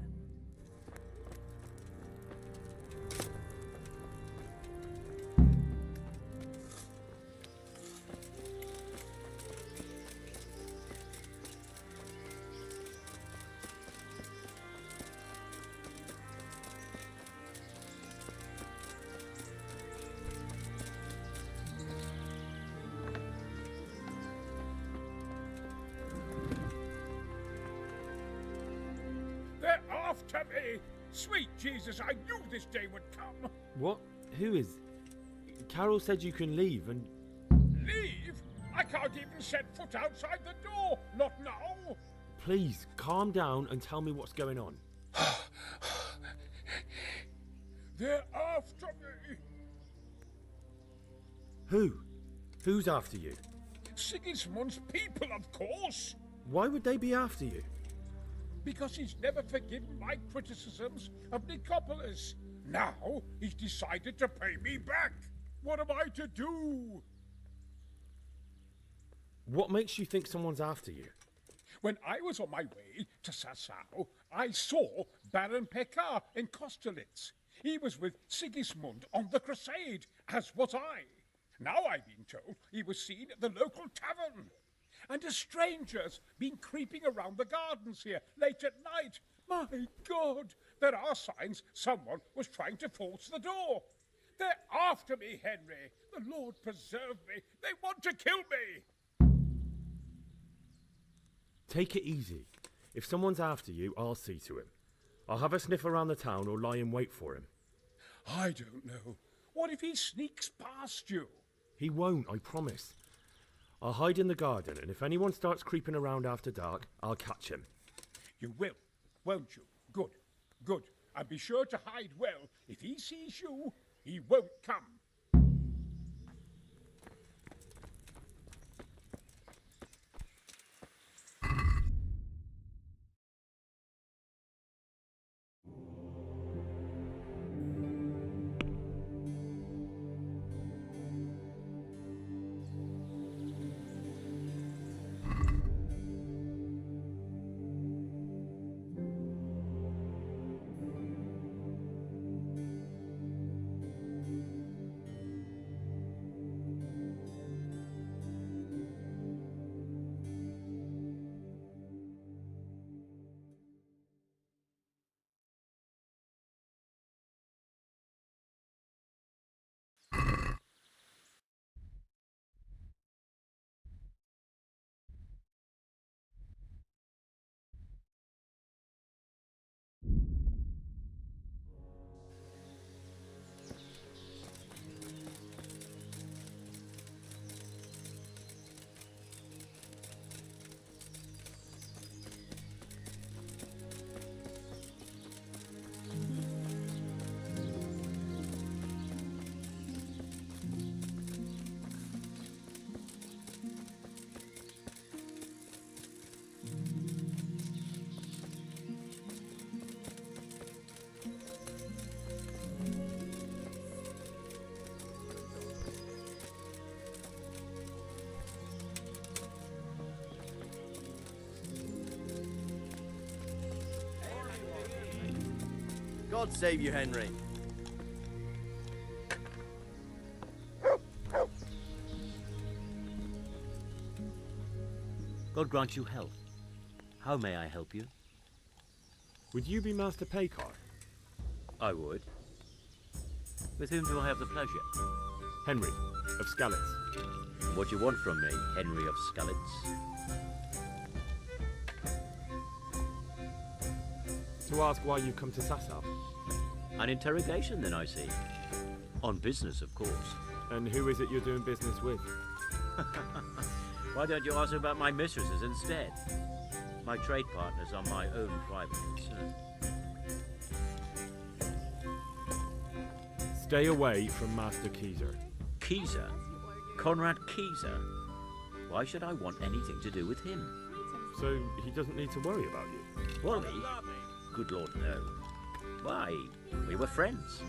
They're after me! Sweet Jesus, I knew this day would come! What? Who is... Carol said you can leave and... Leave? I can't even set foot outside the door! Not now! Please, calm down and tell me what's going on. They're after me! Who? Who's after you? Sigismund's people, of course! Why would they be after you? Because he's never forgiven my criticisms of Nicopolis. Now he's decided to pay me back. What am I to do? What makes you think someone's after you? When I was on my way to Sasau, I saw Baron Pekar in Kostelitz. He was with Sigismund on the crusade, as was I. Now I've been told he was seen at the local tavern. And a stranger's been creeping around the gardens here late at night. My God, there are signs someone was trying to force the door. They're after me, Henry. The Lord preserve me. They want to kill me. Take it easy. If someone's after you, I'll see to him. I'll have a sniff around the town or lie in wait for him. I don't know. What if he sneaks past you? He won't, I promise. I'll hide in the garden, and if anyone starts creeping around after dark, I'll catch him. You will, won't you? Good, good. And be sure to hide well. If he sees you, he won't come. God save you, Henry. God grant you health. How may I help you? Would you be Master Paycar? I would. With whom do I have the pleasure? Henry, of Skalitz. And what do you want from me, Henry of Skalitz? To ask why you've come to Sasau. An interrogation, then, I see. On business, of course. And who is it you're doing business with? Why don't you ask about my mistresses instead? My trade partners are my own private concern. Stay away from Master Keyser. Keyser? Conrad Keyser? Why should I want anything to do with him? So he doesn't need to worry about you? Worry? Good Lord, no. Why? We were friends.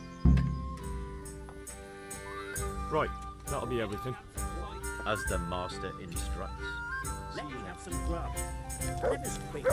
Right, that'll be everything. As the master instructs. Let me have some grub. Let us quick.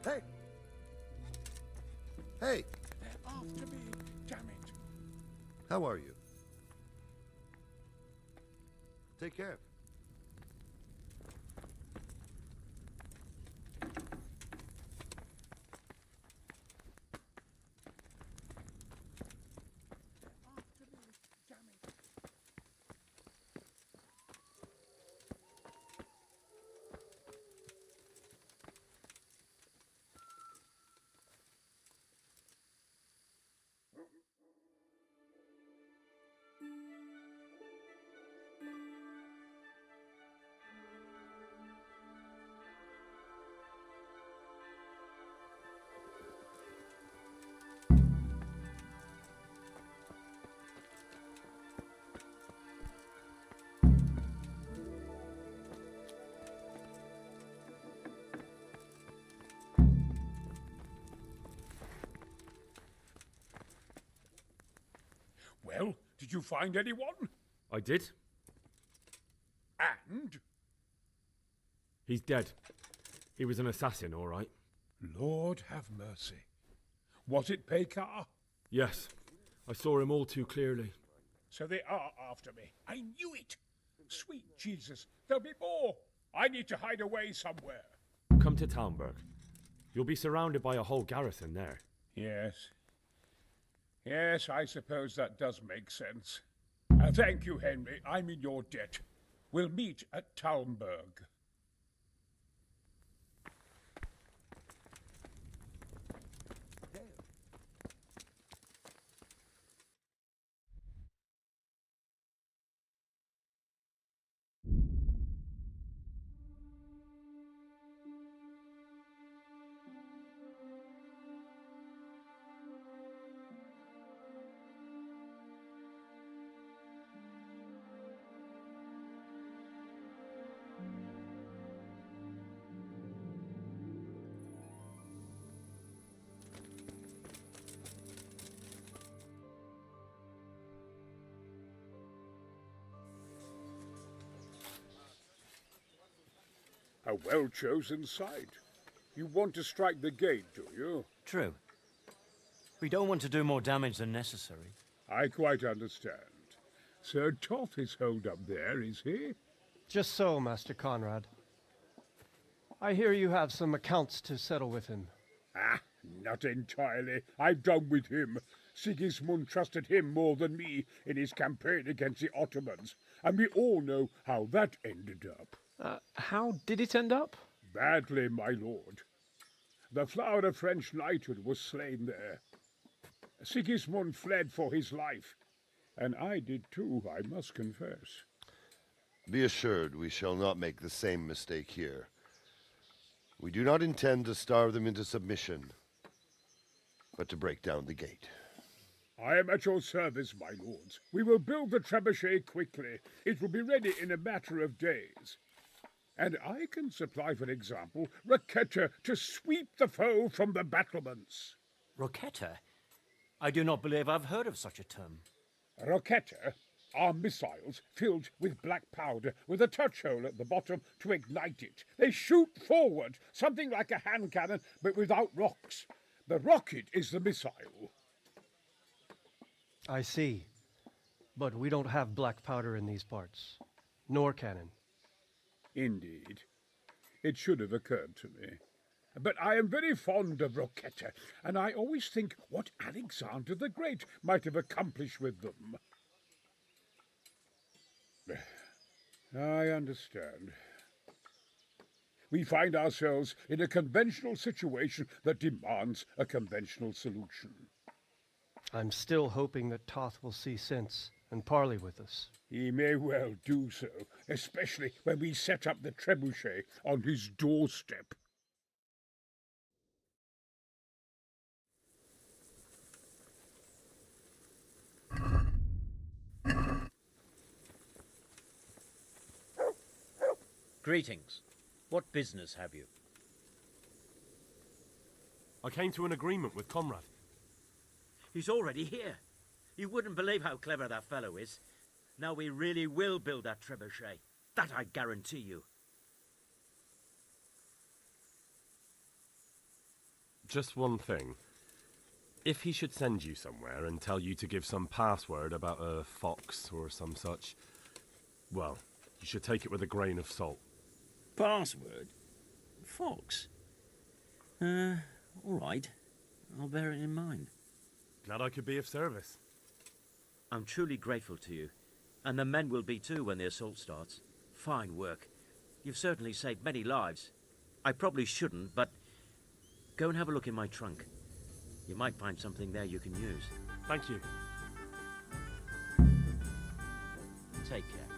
Hey! Hey! They're after me, damn it. How are you? Take care. After me, damn it. Well, did you find anyone? I did. And? He's dead. He was an assassin, all right. Lord have mercy. Was it Pekar? Yes. I saw him all too clearly. So they are after me. I knew it. Sweet Jesus, there'll be more. I need to hide away somewhere. Come to Talmberg. You'll be surrounded by a whole garrison there. Yes. Yes, I suppose that does make sense. Thank you, Henry. I'm in your debt. We'll meet at Talmberg. A well-chosen site. You want to strike the gate, do you? True. We don't want to do more damage than necessary. I quite understand. Sir Toth is holed up there, is he? Just so, Master Conrad. I hear you have some accounts to settle with him. Ah, not entirely. I've done with him. Sigismund trusted him more than me in his campaign against the Ottomans, and we all know how that ended up. How did it end up? Badly, my lord. The flower of French knighthood was slain there. Sigismund fled for his life, and I did too, I must confess. Be assured we shall not make the same mistake here. We do not intend to starve them into submission, but to break down the gate. I am at your service, my lords. We will build the trebuchet quickly. It will be ready in a matter of days. And I can supply, for example, Roquetta to sweep the foe from the battlements. Roquetta? I do not believe I've heard of such a term. Roquetta are missiles filled with black powder with a touch hole at the bottom to ignite it. They shoot forward, something like a hand cannon, but without rocks. The rocket is the missile. I see. But we don't have black powder in these parts. Nor cannon. Indeed. It should have occurred to me. But I am very fond of Roquetta, and I always think what Alexander the Great might have accomplished with them. I understand. We find ourselves in a conventional situation that demands a conventional solution. I'm still hoping that Toth will see sense and parley with us. He may well do so, especially when we set up the trebuchet on his doorstep. Greetings. What business have you? I came to an agreement with Conrad. He's already here. You wouldn't believe how clever that fellow is. Now we really will build that trebuchet. That I guarantee you. Just one thing. If he should send you somewhere and tell you to give some password about a fox or some such, well, you should take it with a grain of salt. Password? Fox? All right. I'll bear it in mind. Glad I could be of service. I'm truly grateful to you. And the men will be too when the assault starts. Fine work. You've certainly saved many lives. I probably shouldn't, but go and have a look in my trunk. You might find something there you can use. Thank you. Take care.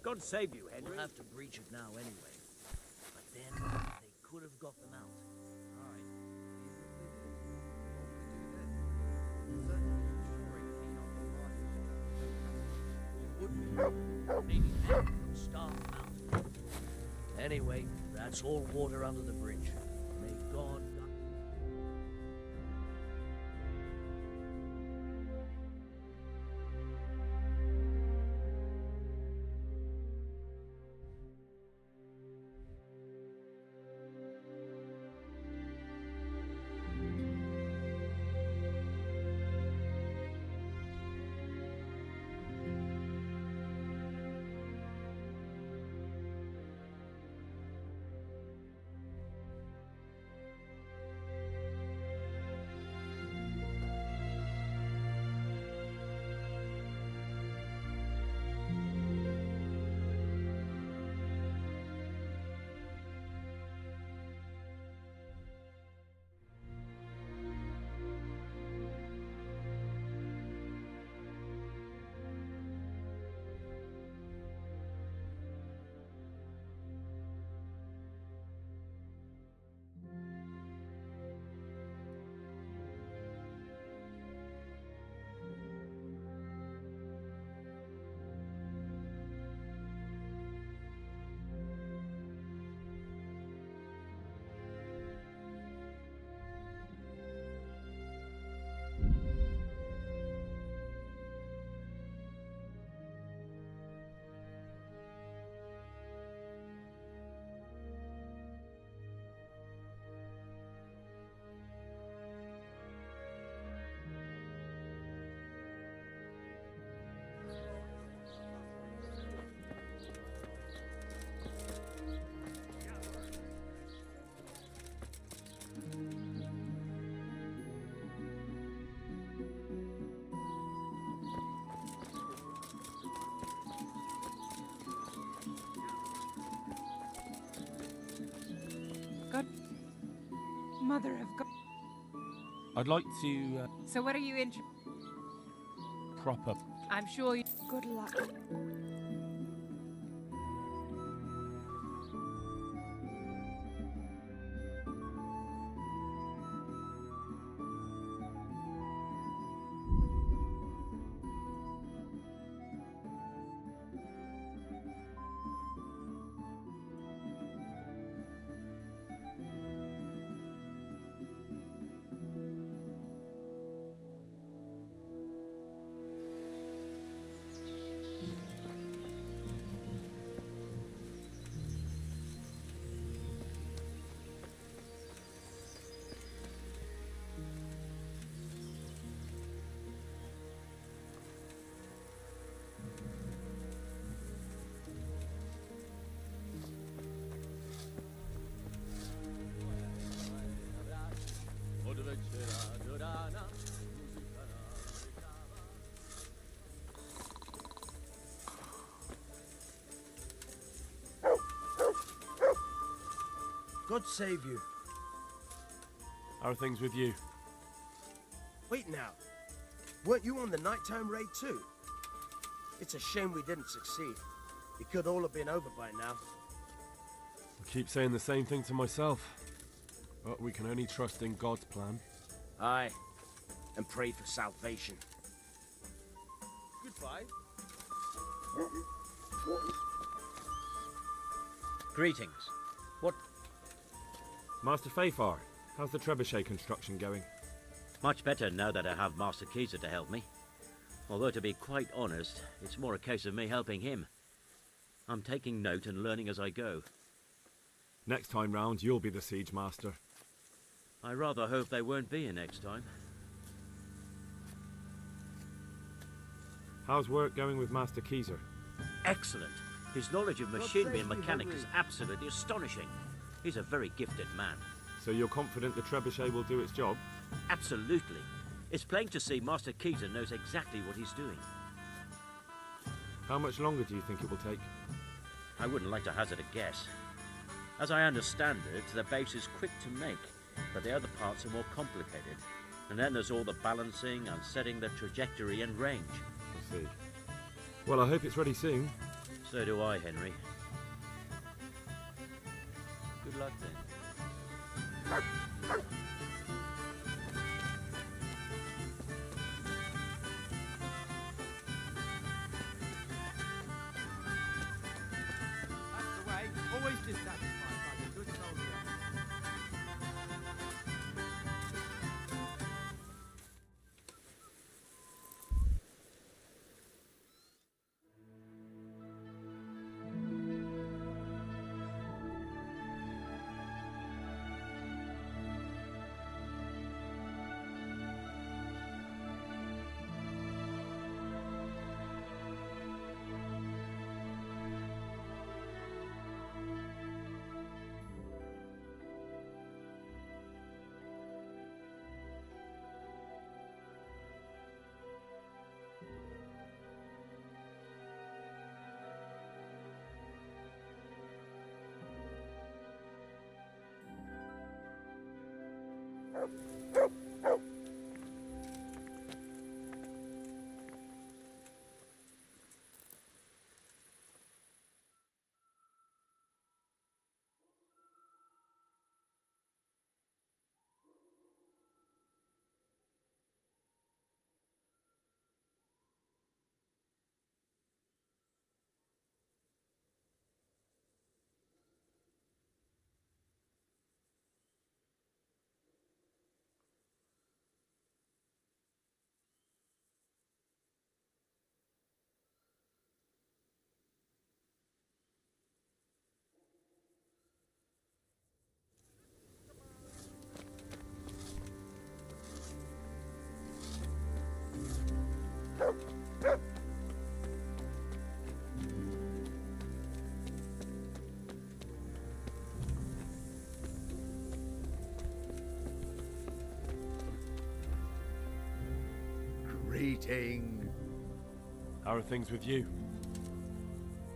God save you, Henry. We'll have to breach it now anyway. But then, they could have got them out. Maybe then we'll starve them out. Anyway, that's all water under the bridge. May God... God. Mother of God. I'd like to So what are you in? prop up. I'm sure you... Good luck. God save you. How are things with you? Wait now. Weren't you on the nighttime raid too? It's a shame we didn't succeed. It could all have been over by now. I keep saying the same thing to myself. But we can only trust in God's plan. Aye. And pray for salvation. Goodbye. Greetings. What? Master Fafar, how's the trebuchet construction going? Much better now that I have Master Keezer to help me. Although, to be quite honest, it's more a case of me helping him. I'm taking note and learning as I go. Next time round, you'll be the siege master. I rather hope they won't be here next time. How's work going with Master Keezer? Excellent. His knowledge of machinery and mechanics is absolutely astonishing. He's a very gifted man. So you're confident the trebuchet will do its job? Absolutely. It's plain to see Master Keezer knows exactly what he's doing. How much longer do you think it will take? I wouldn't like to hazard a guess. As I understand it, the base is quick to make, but the other parts are more complicated. And then there's all the balancing and setting the trajectory and range. I see. Well, I hope it's ready soon. So do I, Henry. Good luck then. That's the way. Always dissatisfied by the good soldier. Greeting. How are things with you?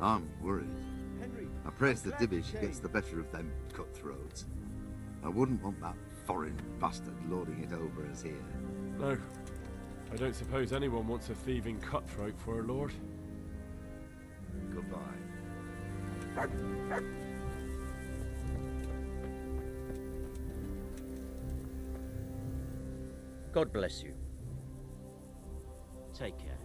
I'm worried. I praise the Divish gets the better of them cutthroats. I wouldn't want that foreign bastard lording it over us here. No. I don't suppose anyone wants a thieving cutthroat for a lord. Goodbye. God bless you. Take care.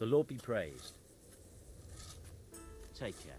The Lord be praised. Take care.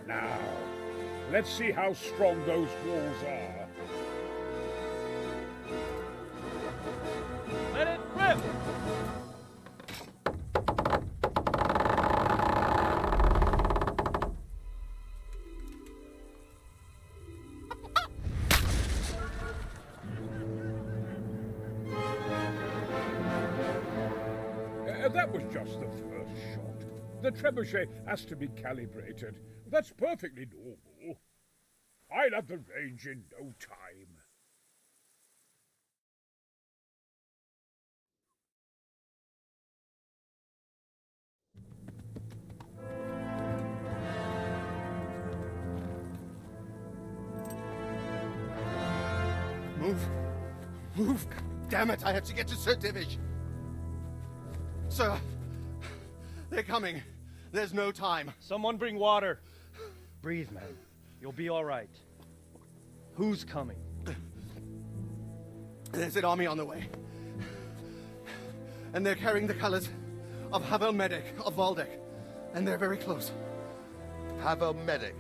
Now, let's see how strong those walls are. Let it rip! That was just the first shot. The trebuchet has to be calibrated. That's perfectly normal. I'll have the range in no time. Move! Move! Damn it, I have to get to Sir Divish! Sir, they're coming. There's no time. Someone bring water. Breathe, man. You'll be all right. Who's coming? There's an army on the way. And they're carrying the colors of Havel Medic of Valdek. And they're very close. Havel Medic?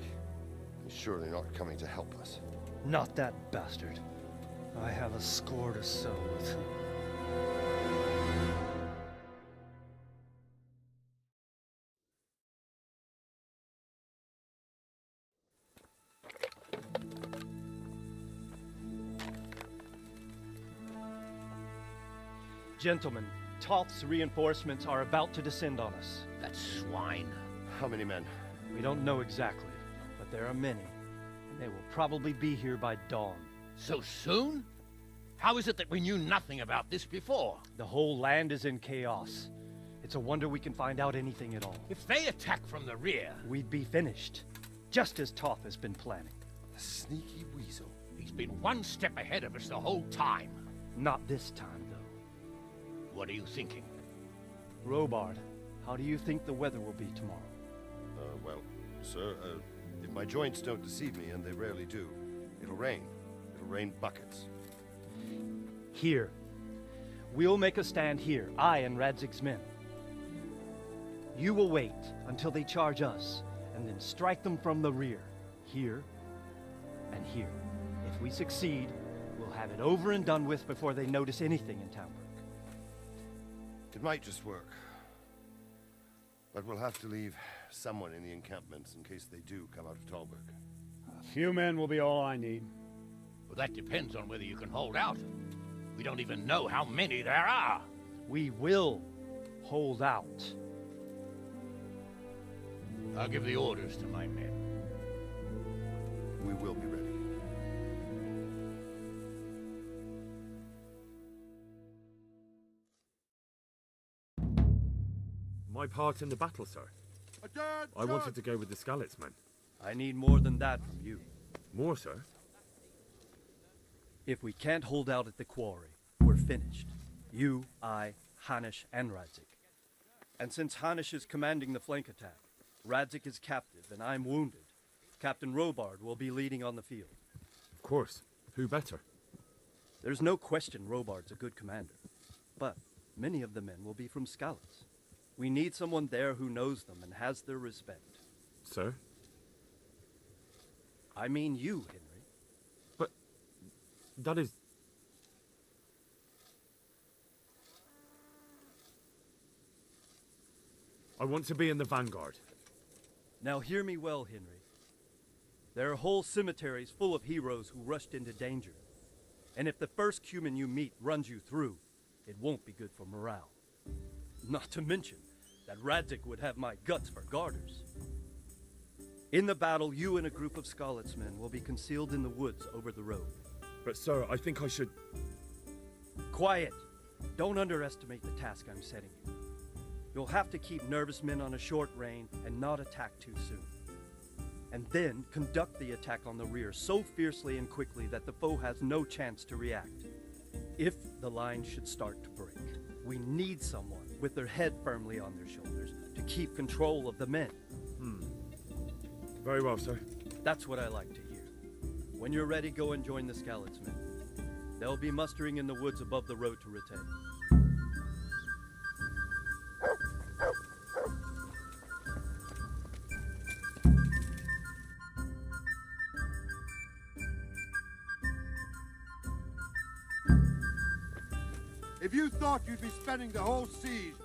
He's surely not coming to help us. Not that bastard. I have a score to settle with him. Gentlemen, Toth's reinforcements are about to descend on us. That swine. How many men? We don't know exactly, but there are many, and they will probably be here by dawn. So soon? How is it that we knew nothing about this before? The whole land is in chaos. It's a wonder we can find out anything at all. If they attack from the rear... We'd be finished, just as Toth has been planning. The sneaky weasel. He's been one step ahead of us the whole time. Not this time, though. What are you thinking? Robard, how do you think the weather will be tomorrow? Well, sir, if my joints don't deceive me, and they rarely do, it'll rain. It'll rain buckets. Here. We'll make a stand here, I and Radzig's men. You will wait until they charge us, and then strike them from the rear. Here, and here. If we succeed, we'll have it over and done with before they notice anything in Townburg. It might just work. But we'll have to leave someone in the encampments in case they do come out of Talberg. A few men will be all I need. Well, that depends on whether you can hold out. We don't even know how many there are. We will hold out. I'll give the orders to my men. We will be ready. My part in the battle, sir. I wanted to go with the Skalitz men. I need more than that from you. More, sir? If we can't hold out at the quarry, we're finished. You, I, Hanish, and Radzik. And since Hanish is commanding the flank attack, Radzik is captive and I'm wounded, Captain Robard will be leading on the field. Of course. Who better? There's no question Robard's a good commander. But many of the men will be from Skalitz. We need someone there who knows them and has their respect. Sir? I mean you, Henry. But that is... I want to be in the vanguard. Now hear me well, Henry. There are whole cemeteries full of heroes who rushed into danger. And if the first Cuman you meet runs you through, it won't be good for morale. Not to mention that Radzik would have my guts for garters. In the battle, you and a group of Skalitz men will be concealed in the woods over the road. But sir, I think I should... Quiet! Don't underestimate the task I'm setting you. You'll have to keep nervous men on a short rein and not attack too soon. And then conduct the attack on the rear so fiercely and quickly that the foe has no chance to react. If the line should start to break, we need someone with their head firmly on their shoulders to keep control of the men. Very well, sir. That's what I like to hear. When you're ready, go and join the Skalitz men. They'll be mustering in the woods above the road to Rete. If you thought you'd be spending the whole siege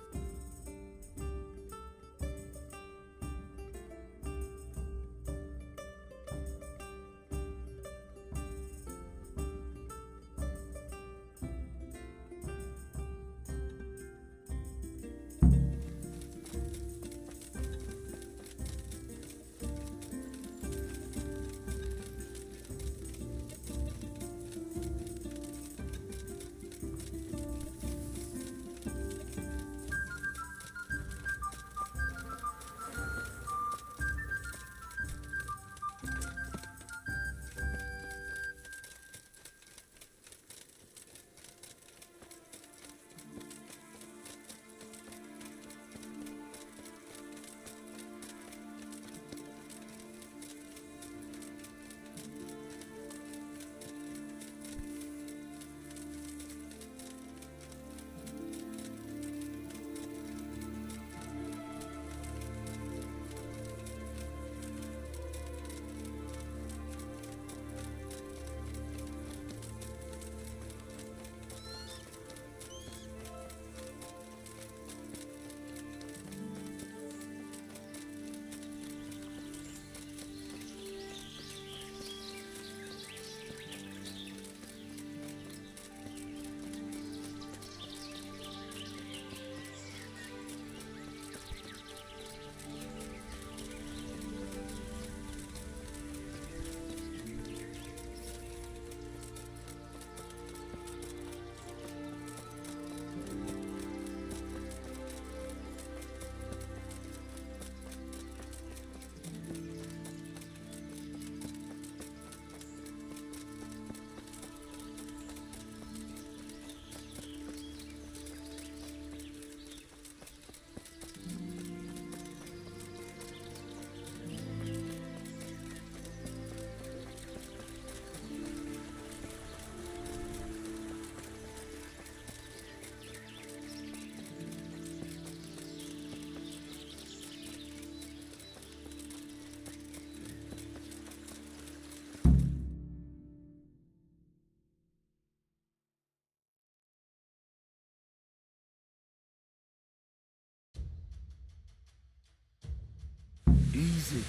Easy,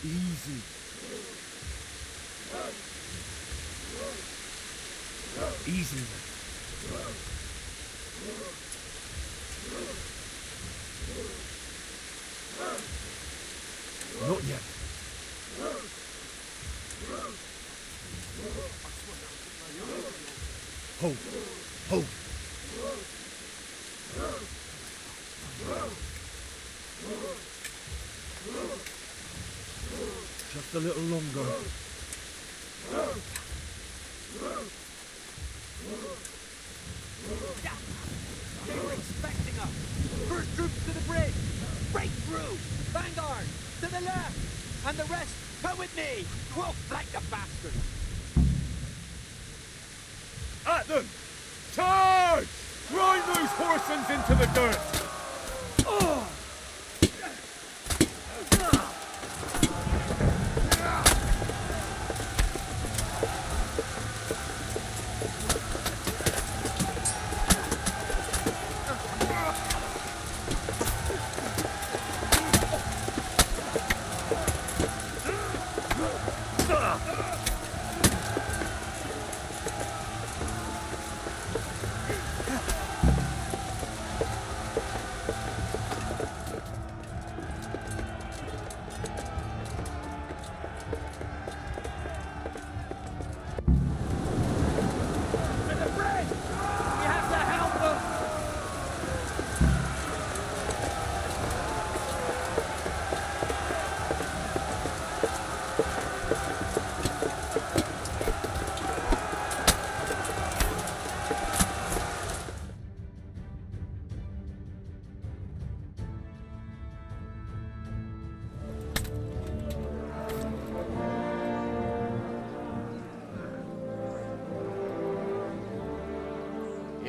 easy. Easy. Not yet. Hold. Hold. Just a little longer. They were expecting us! First troops to the bridge! Break through! Vanguard! To the left! And the rest, come with me! We'll flank the bastards! At them! Charge! Grind those horsens into the dirt!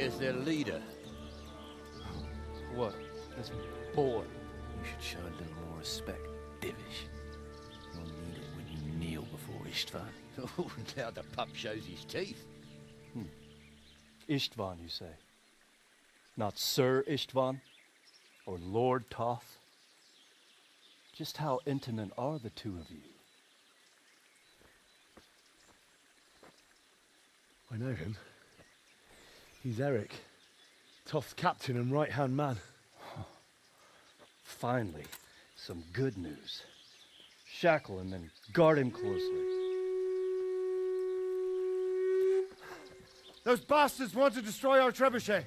Where's their leader? What? This boy? You should show a little more respect, Divish. You'll need it when you kneel before Istvan. Oh, now the pup shows his teeth. Istvan, you say? Not Sir Istvan? Or Lord Toth? Just how intimate are the two of you? I know him. He's Eric, Toth's captain and right-hand man. Finally, some good news. Shackle him and guard him closely. Those bastards want to destroy our trebuchet.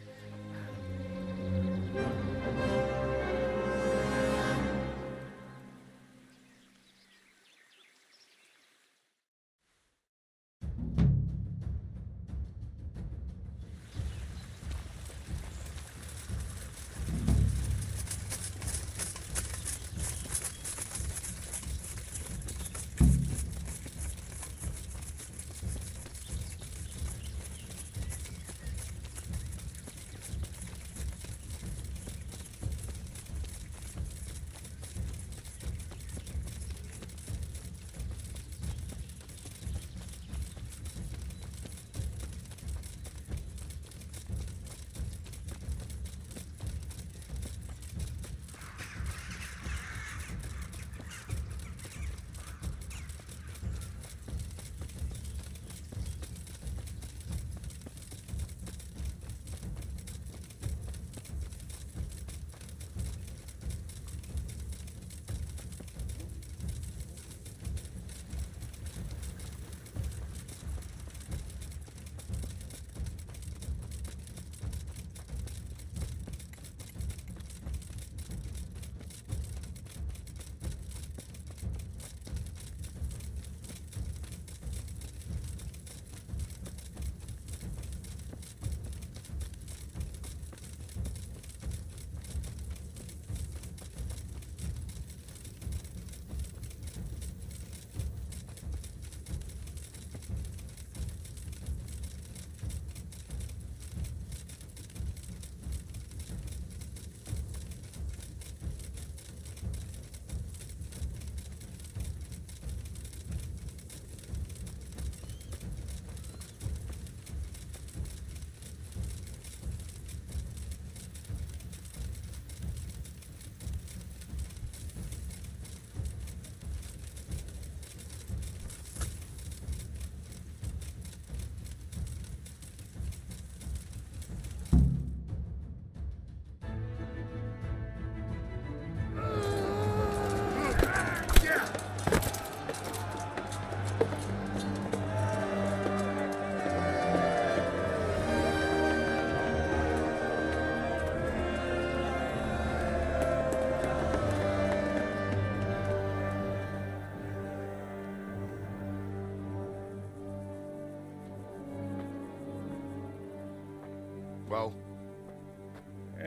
Well?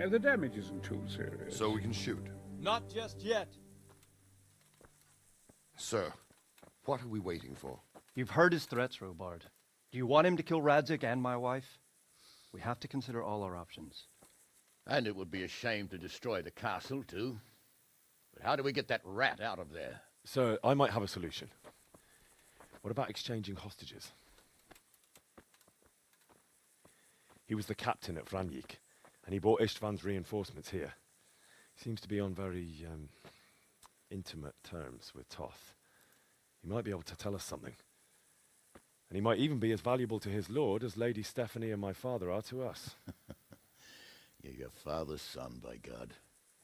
The damage isn't too serious. So we can shoot. Not just yet. Sir, what are we waiting for? You've heard his threats, Robard. Do you want him to kill Radzik and my wife? We have to consider all our options. And it would be a shame to destroy the castle, too. But how do we get that rat out of there? Sir, I might have a solution. What about exchanging hostages? He was the captain at Vranyik, and he brought Istvan's reinforcements here. He seems to be on very, intimate terms with Toth. He might be able to tell us something. And he might even be as valuable to his lord as Lady Stephanie and my father are to us. You're your father's son, by God.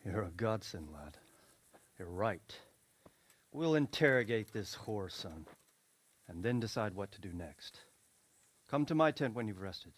You're a godsend, lad. You're right. We'll interrogate this whore son, and then decide what to do next. Come to my tent when you've rested.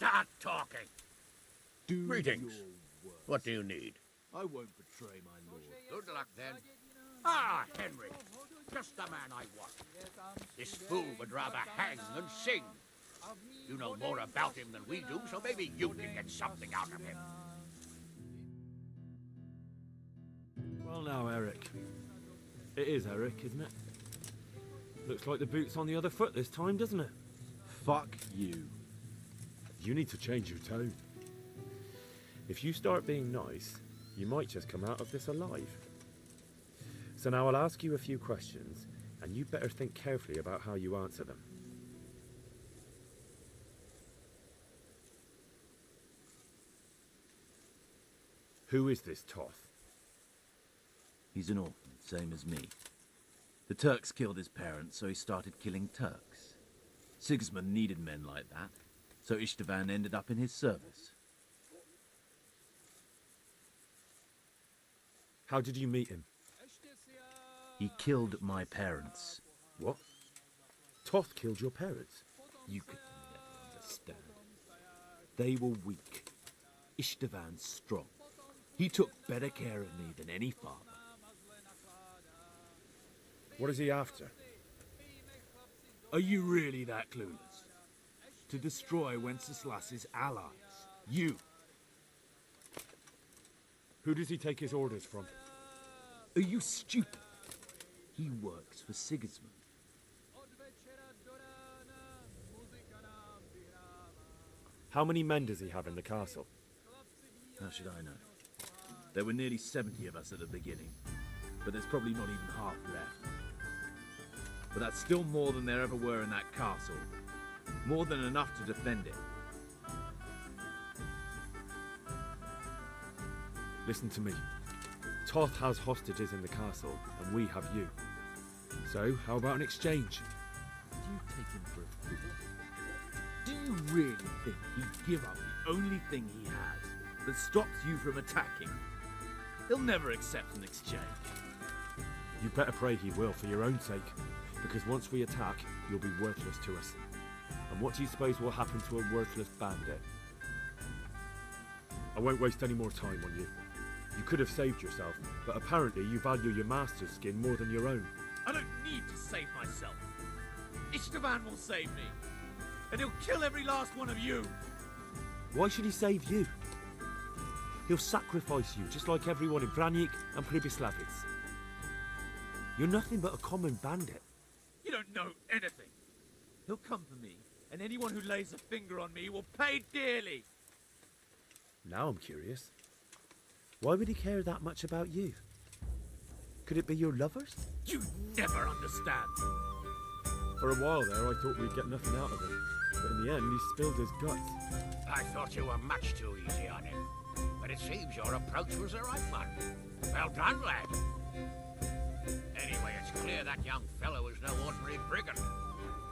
Start talking. Greetings. What do you need? I won't betray my lord. Good luck, then. Ah, Henry. Just the man I want. This fool would rather hang than sing. You know more about him than we do, so maybe you can get something out of him. Well now, Eric. It is Eric, isn't it? Looks like the boot's on the other foot this time, doesn't it? Fuck you. You need to change your tone. If you start being nice, you might just come out of this alive. So now I'll ask you a few questions, and you better think carefully about how you answer them. Who is this Toth? He's an orphan, same as me. The Turks killed his parents, so he started killing Turks. Sigismund needed men like that, so Istvan ended up in his service. How did you meet him? He killed my parents. What? Toth killed your parents? You could never understand. They were weak. Istvan's strong. He took better care of me than any father. What is he after? Are you really that clueless? To destroy Wenceslas's allies. You. Who does he take his orders from? Are you stupid? He works for Sigismund. How many men does he have in the castle? How should I know? There were nearly 70 of us at the beginning, but there's probably not even half left. But that's still more than there ever were in that castle. More than enough to defend it. Listen to me. Toth has hostages in the castle, and we have you. So, how about an exchange? Do you take him for a fool? Do you really think he'd give up the only thing he has that stops you from attacking? He'll never accept an exchange. You better pray he will, for your own sake. Because once we attack, you'll be worthless to us. And what do you suppose will happen to a worthless bandit? I won't waste any more time on you. You could have saved yourself, but apparently you value your master's skin more than your own. I don't need to save myself. Istvan will save me. And he'll kill every last one of you. Why should he save you? He'll sacrifice you, just like everyone in Vranic and Pribyslavitz. You're nothing but a common bandit. You don't know anything. He'll come for me, and anyone who lays a finger on me will pay dearly. Now I'm curious. Why would he care that much about you? Could it be your lovers? You never understand. For a while there, I thought we'd get nothing out of him. But in the end, he spilled his guts. I thought you were much too easy on him. But it seems your approach was the right one. Well done, lad. Anyway, it's clear that young fellow is no ordinary brigand.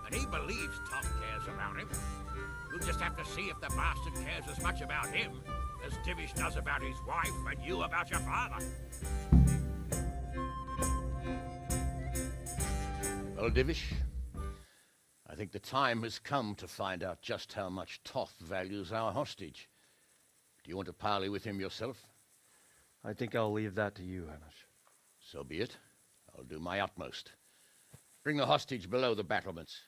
And he believes Toth cares about him. We'll just have to see if the bastard cares as much about him as Divish does about his wife and you about your father. Well, Divish, I think the time has come to find out just how much Toth values our hostage. Do you want to parley with him yourself? I think I'll leave that to you, Hamish. So be it. I'll do my utmost. Bring the hostage below the battlements.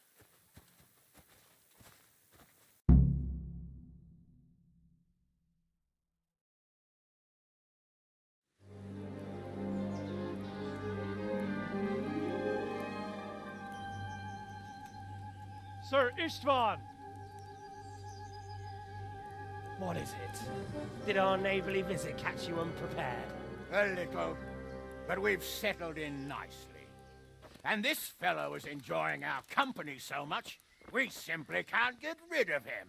Sir Istvan! What is it? Did our neighborly visit catch you unprepared? A little, but we've settled in nicely. And this fellow is enjoying our company so much, we simply can't get rid of him.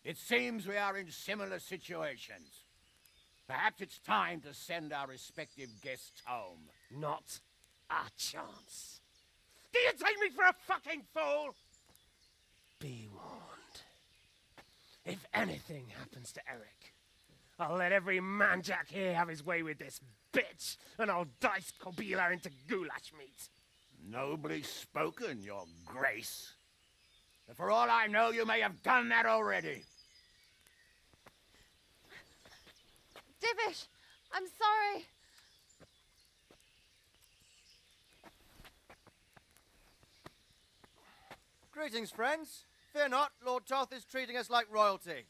It seems we are in similar situations. Perhaps it's time to send our respective guests home. Not a chance. Do you take me for a fucking fool? Be warned. If anything happens to Eric, I'll let every manjack here have his way with this bitch, and I'll dice Kobyla into goulash meat. Nobly spoken, your grace. For all I know, you may have done that already. Divish, I'm sorry. Greetings, friends. Fear not, Lord Toth is treating us like royalty.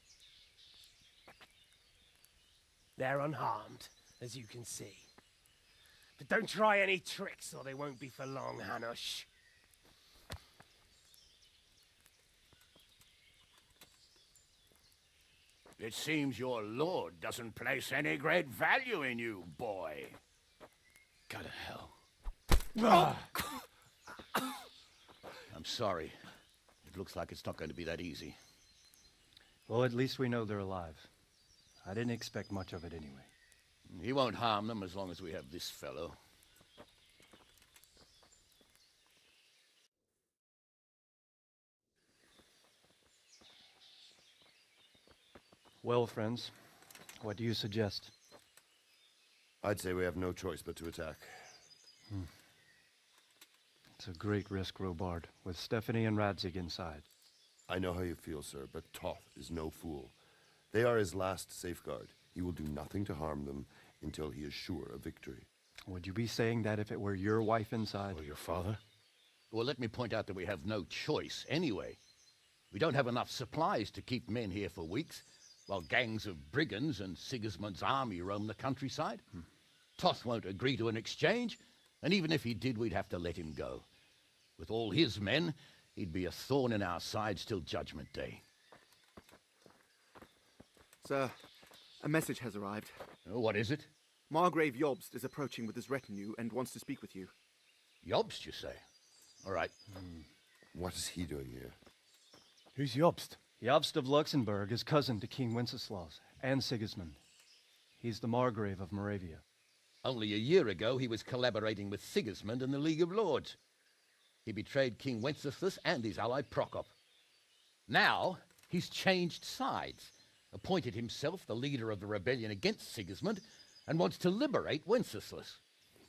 They're unharmed, as you can see. But don't try any tricks or they won't be for long, Hanush. It seems your lord doesn't place any great value in you, boy. Go to hell. I'm sorry. It looks like it's not going to be that easy. Well, at least we know they're alive. I didn't expect much of it anyway. He won't harm them as long as we have this fellow. Well, friends, what do you suggest? I'd say we have no choice but to attack. It's a great risk, Robard, with Stephanie and Radzig inside. I know how you feel, sir, but Toth is no fool. They are his last safeguard. He will do nothing to harm them until he is sure of victory. Would you be saying that if it were your wife inside? Or your father? Well, let me point out that we have no choice anyway. We don't have enough supplies to keep men here for weeks, while gangs of brigands and Sigismund's army roam the countryside. Toth won't agree to an exchange, and even if he did, we'd have to let him go. With all his men, he'd be a thorn in our sides till Judgment Day. Sir, a message has arrived. Oh, what is it? Margrave Jobst is approaching with his retinue and wants to speak with you. Jobst, you say? All right. What is he doing here? Who's Jobst? Jobst of Luxembourg is cousin to King Wenceslaus and Sigismund. He's the Margrave of Moravia. Only a year ago, he was collaborating with Sigismund and the League of Lords. He betrayed King Wenceslas and his ally Prokop. Now, he's changed sides, appointed himself the leader of the rebellion against Sigismund, and wants to liberate Wenceslas.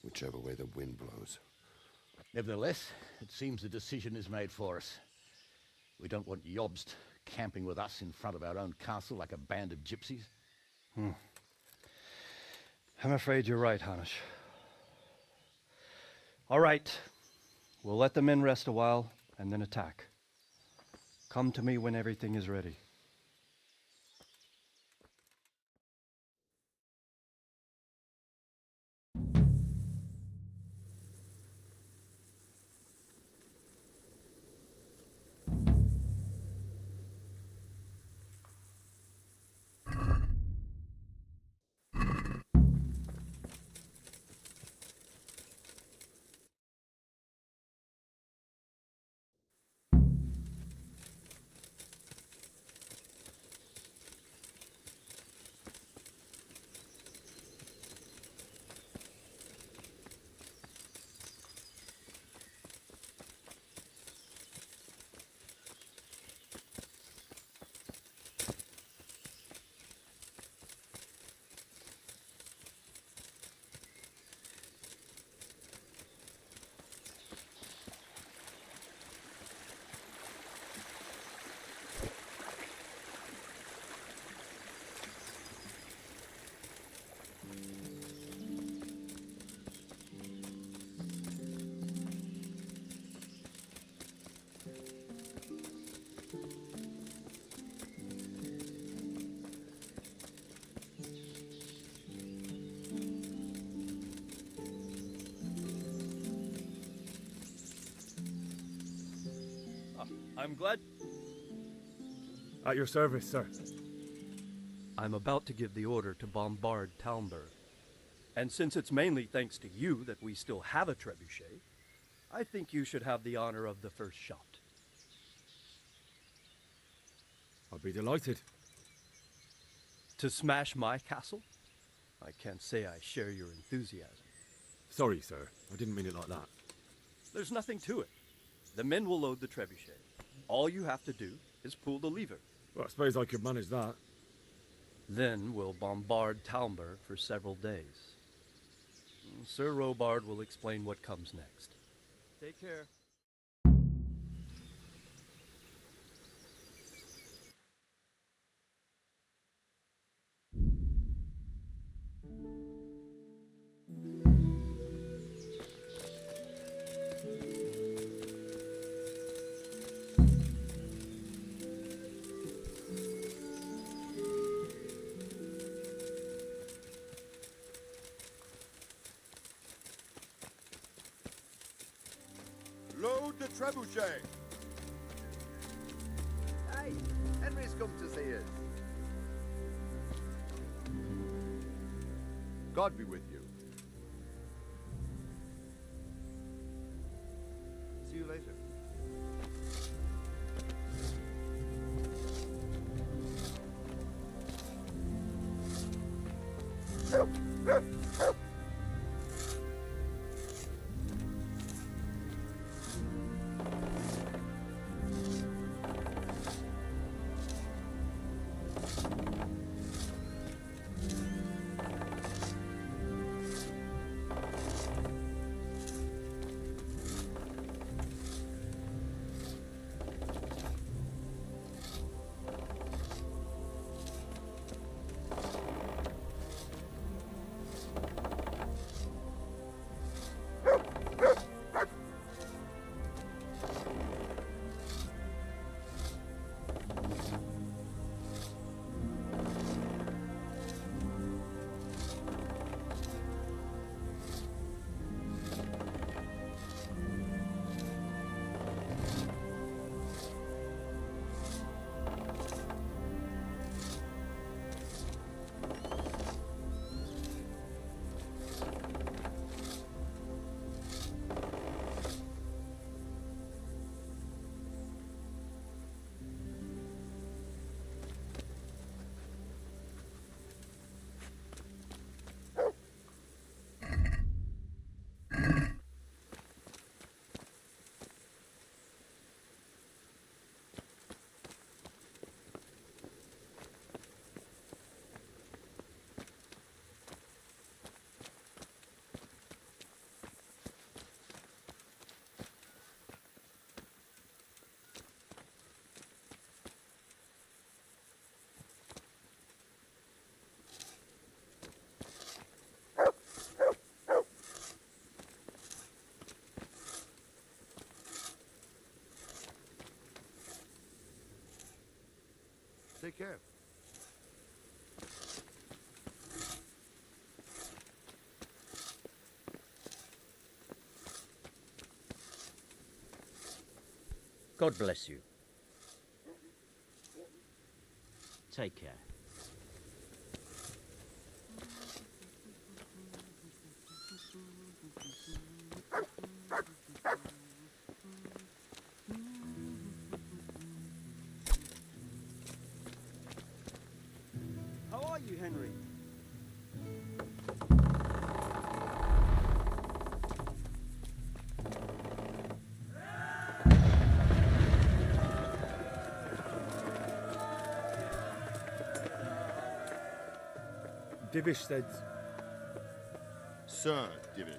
Whichever way the wind blows. Nevertheless, it seems the decision is made for us. We don't want Jobst camping with us in front of our own castle like a band of gypsies. I'm afraid you're right, Hanush. All right. We'll let the men rest a while and then attack. Come to me when everything is ready. I'm glad. At your service, sir. I'm about to give the order to bombard Talmberg. And since it's mainly thanks to you that we still have a trebuchet, I think you should have the honor of the first shot. I'll be delighted. To smash my castle? I can't say I share your enthusiasm. Sorry, sir. I didn't mean it like that. There's nothing to it. The men will load the trebuchet. All you have to do is pull the lever. Well, I suppose I could manage that. Then we'll bombard Talmberg for several days. Sir Robard will explain what comes next. Take care. trebuchet! Hey, Henry's come to see us. God be with you. See you later. Take care. God bless you. Take care. How are you, Henry? Divish said... Sir Divish.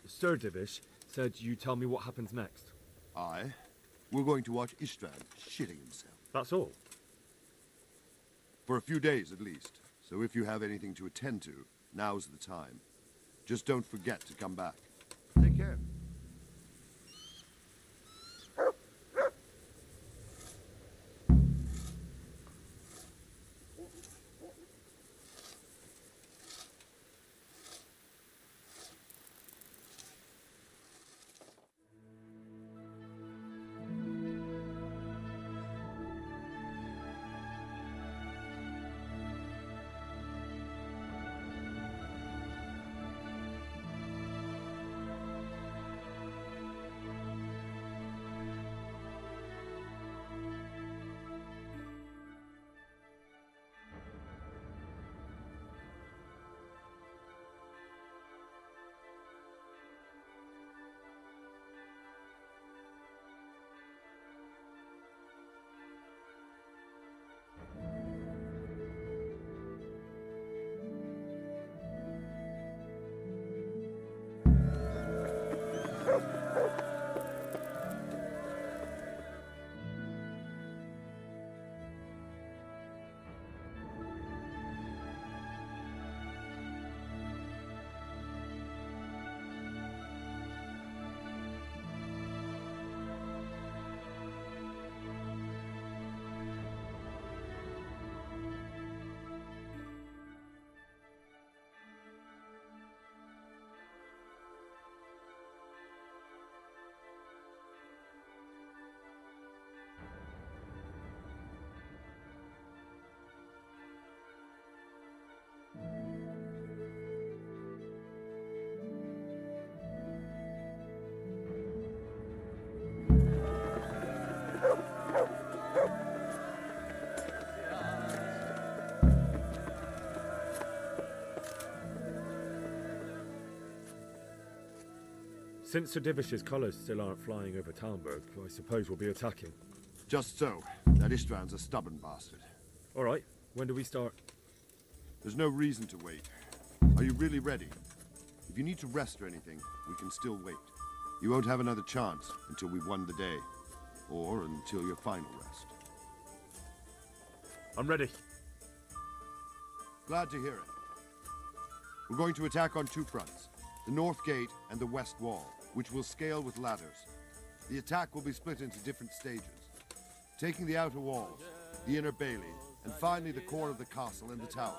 Sir Divish said you tell me what happens next. Aye. We're going to watch Istvan shitting himself. That's all? For a few days at least. So if you have anything to attend to, now's the time. Just don't forget to come back. Take care. Since Sir Divish's colours still aren't flying over Talmberg, I suppose we'll be attacking. Just so. That Istvand's a stubborn bastard. All right, when do we start? There's no reason to wait. Are you really ready? If you need to rest or anything, we can still wait. You won't have another chance until we've won the day. Or until your final rest. I'm ready. Glad to hear it. We're going to attack on two fronts. The north gate and the west wall, which will scale with ladders. The attack will be split into different stages. Taking the outer walls, the inner bailey, and finally the core of the castle and the tower.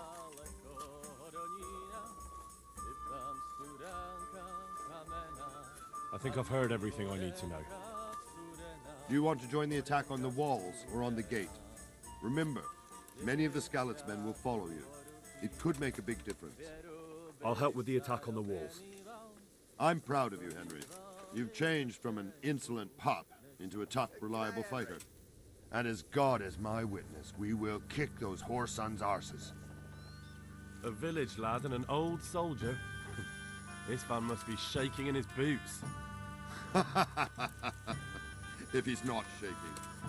I think I've heard everything I need to know. Do you want to join the attack on the walls or on the gate? Remember, many of the Skalitz men will follow you. It could make a big difference. I'll help with the attack on the walls. I'm proud of you, Henry. You've changed from an insolent pup into a tough, reliable fighter. And as God is my witness, we will kick those whore sons' arses. A village lad and an old soldier. This man must be shaking in his boots. If he's not shaking,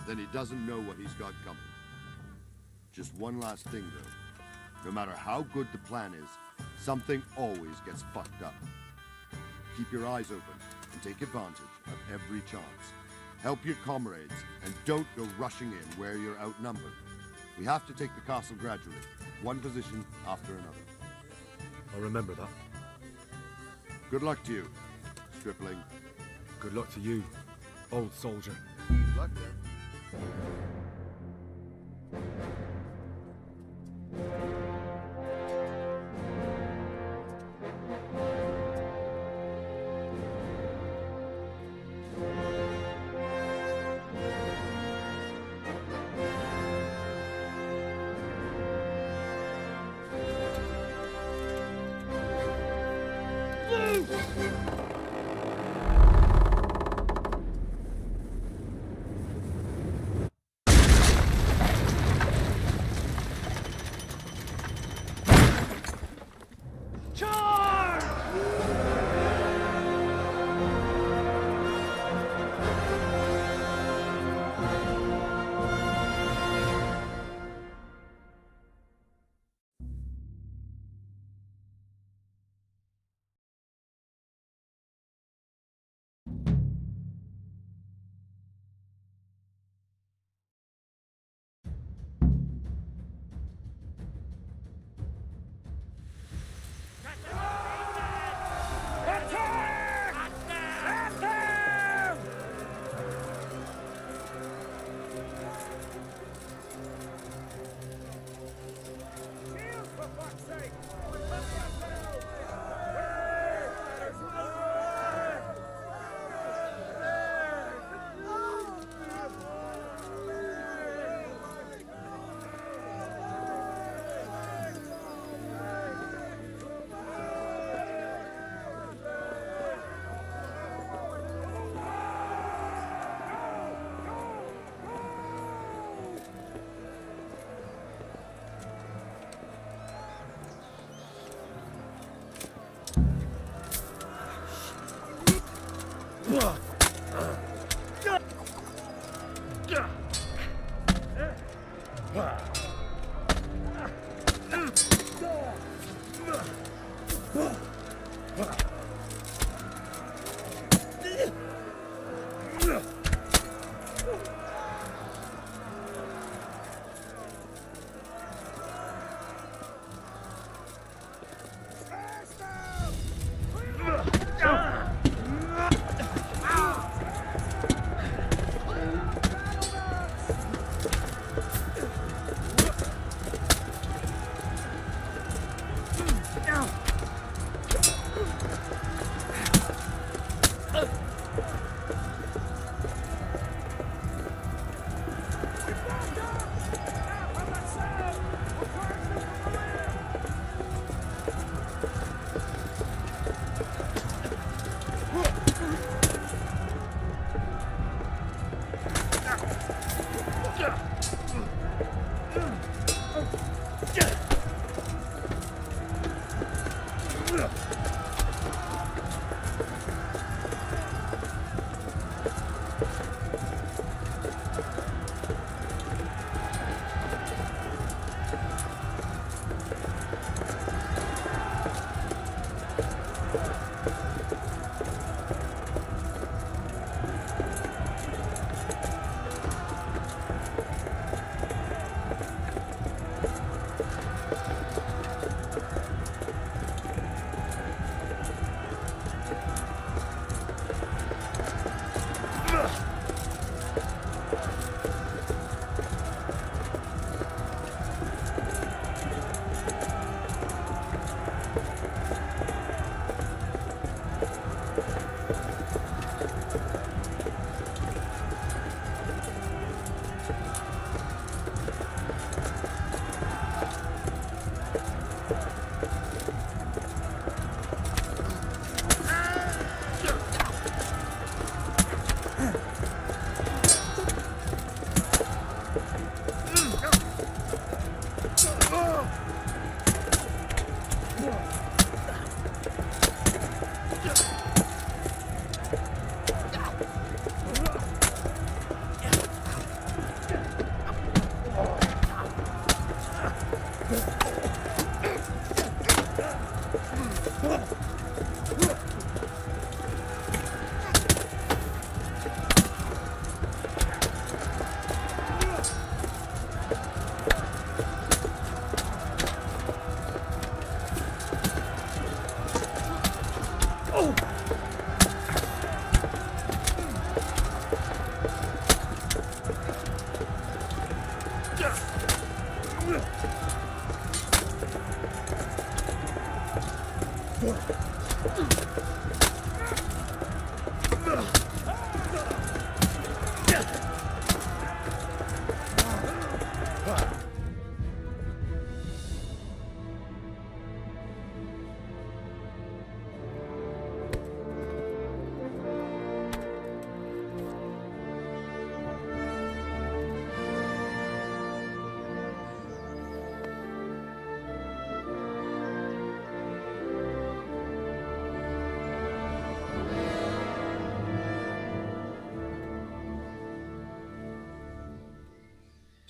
then he doesn't know what he's got coming. Just one last thing, though. No matter how good the plan is, something always gets fucked up. Keep your eyes open and take advantage of every chance. Help your comrades and don't go rushing in where you're outnumbered. We have to take the castle gradually, one position after another. I'll remember that. Good luck to you, stripling. Good luck to you, old soldier. Good luck there.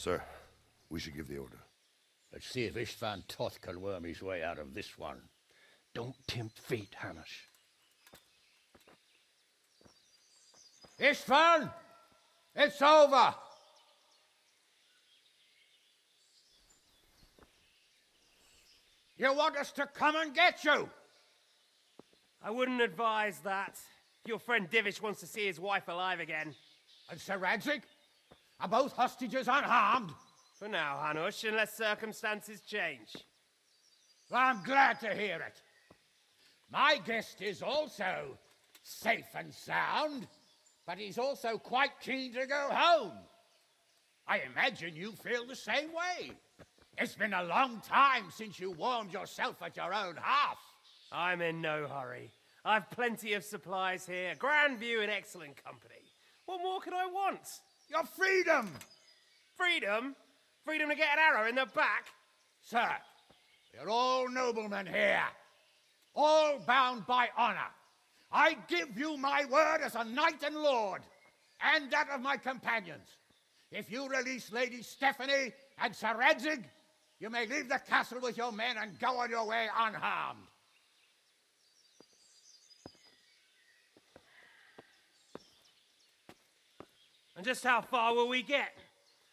Sir, we should give the order. Let's see if Istvan Toth can worm his way out of this one. Don't tempt fate, Hamish. Istvan! It's over! You want us to come and get you? I wouldn't advise that. Your friend Divish wants to see his wife alive again. And Sir Radzig? Are both hostages unharmed? For now, Hanush, unless circumstances change. Well, I'm glad to hear it. My guest is also safe and sound, but he's also quite keen to go home. I imagine you feel the same way. It's been a long time since you warmed yourself at your own hearth. I'm in no hurry. I've plenty of supplies here, grand view and excellent company. What more could I want? Your freedom! Freedom? Freedom to get an arrow in the back? Sir, we're all noblemen here, all bound by honor. I give you my word as a knight and lord, and that of my companions. If you release Lady Stephanie and Sir Radzig, you may leave the castle with your men and go on your way unharmed. And just how far will we get?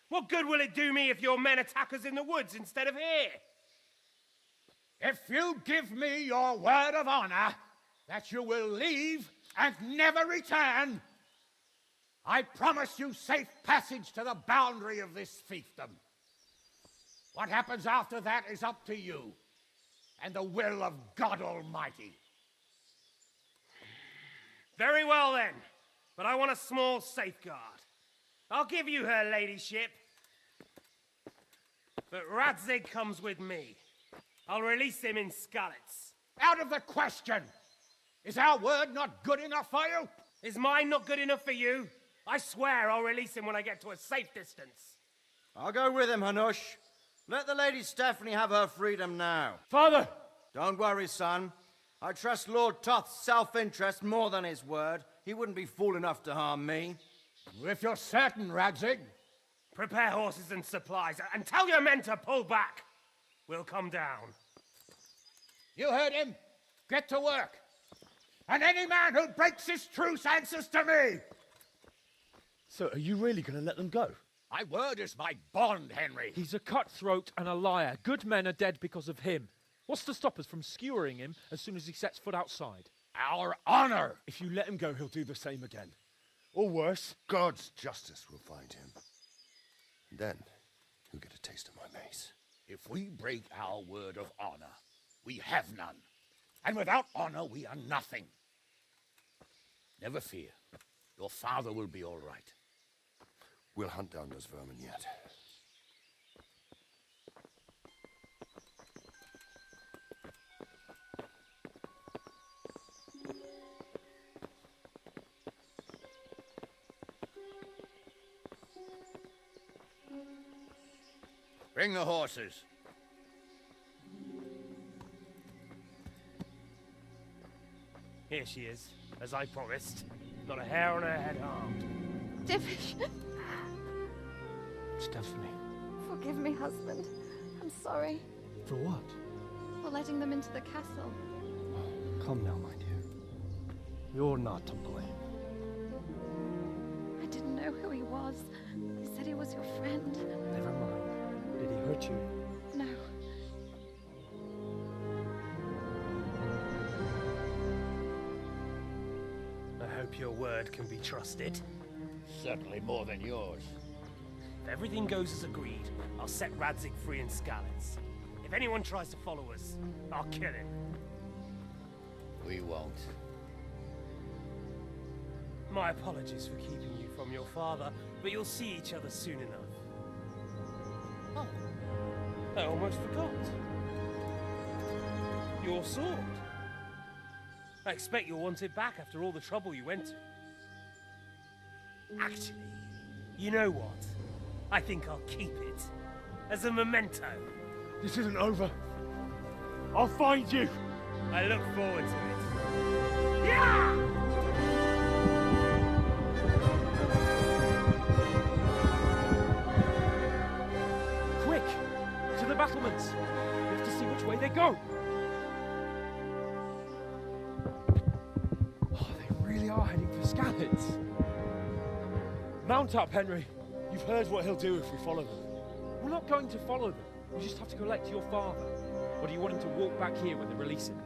What good will it do me if your men attack us in the woods instead of here? If you give me your word of honor that you will leave and never return, I promise you safe passage to the boundary of this fiefdom. What happens after that is up to you and the will of God Almighty. Very well then, but I want a small safeguard. I'll give you her ladyship, but Radzig comes with me. I'll release him in Skalitz. Out of the question! Is our word not good enough for you? Is mine not good enough for you? I swear I'll release him when I get to a safe distance. I'll go with him, Hanush. Let the Lady Stephanie have her freedom now. Father! Don't worry, son. I trust Lord Toth's self-interest more than his word. He wouldn't be fool enough to harm me. If you're certain, Radzig. Prepare horses and supplies, and tell your men to pull back. We'll come down. You heard him. Get to work. And any man who breaks this truce answers to me. So are you really going to let them go? My word is my bond, Henry. He's a cutthroat and a liar. Good men are dead because of him. What's to stop us from skewering him as soon as he sets foot outside? Our honor! If you let him go, he'll do the same again. Or worse. God's justice will find him. And then he'll get a taste of my mace. If we break our word of honor, we have none. And without honor, we are nothing. Never fear. Your father will be all right. We'll hunt down those vermin yet. Bring the horses. Here she is, as I promised. Not a hair on her head harmed. Divish. Stephanie. Forgive me, husband. I'm sorry For what? for letting them into the castle. Come now, my dear. You're not to blame. I didn't know who he was. He said he was your friend. Never mind. Did he hurt you? No. I hope your word can be trusted. Certainly more than yours. If everything goes as agreed, I'll set Radzig free in Skalitz. If anyone tries to follow us, I'll kill him. We won't. My apologies for keeping you from your father, but you'll see each other soon enough. Oh, I almost forgot. Your sword. I expect you'll want it back after all the trouble you went to. Actually, you know what? I think I'll keep it. As a memento. This isn't over. I'll find you. I look forward to it. Yeah! Quick! To the battlements! We have to see which way they go! Oh, they really are heading for Skalitz. Mount up, Henry. You've heard what he'll do if we follow them. We're not going to follow them. We just have to collect your father. Or do you want him to walk back here when they release him?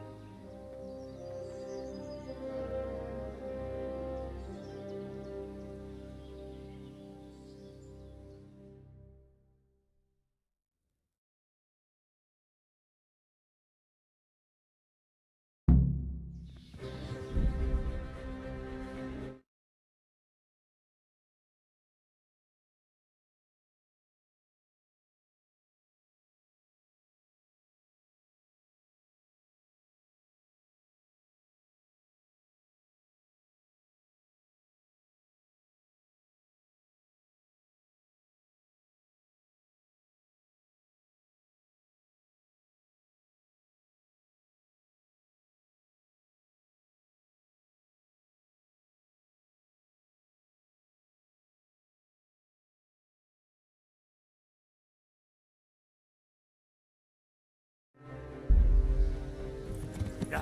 Yeah!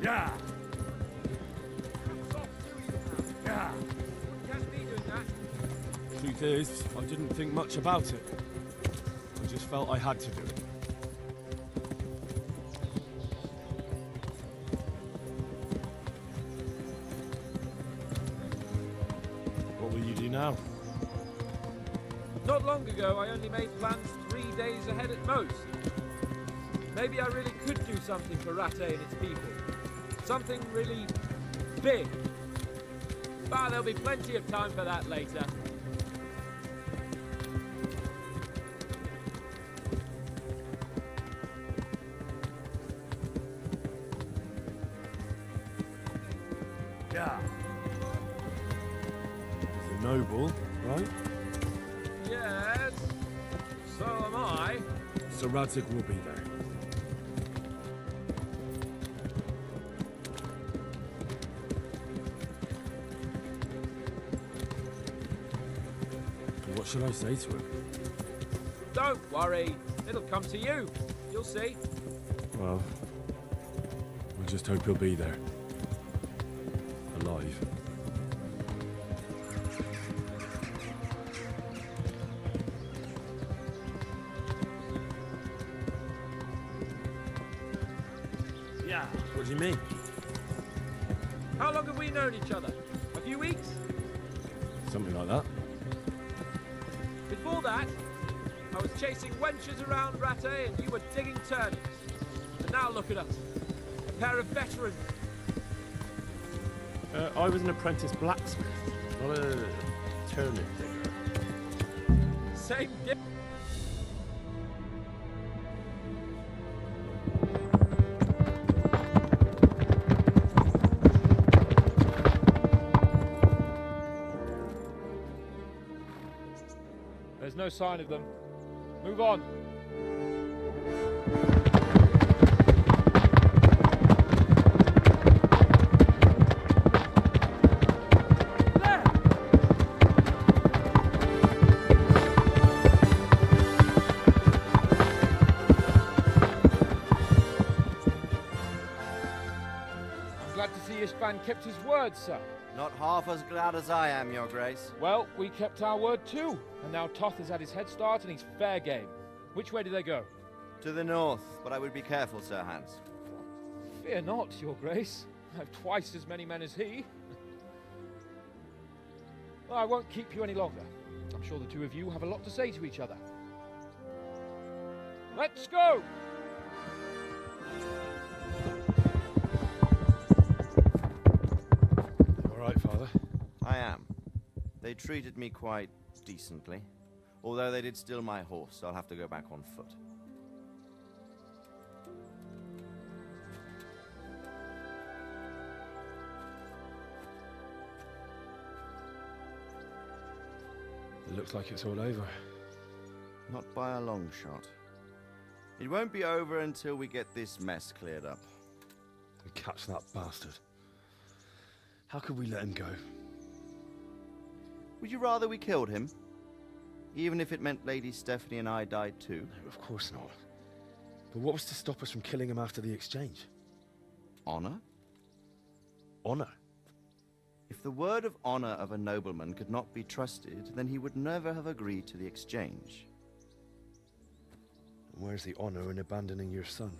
Yeah! Can't be doing that. Truth is, I didn't think much about it. I just felt I had to do it. What will you do now? Not long ago, I only made plans 3 days ahead at most. Maybe I really could do something for Rattay and its people. Something really big. But there'll be plenty of time for that later. Yeah. He's a noble, right? Yes. So am I. So Radzig will be there. What should I say to him? Don't worry. It'll come to you. You'll see. Well, I just hope he'll be there. Alive. Yeah. What do you mean? How long have we known each other? A few weeks? Something like that. Before that, I was chasing wenches around Rattay and you were digging turnips. And now look at us. A pair of veterans. I was an apprentice blacksmith, not a turnip digger. Same dip. There's no sign of them. Move on. I'm glad to see Ishvan kept his word, sir. Not half as glad as I am, Your Grace. Well, we kept our word too, and now Toth has had his head start and he's fair game. Which way do they go? To the north, but I would be careful, Sir Hans. Fear not, Your Grace. I have twice as many men as he. Well, I won't keep you any longer. I'm sure the two of you have a lot to say to each other. Let's go! All right, Father? I am. They treated me quite decently. Although they did steal my horse, so I'll have to go back on foot. It looks like it's all over. Not by a long shot. It won't be over until we get this mess cleared up. And catch that bastard. How could we let him go? Would you rather we killed him? Even if it meant Lady Stephanie and I died too? No, of course not. But what was to stop us from killing him after the exchange? Honor? Honor? If the word of honor of a nobleman could not be trusted, then he would never have agreed to the exchange. Where's the honor in abandoning your son?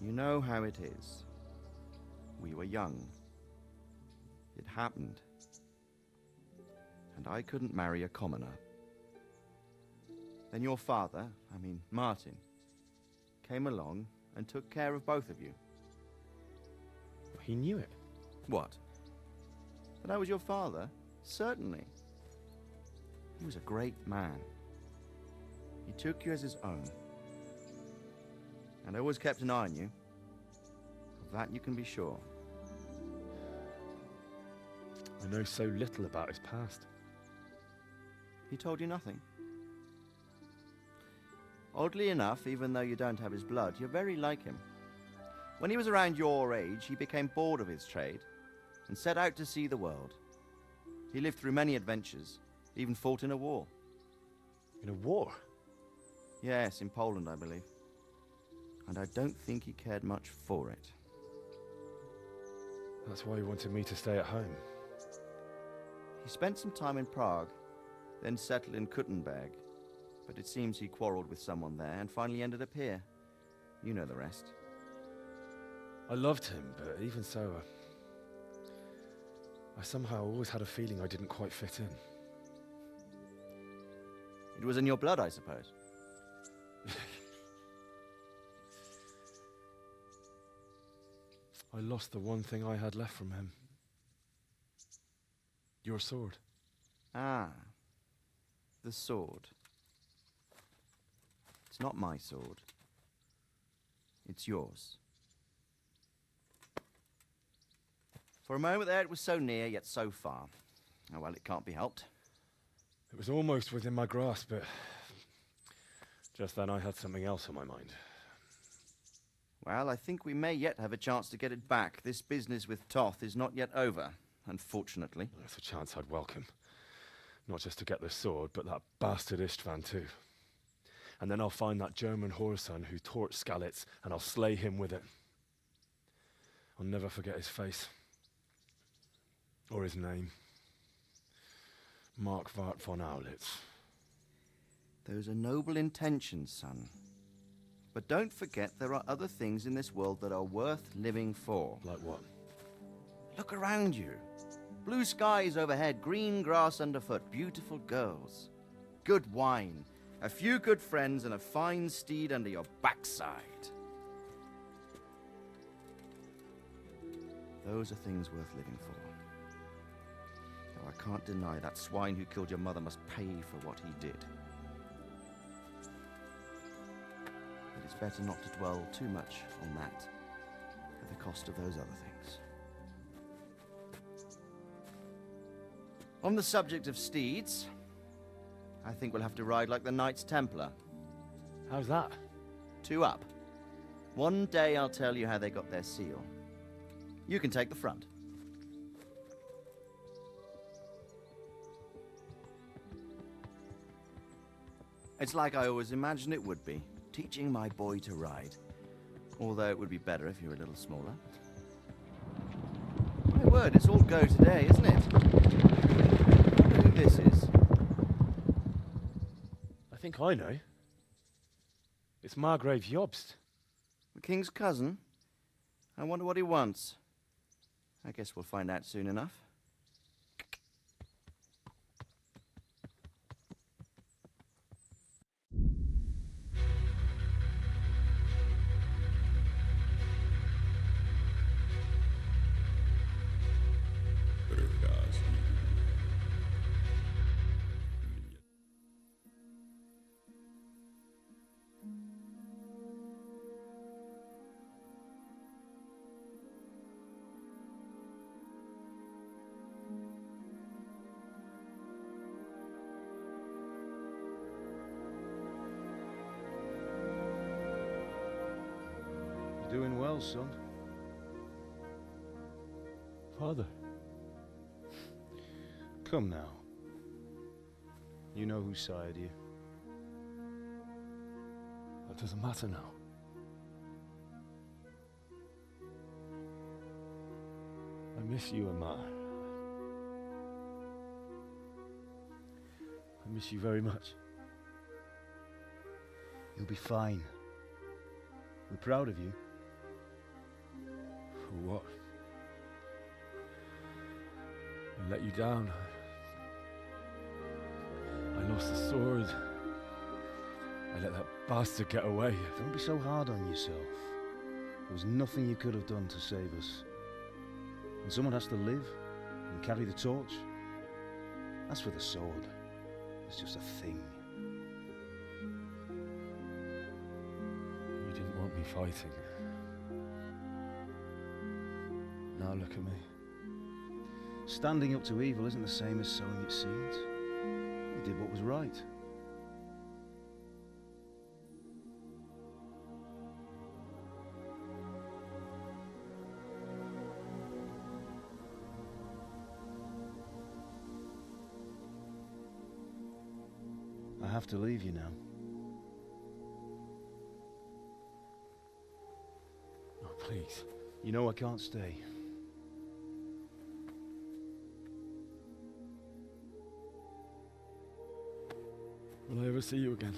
You know how it is. We were young. It happened. And I couldn't marry a commoner. Then your father, Martin, came along and took care of both of you. He knew it. What? That I was your father? Certainly. He was a great man. He took you as his own. And always kept an eye on you. Of that you can be sure. I know so little about his past. He told you nothing? Oddly enough, even though you don't have his blood, you're very like him. When he was around your age, he became bored of his trade and set out to see the world. He lived through many adventures, even fought in a war. In a war? Yes, in Poland, I believe. And I don't think he cared much for it. That's why he wanted me to stay at home. He spent some time in Prague, then settled in Kuttenberg. But it seems he quarreled with someone there and finally ended up here. You know the rest. I loved him, but even so, I somehow always had a feeling I didn't quite fit in. It was in your blood, I suppose. I lost the one thing I had left from him. Your sword. Ah, the sword. It's not my sword. It's yours. For a moment there, it was so near, yet so far. Oh, well, it can't be helped. It was almost within my grasp, but just then I had something else on my mind. Well, I think we may yet have a chance to get it back. This business with Toth is not yet over, unfortunately. That's a chance I'd welcome. Not just to get the sword, but that bastard Istvan too. And then I'll find that German whoreson who torched Skalitz, and I'll slay him with it. I'll never forget his face. Or his name. Markwart von Aulitz. Those are noble intentions, son. But don't forget there are other things in this world that are worth living for. Like what? Look around you. Blue skies overhead, green grass underfoot, beautiful girls. Good wine, a few good friends, and a fine steed under your backside. Those are things worth living for. Though I can't deny that swine who killed your mother must pay for what he did. But it's better not to dwell too much on that at the cost of those other things. On the subject of steeds, I think we'll have to ride like the Knights Templar. How's that? 2 up. One day I'll tell you how they got their seal. You can take the front. It's like I always imagined it would be, teaching my boy to ride. Although it would be better if you were a little smaller. My word, it's all go today, isn't it? I wonder who this is. I think I know. It's Margrave Jobst. The king's cousin? I wonder what he wants. I guess we'll find out soon enough. You're doing well, son. Father. Come now. You know who sired you. That doesn't matter now. I miss you, Amar. I miss you very much. You'll be fine. We're proud of you. For what? I let you down. I lost the sword. I let that bastard get away. Don't be so hard on yourself. There was nothing you could have done to save us. And someone has to live and carry the torch. As for the sword, it's just a thing. You didn't want me fighting. Now look at me. Standing up to evil isn't the same as sowing its seeds. You did what was right. I have to leave you now. Oh, please. You know I can't stay. Will I ever see you again?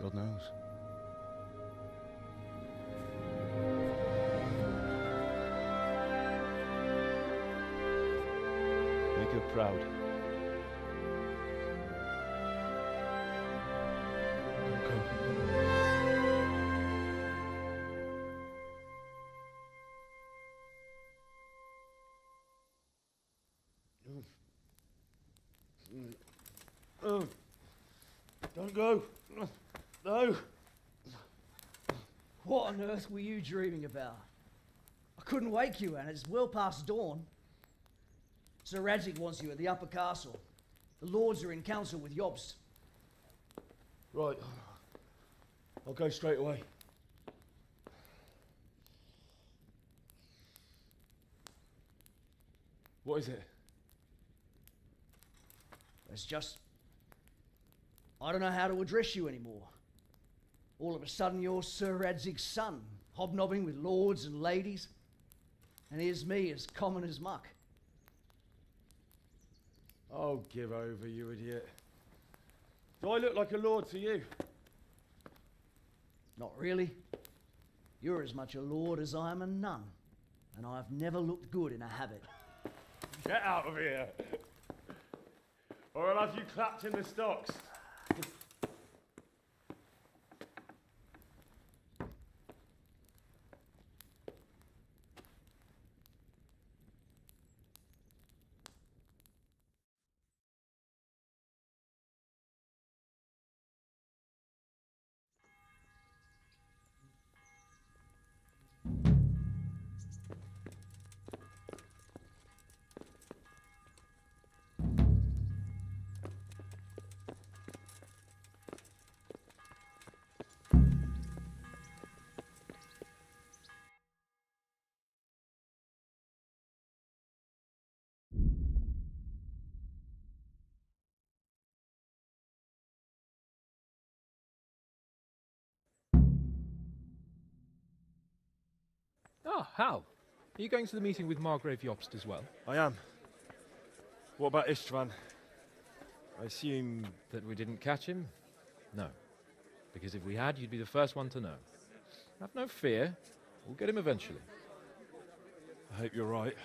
God knows. Make her proud. Don't go. No. What on earth were you dreaming about? I couldn't wake you, and it's well past dawn. Sir Radzig wants you at the upper castle. The lords are in council with Jobst. Right. I'll go straight away. What is it? It's just... I don't know how to address you anymore. All of a sudden you're Sir Radzig's son, hobnobbing with lords and ladies. And here's me, as common as muck. Oh, give over, you idiot. Do I look like a lord to you? Not really. You're as much a lord as I am a nun. And I've never looked good in a habit. Get out of here! Or I'll have you clapped in the stocks. Oh, Hal. Are you going to the meeting with Margrave Jobst as well? I am. What about Istvan? I assume... That we didn't catch him? No. Because if we had, you'd be the first one to know. Have no fear. We'll get him eventually. I hope you're right.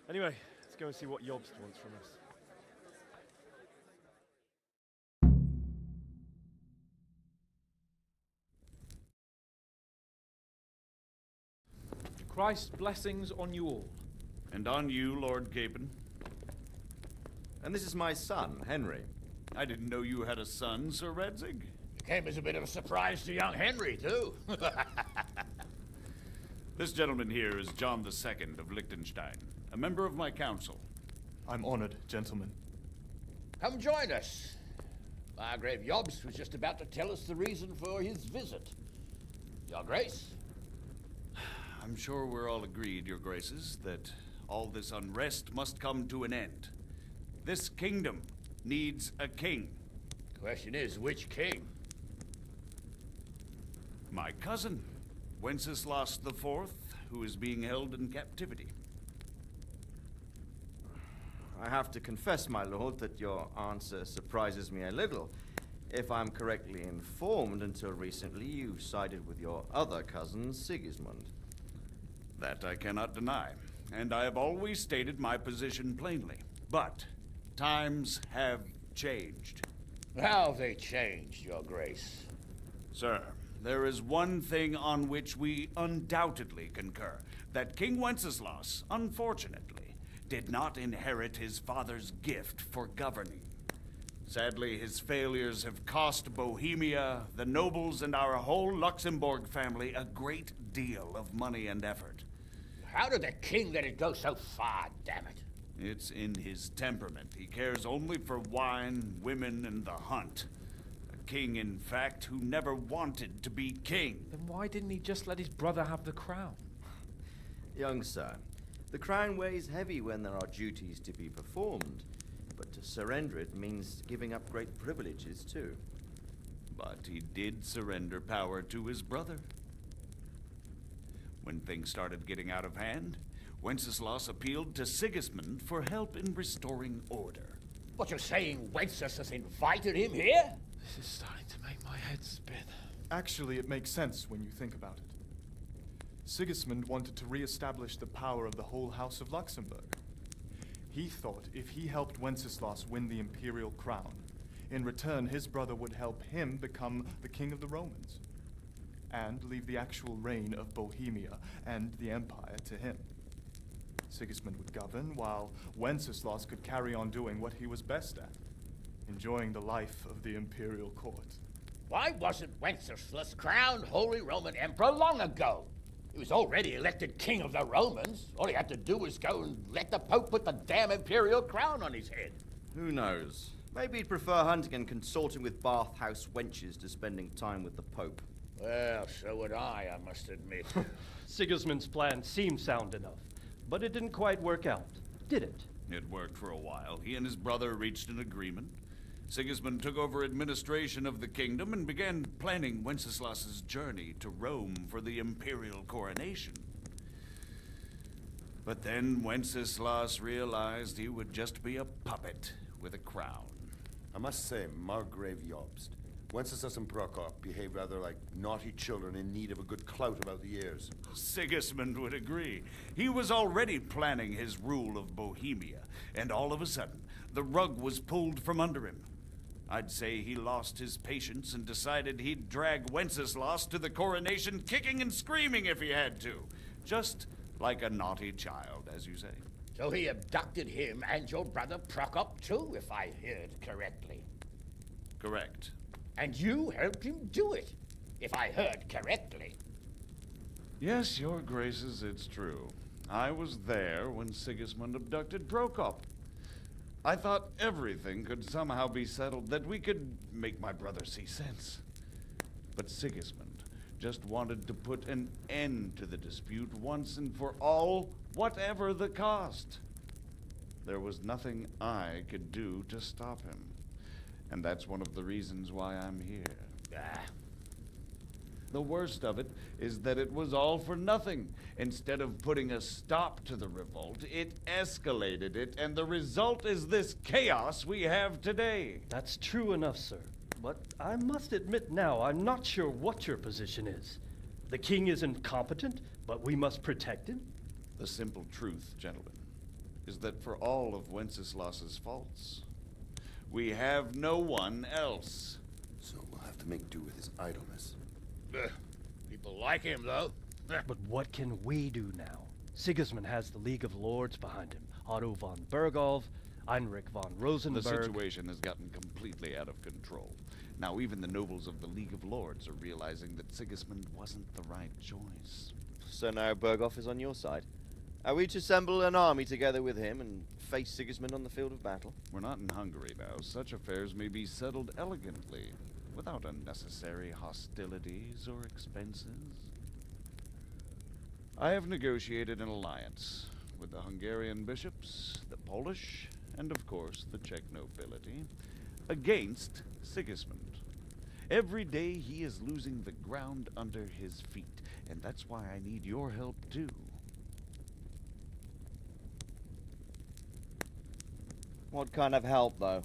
Anyway, let's go and see what Jobst wants from us. Christ's blessings on you all. And on you, Lord Gaben. And this is my son, Henry. I didn't know you had a son, Sir Redzig. It came as a bit of a surprise to young Henry, too. This gentleman here is John II of Liechtenstein, a member of my council. I'm honored, gentlemen. Come join us. Margrave Jobst was just about to tell us the reason for his visit. Your Grace? I'm sure we're all agreed, Your Graces, that all this unrest must come to an end. This kingdom needs a king. Question is, which king? My cousin, Wenceslas IV, who is being held in captivity. I have to confess, my lord, that your answer surprises me a little. If I'm correctly informed, until recently you sided with your other cousin, Sigismund. That I cannot deny, and I have always stated my position plainly. But times have changed. How have they changed, Your Grace? Sir, there is one thing on which we undoubtedly concur. That King Wenceslas, unfortunately, did not inherit his father's gift for governing. Sadly, his failures have cost Bohemia, the nobles, and our whole Luxembourg family a great deal of money and effort. How did the king let it go so far, damn it? It's in his temperament. He cares only for wine, women, and the hunt. A king, in fact, who never wanted to be king. Then why didn't he just let his brother have the crown? Young sir, the crown weighs heavy when there are duties to be performed, but to surrender it means giving up great privileges too. But he did surrender power to his brother. When things started getting out of hand, Wenceslas appealed to Sigismund for help in restoring order. What, you're saying Wenceslas invited him here? This is starting to make my head spin. Actually, it makes sense when you think about it. Sigismund wanted to re-establish the power of the whole House of Luxembourg. He thought if he helped Wenceslas win the imperial crown, in return his brother would help him become the king of the Romans, and leave the actual reign of Bohemia and the empire to him. Sigismund would govern, while Wenceslas could carry on doing what he was best at, enjoying the life of the imperial court. Why wasn't Wenceslas crowned Holy Roman Emperor long ago? He was already elected king of the Romans. All he had to do was go and let the Pope put the damn imperial crown on his head. Who knows? Maybe he'd prefer hunting and consorting with bathhouse wenches to spending time with the Pope. Well, so would I must admit. Sigismund's plan seemed sound enough, but it didn't quite work out, did it? It worked for a while. He and his brother reached an agreement. Sigismund took over administration of the kingdom and began planning Wenceslas's journey to Rome for the imperial coronation. But then Wenceslas realized he would just be a puppet with a crown. I must say, Margrave Jobst, Wenceslas and Prokop behave rather like naughty children in need of a good clout about the ears. Sigismund would agree. He was already planning his rule of Bohemia, and all of a sudden, the rug was pulled from under him. I'd say he lost his patience and decided he'd drag Wenceslas to the coronation kicking and screaming if he had to. Just like a naughty child, as you say. So he abducted him and your brother Prokop too, if I heard correctly. Correct. And you helped him do it, if I heard correctly. Yes, your graces, it's true. I was there when Sigismund abducted Prokop. I thought everything could somehow be settled, that we could make my brother see sense. But Sigismund just wanted to put an end to the dispute once and for all, whatever the cost. There was nothing I could do to stop him. And that's one of the reasons why I'm here. The worst of it is that it was all for nothing. Instead of putting a stop to the revolt, it escalated it, and the result is this chaos we have today. That's true enough, sir. But I must admit now, I'm not sure what your position is. The king is incompetent, but we must protect him? The simple truth, gentlemen, is that for all of Wenceslas's faults, we have no one else. So we'll have to make do with his idleness. People like him, though. But what can we do now? Sigismund has the League of Lords behind him. Otto von Berghoff, Heinrich von Rosenberg. The situation has gotten completely out of control. Now even the nobles of the League of Lords are realizing that Sigismund wasn't the right choice. So now Berghoff is on your side. Are we to assemble an army together with him and face Sigismund on the field of battle? We're not in Hungary now. Such affairs may be settled elegantly, without unnecessary hostilities or expenses. I have negotiated an alliance with the Hungarian bishops, the Polish, and of course the Czech nobility, against Sigismund. Every day he is losing the ground under his feet, and that's why I need your help too. What kind of help, though?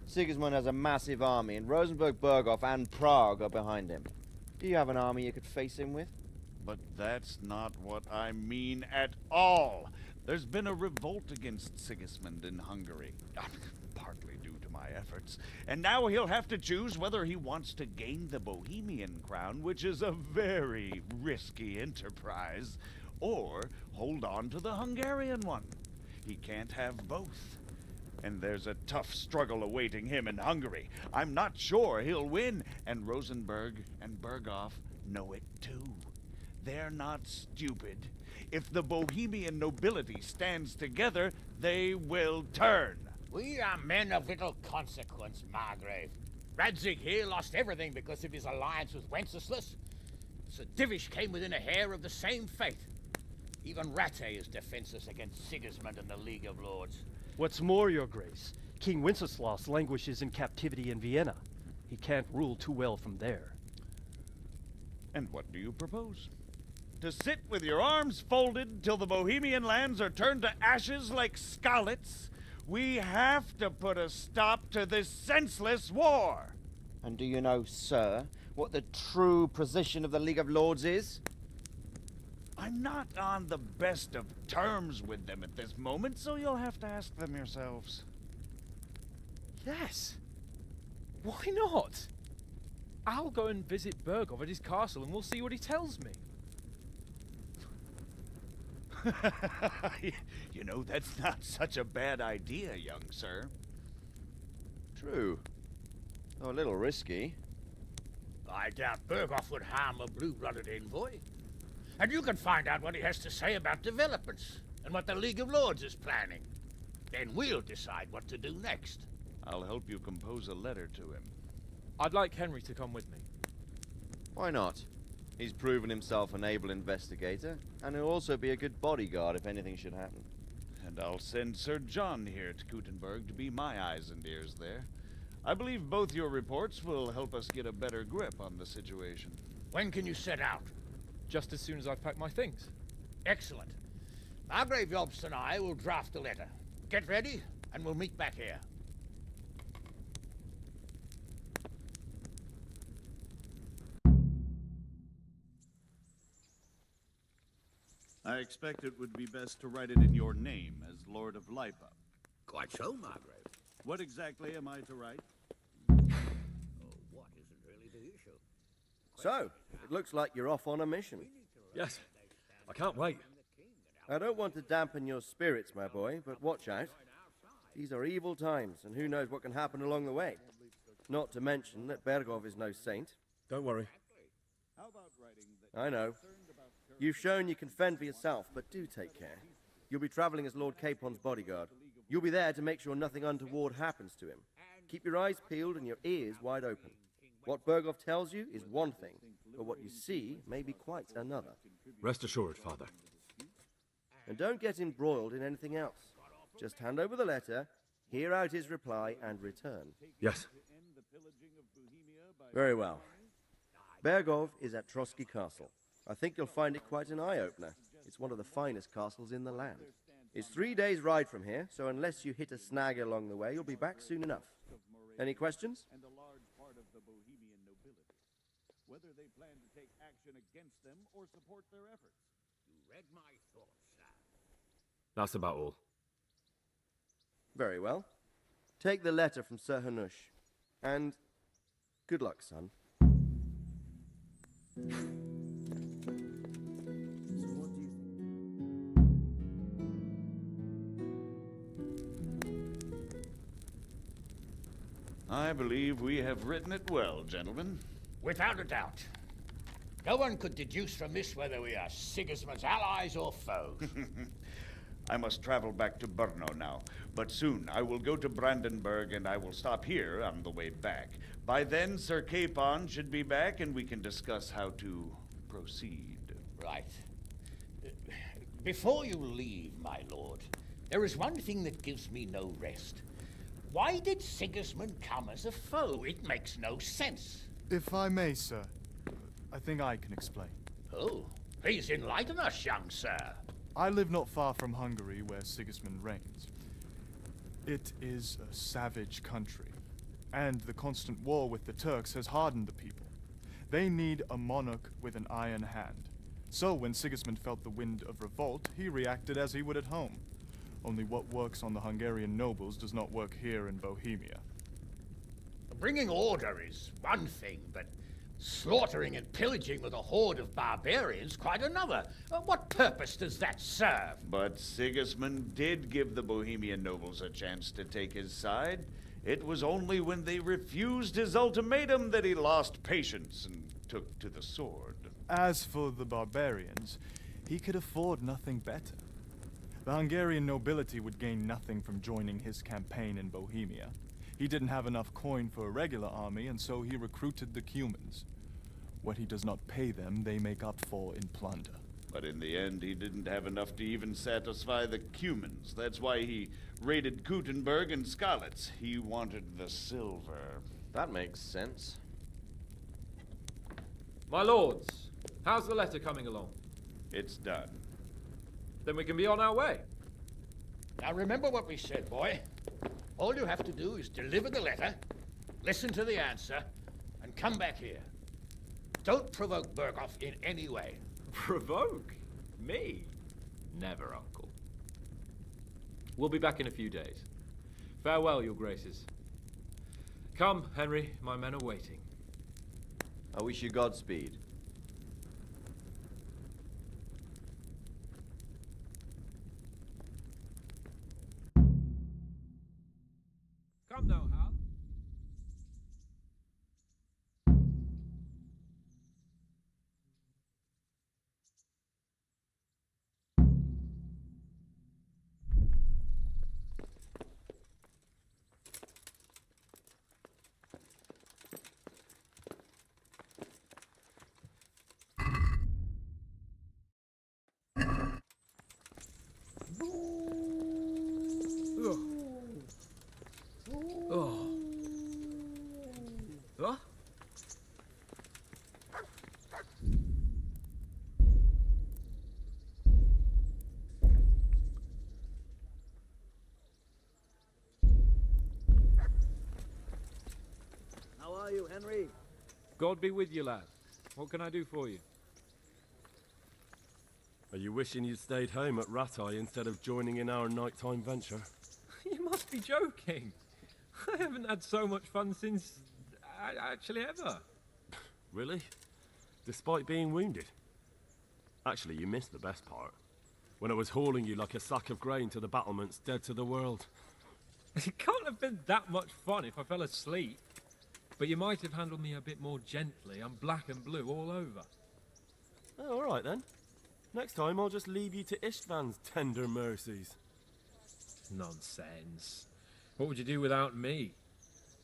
Sigismund has a massive army, and Rosenberg, Berghoff, and Prague are behind him. Do you have an army you could face him with? But that's not what I mean at all. There's been a revolt against Sigismund in Hungary, partly due to my efforts, and now he'll have to choose whether he wants to gain the Bohemian crown, which is a very risky enterprise, or hold on to the Hungarian one. He can't have both. And there's a tough struggle awaiting him in Hungary. I'm not sure he'll win, and Rosenberg and Berghoff know it too. They're not stupid. If the Bohemian nobility stands together, they will turn. We are men of little consequence, Margrave. Radzig here lost everything because of his alliance with Wenceslas. Sir Divish came within a hair of the same fate. Even Rattay is defenseless against Sigismund and the League of Lords. What's more, your grace, King Wenceslas languishes in captivity in Vienna. He can't rule too well from there. And what do you propose? To sit with your arms folded till the Bohemian lands are turned to ashes like Skalitz? We have to put a stop to this senseless war! And do you know, sir, what the true position of the League of Lords is? I'm not on the best of terms with them at this moment, so you'll have to ask them yourselves. Yes. Why not? I'll go and visit Berghoff at his castle and we'll see what he tells me. You know, that's not such a bad idea, young sir. True. Though a little risky. I doubt Berghoff would harm a blue-blooded envoy. And you can find out what he has to say about developments and what the League of Lords is planning. Then we'll decide what to do next. I'll help you compose a letter to him. I'd like Henry to come with me. Why not? He's proven himself an able investigator, and he'll also be a good bodyguard if anything should happen. And I'll send Sir John here to Kuttenberg to be my eyes and ears there. I believe both your reports will help us get a better grip on the situation. When can you set out? Just as soon as I've packed my things. Excellent. Margrave Jobst and I will draft the letter. Get ready, and we'll meet back here. I expect it would be best to write it in your name as Lord of Lipa. Quite so, Margrave. What exactly am I to write? What isn't really the issue? So, it looks like you're off on a mission. Yes. I can't wait. I don't want to dampen your spirits, my boy, but watch out. These are evil times, and who knows what can happen along the way. Not to mention that Berghoff is no saint. Don't worry. I know. You've shown you can fend for yourself, but do take care. You'll be traveling as Lord Capon's bodyguard. You'll be there to make sure nothing untoward happens to him. Keep your eyes peeled and your ears wide open. What Berghoff tells you is one thing, but what you see may be quite another. Rest assured, Father. And don't get embroiled in anything else. Just hand over the letter, hear out his reply, and return. Yes. Very well. Bergov is at Trotsky Castle. I think you'll find it quite an eye-opener. It's one of the finest castles in the land. It's 3 days' ride from here, so unless you hit a snag along the way, you'll be back soon enough. Any questions? And a large part of the Bohemian nobility. Whether they plan to take action against them or support their efforts. You read my thoughts, sir. That's about all. Very well. Take the letter from Sir Hanush. And good luck, son. I believe we have written it well, gentlemen. Without a doubt. No one could deduce from this whether we are Sigismund's allies or foes. I must travel back to Brno now, but soon I will go to Brandenburg and I will stop here on the way back. By then, Sir Capon should be back and we can discuss how to proceed. Right. Before you leave, my lord, there is one thing that gives me no rest. Why did Sigismund come as a foe? It makes no sense. If I may, sir, I think I can explain. Oh, please enlighten us, young sir. I live not far from Hungary, where Sigismund reigns. It is a savage country, and the constant war with the Turks has hardened the people. They need a monarch with an iron hand. So when Sigismund felt the wind of revolt, he reacted as he would at home. Only what works on the Hungarian nobles does not work here in Bohemia. Bringing order is one thing, but slaughtering and pillaging with a horde of barbarians quite another. What purpose does that serve? But Sigismund did give the Bohemian nobles a chance to take his side. It was only when they refused his ultimatum that he lost patience and took to the sword. As for the barbarians, he could afford nothing better. The Hungarian nobility would gain nothing from joining his campaign in Bohemia. He didn't have enough coin for a regular army, and so he recruited the Cumans. What he does not pay them, they make up for in plunder. But in the end, he didn't have enough to even satisfy the Cumans. That's why he raided Gutenberg and Skalitz. He wanted the silver. That makes sense. My lords, how's the letter coming along? It's done. Then we can be on our way. Now remember what we said, boy. All you have to do is deliver the letter, listen to the answer, and come back here. Don't provoke Berghoff in any way. Provoke? Me? Never, Uncle. We'll be back in a few days. Farewell, your graces. Come, Henry, my men are waiting. I wish you Godspeed. Come now, Hal. How are you, Henry? God be with you, lad. What can I do for you? Are you wishing you'd stayed home at Rattay instead of joining in our nighttime venture? You must be joking. I haven't had so much fun since... actually ever. Really? Despite being wounded? Actually, you missed the best part. When I was hauling you like a sack of grain to the battlements, dead to the world. It can't have been that much fun if I fell asleep. But you might have handled me a bit more gently. I'm black and blue all over. Oh, all right then. Next time I'll just leave you to Istvan's tender mercies. Nonsense. What would you do without me?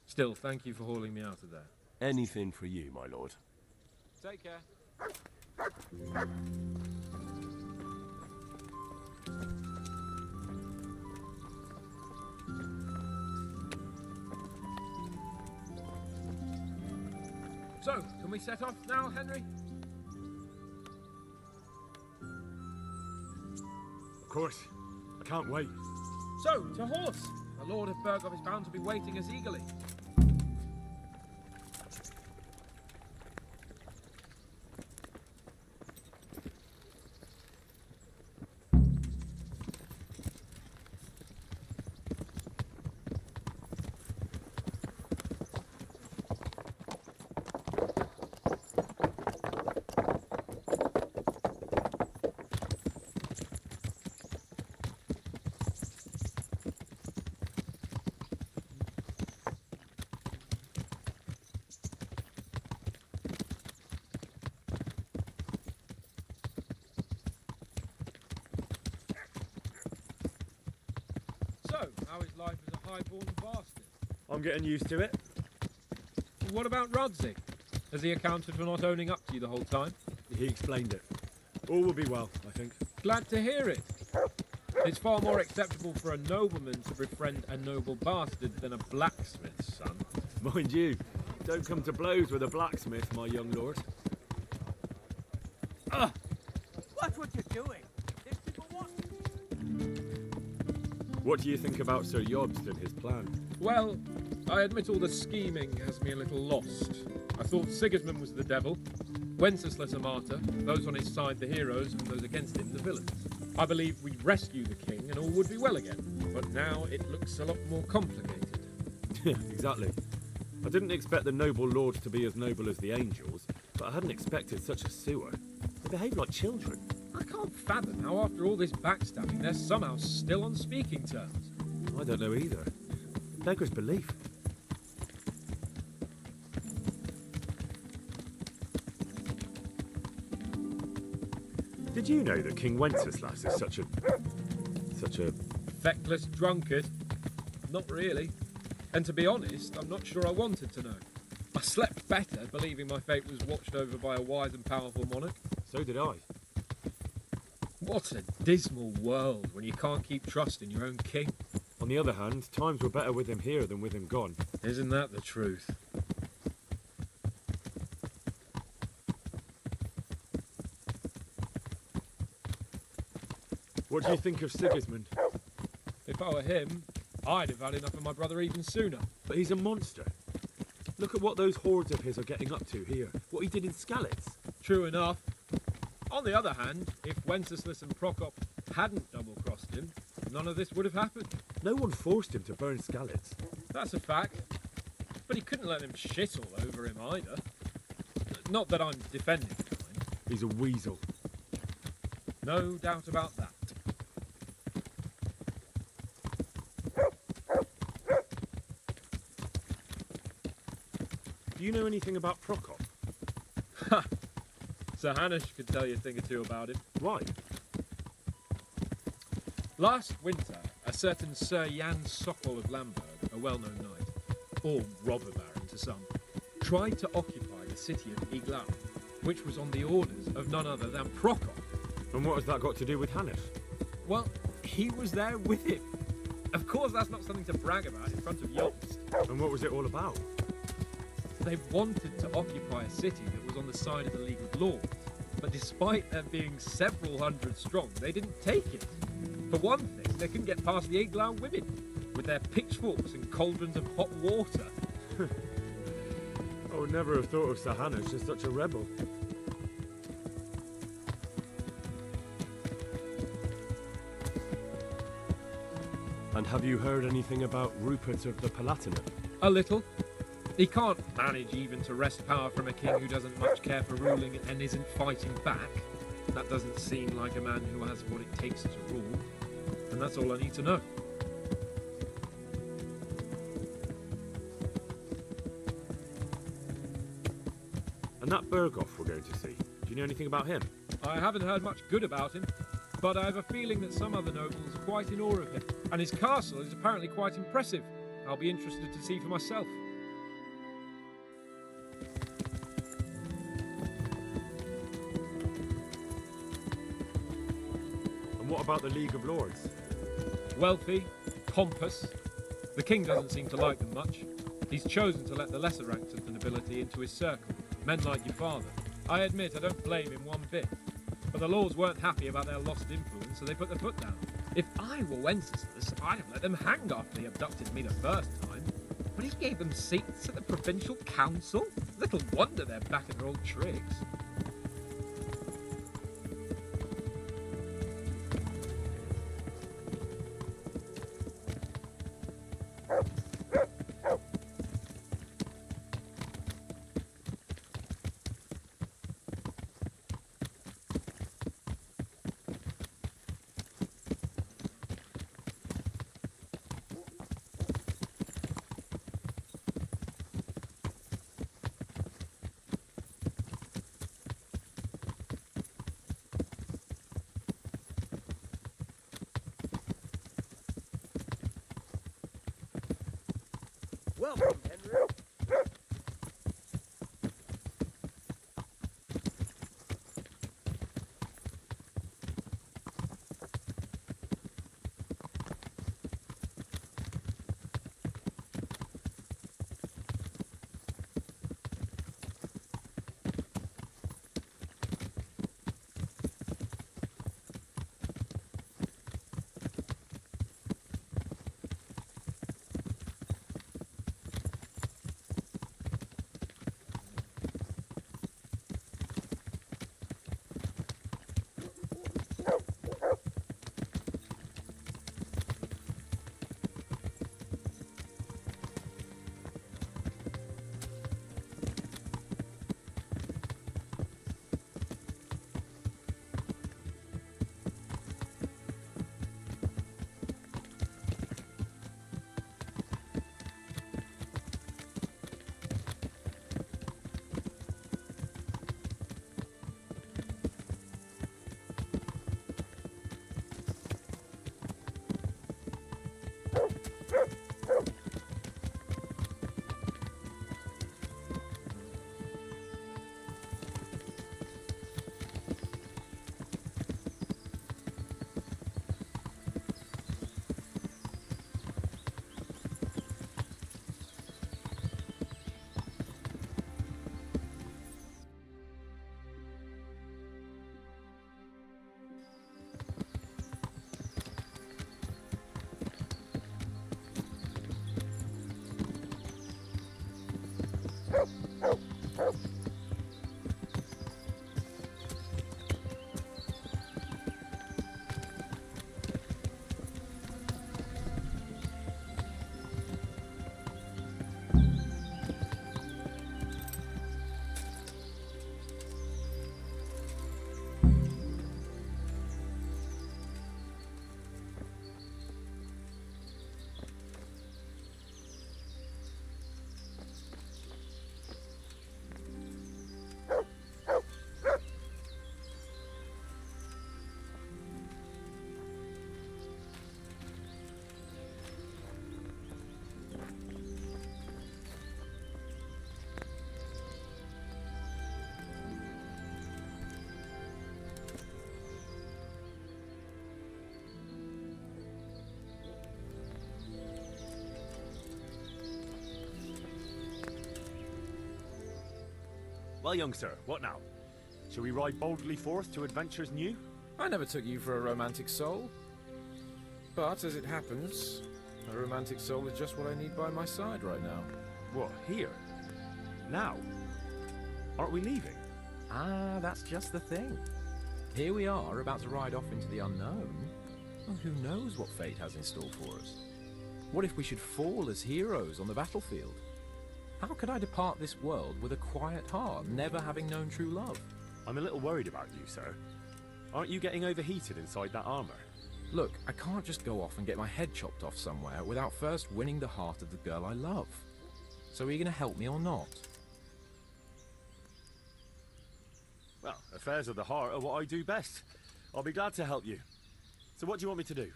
Still, thank you for hauling me out of there. Anything for you, my lord. Take care. So, can we set off now, Henry? Of course. I can't wait. So, to horse! The Lord of Berghoff is bound to be waiting us eagerly. So, how is life as a highborn bastard? I'm getting used to it. What about Rudzig? Has he accounted for not owning up to you the whole time? He explained it. All will be well, I think. Glad to hear it. It's far more acceptable for a nobleman to befriend a noble bastard than a blacksmith's son. Mind you, don't come to blows with a blacksmith, my young lord. Watch what you're doing. There's people watching. What do you think about Sir Jobst and his plan? Well, I admit all the scheming has me a little lost. I thought Sigismund was the devil, Wenceslas a martyr, those on his side the heroes, and those against him the villains. I believed we'd rescue the king and all would be well again, but now it looks a lot more complicated. Exactly. I didn't expect the noble lords to be as noble as the angels, but I hadn't expected such a sewer. They behave like children. I can't fathom how after all this backstabbing they're somehow still on speaking terms. I don't know either. Beggars belief. Did you know that King Wenceslas is such a Feckless drunkard? Not really. And to be honest, I'm not sure I wanted to know. I slept better believing my fate was watched over by a wise and powerful monarch. So did I. What a dismal world when you can't keep trust in your own king. On the other hand, times were better with him here than with him gone. Isn't that the truth? What do you think of Sigismund? If I were him, I'd have had enough of my brother even sooner. But he's a monster. Look at what those hordes of his are getting up to here. What he did in Skalitz. True enough. On the other hand, if Wenceslas and Prokop hadn't double-crossed him, none of this would have happened. No one forced him to burn Skalitz. That's a fact. But he couldn't let them shit all over him either. Not that I'm defending the kind. He's a weasel. No doubt about that. Do you know anything about Prokop? Ha! Sir Hanush could tell you a thing or two about him. Why? Last winter, a certain Sir Jan Sokol of Lamberg, a well-known knight, or robber baron to some, tried to occupy the city of Iglau, which was on the orders of none other than Prokop. And what has that got to do with Hanush? Well, he was there with him. Of course, that's not something to brag about in front of Jobst. And what was it all about? They wanted to occupy a city that was on the side of the League of Lords, but despite there being several hundred strong, they didn't take it. For one thing, they couldn't get past the Iglau women, with their pitchforks and cauldrons of hot water. I would never have thought of Sir Hanush as such a rebel. And have you heard anything about Rupert of the Palatinate? A little. He can't manage even to wrest power from a king who doesn't much care for ruling and isn't fighting back. That doesn't seem like a man who has what it takes to rule. And that's all I need to know. And that Berghoff we're going to see, do you know anything about him? I haven't heard much good about him, but I have a feeling that some other nobles are quite in awe of him. And his castle is apparently quite impressive. I'll be interested to see for myself. And what about the League of Lords? Wealthy, pompous. The king doesn't seem to like them much. He's chosen to let the lesser ranks of the nobility into his circle, Men like your father. I admit I don't blame him one bit. But the Lords weren't happy about their lost influence, so they put their foot down. If I were Wenceslas, I'd have let them hang after they abducted me the first time. But he gave them seats at the provincial council? Little wonder they're back in their old tricks. Welcome, Henry. Well, young sir, what now? Shall we ride boldly forth to adventures new? I never took you for a romantic soul. But, as it happens, a romantic soul is just what I need by my side right now. What, here? Now? Aren't we leaving? Ah, that's just the thing. Here we are, about to ride off into the unknown. Well, who knows what fate has in store for us? What if we should fall as heroes on the battlefield? How could I depart this world with a quiet heart, never having known true love? I'm a little worried about you, sir. Aren't you getting overheated inside that armor? Look, I can't just go off and get my head chopped off somewhere without first winning the heart of the girl I love. So are you going to help me or not? Well, affairs of the heart are what I do best. I'll be glad to help you. So what do you want me to do?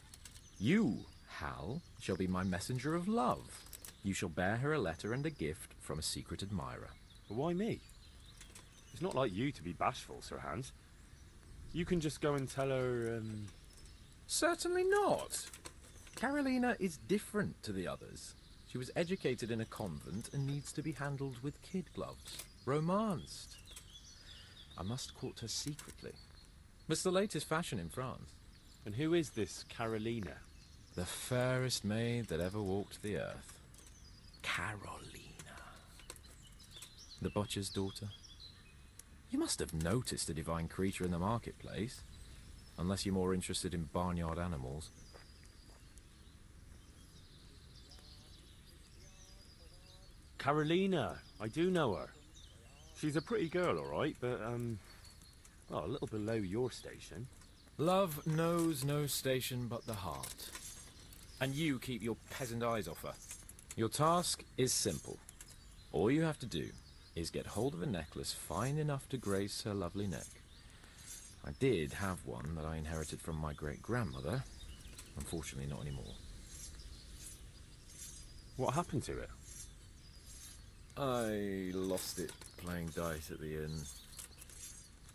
You, Hal, shall be my messenger of love. You shall bear her a letter and a gift from a secret admirer. But why me? It's not like you to be bashful, Sir Hans. You can just go and tell her, Certainly not. Carolina is different to the others. She was educated in a convent and needs to be handled with kid gloves. Romanced. I must court her secretly. It's the latest fashion in France. And who is this Carolina? The fairest maid that ever walked the earth. Carolina. The butcher's daughter. You must have noticed a divine creature in the marketplace. Unless you're more interested in barnyard animals. Carolina, I do know her. She's a pretty girl, all right, but, well, a little below your station. Love knows no station but the heart. And you keep your peasant eyes off her. Your task is simple. All you have to do is get hold of a necklace fine enough to grace her lovely neck. I did have one that I inherited from my great-grandmother. Unfortunately, not anymore. What happened to it? I lost it playing dice at the inn.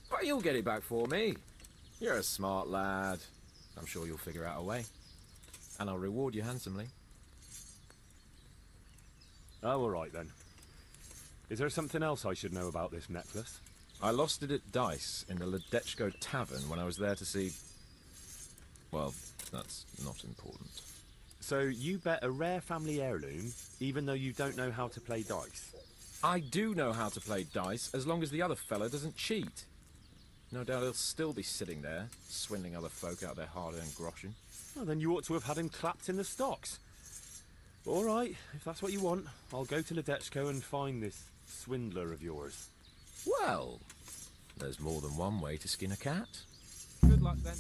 But you'll get it back for me. You're a smart lad. I'm sure you'll figure out a way. And I'll reward you handsomely. Oh, all right then. Is there something else I should know about this necklace? I lost it at dice in the Ledechko tavern when I was there to see... Well, that's not important. So you bet a rare family heirloom, even though you don't know how to play dice? I do know how to play dice, as long as the other fella doesn't cheat. No doubt he'll still be sitting there, swindling other folk out their hard-earned groschen. Well, then you ought to have had him clapped in the stocks. All right, if that's what you want, I'll go to Ledechko and find this swindler of yours. Well, there's more than one way to skin a cat. Good luck, then.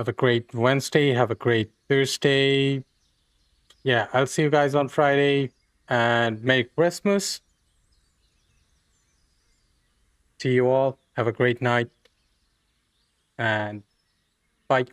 Have a great Wednesday. Have a great Thursday. Yeah, I'll see you guys on Friday. And Merry Christmas. See you all. Have a great night. And bye.